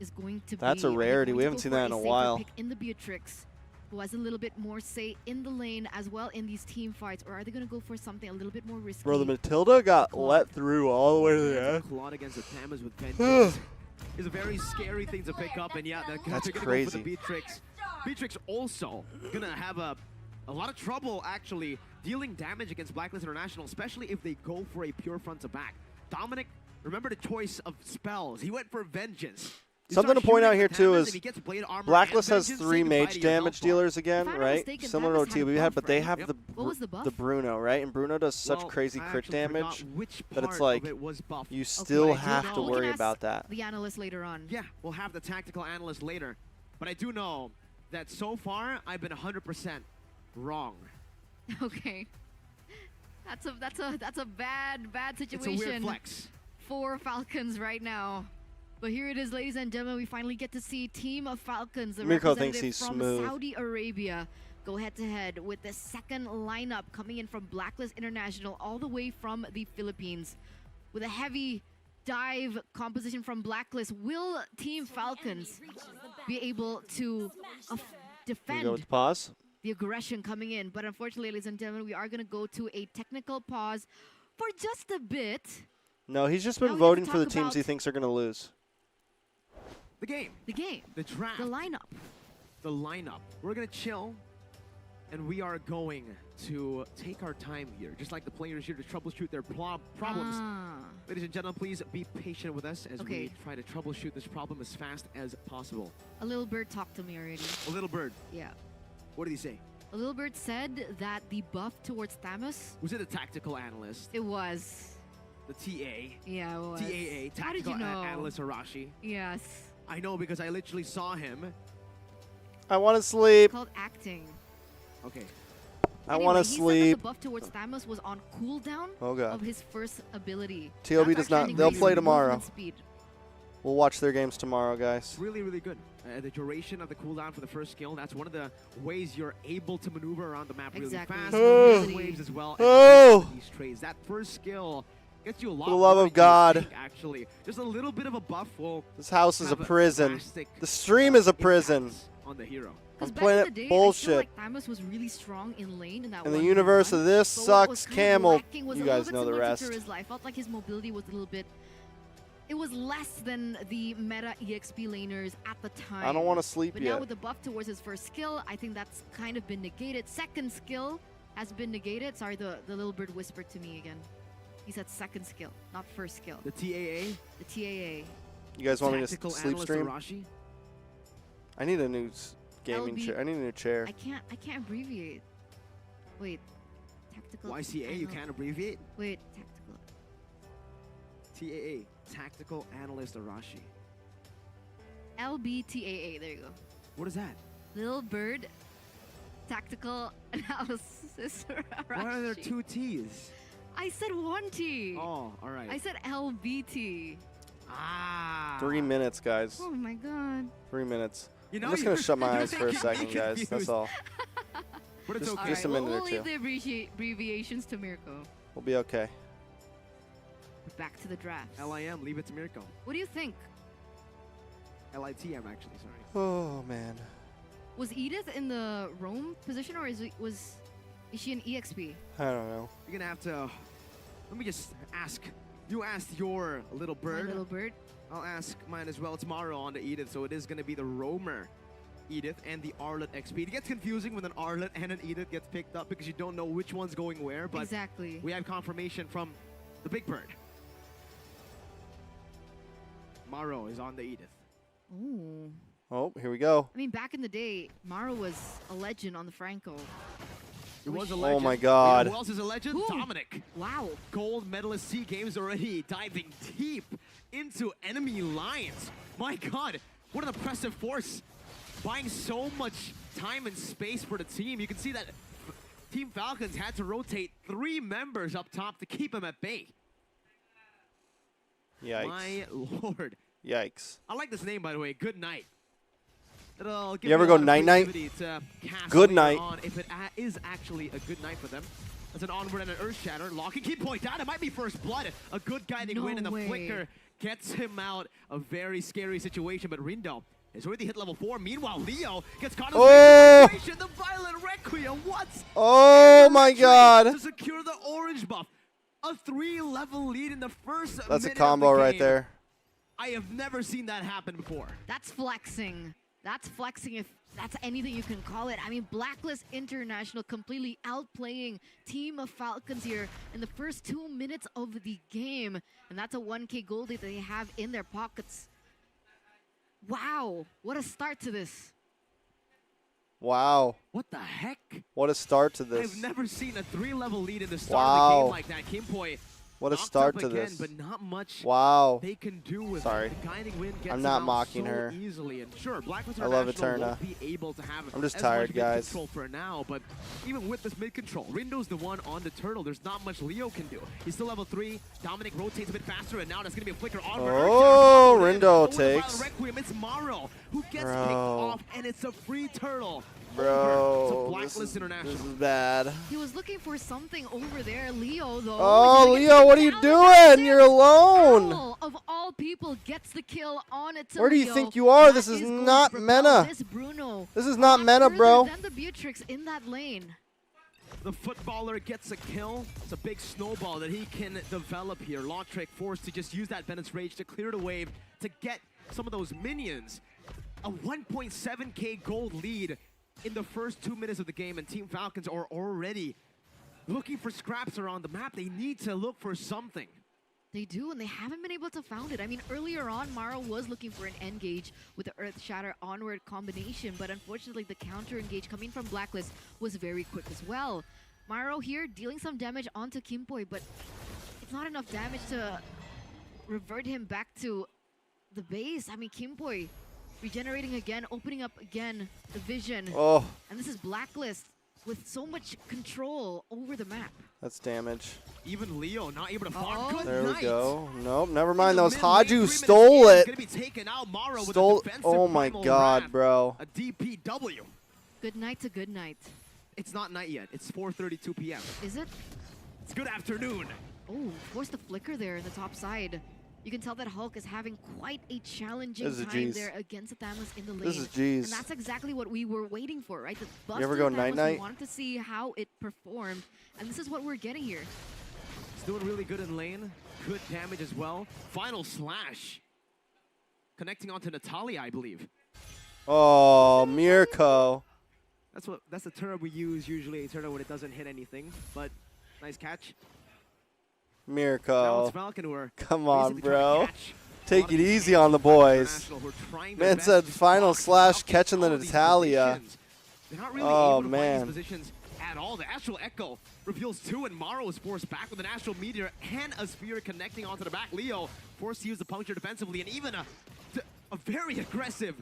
is going to be. That's a rarity. We haven't seen that in a while. Pick in the Beatrix, who has a little bit more say in the lane as well in these team fights, or are they going to go for something a little bit more risky? Bro, the Matilda got let through all the way to the end. Claude against the Tamas with vengeance is a very scary thing to pick up, and yeah, That's they're crazy. Go for the Beatrix. Beatrix also gonna have a lot of trouble actually dealing damage against Blacklist International, especially if they go for a pure front to back. Dominic, remember the choice of spells. He went for vengeance. Something to point out here too is Blacklist has 3 mage damage dealers again, right? Similar to OT we had, but they have the Bruno, right? And Bruno does such crazy crit damage that it's like you still have to worry about that. The analyst later on. Yeah, we'll have the tactical analyst later, but I do know that so far I've been 100% wrong. Okay, that's a bad situation. It's a weird flex for Falcons right now. But here it is, ladies and gentlemen. We finally get to see Team of Falcons, the Mirko representative thinks he's from smooth. Saudi Arabia, go head-to-head with the second lineup coming in from Blacklist International, all the way from the Philippines. With a heavy dive composition from Blacklist, will Team Falcons be able to defend Go with the pause. the aggression coming in? But unfortunately, ladies and gentlemen, we are going to go to a technical pause for just a bit. No, he's just Now been we have to voting for the talk teams he about thinks are going to lose. The game. The game. The draft. The lineup. The lineup. We're going to chill, and we are going to take our time here, just like the players here, to troubleshoot their problems. Ladies and gentlemen, please be patient with us as we try to troubleshoot this problem as fast as possible. A little bird talked to me already. A little bird. Yeah. What did he say? A little bird said that the buff towards Thamus. Was it a tactical analyst? It was. The TA. Yeah, it was. TAA, How did tactical you know? analyst Arashi. Yes. I know because I literally saw him. I want to sleep. It's called acting. Okay. I want to He sleep. said that the buff towards Thamus was on cooldown Oh, God. of his first ability. TLB That's does not. actually They'll increasing play tomorrow. movement speed. We'll watch their games tomorrow, guys. Really, really good. The duration of the cooldown for the first skill, that's one of the ways you're able to maneuver around the map really fast. Oh. Waves as well. Oh. These trades. That first skill gets you a lot For the love more of than you God. think, actually. Just a little bit of a buff will This house is a have prison. drastic The stream is a prison. on the hero. I'm Back in playing the it day, I bullshit. feel like Thamus was really strong in lane in that In the 1v1, universe of this but what was sucks kind of Camel. lacking was You a little guys bit know the similar to rest. Turiz. I felt like his mobility was a little bit. It was less than the meta EXP laners at the time. I don't want to sleep But yet. now with the buff towards his first skill, I think that's kind of been negated. Second skill has been negated. Sorry, the little bird whispered to me again. He said second skill, not first skill. The TAA? The TAA. You guys want me to Tactical sleep analyst stream? Arashi? I need a new gaming LB. chair. I need a new chair. I can't abbreviate. Wait. Tactical. YCA, you can't abbreviate? Wait, tactical. TAA, Tactical Analyst Arashi. LBTAA, there you go. What is that? Little bird tactical analysis. Why are there Arashi. 2 T's? I said 1 T. Oh, all right. I said LBT. Ah. 3 minutes, guys. Oh my god. 3 minutes. You know, I'm just gonna you're- shut my you're eyes for a making me second, guys. That's confused. all. But it's okay. Just a minute we'll or two. leave the abbreviations to Mirko. We'll be okay. Back to the draft. LIM, leave it to Mirko. What do you think? LITM, actually, sorry. Oh, man. Was Edith in the roam position, or is she an EXP? I don't know. You're gonna have to. Let me just ask. You asked your little bird. My little bird. I'll ask mine as well. It's Maro on the Edith, so it is gonna be the roamer Edith and the Arlet XP. It gets confusing when an Arlet and an Edith gets picked up because you don't know which one's going where. But Exactly. we have confirmation from the big bird. Maro is on the Edith. Ooh. Oh, here we go. I mean, back in the day, Maro was a legend on the Franco. It was a Oh legend. my God. Who else is a legend? Who? Dominic. Wow. Gold medalist SEA Games already diving deep into enemy lines. My God, what an impressive force. Buying so much time and space for the team. You can see that Team Falcons had to rotate 3 members up top to keep him at bay. Yikes. My lord. Yikes. I like this name, by the way. Good night. It'll give You ever me a go lot of night-night? creativity to cast Good later night. on if it is actually a good night for them. That's an onward and an earth shatter. Locking key point down. It might be first blood. A good guiding win, and the flicker gets him out. A very scary situation, but Rindo has already hit level 4. Meanwhile, Leo gets caught in the situation. The Violent Requiem. What's Oh my god. to secure the orange buff? A 3-level lead in the first That's a minute combo of the right game. there. I have never seen that happen before. That's flexing. That's flexing if that's anything you can call it. I mean, Blacklist International completely outplaying Team of Falcons here in the first 2 minutes of the game. And that's a 1K gold that they have in their pockets. Wow, what a start to this. Wow. What the heck? What a start to this. I've never seen a 3-level lead in the start of the game like that. Kimpoi What a knocked start up to again, this. but not much Wow. they can do with Sorry. it. The guiding wind gets I'm them not out mocking so her. easily. And sure, Blacklist I love International Eterna. won't be able to have I'm just as tired, much guys. mid-control for now, but even with this mid-control, Rindo's the one on the turtle. There's not much Leo can do. He's still level 3. Dominic rotates a bit faster, and now that's going to be a flicker on Oh, Earthshatter. Rindo With the Violent takes. Requiem, it's Maro who gets Bro. picked off, and it's a free turtle. Bro, Over to this Blacklist is, International. this is bad. He was looking for something over there. Leo, though. Oh, Leo, what are you doing? You're alone. Owl, of all people, gets the kill on it. Where do you think you are? This is not Mena. This Bruno. This is not Mena, bro. Than the Beatrix in that lane. The footballer gets a kill. It's a big snowball that he can develop here. Locktrick forced to just use that Bennett's Rage to clear the wave to get some of those minions. A 1.7k gold lead in the first 2 minutes of the game, and Team Falcons are already looking for scraps around the map. They need to look for something. They do, and they haven't been able to found it. I mean, earlier on, Maro was looking for an engage with the Earth Shatter onward combination, but unfortunately, the counter engage coming from Blacklist was very quick as well. Maro here dealing some damage onto Kimpoi, but it's not enough damage to revert him back to the base. I mean, Kimpoi regenerating again, opening up again the vision. Oh. And this is Blacklist with so much control over the map. That's damage. Even Leo not able to farm. Good There we night. go. Nope, never mind. That was In the mid-lane, 3 Haju minutes stole in, it. gonna be taken out. Maro with a Stole. defensive Oh my primal god, wrath. bro. A DPW. Good night to good night. It's not night yet. It's 4:32 p.m. Is it? It's good afternoon. Oh, forced the flicker there in the top side. You can tell that Hulk is having quite a challenging This is time G's. there against Thanos in the lane. This is G's. And that's exactly what we were waiting for, right? The bust You ever of go Thanos, night-night? We wanted to see how it performed, and this is what we're getting here. It's doing really good in lane. Good damage as well. Final slash. Connecting onto Natalia, I believe. Oh, Mirko. That's the turn we use usually, a turn when it doesn't hit anything. But nice catch. Now Mirko. it's Falcon who are Come on, basically trying to bro. catch Take it easy on the boys. Man said final slash catching the Natalia. They're not really Oh, able to find man. these positions at all. The Astral Echo reveals 2, and Maro is forced back with an Astral Meteor and a Sphere connecting onto the back. Leo forced to use the puncture defensively, and even a very aggressive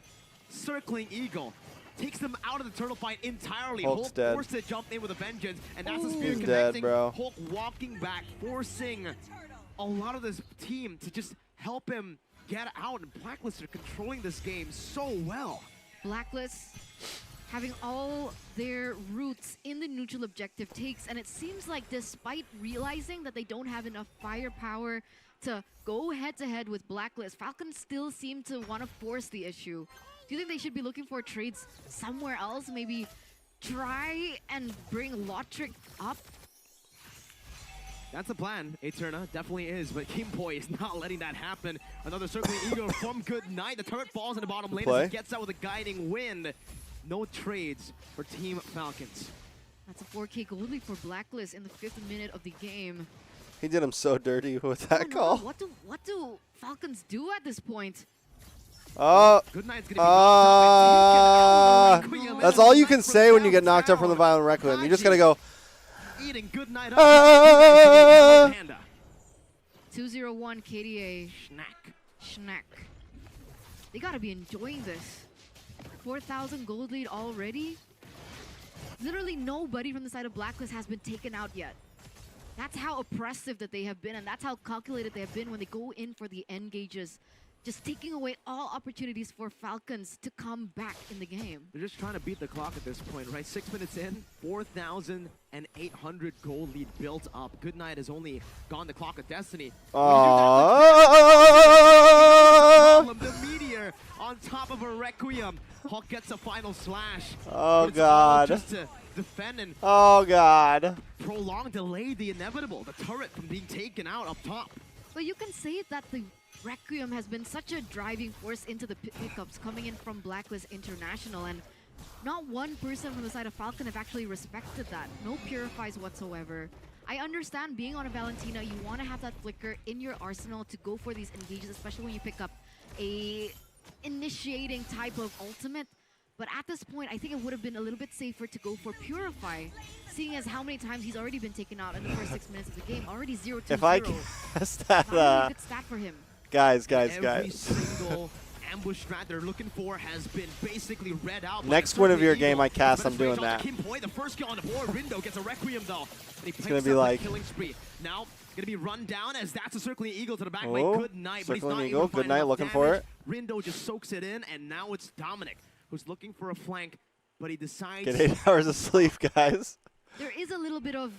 circling Eagle takes them out of the turtle fight entirely. Hulk's Hulk dead. forced to jump in with a vengeance, and that's a Ooh. Sphere He's connecting. dead, bro. Hulk walking back, forcing a lot of this team to just help him get out, and Blacklist are controlling this game so well. Blacklist having all their roots in the neutral objective takes, and it seems like despite realizing that they don't have enough firepower to go head-to-head with Blacklist, Falcons still seem to want to force the issue. Do you think they should be looking for trades somewhere else? Maybe try and bring Lotric up? That's the plan. Eterna definitely is, but Kimpoi is not letting that happen. Another circling Eagle from Good Night. The turret falls in the bottom lane as he gets out with a guiding wind. No trades for Team Falcons. That's a 4K gold lead for Blacklist in the 5th minute of the game. He did him so dirty with that call. What do Falcons do at this point? Oh, Good Night's that's all you can say when you get knocked up from the Violent Requiem. You just gotta go. Eating Good Night up. Panda. 201 KDA. Schnack. Schnack. They gotta be enjoying this. 4,000 gold lead already. Literally nobody from the side of Blacklist has been taken out yet. That's how oppressive that they have been, and that's how calculated they have been when they go in for the engages, just taking away all opportunities for Falcons to come back in the game. They're just trying to beat the clock at this point, right? 6 minutes in, 4,800 gold lead built up. Goodnight has only gone the clock of destiny. The meteor on top of a Requiem. Hawk gets a final slash. Oh God. Just to defend and God. prolong, delay the inevitable. The turret from being taken out up top. But you can say that the Requiem has been such a driving force into the pickups coming in from Blacklist International, and not one person from the side of Falcon have actually respected that. No purifies whatsoever. I understand being on a Valentina, you want to have that flicker in your arsenal to go for these engages, especially when you pick up a initiating type of ultimate. But at this point, I think it would have been a little bit safer to go for Purify, seeing as how many times he's already been taken out in the first 6 minutes of the game. Already 0-2-0. If I guess that, a good stat for him. guys. Every single ambush strat they're looking for has been basically read out. Next win of your game I cast, I'm doing that. The first kill on the board. Rindo gets a Requiem though. It's gonna be like killing spree. Now gonna be run down as that's a circling eagle to the back. Oh, Good night, but he's not circling able eagle. to find Good night. enough Looking damage. for it. Rindo just soaks it in, and now it's Dominic who's looking for a flank, but he decides. Get 8 hours of sleep, guys. There is a little bit of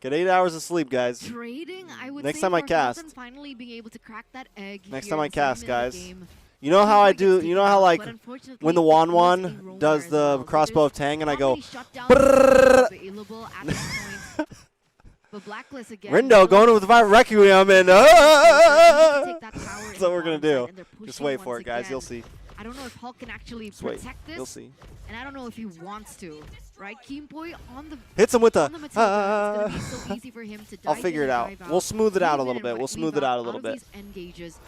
Get 8 hours of sleep, guys. trading, I would Next say, time I for cast. Falcon finally being able to crack that egg. Next here time I in the cast, second minute of guys. the game. You know how I do? Gets You know taken how out, like but unfortunately when the it Wan was a Wan roamer does as the well. So crossbow of there's Tang, and I not go. many shutdowns Brrrr. available at this point. But Blacklist again. Rindo going with the Violent Requiem, and take that tower that's what we're gonna do. and they're Just pushing wait for once it, guys. again. You'll see. I don't know if Hulk can actually Just wait. protect this. You'll see. And I don't know if he wants to. Right? Kimpoi on the Hits him with on the. the Matilda. It's gonna be so easy for him to I'll dive figure in it and out. dive We'll smooth it out a Leave little in bit. and We'll smooth it out a little of bit. these engages.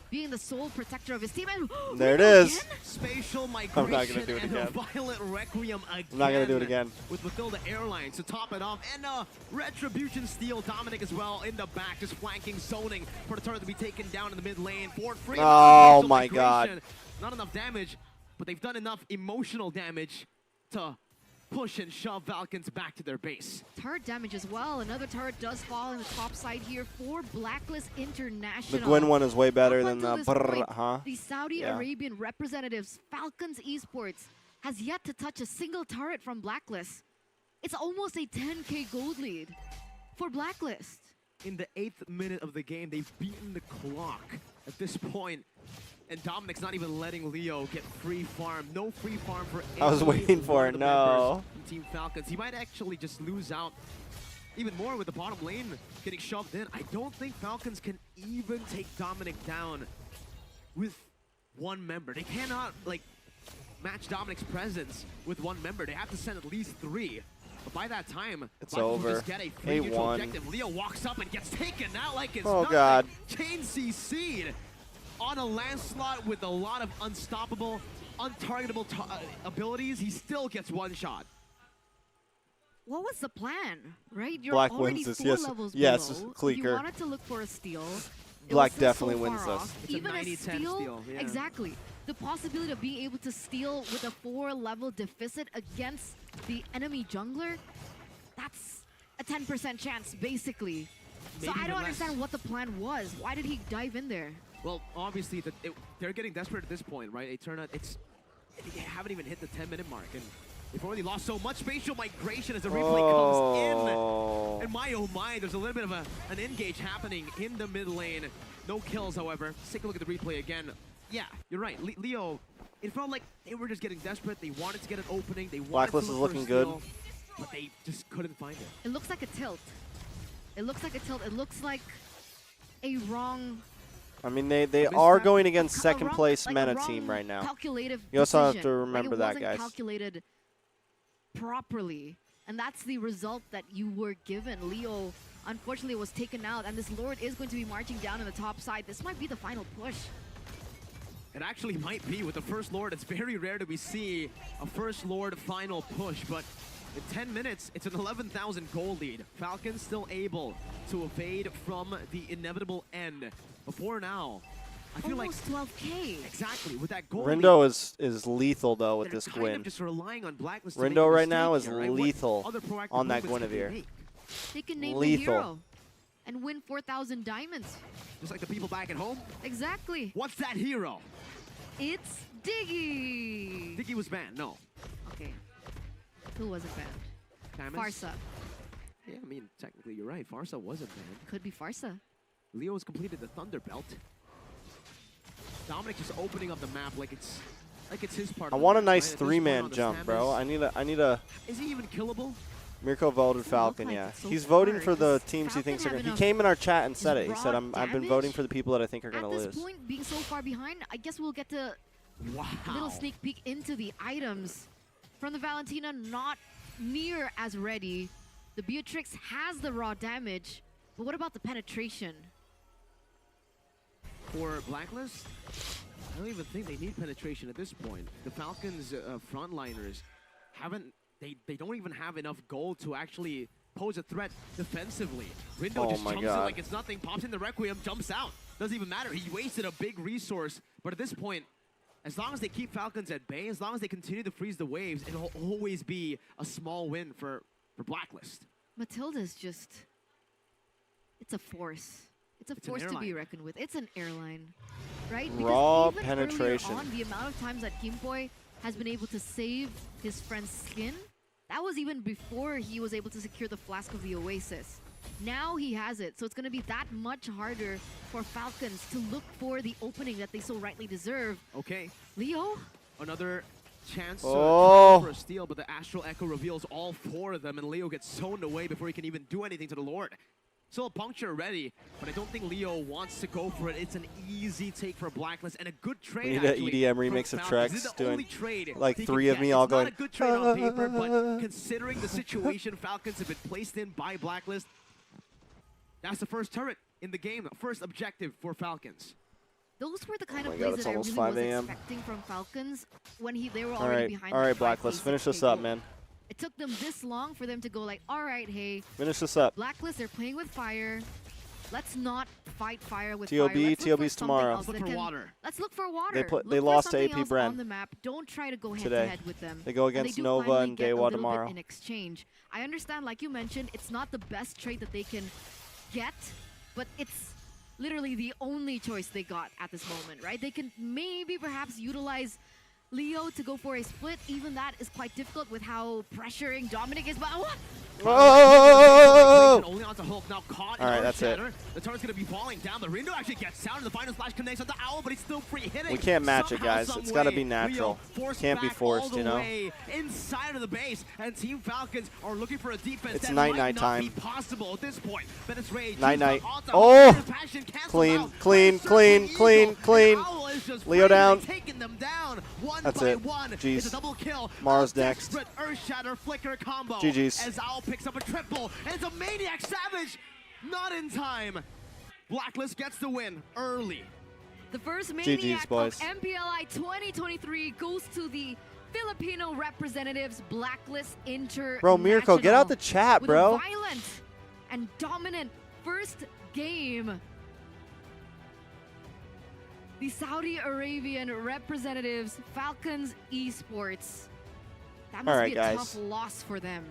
Being the sole protector of his team. And There it Rindo is. again? Spatial migration I'm not gonna do it and again. a Violent Requiem again. I'm not gonna do it again. With Matilda Airlines to top it off, and a Retribution steal. Dominic as well in the back, just flanking, zoning for the turret to be taken down in the mid lane. Forward free. Oh Spatial my God. migration. Not enough damage, but they've done enough emotional damage to push and shove Falcons back to their base. Turret damage as well. Another turret does fall in the top side here for Blacklist International. The Gwyn one is way better Up than the until this point, huh? the Saudi Yeah. Arabian representatives, Falcons Esports, has yet to touch a single turret from Blacklist. It's almost a 10k gold lead for Blacklist. In the 8th minute of the game, they've beaten the clock at this point. And Dominic's not even letting Leo get free farm. No free farm for I was any waiting for one it, of the no. members from Team Falcons. He might actually just lose out even more with the bottom lane getting shoved in. I don't think Falcons can even take Dominic down with one member. They cannot like match Dominic's presence with one member. They have to send at least 3. But by that time, It's Blacklist will over. just get a free neutral 8-1. objective. Leo walks up and gets taken out like it's Oh, nothing. God. Chain CC'd on a Lancelot with a lot of unstoppable, untargetable abilities. He still gets one shot. What was the plan, right? You're Black already wins this, 4 yes. levels Yes, below. You Cleaker. wanted to look for a steal. It Black was still definitely so wins far this. off. It's a Even 90-10 steal, yeah. Exactly. The possibility of being able to steal with a 4-level deficit against the enemy jungler, that's a 10% chance, basically. So Maybe I even don't less. understand what the plan was. Why did he dive in there? Well, obviously, they're getting desperate at this point, right? Eterna, they haven't even hit the 10-minute mark, and they've already lost so much spatial migration as the replay comes in. And my oh my, there's a little bit of an engage happening in the mid lane. No kills, however. Let's take a look at the replay again. Yeah, you're right. Leo, it felt like they were just getting desperate. They wanted to get an opening. They wanted Blacklist to is look for a looking good. steal, but they just couldn't find it. It looks like a tilt. It looks like a tilt. It looks like a wrong... I mean, they are going against a second wrong- place like a Meta wrong team right now. calculative You also have decision. to remember like it that, wasn't guys. calculated properly, and that's the result that you were given. Leo, unfortunately, was taken out, and this Lord is going to be marching down in the top side. This might be the final push. It actually might be with the First Lord. It's very rare to see a First Lord final push, but in 10 minutes, it's an 11,000 gold lead. Falcons still able to evade from the inevitable end. Before now, I feel Almost like 12k. exactly with that gold Rindo lead, is lethal though with they're this kind Gwyn. of just relying on Blacklist to make Rindo a right now mistake is here, right? What lethal other proactive on that movements can they Guinevere. make? they can name Lethal. the hero and win 4,000 diamonds. Just like the people back at home. Exactly. What's that hero? It's Diggy. Diggy was banned. No. Okay. Who wasn't banned? Camus? Farsa. Yeah, I mean, technically you're right. Farsa wasn't banned. Could be Farsa. Leo has completed the Thunder Belt. Dominic just opening up the map like it's his part. I of the want a map, nice right? At this three-man point on the jump, bro. Samus- I need a. Is he even killable? Mirko voted Falcon, like yeah. it so He's voting far, for the does teams he Falcon thinks are have going to. He enough came in our chat and said it. He said, raw I've been damage? voting for the people that I think are going At to this lose. point, being so far behind, I guess we'll get to a little sneak peek into the items. From the Valentina, not near as ready. The Beatrix has the raw damage, but what about the penetration? For Blacklist, I don't even think they need penetration at this point. The Falcons frontliners they don't even have enough gold to actually pose a threat defensively. Rindo just jumps in like it's nothing, pops in the Requiem, jumps out. Doesn't even matter. He wasted a big resource, but at this point, as long as they keep Falcons at bay, as long as they continue to freeze the waves, it'll always be a small win for Blacklist. Matilda's just... It's a force. It's a force to be reckoned with. It's an airline, right? Raw Because even penetration. earlier on, the amount of times that Kimboy has been able to save his friend's skin, that was even before he was able to secure the Flask of the Oasis. Now he has it, so it's going to be that much harder for Falcons to look for the opening that they so rightly deserve. Okay. Leo? Another chance Oh. for a steal, but the Astral Echo reveals all four of them, and Leo gets zoned away before he can even do anything to the Lord. Still a puncture ready, but I don't think Leo wants to go for it. It's an easy take for Blacklist and a good trade. We need an actually, EDM from remix of Falcons. This Trex is the only doing trade like he 3 can of me get. all It's going. not a good trade on paper, but considering the situation Falcons have been placed in by Blacklist, that's the first turret in the game, first objective for Falcons. Those were the kind Oh of my God, plays it's that I almost really 5 was a.m. expecting from Falcons when they were already behind. All right, the Blacklist, finish this up, man. It took them this long for them to go like, all right, hey, Finish this up. Blacklist, they're playing with fire. Let's not fight fire with TOB, fire. Let's look for TOB's something tomorrow. else Let's look that for can- water. Let's look for water. They Look for lost to something AP else Bren on the map. Don't try to go head today. to head with them. They go And against do Nova finally and get a Dewa little bit tomorrow. in exchange. I understand, like you mentioned, it's not the best trade that they can get, but it's literally the only choice they got at this moment, right? They can maybe perhaps utilize Leo to go for a split. Even that is quite difficult with how pressuring Dominic is. But what? Oh! Only onto Hulk, now caught in All right, Earth that's it. Shatter. The turret's gonna be falling down. The Rindo actually gets down, and the final splash connects on the Owl, but he's still free hitting. We can't match it, Somehow, guys. some It's gotta way, be natural. Leo forced Can't be back forced, all the you know? way inside of the base, and Team Falcons are looking for a defense It's that night, might night not time. be possible at this point. Venice Rage. Night, night. Oh! Oh! Clean, clean, clean, clean, clean. Leo down. Taking them down one That's by it. one. Jeez. It's a double kill. Mars A next. desperate Earth Shatter Flicker combo. GG's. As Owl picks up a triple, and it's a Maniac Savage. Not in time. Blacklist gets the win early. The first GG's, Maniac boys. of MPLI 2023 goes to the Filipino representatives Blacklist International. Bro, Mirko, get out the chat, with bro. a violent and dominant first game. The Saudi Arabian representatives, Falcons Esports. That must All right, be a guys. tough loss for them.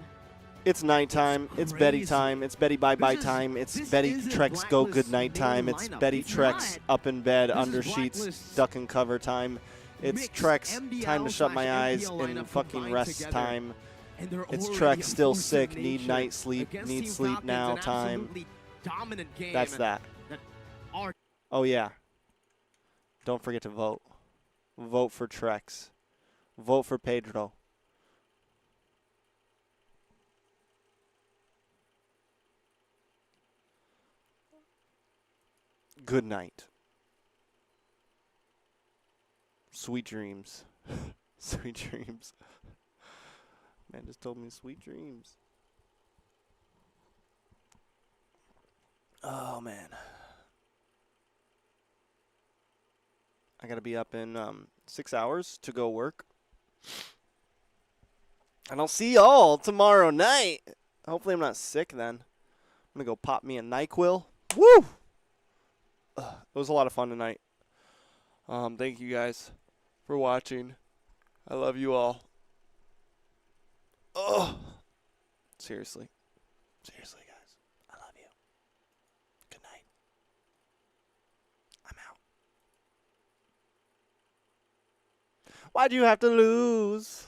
It's nighttime. It's Betty crazy. time. It's Betty bye-bye This is- time. It's this Betty isn't Trex go good Blacklist's night time. main It's lineup. Betty It's Trex up in bed, This under is sheets, Blacklist's duck and cover time. It's mixed Trex time to shut my MDL/MPL eyes in lineup fucking combined rest together. time. And they're It's already Trex a still force of sick, need nature night sleep, against need Team sleep Falcons, now an time. absolutely dominant game That's that. are Oh yeah. Don't forget to vote. Vote for Trex. Vote for Pedro. Good night. Sweet dreams. Sweet dreams. Man just told me sweet dreams. Oh man. I gotta be up in 6 hours to go work. And I'll see y'all tomorrow night. Hopefully I'm not sick then. I'm gonna go pop me a NyQuil. Woo! It was a lot of fun tonight. Thank you guys for watching. I love you all. Oh, seriously. Seriously, guys. Why'd you have to lose?